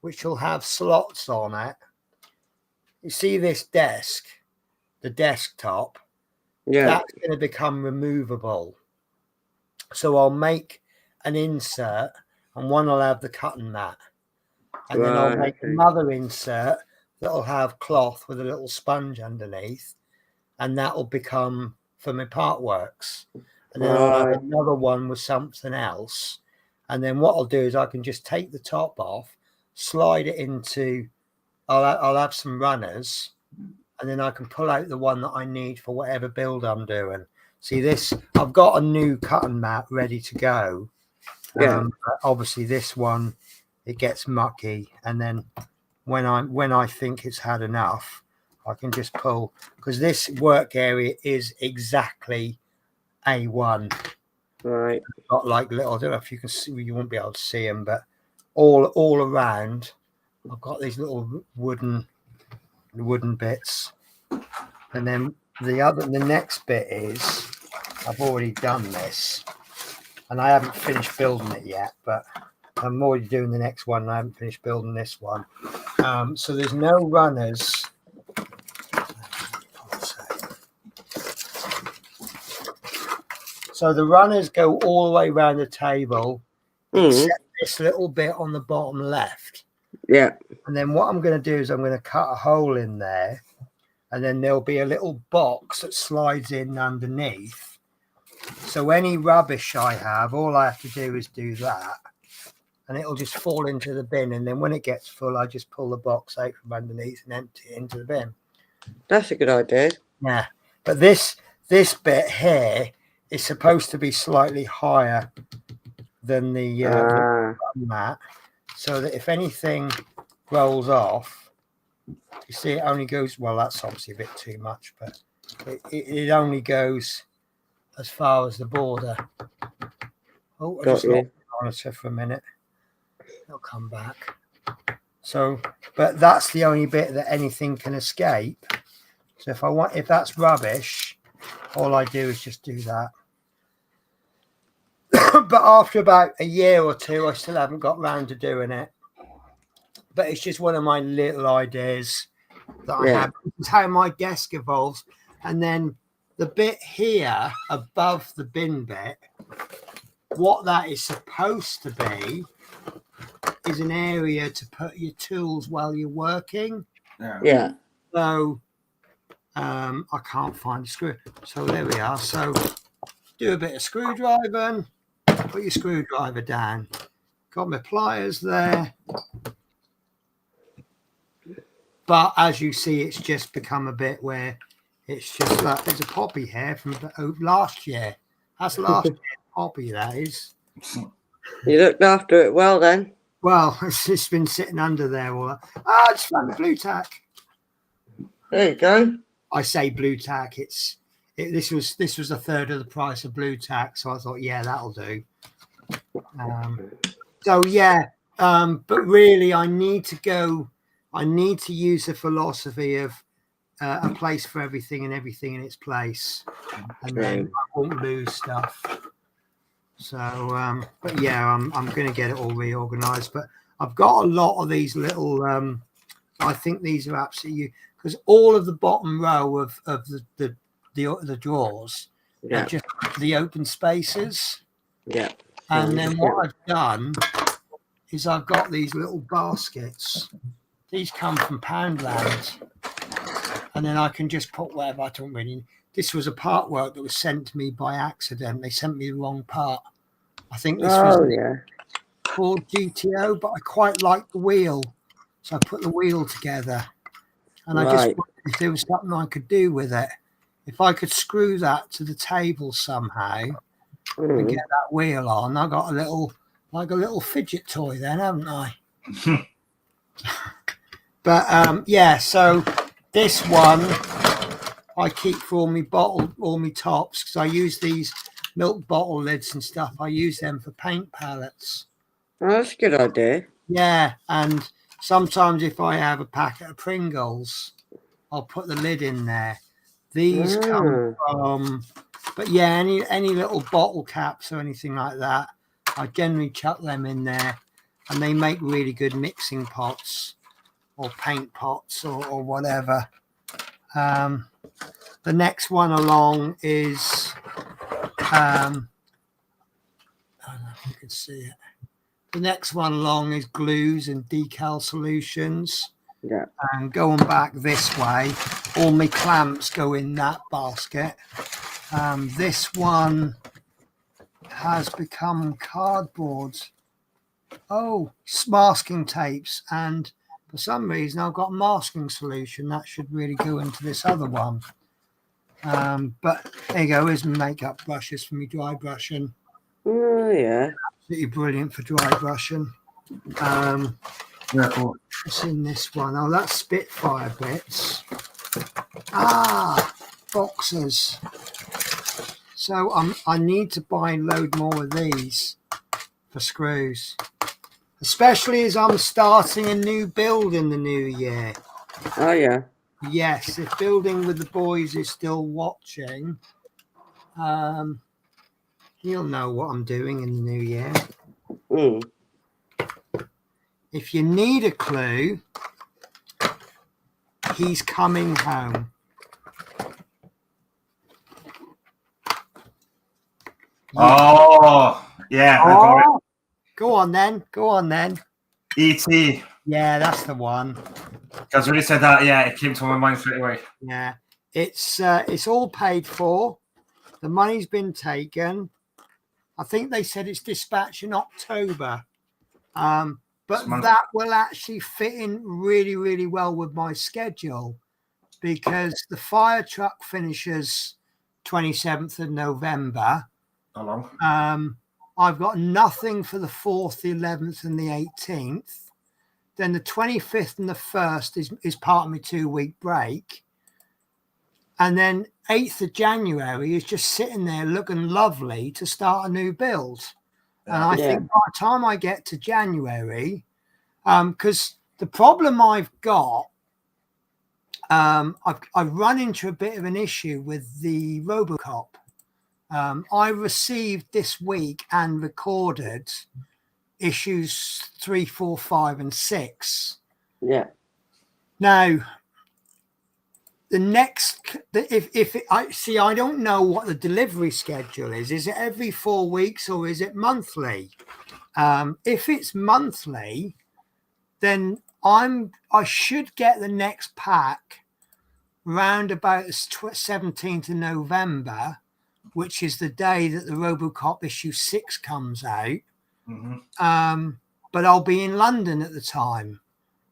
A: which will have slots on it. You see this desk, the desktop, that's going to become removable. So I'll make an insert, and one will have the cutting mat. And then I'll make another insert that'll have cloth with a little sponge underneath, and that'll become for my Partworks. And then I'll have another one with something else. And then what I'll do is I can just take the top off, slide it into, I'll have some runners, and then I can pull out the one that I need for whatever build I'm doing. See this, I've got a new cutting mat ready to go. Obviously this one, it gets mucky. And then when I think it's had enough, I can just pull, because this work area is exactly A1.
B: Right.
A: Got like little, I don't know if you can see, you won't be able to see them, but all around I've got these little wooden bits. And then the next bit is, I've already done this, and I haven't finished building it yet, but I'm already doing the next one. And I haven't finished building this one. So there's no runners. So the runners go all the way around the table, except this little bit on the bottom left.
B: Yeah.
A: And then what I'm going to do is I'm going to cut a hole in there, and then there'll be a little box that slides in underneath. So any rubbish I have, all I have to do is do that, and it'll just fall into the bin. And then when it gets full, I just pull the box out from underneath and empty it into the bin.
B: That's a good idea.
A: Yeah, but this bit here is supposed to be slightly higher than the mat, so that if anything rolls off, you see it only goes, well, that's obviously a bit too much, but it only goes as far as the border. Oh, I just lost the monitor for a minute. It'll come back. So, but that's the only bit that anything can escape. So if that's rubbish, all I do is just do that. But after about a year or two, I still haven't got round to doing it. But it's just one of my little ideas that I have. This is how my desk evolves. And then the bit here above the bin bit, what that is supposed to be is an area to put your tools while you're working.
B: Yeah.
A: So I can't find a screw. So there we are. So do a bit of screwdriving, put your screwdriver down. Got my pliers there. But as you see, it's just become a bit where it's just like there's a poppy here from last year. That's last year's poppy, that is.
B: You looked after it well then.
A: Well, it's just been sitting under there. I just found the blue tack.
B: There you go.
A: I say blue tack. This was a third of the price of blue tack, so I thought, yeah, that'll do. So yeah, but really, I need to use the philosophy of a place for everything and everything in its place, and then I won't lose stuff. So, but yeah, I'm going to get it all reorganized. But I've got a lot of these little. I think these are absolutely, because all of the bottom row of the drawers are just the open spaces.
B: Yeah.
A: And then what I've done is I've got these little baskets. These come from Poundland, and then I can just put whatever. I don't really. This was a part work that was sent to me by accident. They sent me the wrong part. I think this was called GTO, but I quite like the wheel, so I put the wheel together. And I just wondered if there was something I could do with it. If I could screw that to the table somehow and get that wheel on, I got a little fidget toy then, haven't I? But yeah, so this one I keep for all my tops, because I use these milk bottle lids and stuff. I use them for paint palettes.
B: Oh, that's a good idea.
A: Yeah, and sometimes if I have a packet of Pringles, I'll put the lid in there. These come from, but yeah, any little bottle caps or anything like that, I generally chuck them in there, and they make really good mixing pots or paint pots or whatever. The next one along is, I don't know if you can see it. The next one along is glues and decal solutions.
B: Yeah.
A: And going back this way, all my clamps go in that basket. This one has become cardboard. Oh, masking tapes. And for some reason, I've got a masking solution that should really go into this other one. But there you go. Here's my makeup brushes for me dry brushing.
B: Oh, yeah.
A: Absolutely brilliant for dry brushing.
E: Yeah, cool.
A: What's in this one? Oh, that's Spitfire bits. Boxes. So I need to buy and load more of these for screws, especially as I'm starting a new build in the new year.
B: Oh, yeah.
A: Yes, if Building with the Boys is still watching, You'll know what I'm doing in the new year.
B: Mm.
A: If you need a clue, he's coming home.
E: Oh, yeah, I got it.
A: Go on then. Go on then.
E: E.T.
A: Yeah, that's the one.
E: Because when you said that, yeah, it came to my mind straight away.
A: Yeah, it's all paid for. The money's been taken. I think they said it's dispatched in October. But that will actually fit in really, really well with my schedule because the fire truck finishes 27th of November.
E: How long?
A: I've got nothing for the 4th, the 11th, and the 18th. Then the 25th and the 1st is part of my 2-week break. And then 8th of January is just sitting there looking lovely to start a new build. And I think by the time I get to January, because the problem I've got, I've run into a bit of an issue with the Robocop. I received this week and recorded issues 3, 4, 5, and 6.
B: Yeah.
A: Now, the next, I don't know what the delivery schedule is. Is it every 4 weeks or is it monthly? If it's monthly, then I should get the next pack round about the 17th of November, which is the day that the Robocop issue 6 comes out.
E: Mm-hmm.
A: But I'll be in London at the time.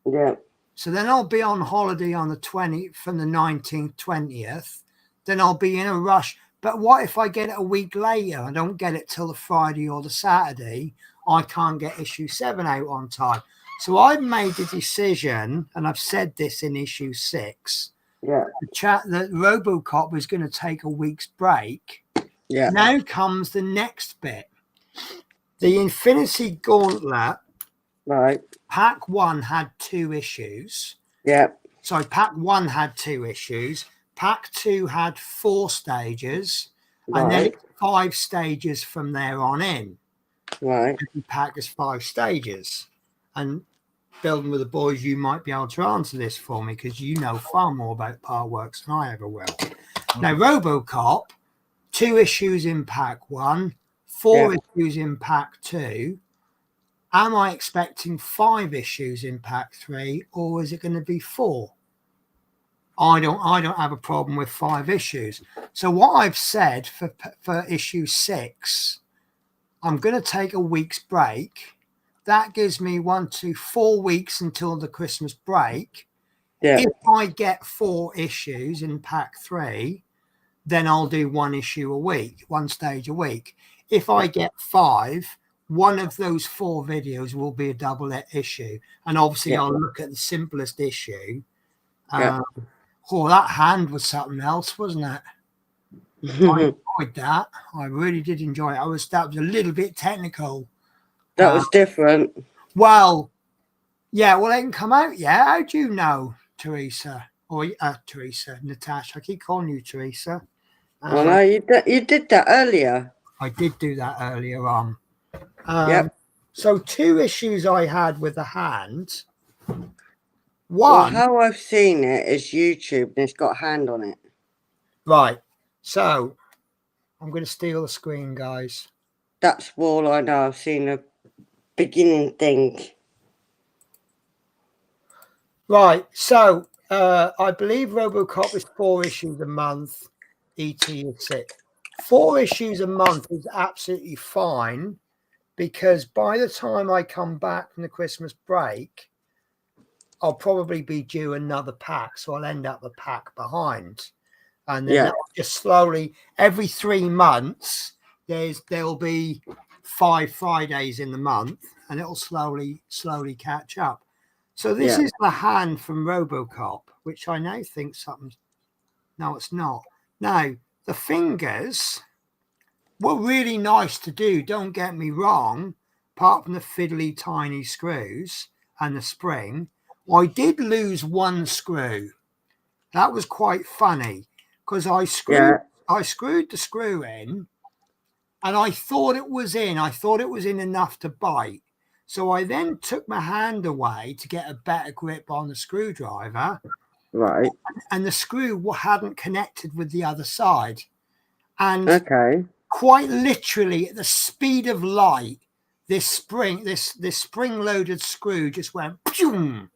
B: Yeah.
A: So then I'll be on holiday on the 20th, from the 19th, 20th. Then I'll be in a rush. But what if I get it a week later? I don't get it till the Friday or the Saturday. I can't get issue 7 out on time. So I've made the decision, and I've said this in issue 6.
B: Yeah.
A: That Robocop was going to take a week's break.
B: Yeah.
A: Now comes the next bit. The Infinity Gauntlet.
B: Right.
A: Pack 1 had 2 issues.
B: Yeah.
A: So Pack 1 had 2 issues. Pack 2 had 4 stages.
B: Right.
A: And then it's 5 stages from there on in.
B: Right.
A: Every pack is 5 stages. And Building with the Boys, you might be able to answer this for me because you know far more about Part Works than I ever will. Now, Robocop, 2 issues in Pack 1, 4 issues in Pack 2. Am I expecting 5 issues in Pack 3, or is it going to be 4? I don't have a problem with 5 issues. So what I've said for issue 6, I'm going to take a week's break. That gives me 4 weeks until the Christmas break.
B: Yeah.
A: If I get 4 issues in Pack 3, then I'll do 1 issue a week, 1 stage a week. If I get 5, one of those 4 videos will be a double issue. And obviously I'll look at the simplest issue. That hand was something else, wasn't it? I enjoyed that. I really did enjoy it. That was a little bit technical.
B: That was different.
A: Well, yeah, well, it can come out, yeah. How do you know, Teresa? Or Natasha. I keep calling you Teresa.
B: Well, no, you did that earlier.
A: I did do that earlier on.
B: Yep.
A: So 2 issues I had with the hand.
B: Well,
A: One.
B: how I've seen it is YouTube, and it's got a hand on it.
A: Right. So I'm going to steal the screen, guys.
B: That's all I know. I've seen a beginning thing.
A: Right. So I believe Robocop is 4 issues a month. ET is 6. 4 issues a month is absolutely fine because by the time I come back from the Christmas break, I'll probably be due another pack. So I'll end up a pack behind. And then I'll just slowly, every 3 months, there'll be 5 Fridays in the month, and it'll slowly catch up. So this is the hand from Robocop, which I now think something. No, it's not. Now, the fingers were really nice to do, don't get me wrong, apart from the fiddly tiny screws and the spring. I did lose 1 screw. That was quite funny because I screwed the screw in, and I thought it was in. I thought it was in enough to bite. So I then took my hand away to get a better grip on the screwdriver,
B: Right.
A: and the screw hadn't connected with the other side. And
B: Okay.
A: quite literally, at the speed of light, this spring-loaded screw just went boom.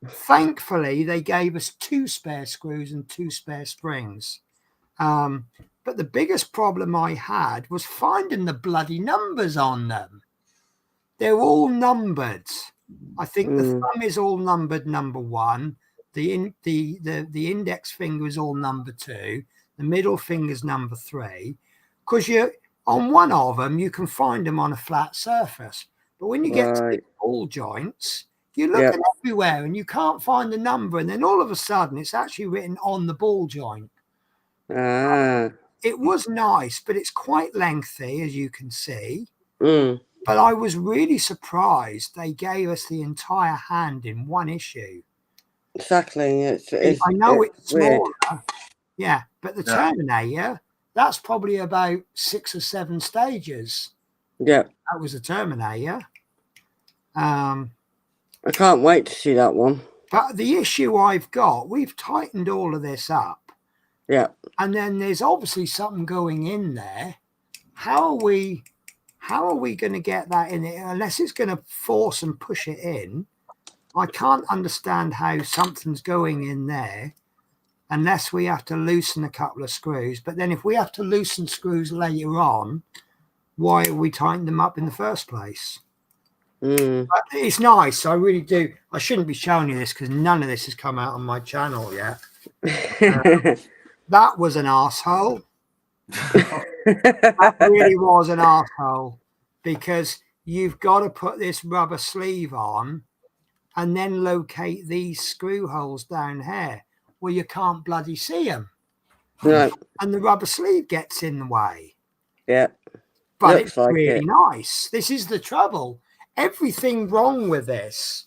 A: Thankfully, they gave us 2 spare screws and 2 spare springs. But the biggest problem I had was finding the bloody numbers on them. They're all numbered. I think the thumb is all numbered number 1. The index finger is all number 2. The middle finger is number 3. Because you on one of them, you can find them on a flat surface. But when you get to the ball joints, you're looking everywhere and you can't find the number. And then all of a sudden, it's actually written on the ball joint. It was nice, but it's quite lengthy, as you can see. But I was really surprised they gave us the entire hand in one issue.
B: Exactly.
A: I know it's
B: weird.
A: smaller. Yeah, but the Terminator, that's probably about 6 or 7 stages.
B: Yeah.
A: That was a Terminator.
B: I can't wait to see that one.
A: But the issue I've got, we've tightened all of this up.
B: Yeah.
A: And then there's obviously something going in there. How are we going to get that in it? Unless it's going to force and push it in. I can't understand how something's going in there unless we have to loosen a couple of screws. But then if we have to loosen screws later on, why are we tightening them up in the first place? But it's nice. I really do. I shouldn't be showing you this because none of this has come out on my channel yet. That was an arsehole. That really was an arsehole, because you've got to put this rubber sleeve on and then locate these screw holes down here where you can't bloody see them.
B: Right.
A: And the rubber sleeve gets in the way.
B: Yeah.
A: But
B: Looks
A: it's
B: like
A: really
B: it.
A: nice. This is the trouble. Everything wrong with this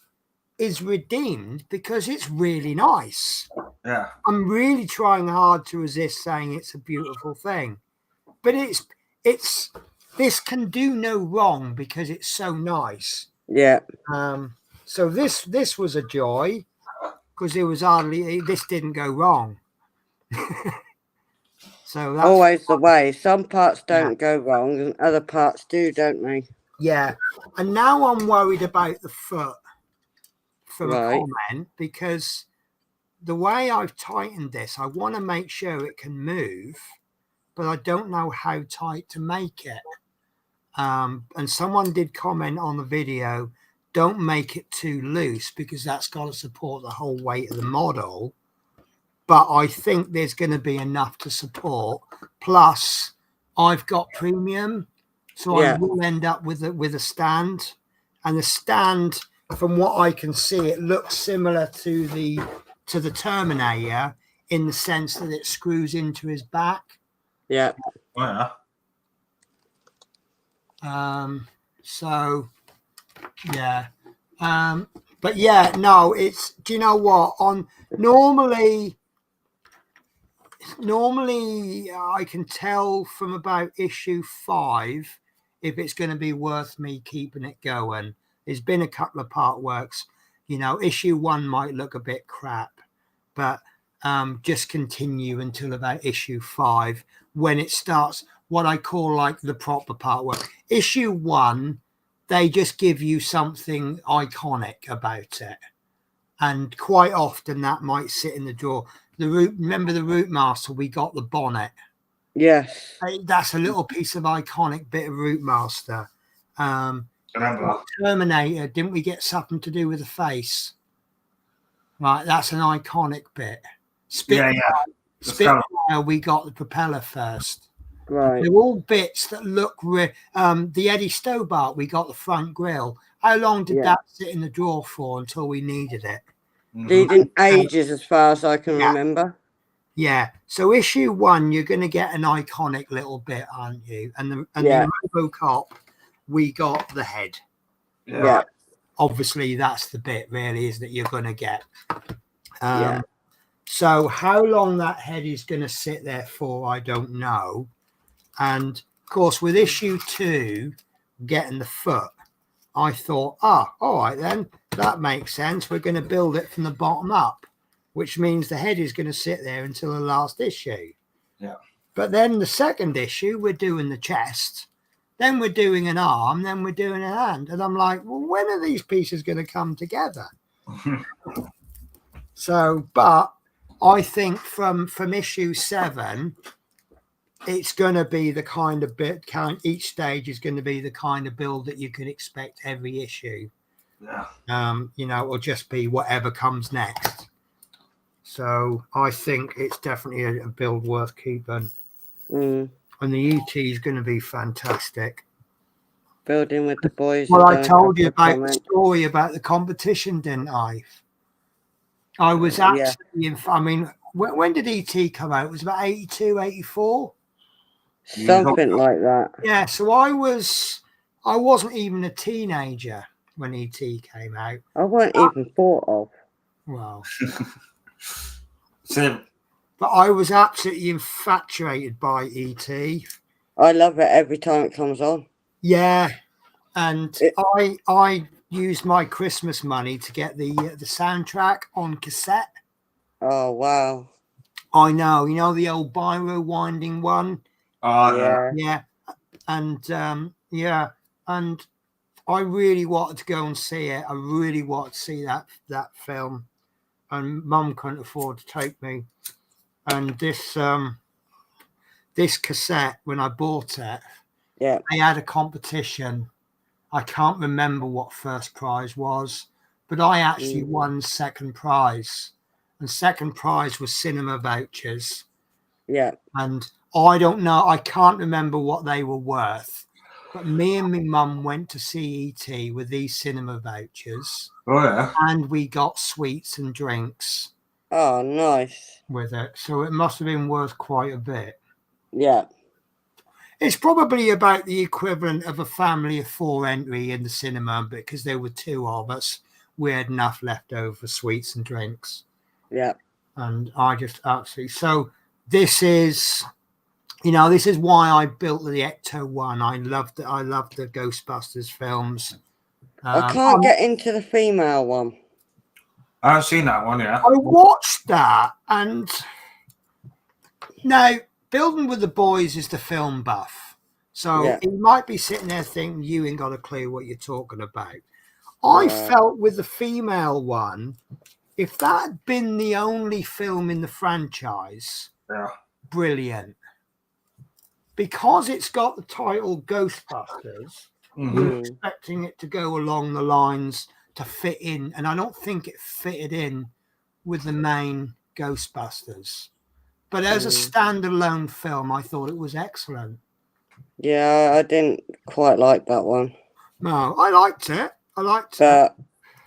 A: is redeemed because it's really nice.
E: Yeah.
A: I'm really trying hard to resist saying it's a beautiful thing. But this can do no wrong because it's so nice.
B: Yeah.
A: So this was a joy because this didn't go wrong. So that's
B: Always the way. Some parts don't go wrong and other parts do, don't they?
A: yeah. And now I'm worried about the foot from a
B: Right.
A: comment, because the way I've tightened this, I want to make sure it can move, but I don't know how tight to make it. And someone did comment on the video, don't make it too loose because that's got to support the whole weight of the model. But I think there's going to be enough to support. Plus, I've got premium, so I will end up with a stand. And the stand, from what I can see, it looks similar to the Terminator in the sense that it screws into his back.
B: Yeah.
E: Oh, yeah.
A: So yeah. But yeah, no, it's, do you know what? Normally I can tell from about issue 5 if it's going to be worth me keeping it going. There's been a couple of part works, issue 1 might look a bit crap, but just continue until about issue 5 when it starts what I call like the proper part work. Issue 1, they just give you something iconic about it, and quite often that might sit in the drawer. Remember the Route Master? We got the bonnet.
B: Yes.
A: That's a little piece of iconic bit of Route Master.
E: Remember.
A: Terminator, didn't we get something to do with the face? Right, that's an iconic bit. Spitfire, we got the propeller first.
B: Right.
A: They're all bits that look the Eddie Stobart, we got the front grille. How long did that sit in the drawer for until we needed it?
B: Needing ages as far as I can remember.
A: Yeah. So issue 1, you're going to get an iconic little bit, aren't you? And the RoboCop, we got the head.
B: Yeah.
A: Obviously, that's the bit, really, is that you're going to get. So how long that head is going to sit there for, I don't know. And Of course, with issue 2 getting the foot, I thought, all right then, that makes sense. We're going to build it from the bottom up, which means the head is going to sit there until the last issue.
E: Yeah.
A: But then the second issue, we're doing the chest, then we're doing an arm, then we're doing a hand. And I'm like, well, when are these pieces going to come together? So, but I think from issue 7, it's going to be the kind of each stage is going to be the kind of build that you can expect every issue.
E: Yeah.
A: It'll just be whatever comes next. So I think it's definitely a build worth keeping. And the ET is going to be fantastic.
B: Building with the boys.
A: Well, I told you about the story about the competition, didn't I? I was actually when did ET come out? It was about 82, 84?
B: Something like that.
A: Yeah, so I wasn't even a teenager when ET came out.
B: I wasn't even thought of.
A: Well,
E: Same.
A: but I was absolutely infatuated by ET.
B: I love it every time it comes on.
A: Yeah, and I used my Christmas money to get the soundtrack on cassette.
B: Oh wow!
A: I know, the old Biro winding one. Yeah, and and I really wanted to go and see it. I really wanted to see that film, and Mum couldn't afford to take me. And this cassette, when I bought it, they had a competition. I can't remember what first prize was, but I actually won second prize, and second prize was cinema vouchers.
B: Yeah,
A: and I don't know. I can't remember what they were worth, but me and my mum went to see ET with these cinema vouchers.
E: Oh yeah.
A: And we got sweets and drinks.
B: Oh, nice.
A: With it, so it must have been worth quite a bit.
B: Yeah.
A: It's probably about the equivalent of a family of 4 entry in the cinema, because there were 2 of us. We had enough left over for sweets and drinks.
B: Yeah.
A: And I just absolutely. So this is. This is why I built the Ecto-1. I loved the Ghostbusters films.
B: I can't get into the female one.
E: I've seen that one, yeah.
A: I watched that, and now Building with the Boys is the film buff. So he might be sitting there thinking you ain't got a clue what you're talking about. I felt with the female one, if that had been the only film in the franchise, brilliant. Because it's got the title Ghostbusters, you're expecting it to go along the lines to fit in, and I don't think it fitted in with the main Ghostbusters. But as a standalone film, I thought it was excellent.
B: Yeah, I didn't quite like that one.
A: No, I liked it.
B: But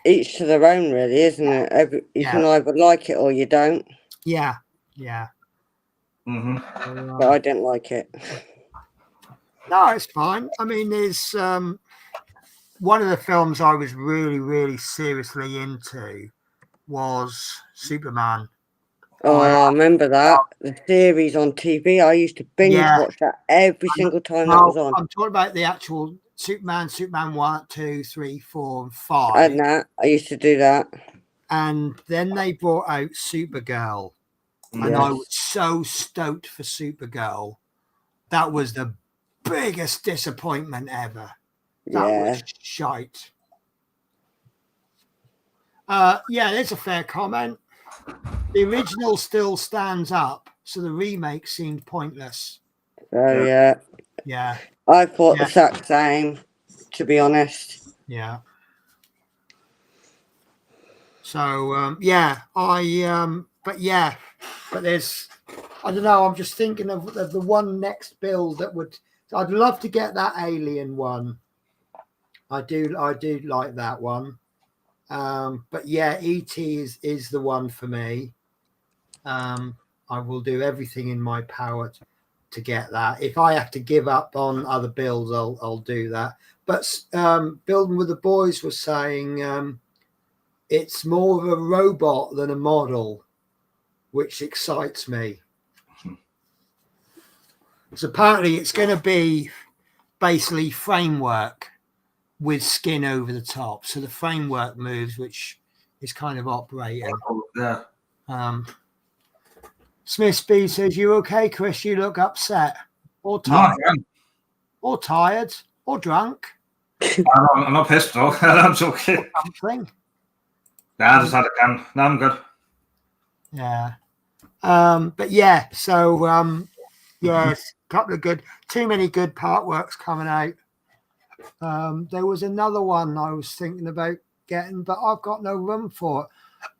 B: each to their own, really, isn't it? You can either like it or you don't.
A: Yeah.
B: But I didn't like it.
A: No, it's fine. I mean, there's one of the films I was really, really seriously into was Superman.
B: Oh, I remember that. The series on TV. I used to binge watch that every single time that was on.
A: I'm talking about the actual Superman 1, 2, 3, 4, and 5.
B: And that. I used to do that.
A: And then they brought out Supergirl. And I was so stoked for Supergirl. That was the biggest disappointment ever. That was shite. There's a fair comment. The original still stands up, so the remake seemed pointless.
B: Oh, yeah. I thought the exact same, to be honest.
A: Yeah. So, but there's, I don't know, I'm just thinking of the one next build that would, I'd love to get that Alien one. I do like that one. But yeah, ET is the one for me. I will do everything in my power to get that. If I have to give up on other builds, I'll do that. But Building with the Boys was saying it's more of a robot than a model, which excites me. So apparently it's going to be basically framework with skin over the top. So the framework moves, which is kind of operating.
E: Yeah.
A: Smith Speed says, "You okay, Chris? You look upset or
E: No,
A: tired,
E: I'm,
A: or tired, or drunk,
E: I'm not pissed though. I'm joking.
A: something."
E: Nah, I just had a can. No, I'm good.
A: Yeah. But yeah, so yes, couple of good, too many good part works coming out. There was another one I was thinking about getting, but I've got no room for it.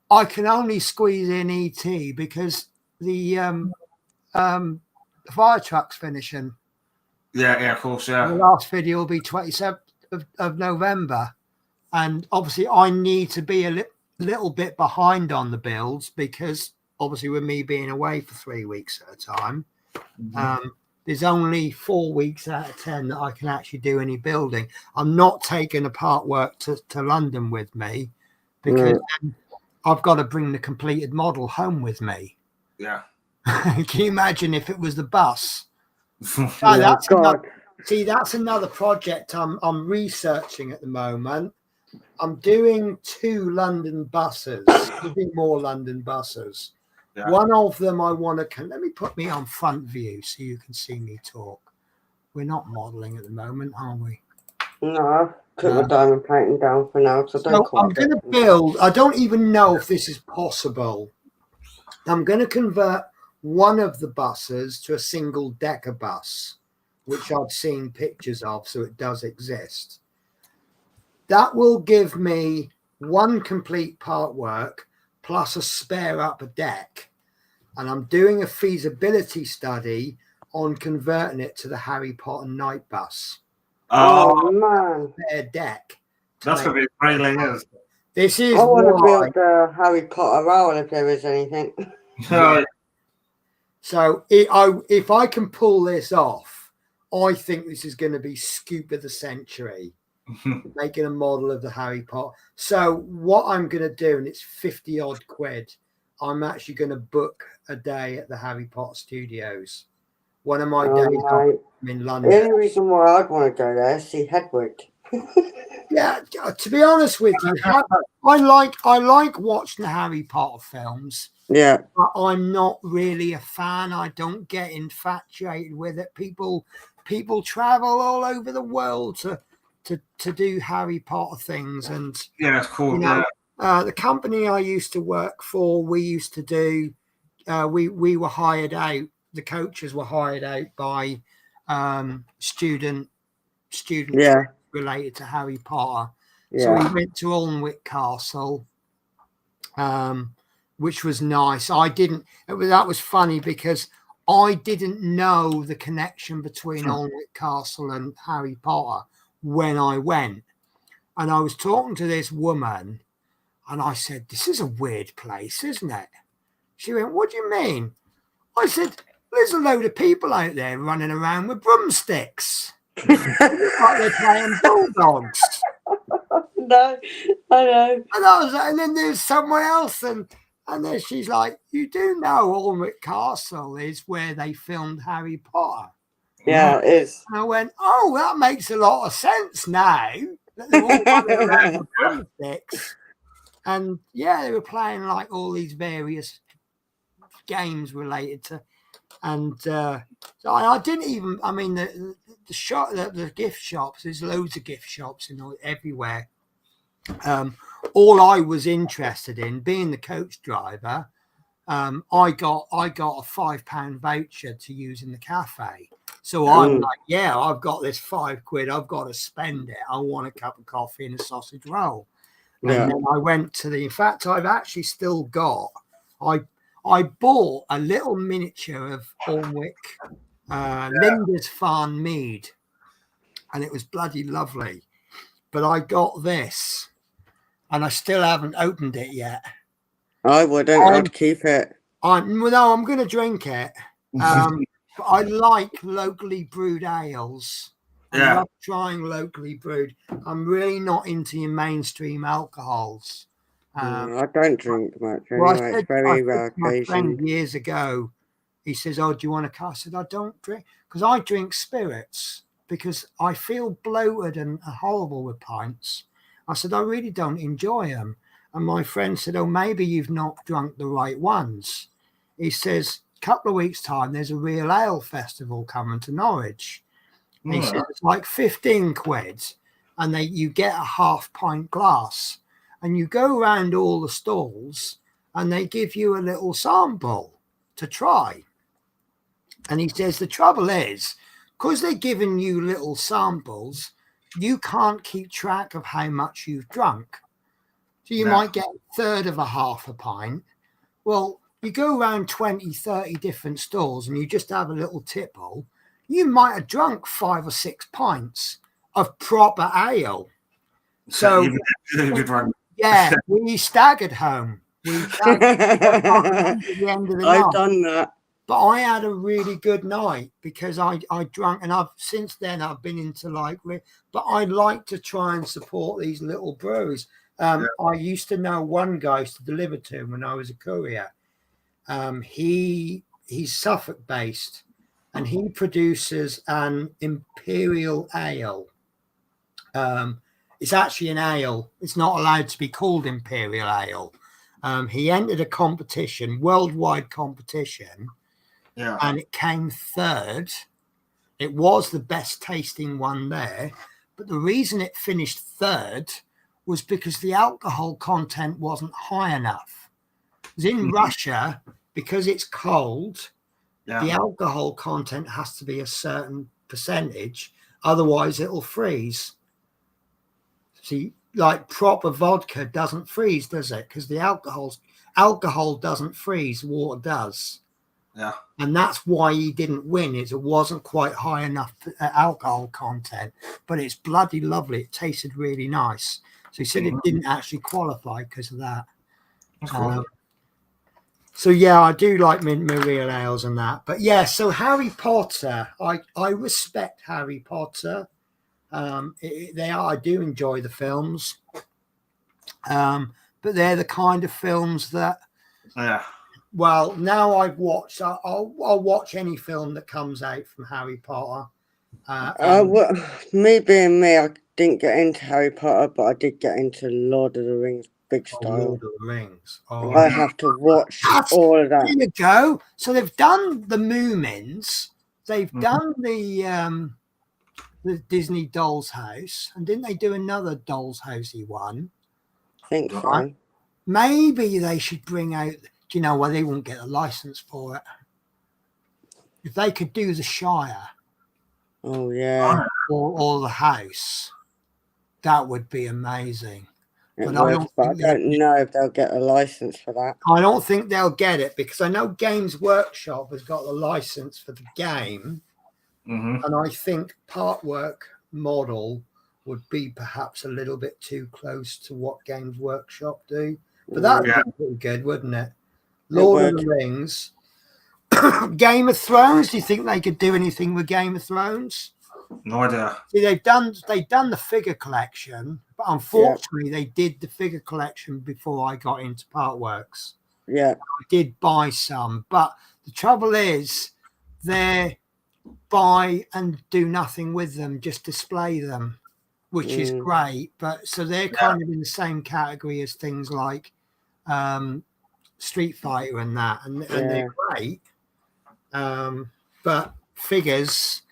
A: I can only squeeze in ET because the fire truck's finishing.
E: Yeah, of course,
A: The
E: yeah.
A: last video will be 27th of November, and obviously I need to be a little bit behind on the builds because obviously with me being away for 3 weeks at a time, there's only 4 weeks out of 10 that I can actually do any building. I'm not taking apart work to London with me because I've got to bring the completed model home with me.
E: Yeah.
A: Can you imagine if it was the bus?
B: Oh, God.
A: That's another project I'm researching at the moment. I'm doing 2 London buses. There'll be more London buses.
E: Yeah.
A: One of them I want to. Let me put me on front view so you can see me talk. We're not modelling at the moment, are we?
B: No, I've put my diamond painting down for now because I don't
A: So I'm going to build. I don't even know if this is possible. I'm going to convert one of the buses to a single decker bus, which I've seen pictures of, so it does exist. That will give me one complete part work plus a spare upper deck. And I'm doing a feasibility study on converting it to the Harry Potter night bus.
B: Oh, man.
A: Spare deck.
E: That's going to be great layers.
A: This is
B: I want to
A: why.
B: build Harry Potter owl if there is anything.
A: So if I can pull this off, I think this is going to be scoop of the century, making a model of the Harry Potter. So what I'm going to do, and it's 50 odd quid, I'm actually going to book a day at the Harry Potter Studios. One of my days off, I'm in London.
B: The only reason why I'd want to go there is see Hedwig.
A: Yeah, to be honest with you, I like watching the Harry Potter films.
B: Yeah.
A: But I'm not really a fan. I don't get infatuated with it. People travel all over the world to do Harry Potter things, and
E: Yeah, that's cool.
A: you know, the company I used to work for, we used to do. We were hired out. The coaches were hired out by student related to Harry Potter.
B: Yeah.
A: So we went to Alnwick Castle. Which was nice. That was funny because I didn't know the connection between Alnwick Castle and Harry Potter when I went. And I was talking to this woman and I said, "This is a weird place, isn't it?" She went, "What do you mean?" I said, "There's a load of people out there running around with broomsticks. Like they're playing bulldogs."
B: No, I know.
A: And then there's someone else and then she's like, "You do know Alnwick Castle is where they filmed Harry Potter?"
B: Yeah, it is.
A: And I went, "Oh, that makes a lot of sense now." That they're all running around with broomsticks. And yeah, they were playing like all these various games related to. And so I didn't even. I mean, the gift shops. There's loads of gift shops everywhere. All I was interested in, being the coach driver, I got a £5 voucher to use in the cafe. So I'm like, yeah, I've got this £5. I've got to spend it. I want a cup of coffee and a sausage roll.
B: Yeah.
A: And then I went to in fact, I've actually still got, I bought a little miniature of Alnwick, Lindisfarne Mead, and it was bloody lovely. But I got this. And I still haven't opened it yet.
B: I wouldn't. I'd keep it.
A: I'm going to drink it. But I like locally brewed ales. I love trying locally brewed. I'm really not into your mainstream alcohols.
B: I don't drink much anyway. It's very rare occasion.
A: Years ago, he says, "Oh, do you want a car?" I said, "I don't drink because I drink spirits because I feel bloated and horrible with pints." I said, "I really don't enjoy them." And my friend said, "Oh, maybe you've not drunk the right ones." He says, "Couple of weeks' time, there's a real ale festival coming to Norwich." And he says, "It's like 15 quid, and you get a half pint glass, and you go around all the stalls, and they give you a little sample to try." And he says, "The trouble is, because they're giving you little samples, you can't keep track of how much you've drunk. So you might get a third of a half a pint. Well, you go around 20, 30 different stores and you just have a little tipple, you might have drunk 5 or 6 pints of proper ale." So, yeah, we staggered home. We staggered at the end of the
B: I've
A: night.
B: done that.
A: But I had a really good night because I drank, and since then I've been into but I like to try and support these little breweries. I used to know one guy to deliver to when I was a courier. He's Suffolk based, and he produces an imperial ale. It's actually an ale. It's not allowed to be called imperial ale. He entered a competition, worldwide competition.
E: Yeah.
A: And it came third. It was the best tasting one there. But the reason it finished third was because the alcohol content wasn't high enough. Because in Russia, because it's cold, the alcohol content has to be a certain percentage. Otherwise, it'll freeze. See, like proper vodka doesn't freeze, does it? Because the alcohol doesn't freeze, water does.
E: Yeah.
A: And that's why he didn't win. It wasn't quite high enough alcohol content, but it's bloody lovely. It tasted really nice. So he said it didn't actually qualify because of that.
E: That's cool.
A: So yeah, I do like real ales and that. But yeah, so Harry Potter, I respect Harry Potter. I do enjoy the films. But they're the kind of films that well, now I've watched. I'll watch any film that comes out from Harry Potter.
B: Me being me, I didn't get into Harry Potter, but I did get into Lord of the Rings big style.
A: Lord of the Rings.
B: I have to watch all of that.
A: There you go. So they've done the Moomins. They've done the Disney Doll's House, and didn't they do another Doll's Housey one?
B: I think so.
A: Right? Maybe they should bring out. Do you know why they won't get a license for it? If they could do the Shire,
B: oh yeah,
A: or the House, that would be amazing.
B: But I don't know if they'll get a license for that.
A: I don't think they'll get it because I know Games Workshop has got the license for the game, and I think Partwork model would be perhaps a little bit too close to what Games Workshop do. But that would be pretty good, wouldn't it? Lord of the Rings, Game of Thrones. Do you think they could do anything with Game of Thrones?
E: No idea.
A: See, they've done the figure collection, but unfortunately, they did the figure collection before I got into Partworks.
B: Yeah,
A: I did buy some, but the trouble is, they buy and do nothing with them, just display them, which is great. But so they're kind of in the same category as things like Street Fighter and that, and they're great. But figures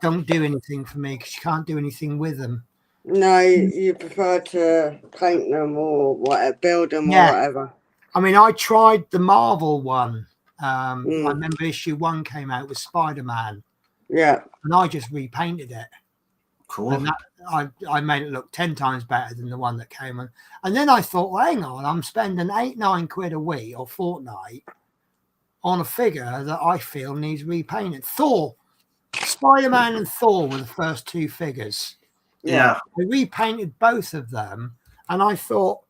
A: don't do anything for me because you can't do anything with them.
B: No, you prefer to paint them or whatever, build them or whatever.
A: I mean, I tried the Marvel one. I remember issue 1 came out with Spider-Man.
B: Yeah.
A: And I just repainted it.
E: Cool.
A: And I made it look 10 times better than the one that came on. And then I thought, well, hang on, I'm spending 8-9 quid a week or fortnight on a figure that I feel needs repainted. Spider-Man and Thor were the first 2 figures.
E: Yeah.
A: I repainted both of them, and I thought,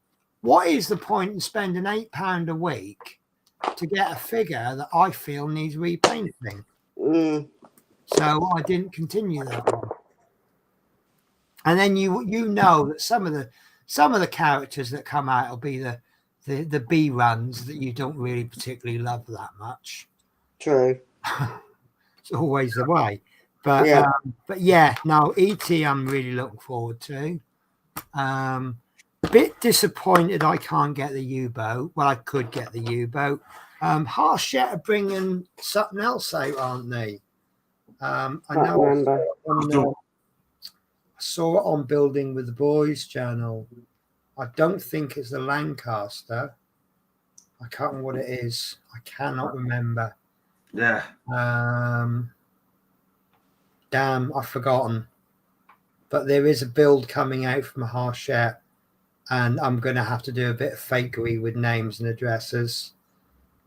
A: what is the point in spending £8 a week to get a figure that I feel needs repainting? So I didn't continue that one. And then you know that some of the characters that come out will be the B runs that you don't really particularly love that much.
B: True.
A: It's always the way. But
B: Yeah.
A: yeah, no, ET I'm really looking forward to. Bit disappointed I can't get the U-boat. Well, I could get the U-boat. Harshette are bringing something else out, aren't they? I
B: Can't
A: know
B: remember.
A: I saw it on Building with the Boys channel. I don't think it's the Lancaster. I can't remember what it is. I cannot remember.
E: Yeah.
A: Damn, I've forgotten. But there is a build coming out from Harshette, and I'm going to have to do a bit of fakery with names and addresses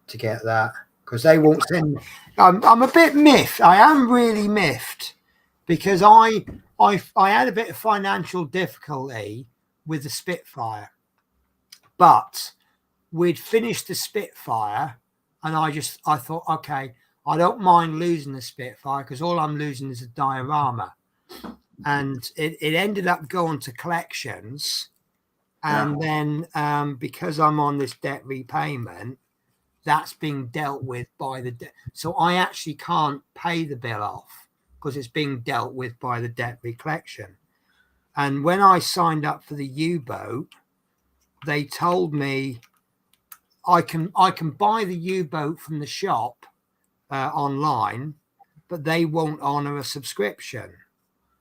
A: to get that, because they won't send. I'm a bit miffed. I am really miffed because I had a bit of financial difficulty with the Spitfire, but we'd finished the Spitfire, and I thought, okay, I don't mind losing the Spitfire because all I'm losing is a diorama. And it ended up going to collections. And then because I'm on this debt repayment, that's being dealt with by the debt. So I actually can't pay the bill off because it's being dealt with by the debt recollection. And when I signed up for the U-boat, they told me I can buy the U-boat from the shop online, but they won't honor a subscription.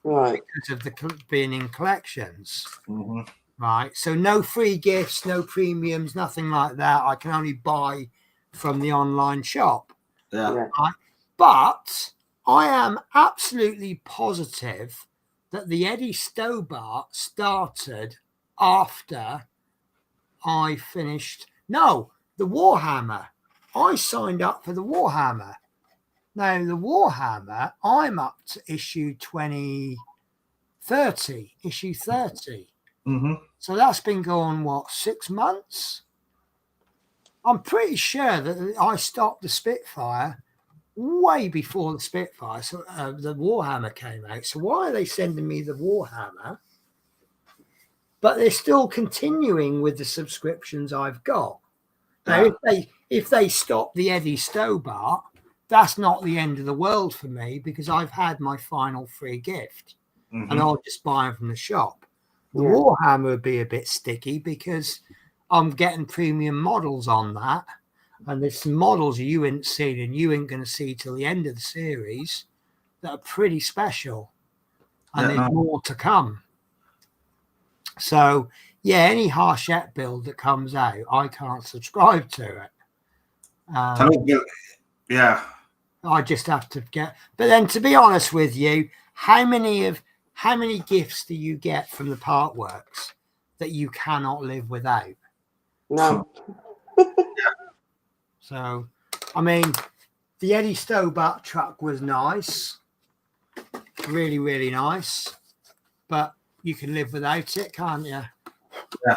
B: Right.
A: Because of the being in collections.
E: Mm-hmm.
A: Right. So no free gifts, no premiums, nothing like that. I can only buy from the online shop.
E: Yeah.
A: Right? But I am absolutely positive that the Eddie Stobart started after I finished. No, the Warhammer. I signed up for the Warhammer. Now, the Warhammer, I'm up to issue 30.
E: Mm-hmm.
A: So that's been going, 6 months? I'm pretty sure that I stopped the Spitfire way before the Spitfire. So the Warhammer came out. So why are they sending me the Warhammer? But they're still continuing with the subscriptions I've got. Now, if they stop the Eddie Stobart, that's not the end of the world for me because I've had my final free gift, and I'll just buy them from the shop. The Warhammer would be a bit sticky because I'm getting premium models on that, and there's some models you ain't seen and you ain't going to see till the end of the series that are pretty special, and there's more to come. So, yeah, any Harshette build that comes out, I can't subscribe to it.
E: Yeah.
A: I just have to get. But then, to be honest with you, how many gifts do you get from the Part Works that you cannot live without?
B: No.
A: So, I mean, the Eddie Stobart truck was nice, really, really nice, but you can live without it, can't you?
E: Yeah.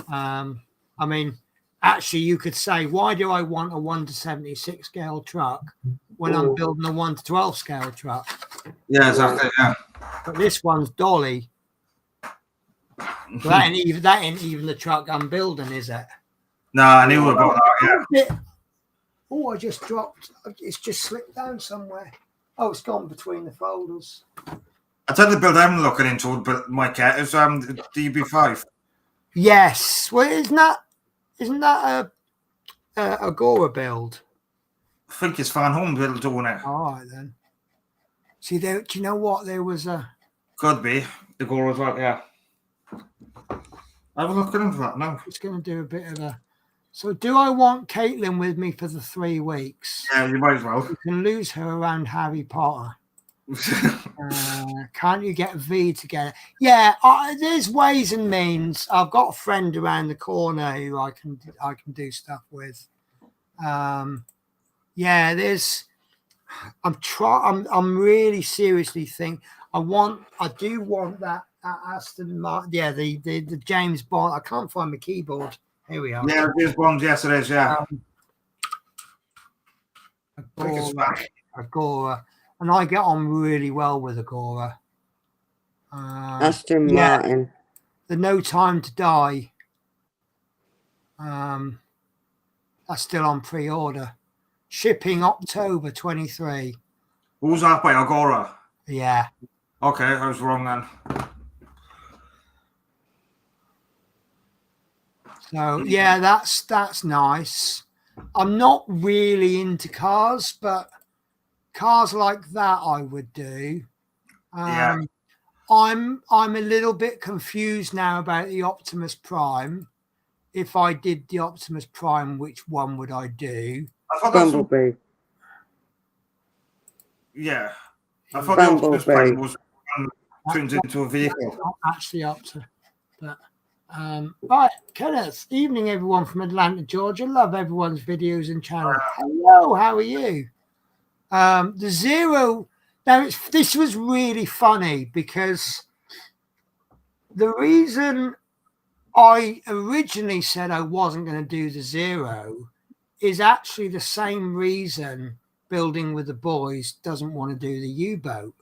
A: I mean, actually, you could say, why do I want a 1:76 scale truck when I'm building a 1:12 scale truck?
E: Yeah, exactly. Yeah.
A: But this one's dolly. So that ain't even the truck I'm building, is it?
E: No, I knew about that. Yeah.
A: Oh, I just dropped. It's just slipped down somewhere. Oh, it's gone between the folders.
E: I tell the build I'm looking into, but my cat is DB5.
A: Yes. Well, isn't that a Agora build?
E: I think it's Fan Home build doing it.
A: All right then. See, do you know what? There was a.
E: Could be Agora as well. Yeah. I was looking into that now.
A: It's going to do a bit of a. So, do I want Caitlin with me for the 3 weeks?
E: Yeah, you might as well.
A: You can lose her around Harry Potter. Can't you get V together? Yeah, there's ways and means. I've got a friend around the corner who I can do stuff with. Yeah, there's. I'm really seriously thinking. I do want that Aston Martin. Yeah, the James Bond. I can't find my keyboard. Here we are.
E: Yeah, James Bond. Yes, it is. Yeah.
A: Agora. And I get on really well with Agora.
B: Aston Martin.
A: The No Time to Die. That's still on pre-order. shipping October 23.
E: Who's that by Agora?
A: Yeah.
E: Okay, I was wrong then.
A: So yeah, that's nice. I'm not really into cars, but cars like that I would do.
E: Yeah.
A: I'm a little bit confused now about the Optimus Prime. If I did the Optimus Prime, which one would I do?
E: I thought that's
B: Bumblebee.
E: yeah. I thought the Optimus
B: Bumblebee.
E: Prime was turns into a vehicle.
A: It's not actually up to, but right, Kenneth. Evening, everyone from Atlanta, Georgia. Love everyone's videos and channel. Hello, how are you? The Zero. Now, this was really funny because the reason I originally said I wasn't going to do the Zero is actually the same reason Building with the Boys doesn't want to do the U-boat.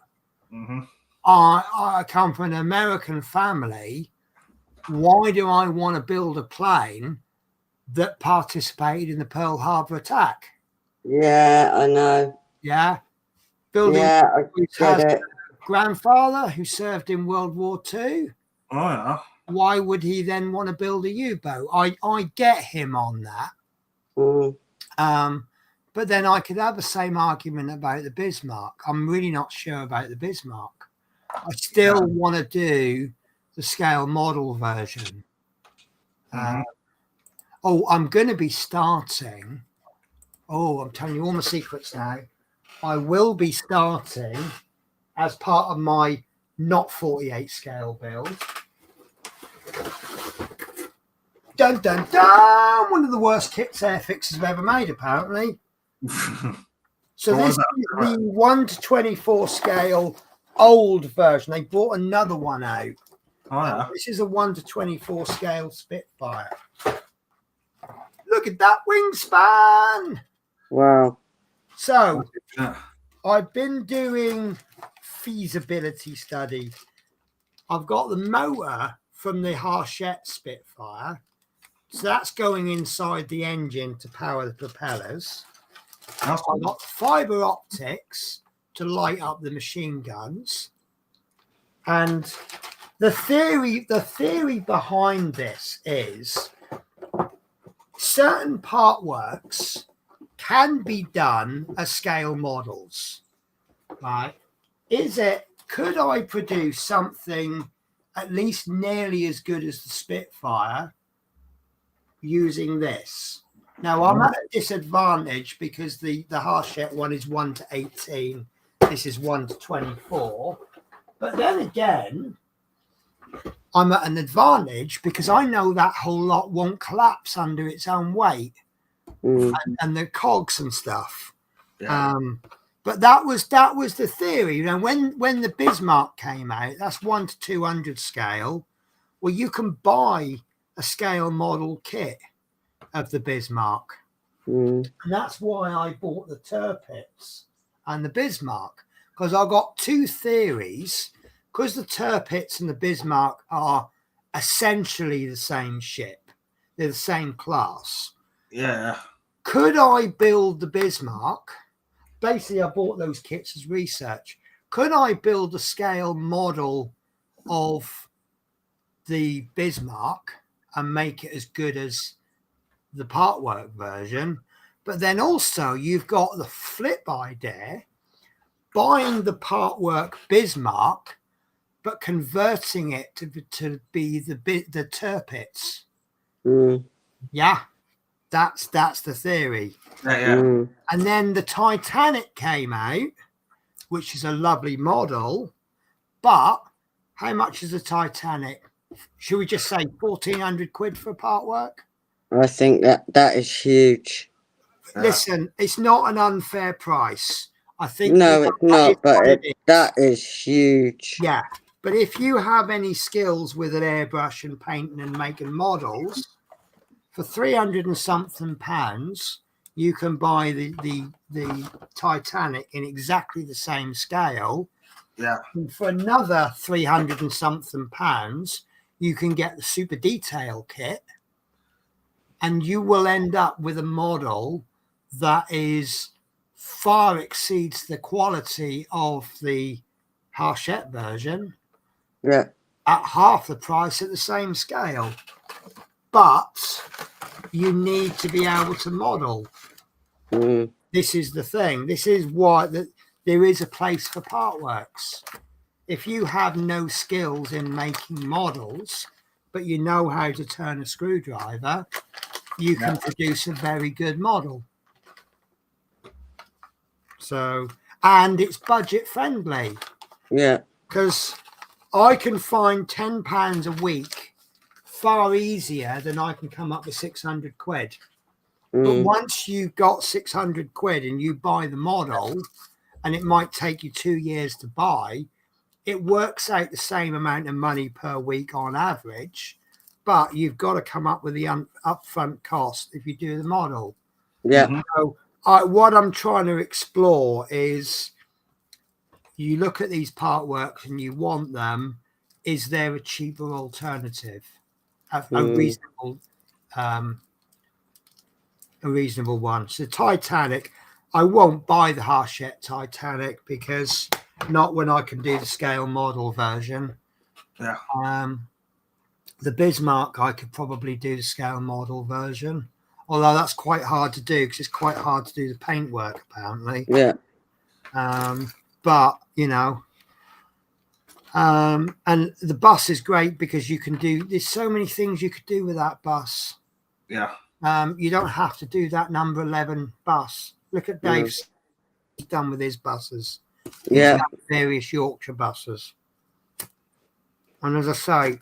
E: Mm-hmm.
A: I come from an American family. Why do I want to build a plane that participated in the Pearl Harbor attack?
B: Yeah, I know.
A: Yeah. Building
B: Yeah, I get it.
A: a grandfather who served in World War II.
E: Oh yeah.
A: Why would he then want to build a U-boat? I get him on that.
B: Mm.
A: But then I could have the same argument about the Bismarck. I'm really not sure about the Bismarck. I still want to do the scale model version. I'm going to be starting. I'm telling you all my secrets now. I will be starting as part of my not 48 scale build. Dun dun dun! One of the worst kits Airfix has ever made, apparently. So this is the 1 to 24 scale old version. They brought another one out.
E: Oh yeah.
A: This is a 1 to 24 scale Spitfire. Look at that wingspan.
B: Wow.
A: So I've been doing feasibility study. I've got the motor from the Hachette Spitfire. So that's going inside the engine to power the propellers. I've got fiber optics to light up the machine guns. And the theory behind this is certain part works can be done as scale models, right? Could I produce something at least nearly as good as the Spitfire using this? Now, I'm at a disadvantage because the Hachette one is 1 to 18. This is 1 to 24. But then again, I'm at an advantage because I know that whole lot won't collapse under its own weight and the cogs and stuff.
E: Yeah.
A: But that was the theory. You know, when the Bismarck came out, that's 1 to 200 scale. Well, you can buy a scale model kit of the Bismarck. And that's why I bought the Tirpitz and the Bismarck, because I got two theories. Because the Tirpitz and the Bismarck are essentially the same ship, they're the same class.
E: Yeah.
A: Could I build the Bismarck? Basically, I bought those kits as research. Could I build a scale model of the Bismarck and make it as good as the part work version? But then also you've got the flip idea, buying the part work Bismarck, but converting it to be the Tirpitz. Yeah, that's the theory.
E: Yeah.
A: And then the Titanic came out, which is a lovely model. But how much is the Titanic? Should we just say 1,400 quid for part work?
B: I think that is huge.
A: Listen, it's not an unfair price. I think
B: no, it's not, but that is huge.
A: Yeah, but if you have any skills with an airbrush and painting and making models, for 300 and something pounds, you can buy the Titanic in exactly the same scale.
E: Yeah.
A: And for another 300 and something pounds, you can get the super detail kit, and you will end up with a model that is far exceeds the quality of the Hachette version
B: Yeah.
A: at half the price at the same scale. But you need to be able to model.
B: Mm.
A: This is the thing. This is why there is a place for Partworks. If you have no skills in making models, but you know how to turn a screwdriver, you can produce a very good model. So, and it's budget friendly.
B: Yeah.
A: Because I can find £10 a week far easier than I can come up with 600 quid. But once you've got 600 quid and you buy the model, and it might take you 2 years to buy, it works out the same amount of money per week on average, but you've got to come up with the upfront cost if you do the model.
B: Yeah.
A: So what I'm trying to explore is, you look at these Partworks and you want them. Is there a cheaper alternative? A reasonable one. So Titanic, I won't buy the Hachette Titanic because not when I can do the scale model version.
E: Yeah.
A: The Bismarck, I could probably do the scale model version, although that's quite hard to do because it's quite hard to do the paintwork apparently.
B: Yeah.
A: But you know, and the bus is great because you can do. There's so many things you could do with that bus.
E: Yeah.
A: You don't have to do that number 11 bus. Look at Dave's done with his buses.
B: Yeah.
A: Various Yorkshire buses. And as I say,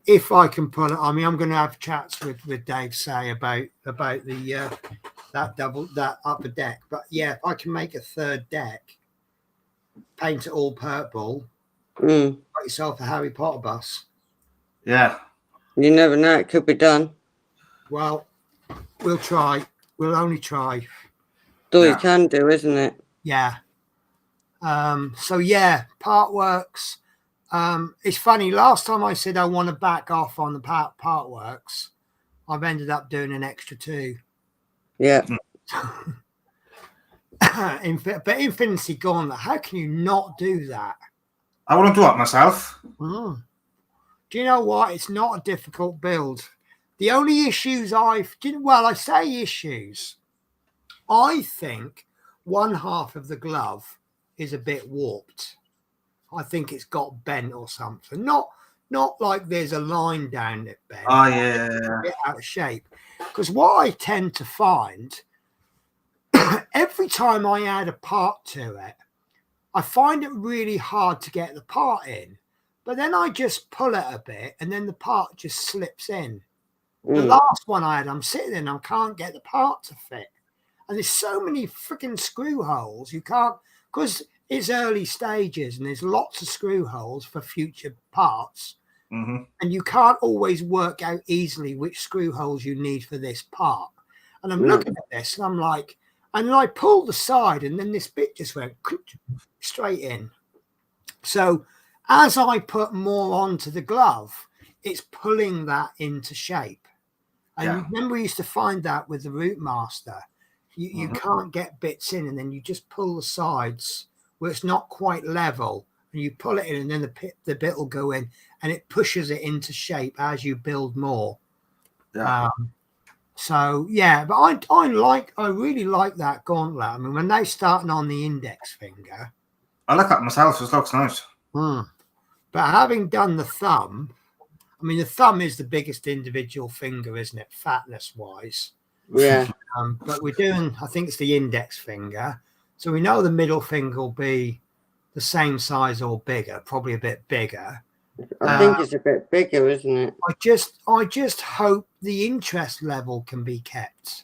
A: if I can put it, I mean, I'm going to have chats with Dave Say about the that upper deck. But yeah, if I can make a third deck, paint it all purple, got yourself a Harry Potter bus.
E: Yeah.
B: You never know. It could be done.
A: Well, we'll try. We'll only try.
B: All you can do, isn't it?
A: Yeah. So yeah, Partworks. It's funny. Last time I said I want to back off on the Partworks, I've ended up doing an extra 2.
B: Yeah.
A: But Infinity Gauntlet, how can you not do that?
E: I wouldn't do it myself.
A: Do you know what? It's not a difficult build. The only issues I say issues. I think one half of the glove is a bit warped. I think it's got bent or something. Not like there's a line down it bent.
E: Oh yeah.
A: A bit out of shape. Because what I tend to find, every time I add a part to it, I find it really hard to get the part in. But then I just pull it a bit and then the part just slips in. The last one I had, I'm sitting there and I can't get the part to fit. And there's so many freaking screw holes. You can't, because it's early stages and there's lots of screw holes for future parts. And you can't always work out easily which screw holes you need for this part. And I'm looking at this and I'm like, and then I pulled the side and then this bit just went straight in. So as I put more onto the glove, it's pulling that into shape. And remember, we used to find that with the Routemaster. You can't get bits in, and then you just pull the sides where it's not quite level, and you pull it in, and then the bit will go in, and it pushes it into shape as you build more. So yeah, but I really like that gauntlet. I mean, when they're starting on the index finger,
E: I like that myself. It looks nice.
A: But having done the thumb, I mean, the thumb is the biggest individual finger, isn't it, fatness wise?
B: Yeah.
A: But we're doing, I think it's the index finger. So we know the middle finger will be the same size or bigger, probably a bit bigger.
B: I think it's a bit bigger, isn't it?
A: I just hope the interest level can be kept.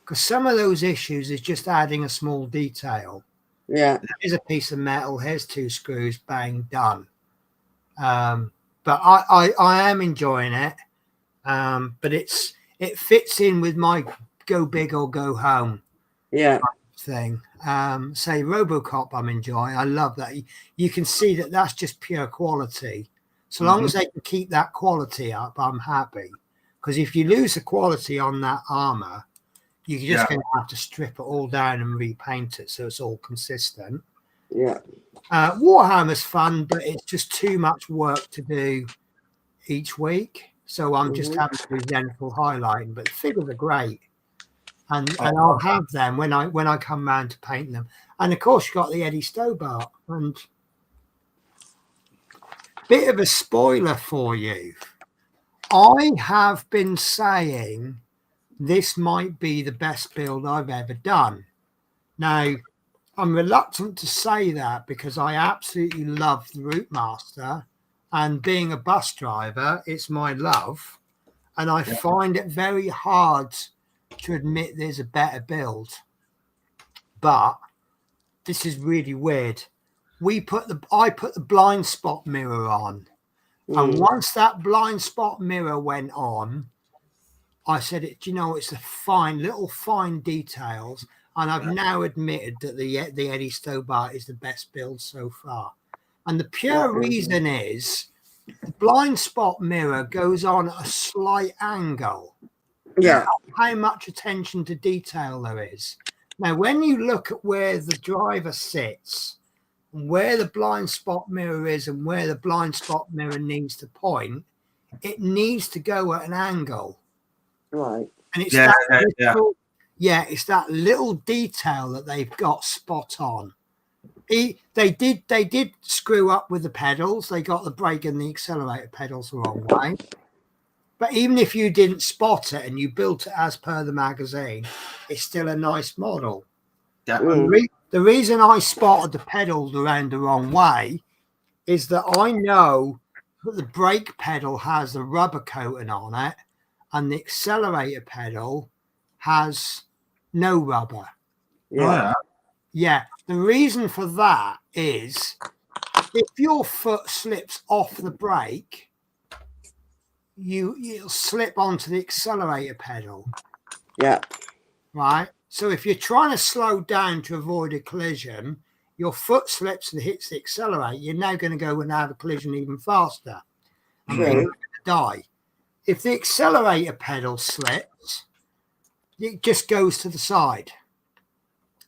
A: Because some of those issues is just adding a small detail.
B: Yeah.
A: Here's a piece of metal, here's 2 screws, bang, done. But I am enjoying it. But it fits in with my go big or go home thing. Say RoboCop I'm enjoying. I love that. You can see that that's just pure quality. So long as they can keep that quality up, I'm happy. Because if you lose the quality on that armor, You're just going to have to strip it all down and repaint it so it's all consistent.
B: Yeah.
A: Warhammer's fun, but it's just too much work to do each week. So I'm just having to do Zenful highlighting, but the figures are great. And I'll have them when I come round to paint them. And of course you got the Eddie Stobart. And bit of a spoiler for you. I have been saying this might be the best build I've ever done. Now, I'm reluctant to say that because I absolutely love the Routemaster, and being a bus driver, it's my love. And I find it very hard to admit there's a better build. But this is really weird. I put the blind spot mirror on. And once that blind spot mirror went on, I said, "Do you know, it's the fine details." And I've now admitted that the Eddie Stobart is the best build so far. And the pure reason is the blind spot mirror goes on at a slight angle.
B: Yeah.
A: How much attention to detail there is. Now, when you look at where the driver sits, and where the blind spot mirror is and where the blind spot mirror needs to point, it needs to go at an angle.
B: Right.
A: And it's it's that little detail that they've got spot on. They did screw up with the pedals. They got the brake and the accelerator pedals the wrong way. But even if you didn't spot it and you built it as per the magazine, it's still a nice model.
E: Yeah.
A: The reason I spotted the pedals around the wrong way is that I know that the brake pedal has a rubber coating on it and the accelerator pedal has no rubber.
B: Yeah.
A: Yeah. The reason for that is if your foot slips off the brake, you'll slip onto the accelerator pedal.
B: Yeah.
A: Right. So if you're trying to slow down to avoid a collision, your foot slips and hits the accelerator, you're now going to go and have a collision even faster. And you're going to die. If the accelerator pedal slips, it just goes to the side.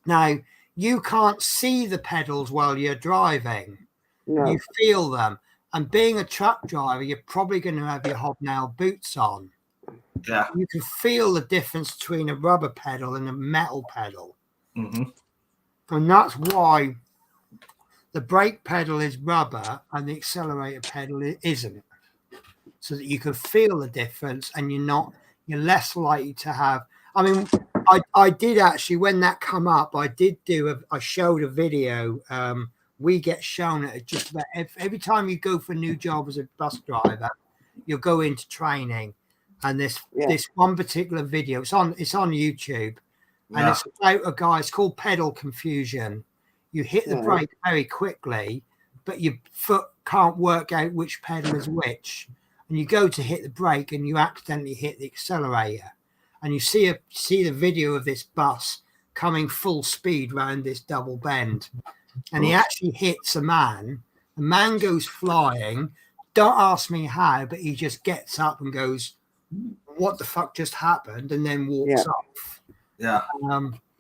A: Now, you can't see the pedals while you're driving.
B: No.
A: You feel them. And being a truck driver, you're probably going to have your hobnail boots on.
E: Yeah.
A: You can feel the difference between a rubber pedal and a metal pedal.
E: Mm-hmm.
A: And that's why the brake pedal is rubber and the accelerator pedal isn't. So that you can feel the difference and you're less likely to have. I mean, I did actually, when that come up, I showed a video. We get shown it just about every time you go for a new job as a bus driver, you'll go into training. And this one particular video, it's on YouTube, and it's about a guy. It's called pedal confusion. You hit the brake very quickly, but your foot can't work out which pedal is which, and you go to hit the brake and you accidentally hit the accelerator, and you see the video of this bus coming full speed round this double bend, and he actually hits a man. The man goes flying. Don't ask me how, but he just gets up and goes, "What the fuck just happened?" and then walks off.
E: Yeah.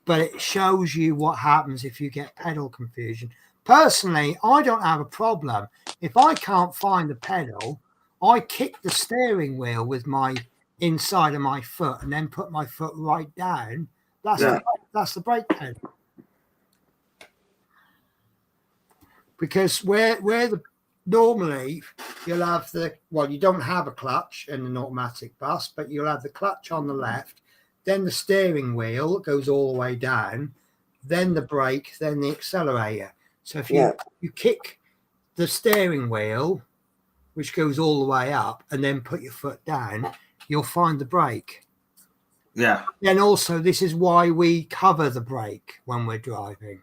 A: But it shows you what happens if you get pedal confusion. Personally, I don't have a problem. If I can't find the pedal, I kick the steering wheel with my inside of my foot and then put my foot right down. That's the brake pedal. Because normally you'll have you don't have a clutch in an automatic bus, but you'll have the clutch on the left, then the steering wheel goes all the way down, then the brake, then the accelerator. So if you kick the steering wheel, which goes all the way up, and then put your foot down, you'll find the brake.
E: Yeah.
A: Then also, this is why we cover the brake when we're driving.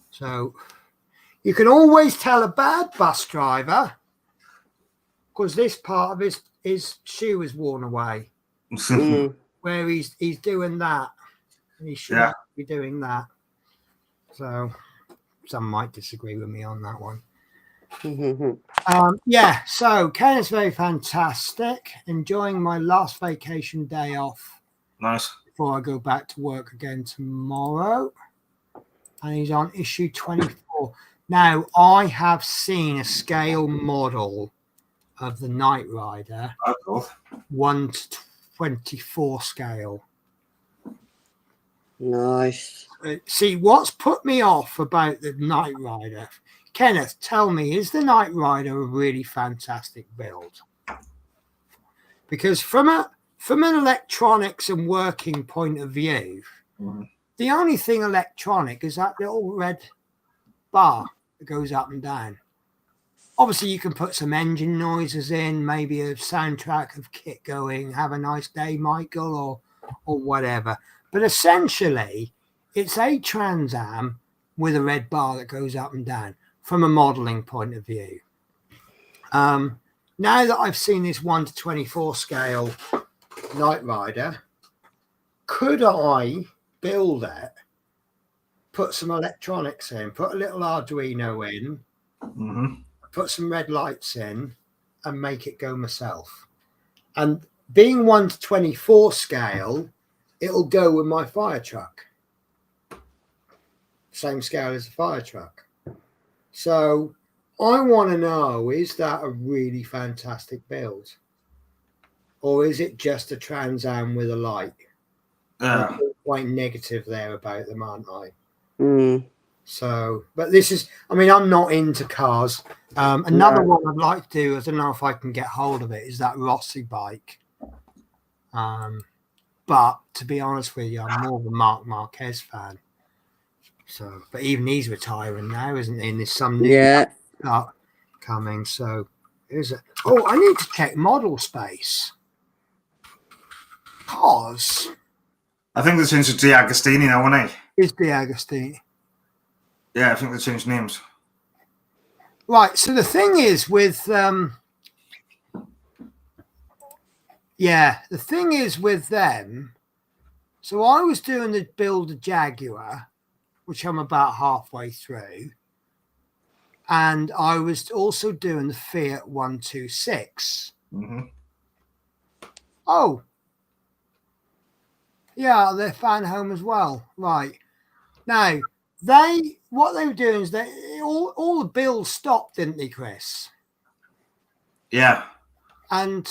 A: So you can always tell a bad bus driver because this part of his shoe is worn away. Where he's doing that. And he shouldn't be doing that. So some might disagree with me on that one. Yeah, so Ken is very fantastic. Enjoying my last vacation day off
E: Nice.
A: before I go back to work again tomorrow. And he's on issue 24. Now, I have seen a scale model of the Knight Rider,
E: Oh, cool.
A: 1 to 24 scale.
B: Nice.
A: See, what's put me off about the Knight Rider? Kenneth, tell me, is the Knight Rider a really fantastic build? Because from an electronics and working point of view, the only thing electronic is that little red bar that goes up and down. Obviously, you can put some engine noises in, maybe a soundtrack of Kit going, "Have a nice day, Michael," or whatever. But essentially, it's a Trans Am with a red bar that goes up and down from a modelling point of view. Now that I've seen this 1 to 24 scale Knight Rider, could I build it, put some electronics in, put a little Arduino in, put some red lights in, and make it go myself? And being 1 to 24 scale, it'll go with my fire truck. Same scale as a fire truck. So I want to know, is that a really fantastic build? Or is it just a Trans Am with a light?
E: Yeah.
A: I'm quite negative there about them, aren't I?
B: Mm.
A: So, but this is, I mean, I'm not into cars. Another one I'd like to do, I don't know if I can get hold of it, is that Rossi bike. But to be honest with you, I'm more of a Marc Marquez fan. So, but even he's retiring now, isn't he? And there's some new stuff coming. So, is it? Oh, I need to check model space. Cause
E: I think they changed to D'Agostini now, haven't they?
A: is D'Agostini.
E: Yeah, I think they changed names.
A: Right. So the thing is with the thing is with them. So I was doing the build a Jaguar, which I'm about halfway through, and I was also doing the Fiat 126. Oh, yeah, they're fan home as well. Right. Now, what they were doing is all the bills stopped, didn't they, Chris?
E: Yeah.
A: And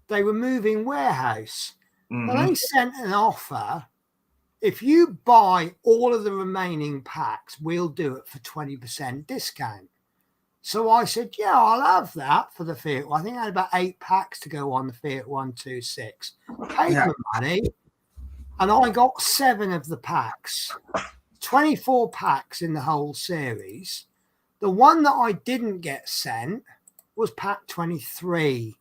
A: they were moving warehouse. Well, they sent an offer. If you buy all of the remaining packs, we'll do it for 20% discount. So I said, yeah, I'll have that for the Fiat. Well, I think I had about 8 packs to go on the Fiat 126. Paid the money, and I got 7 of the packs. 24 packs in the whole series. The one that I didn't get sent was pack 23.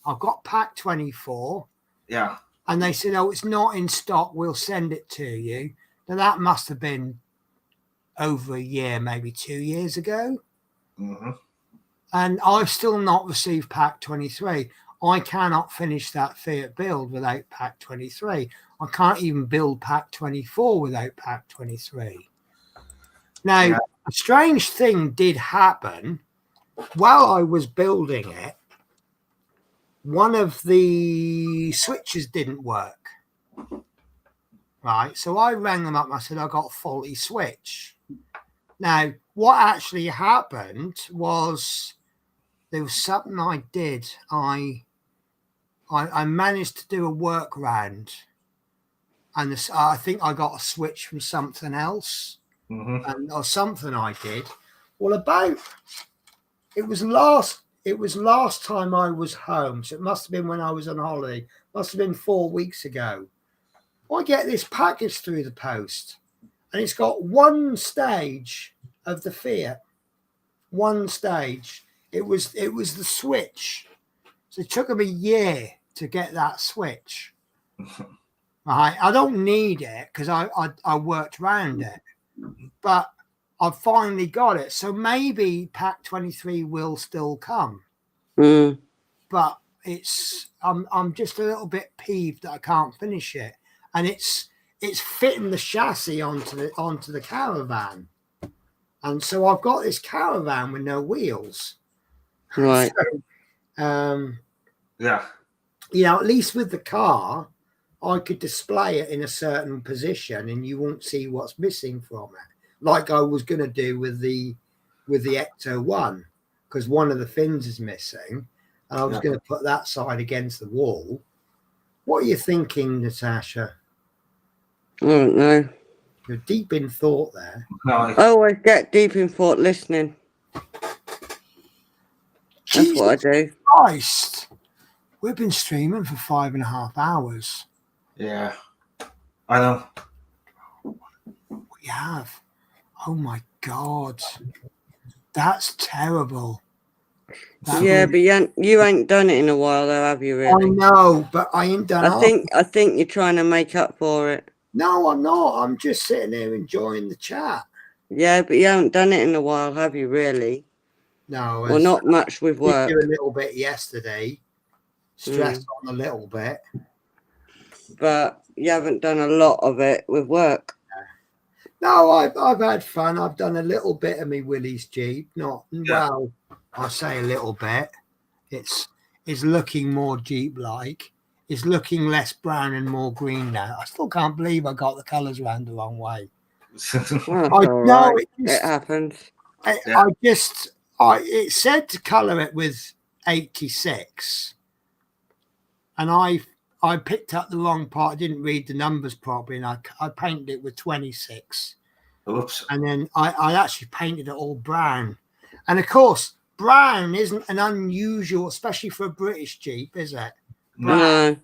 A: I've got pack 24.
E: Yeah.
A: And they said, oh, it's not in stock. We'll send it to you. Now, that must have been over a year, maybe 2 years ago. And I've still not received pack 23. I cannot finish that Fiat build without pack 23. I can't even build pack 24 without pack 23. Now, a strange thing did happen while I was building it. One of the switches didn't work. Right. So I rang them up and I said, I got a faulty switch. Now, what actually happened was there was something I did. I managed to do a workaround. And I think I got a switch from something else. Or something I did. Well, it was last time I was home, so it must have been when I was on holiday. Must have been 4 weeks ago. I get this package through the post, and it's got one stage of the Fiat. One stage. It was the switch. So it took them a year to get that switch. Right. I don't need it because I worked around it, but I've finally got it. So maybe pack 23 will still come. But I'm just a little bit peeved that I can't finish it. And it's fitting the chassis onto the caravan. And so I've got this caravan with no wheels.
B: Right.
E: Yeah.
A: You know, at least with the car, I could display it in a certain position and you won't see what's missing from it. Like I was going to do with the Ecto One, because one of the fins is missing. And I was going to put that side against the wall. What are you thinking, Natasha?
B: I don't know.
A: You're deep in thought there.
E: No.
B: I always get deep in thought listening. That's
A: Jesus
B: what I do.
A: Christ. We've been streaming for 5.5 hours.
E: Yeah. I know.
A: We have. Oh my God. That's terrible.
B: Yeah, but you ain't done it in a while, though, have you?
A: I
B: Really?
A: know, but I ain't done it.
B: I think you're trying to make up for it.
A: No, I'm not. I'm just sitting there enjoying the chat.
B: Yeah, but you haven't done it in a while, have you? Really?
A: No,
B: Well, not much with
A: we
B: work.
A: did a little bit yesterday. Stressed on a little bit.
B: But you haven't done a lot of it with work.
A: No, I've had fun. I've done a little bit of me Willie's Jeep. Not well. I say a little bit. It's looking more Jeep-like. It's looking less brown and more green now. I still can't believe I got the colours around the wrong way.
B: Well,
A: I
B: all
A: know
B: right. It happens.
A: it said to colour it with 86, and I picked up the wrong part. I didn't read the numbers properly, and I painted it with 26.
E: Oops.
A: And then I actually painted it all brown. And of course, brown isn't an unusual, especially for a British Jeep, is it?
B: No.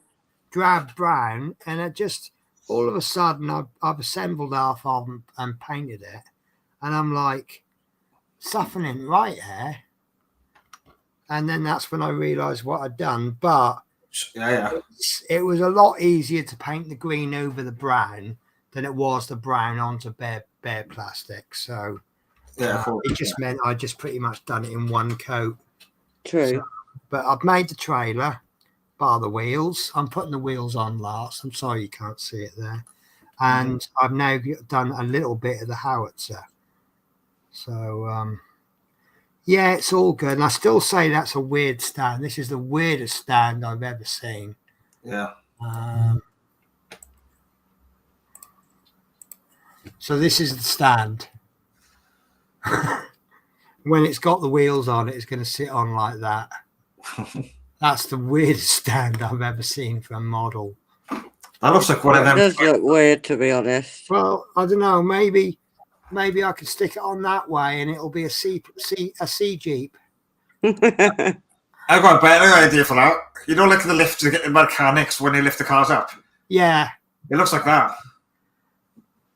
A: Drab brown. And it just, all of a sudden, I've assembled half of them and painted it. And I'm like, something ain't right here. And then that's when I realised what I'd done. But it was a lot easier to paint the green over the brown than it was the brown onto bare plastic. So it just meant I just pretty much done it in one coat.
B: True.
A: So, but I've made the trailer, bar the wheels. I'm putting the wheels on last. I'm sorry you can't see it there. And I've now done a little bit of the howitzer. So yeah, it's all good. And I still say that's a weird stand. This is the weirdest stand I've ever seen.
E: Yeah.
A: So this is the stand. When it's got the wheels on it, it's going to sit on like that. That's the weirdest stand I've ever seen for a model.
E: That looks like one of
B: It
E: them.
B: does look weird, to be honest.
A: Well, I don't know. Maybe I could stick it on that way, and it'll be a C Jeep.
E: I've got a better idea for that. You know, like the lift to get the mechanics when they lift the cars up.
A: Yeah,
E: It looks like that.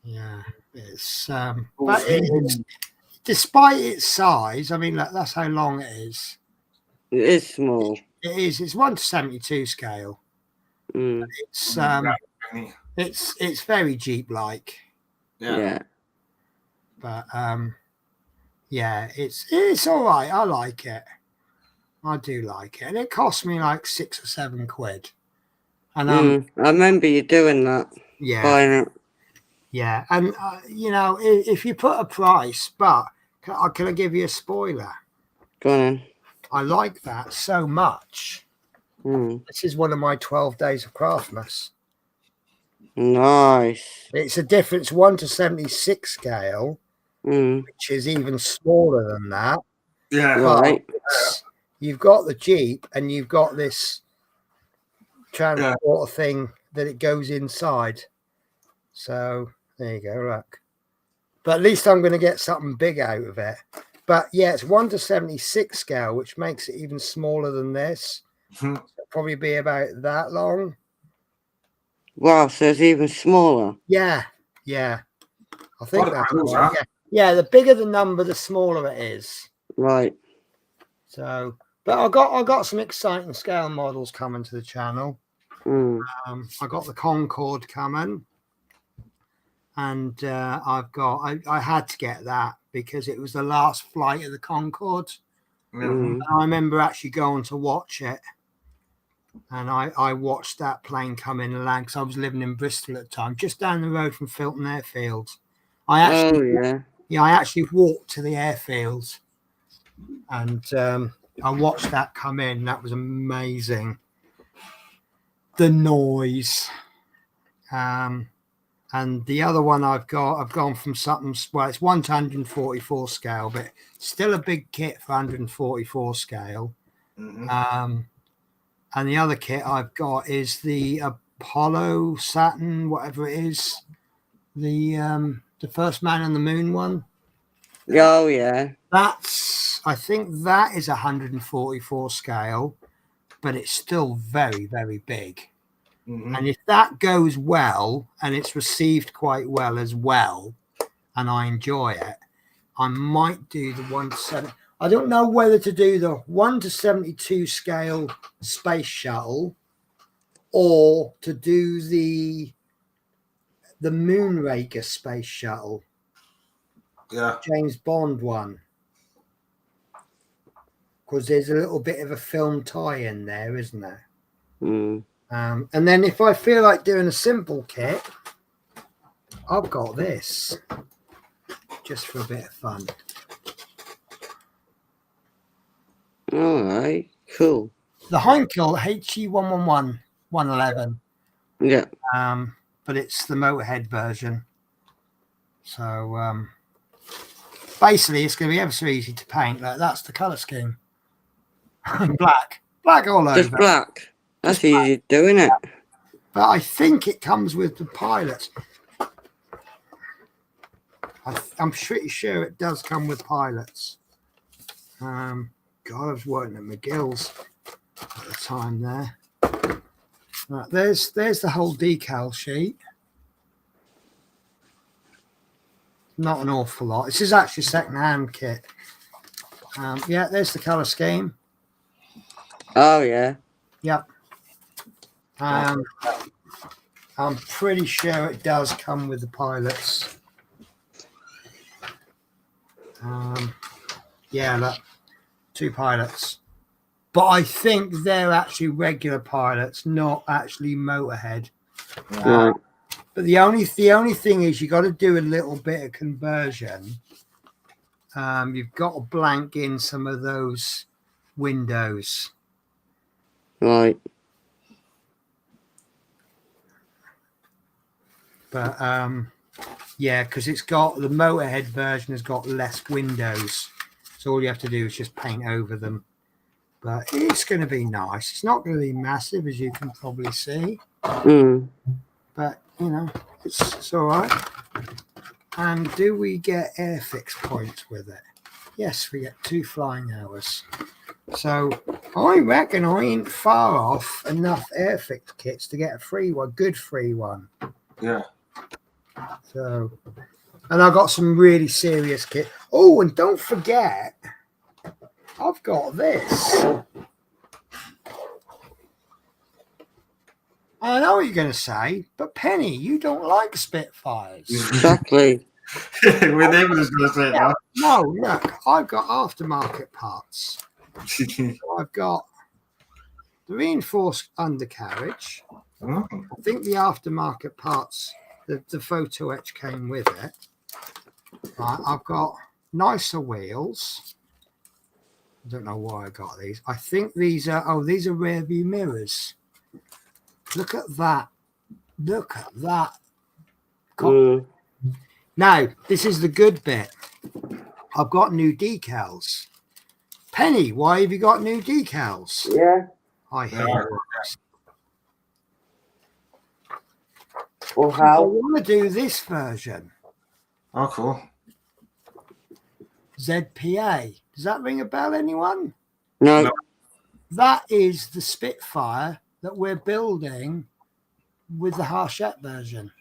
A: yeah. It's but it's despite its size. I mean, that's how long it is.
B: It is small.
A: It is. It's 1/72 scale.
B: Mm.
A: It's very Jeep-like.
B: Yeah.
A: But yeah, it's all right. I like it. I do like it, and it cost me like £6 or £7. And
B: I remember you doing that.
A: yeah,
B: Buying it.
A: yeah, and you know, if you put a price, but can I give you a spoiler?
B: Go on.
A: I like that so much. This is one of my 12 days of Craftmas.
B: Nice.
A: It's a difference 1/76 scale, which is even smaller than that.
E: Yeah.
B: Right.
A: You've got the Jeep and you've got this transporter thing that it goes inside. So there you go, look. But at least I'm going to get something big out of it. But yeah, it's 1/76 scale, which makes it even smaller than this. It'll probably be about that long.
B: Wow, so it's even smaller.
A: Yeah, yeah. I think that's
E: cool,
A: right. Yeah, the bigger the number, the smaller it is.
B: Right.
A: So, but I got some exciting scale models coming to the channel. I got the Concorde coming, and I had to get that because it was the last flight of the Concorde. And I remember actually going to watch it, and I watched that plane come in and land because I was living in Bristol at the time, just down the road from Filton Airfield. I actually, I actually walked to the airfield and I watched that come in. That was amazing. The noise. And the other one I've gone from something, well, it's 1 to 144 scale, but still a big kit for 144 scale. And the other kit I've got is the Apollo Saturn, whatever it is, the first man on the moon one.
B: Oh yeah.
A: I think that is 144 scale, but it's still very, very big. And if that goes well and it's received quite well as well, and I enjoy it, I might do the 1 to 7. I don't know whether to do the 1 to 72 scale space shuttle or to do the Moonraker space shuttle.
E: Yeah.
A: James Bond one. Because there's a little bit of a film tie-in there, isn't there? And then if I feel like doing a simple kit, I've got this just for a bit of fun.
B: All right, cool.
A: The Heinkel HE111 111.
B: Yeah.
A: But it's the Motorhead version. So basically it's going to be ever so easy to paint. That's the colour scheme. Black all over.
B: Just black. That's easy doing it.
A: But I think it comes with the pilots. I'm pretty sure it does come with pilots. God, I was working at McGill's at the time there. Right, there's the whole decal sheet. Not an awful lot. This is actually a second-hand kit. Yeah, there's the colour scheme.
B: Oh yeah.
A: Yep. I'm pretty sure it does come with the pilots. Yeah, look, 2 pilots. But I think they're actually regular pilots, not actually Motorhead.
B: Right.
A: But the only thing is you got to do a little bit of conversion. You've got to blank in some of those windows.
B: Right.
A: But yeah, because it's got the Motorhead version has got less windows, so all you have to do is just paint over them. But it's going to be nice. It's not going to be massive, as you can probably see. But you know, it's all right. And do we get Airfix points with it? Yes, we get 2 flying hours. So I reckon I ain't far off enough Airfix kits to get a free one, good free one.
E: Yeah.
A: So, and I got some really serious kit. Oh, and don't forget, I've got this. I know what you're going to say, but Penny, you don't like Spitfires.
B: Exactly.
E: We're never just going to say that.
A: No, look, I've got aftermarket parts. So I've got the reinforced undercarriage.
E: Oh.
A: I think the aftermarket parts, the photo etch came with it. Right, I've got nicer wheels. I don't know why I got these. I think these are rear view mirrors. Look at that. Look at that. Now, this is the good bit. I've got new decals. Penny, why have you got new decals?
B: Yeah.
A: I hear it.
B: Well,
A: I
B: how?
A: want to do this version.
E: Oh, cool.
A: ZPA. Does that ring a bell, anyone?
B: No.
A: That is the Spitfire that we're building with the Hachette version.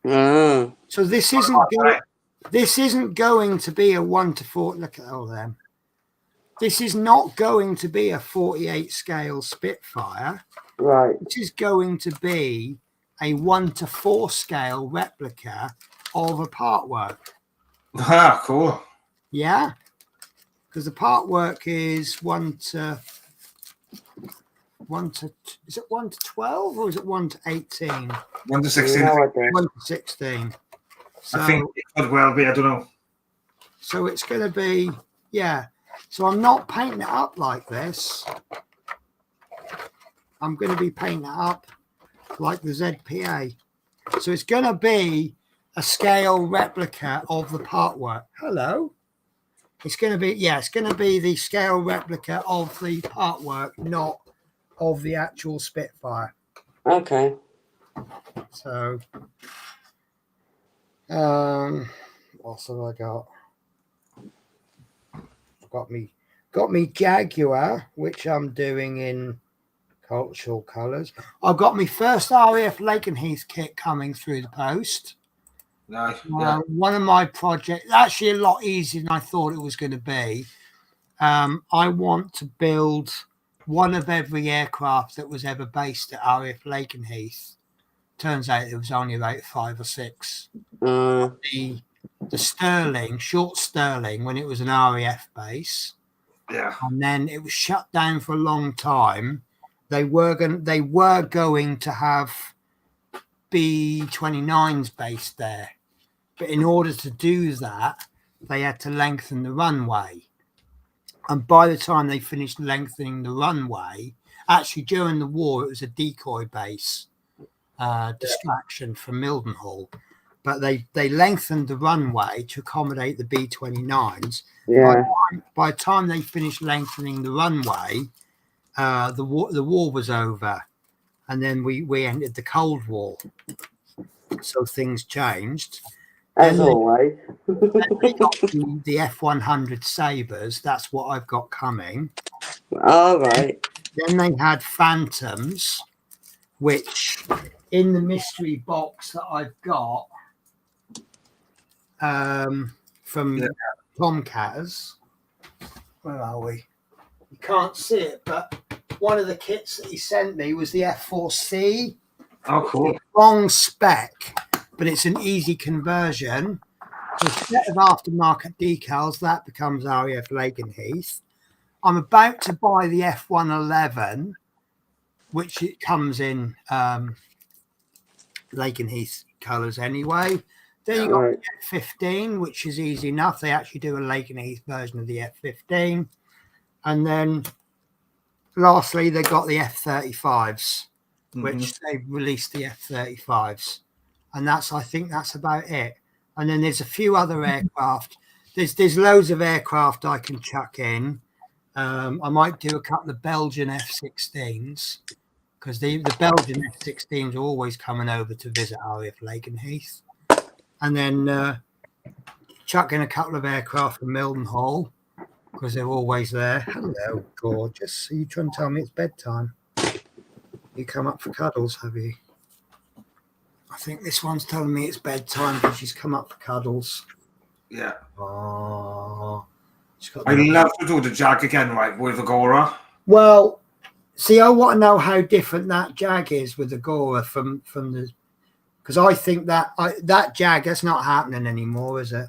A: So this isn't going to be a 1 to 4. Look at all them. This is not going to be a 48 scale Spitfire.
B: Right.
A: This is going to be a 1 to 4 scale replica of a part work.
E: Ah, cool.
A: Yeah, because the part work is 1 to is it 1 to 12 or is it 1 to 18?
E: 1 to 16.
B: No idea.
A: 1 to 16. So
E: I think it could well be. I don't know.
A: So it's going to be, yeah. So I'm not painting it up like this. I'm going to be painting it up like the ZPA. So it's going to be a scale replica of the part work. Hello. It's going to be, yeah, it's going to be the scale replica of the part work, not of the actual Spitfire.
B: Okay.
A: So, what else have I got? Got me Jaguar, which I'm doing in cultural colours. I've got my first RAF Lakenheath kit coming through the post.
E: Nice. Yeah.
A: One of my projects, actually a lot easier than I thought it was going to be. I want to build one of every aircraft that was ever based at RAF Lakenheath. Turns out it was only about 5 or 6. The Stirling, short Stirling, when it was an RAF base.
E: Yeah.
A: And then it was shut down for a long time. They were going to have B-29s based there. But in order to do that, they had to lengthen the runway. And by the time they finished lengthening the runway, actually during the war, it was a decoy base, distraction from Mildenhall. But they lengthened the runway to accommodate the B-29s.
B: Yeah.
A: By the time they finished lengthening the runway, the war was over. And then we entered the Cold War. So things changed.
B: As always.
A: They got the F-100 Sabres. That's what I've got coming.
B: All right.
A: Then they had Phantoms, which in the mystery box that I've got from Tomcats. Where are we? You can't see it, but one of the kits that he sent me was the F-4C.
E: Oh, cool.
A: Wrong spec, but it's an easy conversion. So instead of aftermarket decals, that becomes RAF Lakenheath. I'm about to buy the F-111, which it comes in Lakenheath colours anyway. Then you got the F-15, which is easy enough. They actually do a Lakenheath version of the F-15. And then lastly, they got the F-35s, which they released the F-35s. And I think that's about it. And then there's a few other aircraft. There's loads of aircraft I can chuck in. I might do a couple of Belgian F-16s because the Belgian F-16s are always coming over to visit RAF Lakenheath. And then chuck in a couple of aircraft from Mildenhall because they're always there. Hello, gorgeous. Are you trying to tell me it's bedtime? You come up for cuddles, have you? I think this one's telling me it's bedtime because she's come up for cuddles.
E: Yeah.
A: Oh,
E: I love to do the Jag again, right, with Agora.
A: Well, see, I want to know how different that Jag is with Agora from the, because I think that Jag, that's not happening anymore, is it?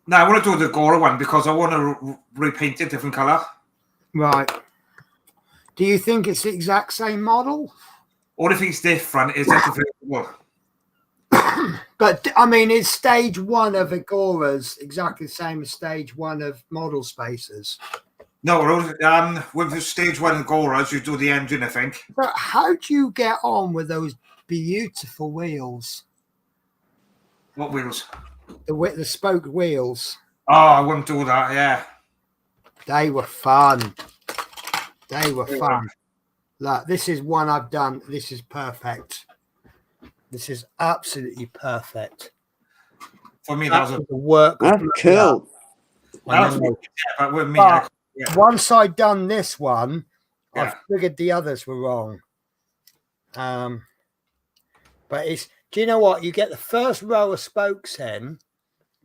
E: No, I want to do the Agora one because I want to repaint it different colour.
A: Right. Do you think it's the exact same model?
E: Only thing's different is that the
A: But I mean, is stage 1 of Agoras exactly the same as stage 1 of Model Spacers?
E: No, with the stage 1 Agoras, you do the engine, I think.
A: But how do you get on with those beautiful wheels?
E: What wheels?
A: The spoke wheels.
E: Oh, I wouldn't do that, yeah.
A: They were fun. They were fun. Look, this is one I've done. This is perfect. This is absolutely perfect.
E: For me, that was
A: the work.
B: That's cool.
E: But with me,
A: once I'd done this one,
E: Yeah.
A: I figured the others were wrong. But it's, do you know what? You get the first row of spokes in,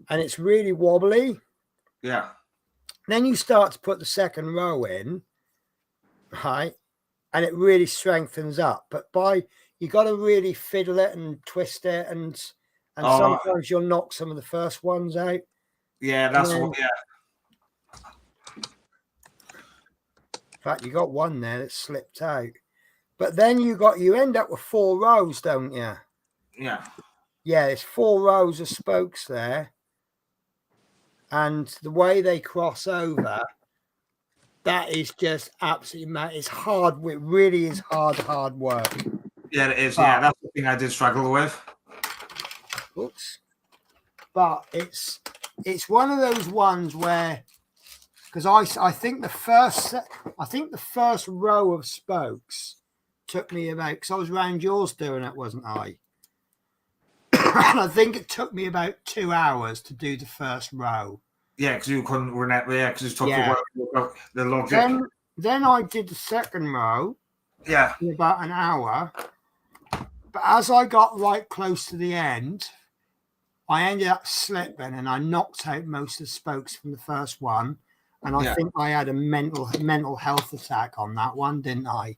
A: and it's really wobbly.
E: Yeah.
A: Then you start to put the second row in, right? And it really strengthens up. But you got to really fiddle it and twist it, and sometimes you'll knock some of the first ones out.
E: Yeah, that's what. Yeah.
A: In fact, you got one there that slipped out. But then you end up with 4 rows, don't you?
E: Yeah.
A: Yeah, there's 4 rows of spokes there. and the way they cross over, that is just absolutely mad. It's hard. It really is hard work.
E: Yeah, it is. Yeah, that's the thing I did struggle with.
A: Oops. But it's one of those ones where, because I think the first row of spokes took me about, because I was around yours doing it, wasn't I? And I think it took me about 2 hours to do the first row.
E: Yeah, because you couldn't run it. Yeah, because it's took the logic.
A: Then I did the second row.
E: Yeah.
A: In about an hour. But as I got right close to the end, I ended up slipping and I knocked out most of the spokes from the first one. And I think I had a mental health attack on that one, didn't I?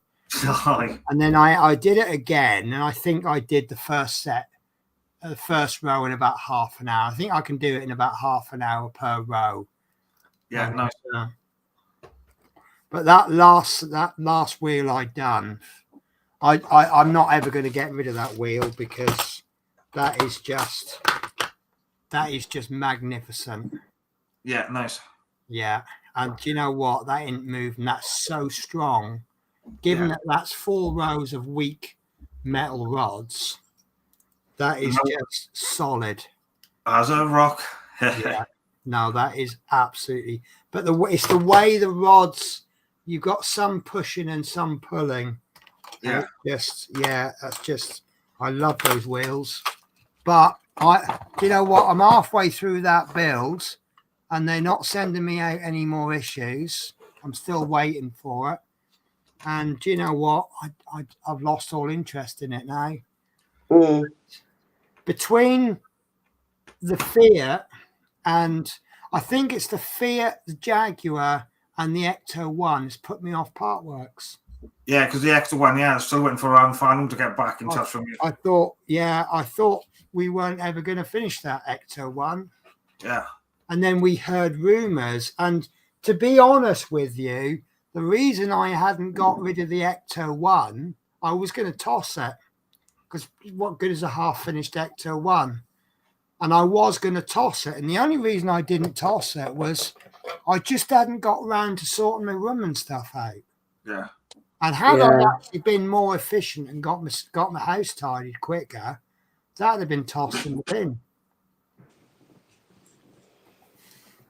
A: And then I did it again, and I think I did the first row in about half an hour. I think I can do it in about half an hour per row.
E: Yeah, nice.
A: But that last wheel I done, I'm not ever going to get rid of that wheel because that is just magnificent.
E: Yeah, nice.
A: Yeah, and do you know what? That ain't moving. That's so strong. Given that that's 4 rows of weak metal rods, that is just solid.
E: As a rock.
A: Yeah. No, that is absolutely. But it's the way the rods. You've got some pushing and some pulling.
E: Yeah.
A: That's just. I love those wheels. But you know what? I'm halfway through that build, and they're not sending me out any more issues. I'm still waiting for it. And do you know what? I've lost all interest in it now.
B: Mm.
A: Between the Fiat and I think it's the Fiat, the Jaguar, and the Ecto 1 has put me off Partworks.
E: Yeah, because the Ecto 1, I'm still waiting for around final to get back in touch with me.
A: I thought we weren't ever going to finish that Ecto 1.
E: Yeah.
A: And then we heard rumours. And to be honest with you, the reason I hadn't got rid of the Ecto 1, I was going to toss it. Because what good is a half-finished Ecto 1? And I was going to toss it. And the only reason I didn't toss it was I just hadn't got around to sorting my room and stuff out.
E: Yeah.
A: And had I actually been more efficient and got my house tidied quicker, that would have been tossed in the bin.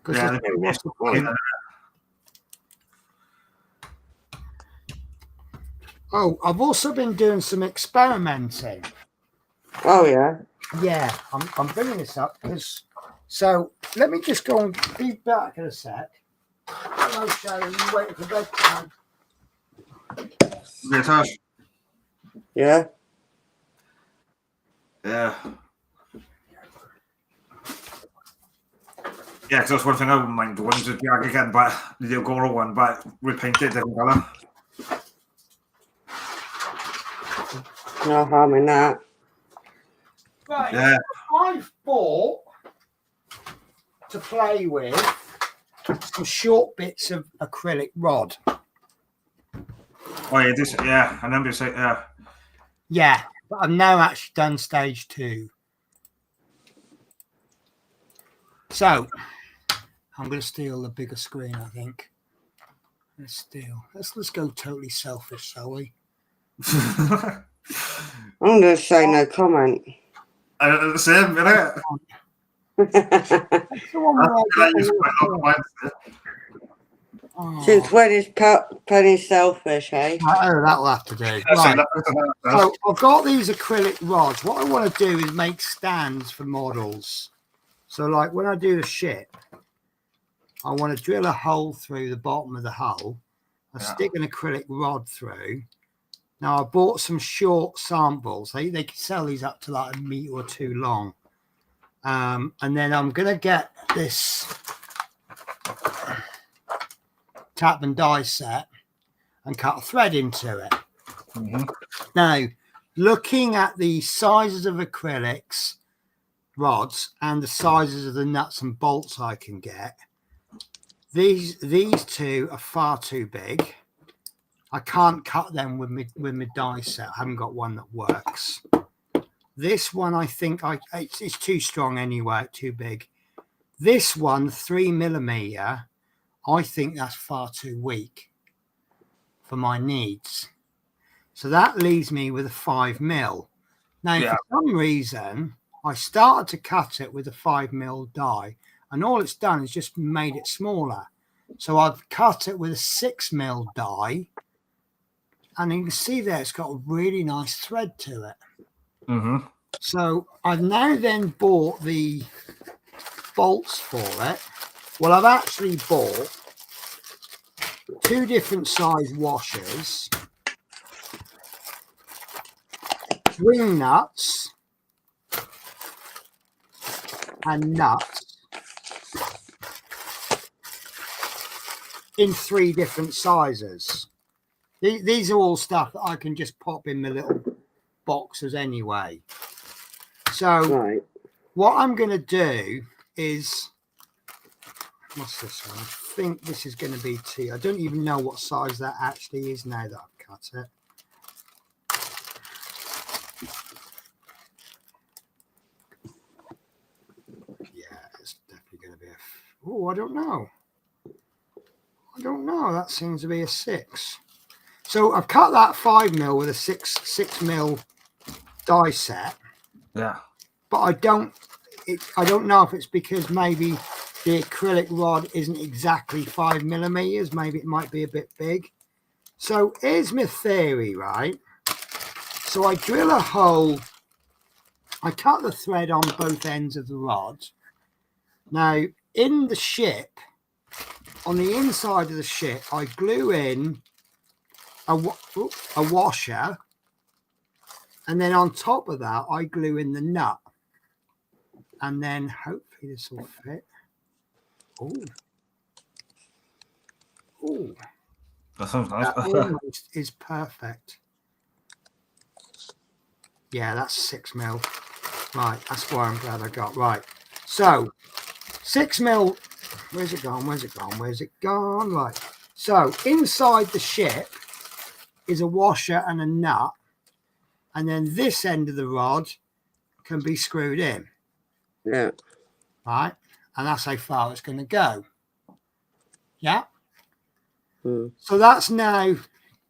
A: Because what's the point? Oh, I've also been doing some experimenting.
B: Oh, yeah.
A: Yeah, I'm bringing this up because. So let me just go and be back in a sec. Hello, Sharon. You waiting for bedtime?
E: Yeah, Tosh.
B: Yeah.
E: Yeah. Yeah, because that's one thing I wouldn't mind doing is the Jag again, but the Agora one, but repainted different colour.
B: No harm in that.
A: Right.
E: Yeah.
A: I've bought to play with some short bits of acrylic rod.
E: Oh yeah, this. Yeah, I remember you saying. Yeah.
A: Yeah, but I've now actually done stage 2. So I'm going to steal the bigger screen. I think. Let's go totally selfish, shall we?
B: I'm going to say no comment.
E: The same, innit?
A: That's the one where I get
B: Since when is Penny selfish, eh?
A: Oh, that'll have to do. Right. So I've got these acrylic rods. What I want to do is make stands for models. So like when I do the ship, I want to drill a hole through the bottom of the hull. I stick an acrylic rod through. Now I bought some short samples. They can sell these up to like 1 meter or 2 long. And then I'm going to get this tap and die set and cut a thread into it.
E: Mm-hmm.
A: Now, looking at the sizes of acrylics rods and the sizes of the nuts and bolts I can get, these 2 are far too big. I can't cut them with my die set. I haven't got one that works. This one, I think it's too strong anyway, too big. This one, 3mm, I think that's far too weak for my needs. So that leaves me with a 5mm. Now,
E: Yeah.
A: for some reason, I started to cut it with a 5mm die, and all it's done is just made it smaller. So I've cut it with a 6mm die, and you can see there it's got a really nice thread to it.
E: Mm-hmm.
A: So I've now then bought the bolts for it. Well, I've actually bought 2 different size washers, wing nuts, and nuts in 3 different sizes. These are all stuff that I can just pop in my little boxes anyway. So
B: Right.
A: what I'm going to do is, what's this one? I think this is going to be 2. I don't even know what size that actually is now that I've cut it. Yeah, it's definitely going to be a... Oh, I don't know. That seems to be a 6. So I've cut that 5mm with a 6mm die set.
E: Yeah.
A: But I don't know if it's because maybe the acrylic rod isn't exactly 5mm. Maybe it might be a bit big. So here's my theory, right? So I drill a hole. I cut the thread on both ends of the rod. Now, in the ship, on the inside of the ship, I glue in a washer, and then on top of that, I glue in the nut. And then hopefully this will fit. Oh,
E: That sounds nice.
A: that almost is perfect. Yeah, that's 6mm. Right, that's why I'm glad I got right. So 6mm. Where's it gone? Right. So inside the ship is a washer and a nut, and then this end of the rod can be screwed in.
B: Yeah.
A: Right, and that's how far it's going to go. Yeah. So that's now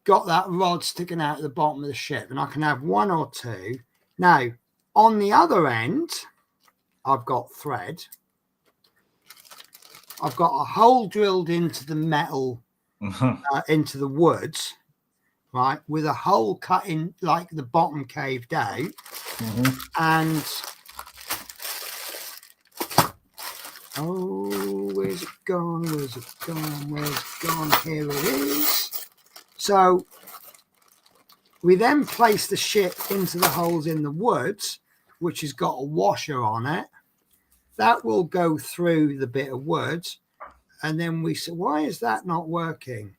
A: got that rod sticking out at the bottom of the ship, and I can have 1 or 2. Now, on the other end, I've got thread. I've got a hole drilled into the metal, into the wood, right, with a hole cut in, like the bottom caved out, and oh, where's it gone? Here it is. So we then place the ship into the holes in the wood, which has got a washer on it. That will go through the bit of wood, and then we say, why is that not working?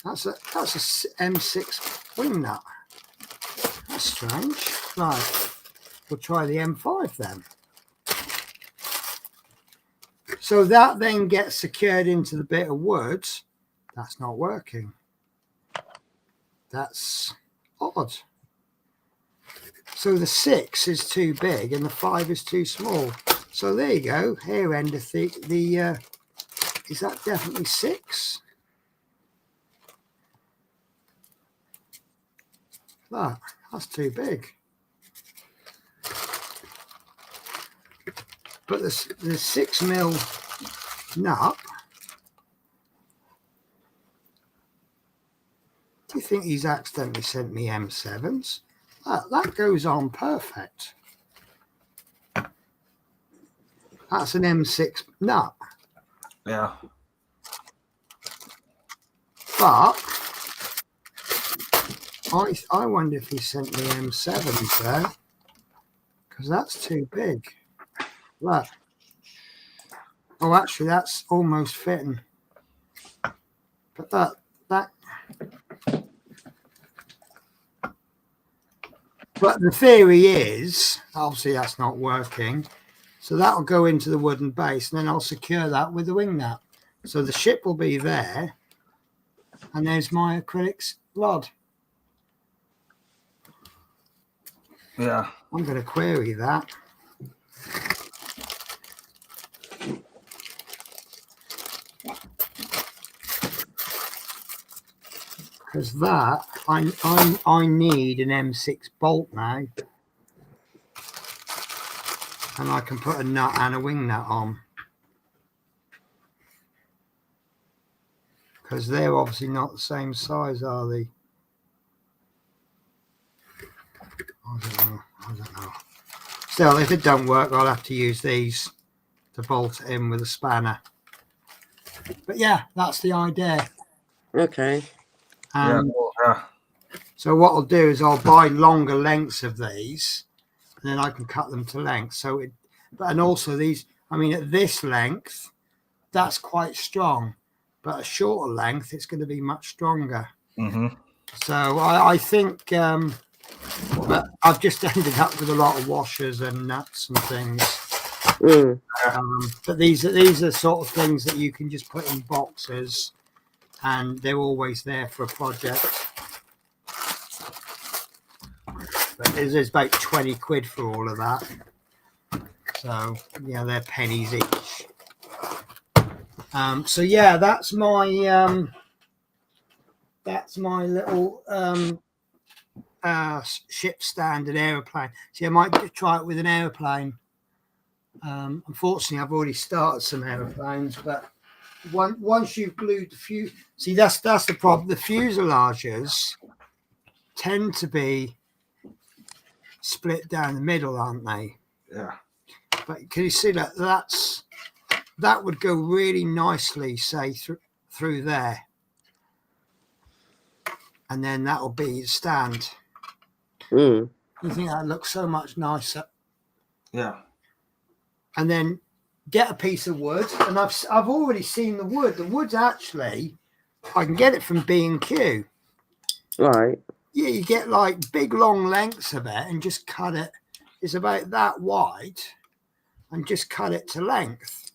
A: That's a M6 wing nut. That's strange. Right, we'll try the M5 then. So that then gets secured into the bit of wood. That's not working. That's odd. So the 6 is too big and the 5 is too small. So there you go. Here end of the is that definitely 6? That's too big. But the 6mm nut, do you think he's accidentally sent me M7s? That goes on perfect. That's an M6 nut.
E: Yeah.
A: But I wonder if he sent me M7s there, because that's too big. Look. Oh, actually, that's almost fitting. But that. But the theory is, obviously, that's not working. So that'll go into the wooden base, and then I'll secure that with the wing nut. So the ship will be there, and there's my acrylic rod.
E: Yeah.
A: I'm going to query that. because that I need an M6 bolt now, and I can put a nut and a wing nut on, because they're obviously not the same size, are they? I don't know. Still, if it don't work, I'll have to use these to bolt it in with a spanner. But yeah, that's the idea.
B: Okay.
E: Yeah.
A: So what I'll do is I'll buy longer lengths of these, and then I can cut them to length. And also these, I mean, at this length, that's quite strong, but a shorter length, it's going to be much stronger.
E: Mm-hmm.
A: So I think, but I've just ended up with a lot of washers and nuts and things.
B: Mm.
A: But these are sort of things that you can just put in boxes, and they're always there for a project. But there's about 20 quid for all of that. So, yeah, they're pennies each. So yeah, that's my little ship stand and aeroplane. See, I might try it with an aeroplane. Unfortunately, I've already started some aeroplanes, but once you've glued the fuse, see, that's the problem. The fuselages tend to be split down the middle, aren't they?
E: Yeah.
A: But can you see that would go really nicely, say through there, and then that'll be the stand.
B: Mm.
A: You think that looks so much nicer?
E: Yeah.
A: And then get a piece of wood, and I've already seen the wood. The wood's actually, I can get it from B&Q.
B: Right.
A: Yeah, you get like big long lengths of it and just cut it. It's about that wide, and just cut it to length.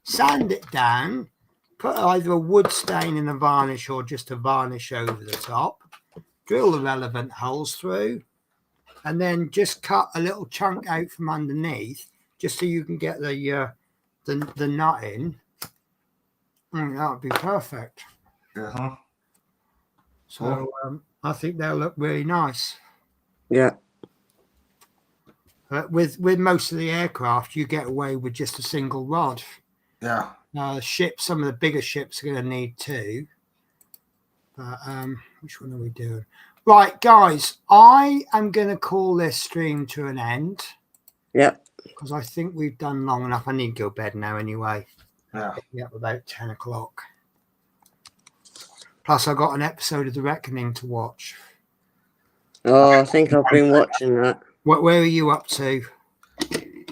A: Sand it down, put either a wood stain in a varnish or just a varnish over the top. Drill the relevant holes through, and then just cut a little chunk out from underneath, just so you can get the nut in. That would be perfect.
E: Uh-huh.
A: So I think they'll look really nice.
B: Yeah.
A: With most of the aircraft, you get away with just a single rod.
E: Yeah.
A: Some of the bigger ships are going to need two. But which one are we doing? Right, guys, I am going to call this stream to an end.
B: Yep.
A: Because I think we've done long enough. I need to go to bed now anyway.
E: Yeah.
A: Pick me up about 10 o'clock. Plus, I've got an episode of The Reckoning to watch.
B: Oh, I think I've been watching that.
A: Where are you up to?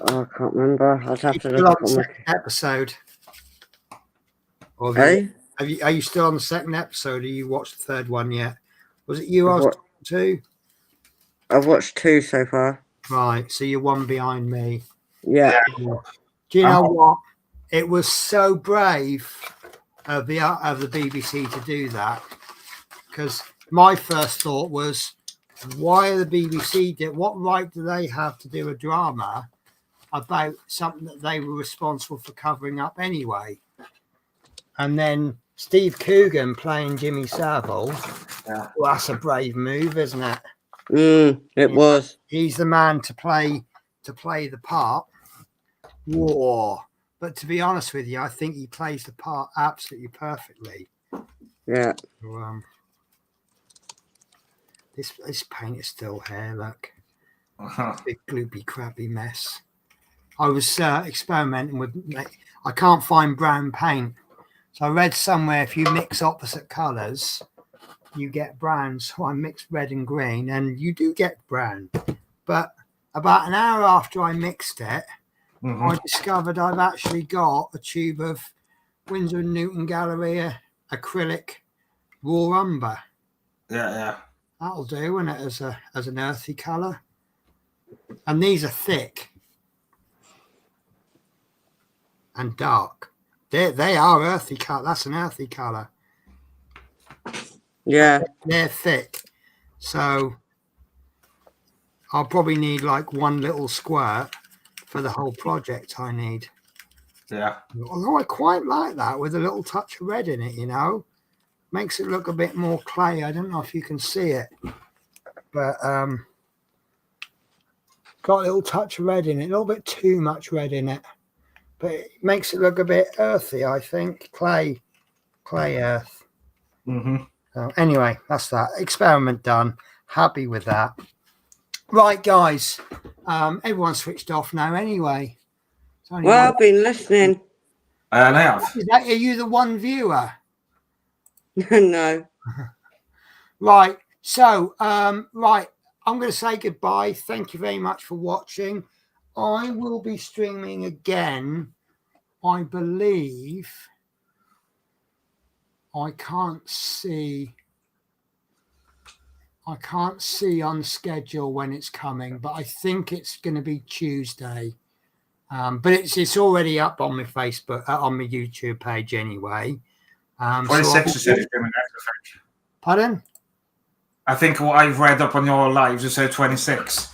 B: Oh, I can't remember. I'd have to
A: Still
B: look
A: on
B: up
A: the
B: on my...
A: second episode. Or
B: Hey?
A: are you still on the second episode? Or you watched the third one yet? Was it you I was talking to?
B: I've watched 2 so far.
A: Right, so you're one behind me.
B: Yeah.
A: Do you know what? It was so brave of the BBC to do that, because my first thought was, why are the BBC what right do they have to do a drama about something that they were responsible for covering up anyway? And then Steve Coogan playing Jimmy Savile.
E: Yeah.
A: Well, that's a brave move, isn't it?
B: It was.
A: He's the man to play the part. Whoa. But to be honest with you, I think he plays the part absolutely perfectly.
B: Yeah.
A: So, this paint is still here, look.
E: Uh-huh.
A: Big gloopy crappy mess. I was experimenting with, I can't find brown paint. So I read somewhere if you mix opposite colours, you get brown. So I mixed red and green, and you do get brown. But about an hour after I mixed it, I discovered I've actually got a tube of Winsor & Newton Galleria acrylic raw umber.
E: Yeah.
A: That'll do, isn't it, as an earthy colour? And these are thick and dark. They are earthy colour. That's an earthy colour.
B: Yeah.
A: They're thick. So I'll probably need like one little squirt for the whole project I need.
E: Yeah.
A: Although I quite like that with a little touch of red in it, you know. makes it look a bit more clay. I don't know if you can see it, but got a little touch of red in it, a little bit too much red in it, but it makes it look a bit earthy, I think. Clay earth. So anyway, that's that experiment done. Happy with that. Right, guys, everyone's switched off now anyway.
B: Well, I've been listening.
E: And I have.
A: Are you the one viewer?
B: No.
A: Right. So, right, I'm going to say goodbye. Thank you very much for watching. I will be streaming again, I believe. I can't see on schedule when it's coming, but I think it's going to be Tuesday. But it's already up on my Facebook, on my YouTube page anyway.
E: 26
A: so Pardon?
E: I think what I've read up on your lives is 26.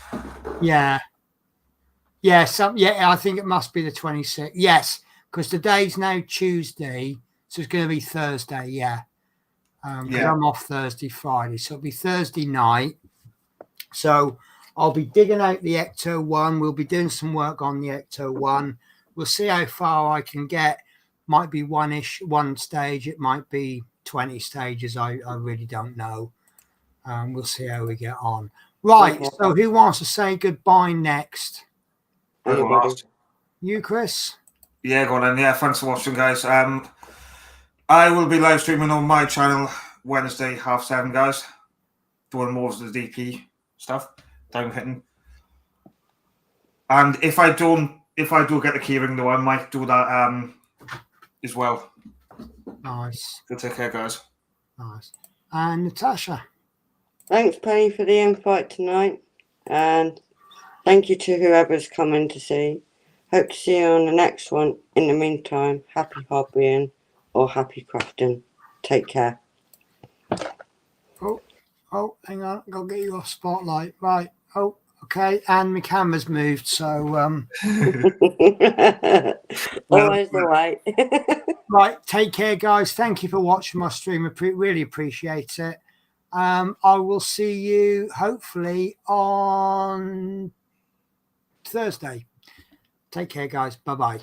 A: Yeah. I think it must be the 26th. Yes, because today's now Tuesday, so it's going to be Thursday. Yeah. I'm off Thursday, Friday, so it'll be Thursday night. So I'll be digging out the Ecto 1. We'll be doing some work on the Ecto 1. We'll see how far I can get. Might be one stage. It might be 20 stages. I really don't know. We'll see how we get on. Right. Okay. So who wants to say goodbye next? You, Chris?
E: Yeah, go on then. Yeah, thanks for watching, guys. I will be live streaming on my channel Wednesday, 7:30, guys. Doing more of the DP stuff, down hitting. And if I do get the keyring though, I might do that as well.
A: Nice.
E: So take care, guys.
A: Nice. And Natasha.
B: Thanks, Penny, for the invite tonight. And thank you to whoever's coming to see. Hope to see you on the next one. In the meantime, happy hobbying or happy crafting. Take care.
A: Oh, hang on. I'll get you off spotlight. Right. Oh, okay. And my camera's moved, so
B: always the way.
A: Right. Take care, guys. Thank you for watching my stream. I really appreciate it. I will see you hopefully on Thursday. Take care, guys. Bye-bye.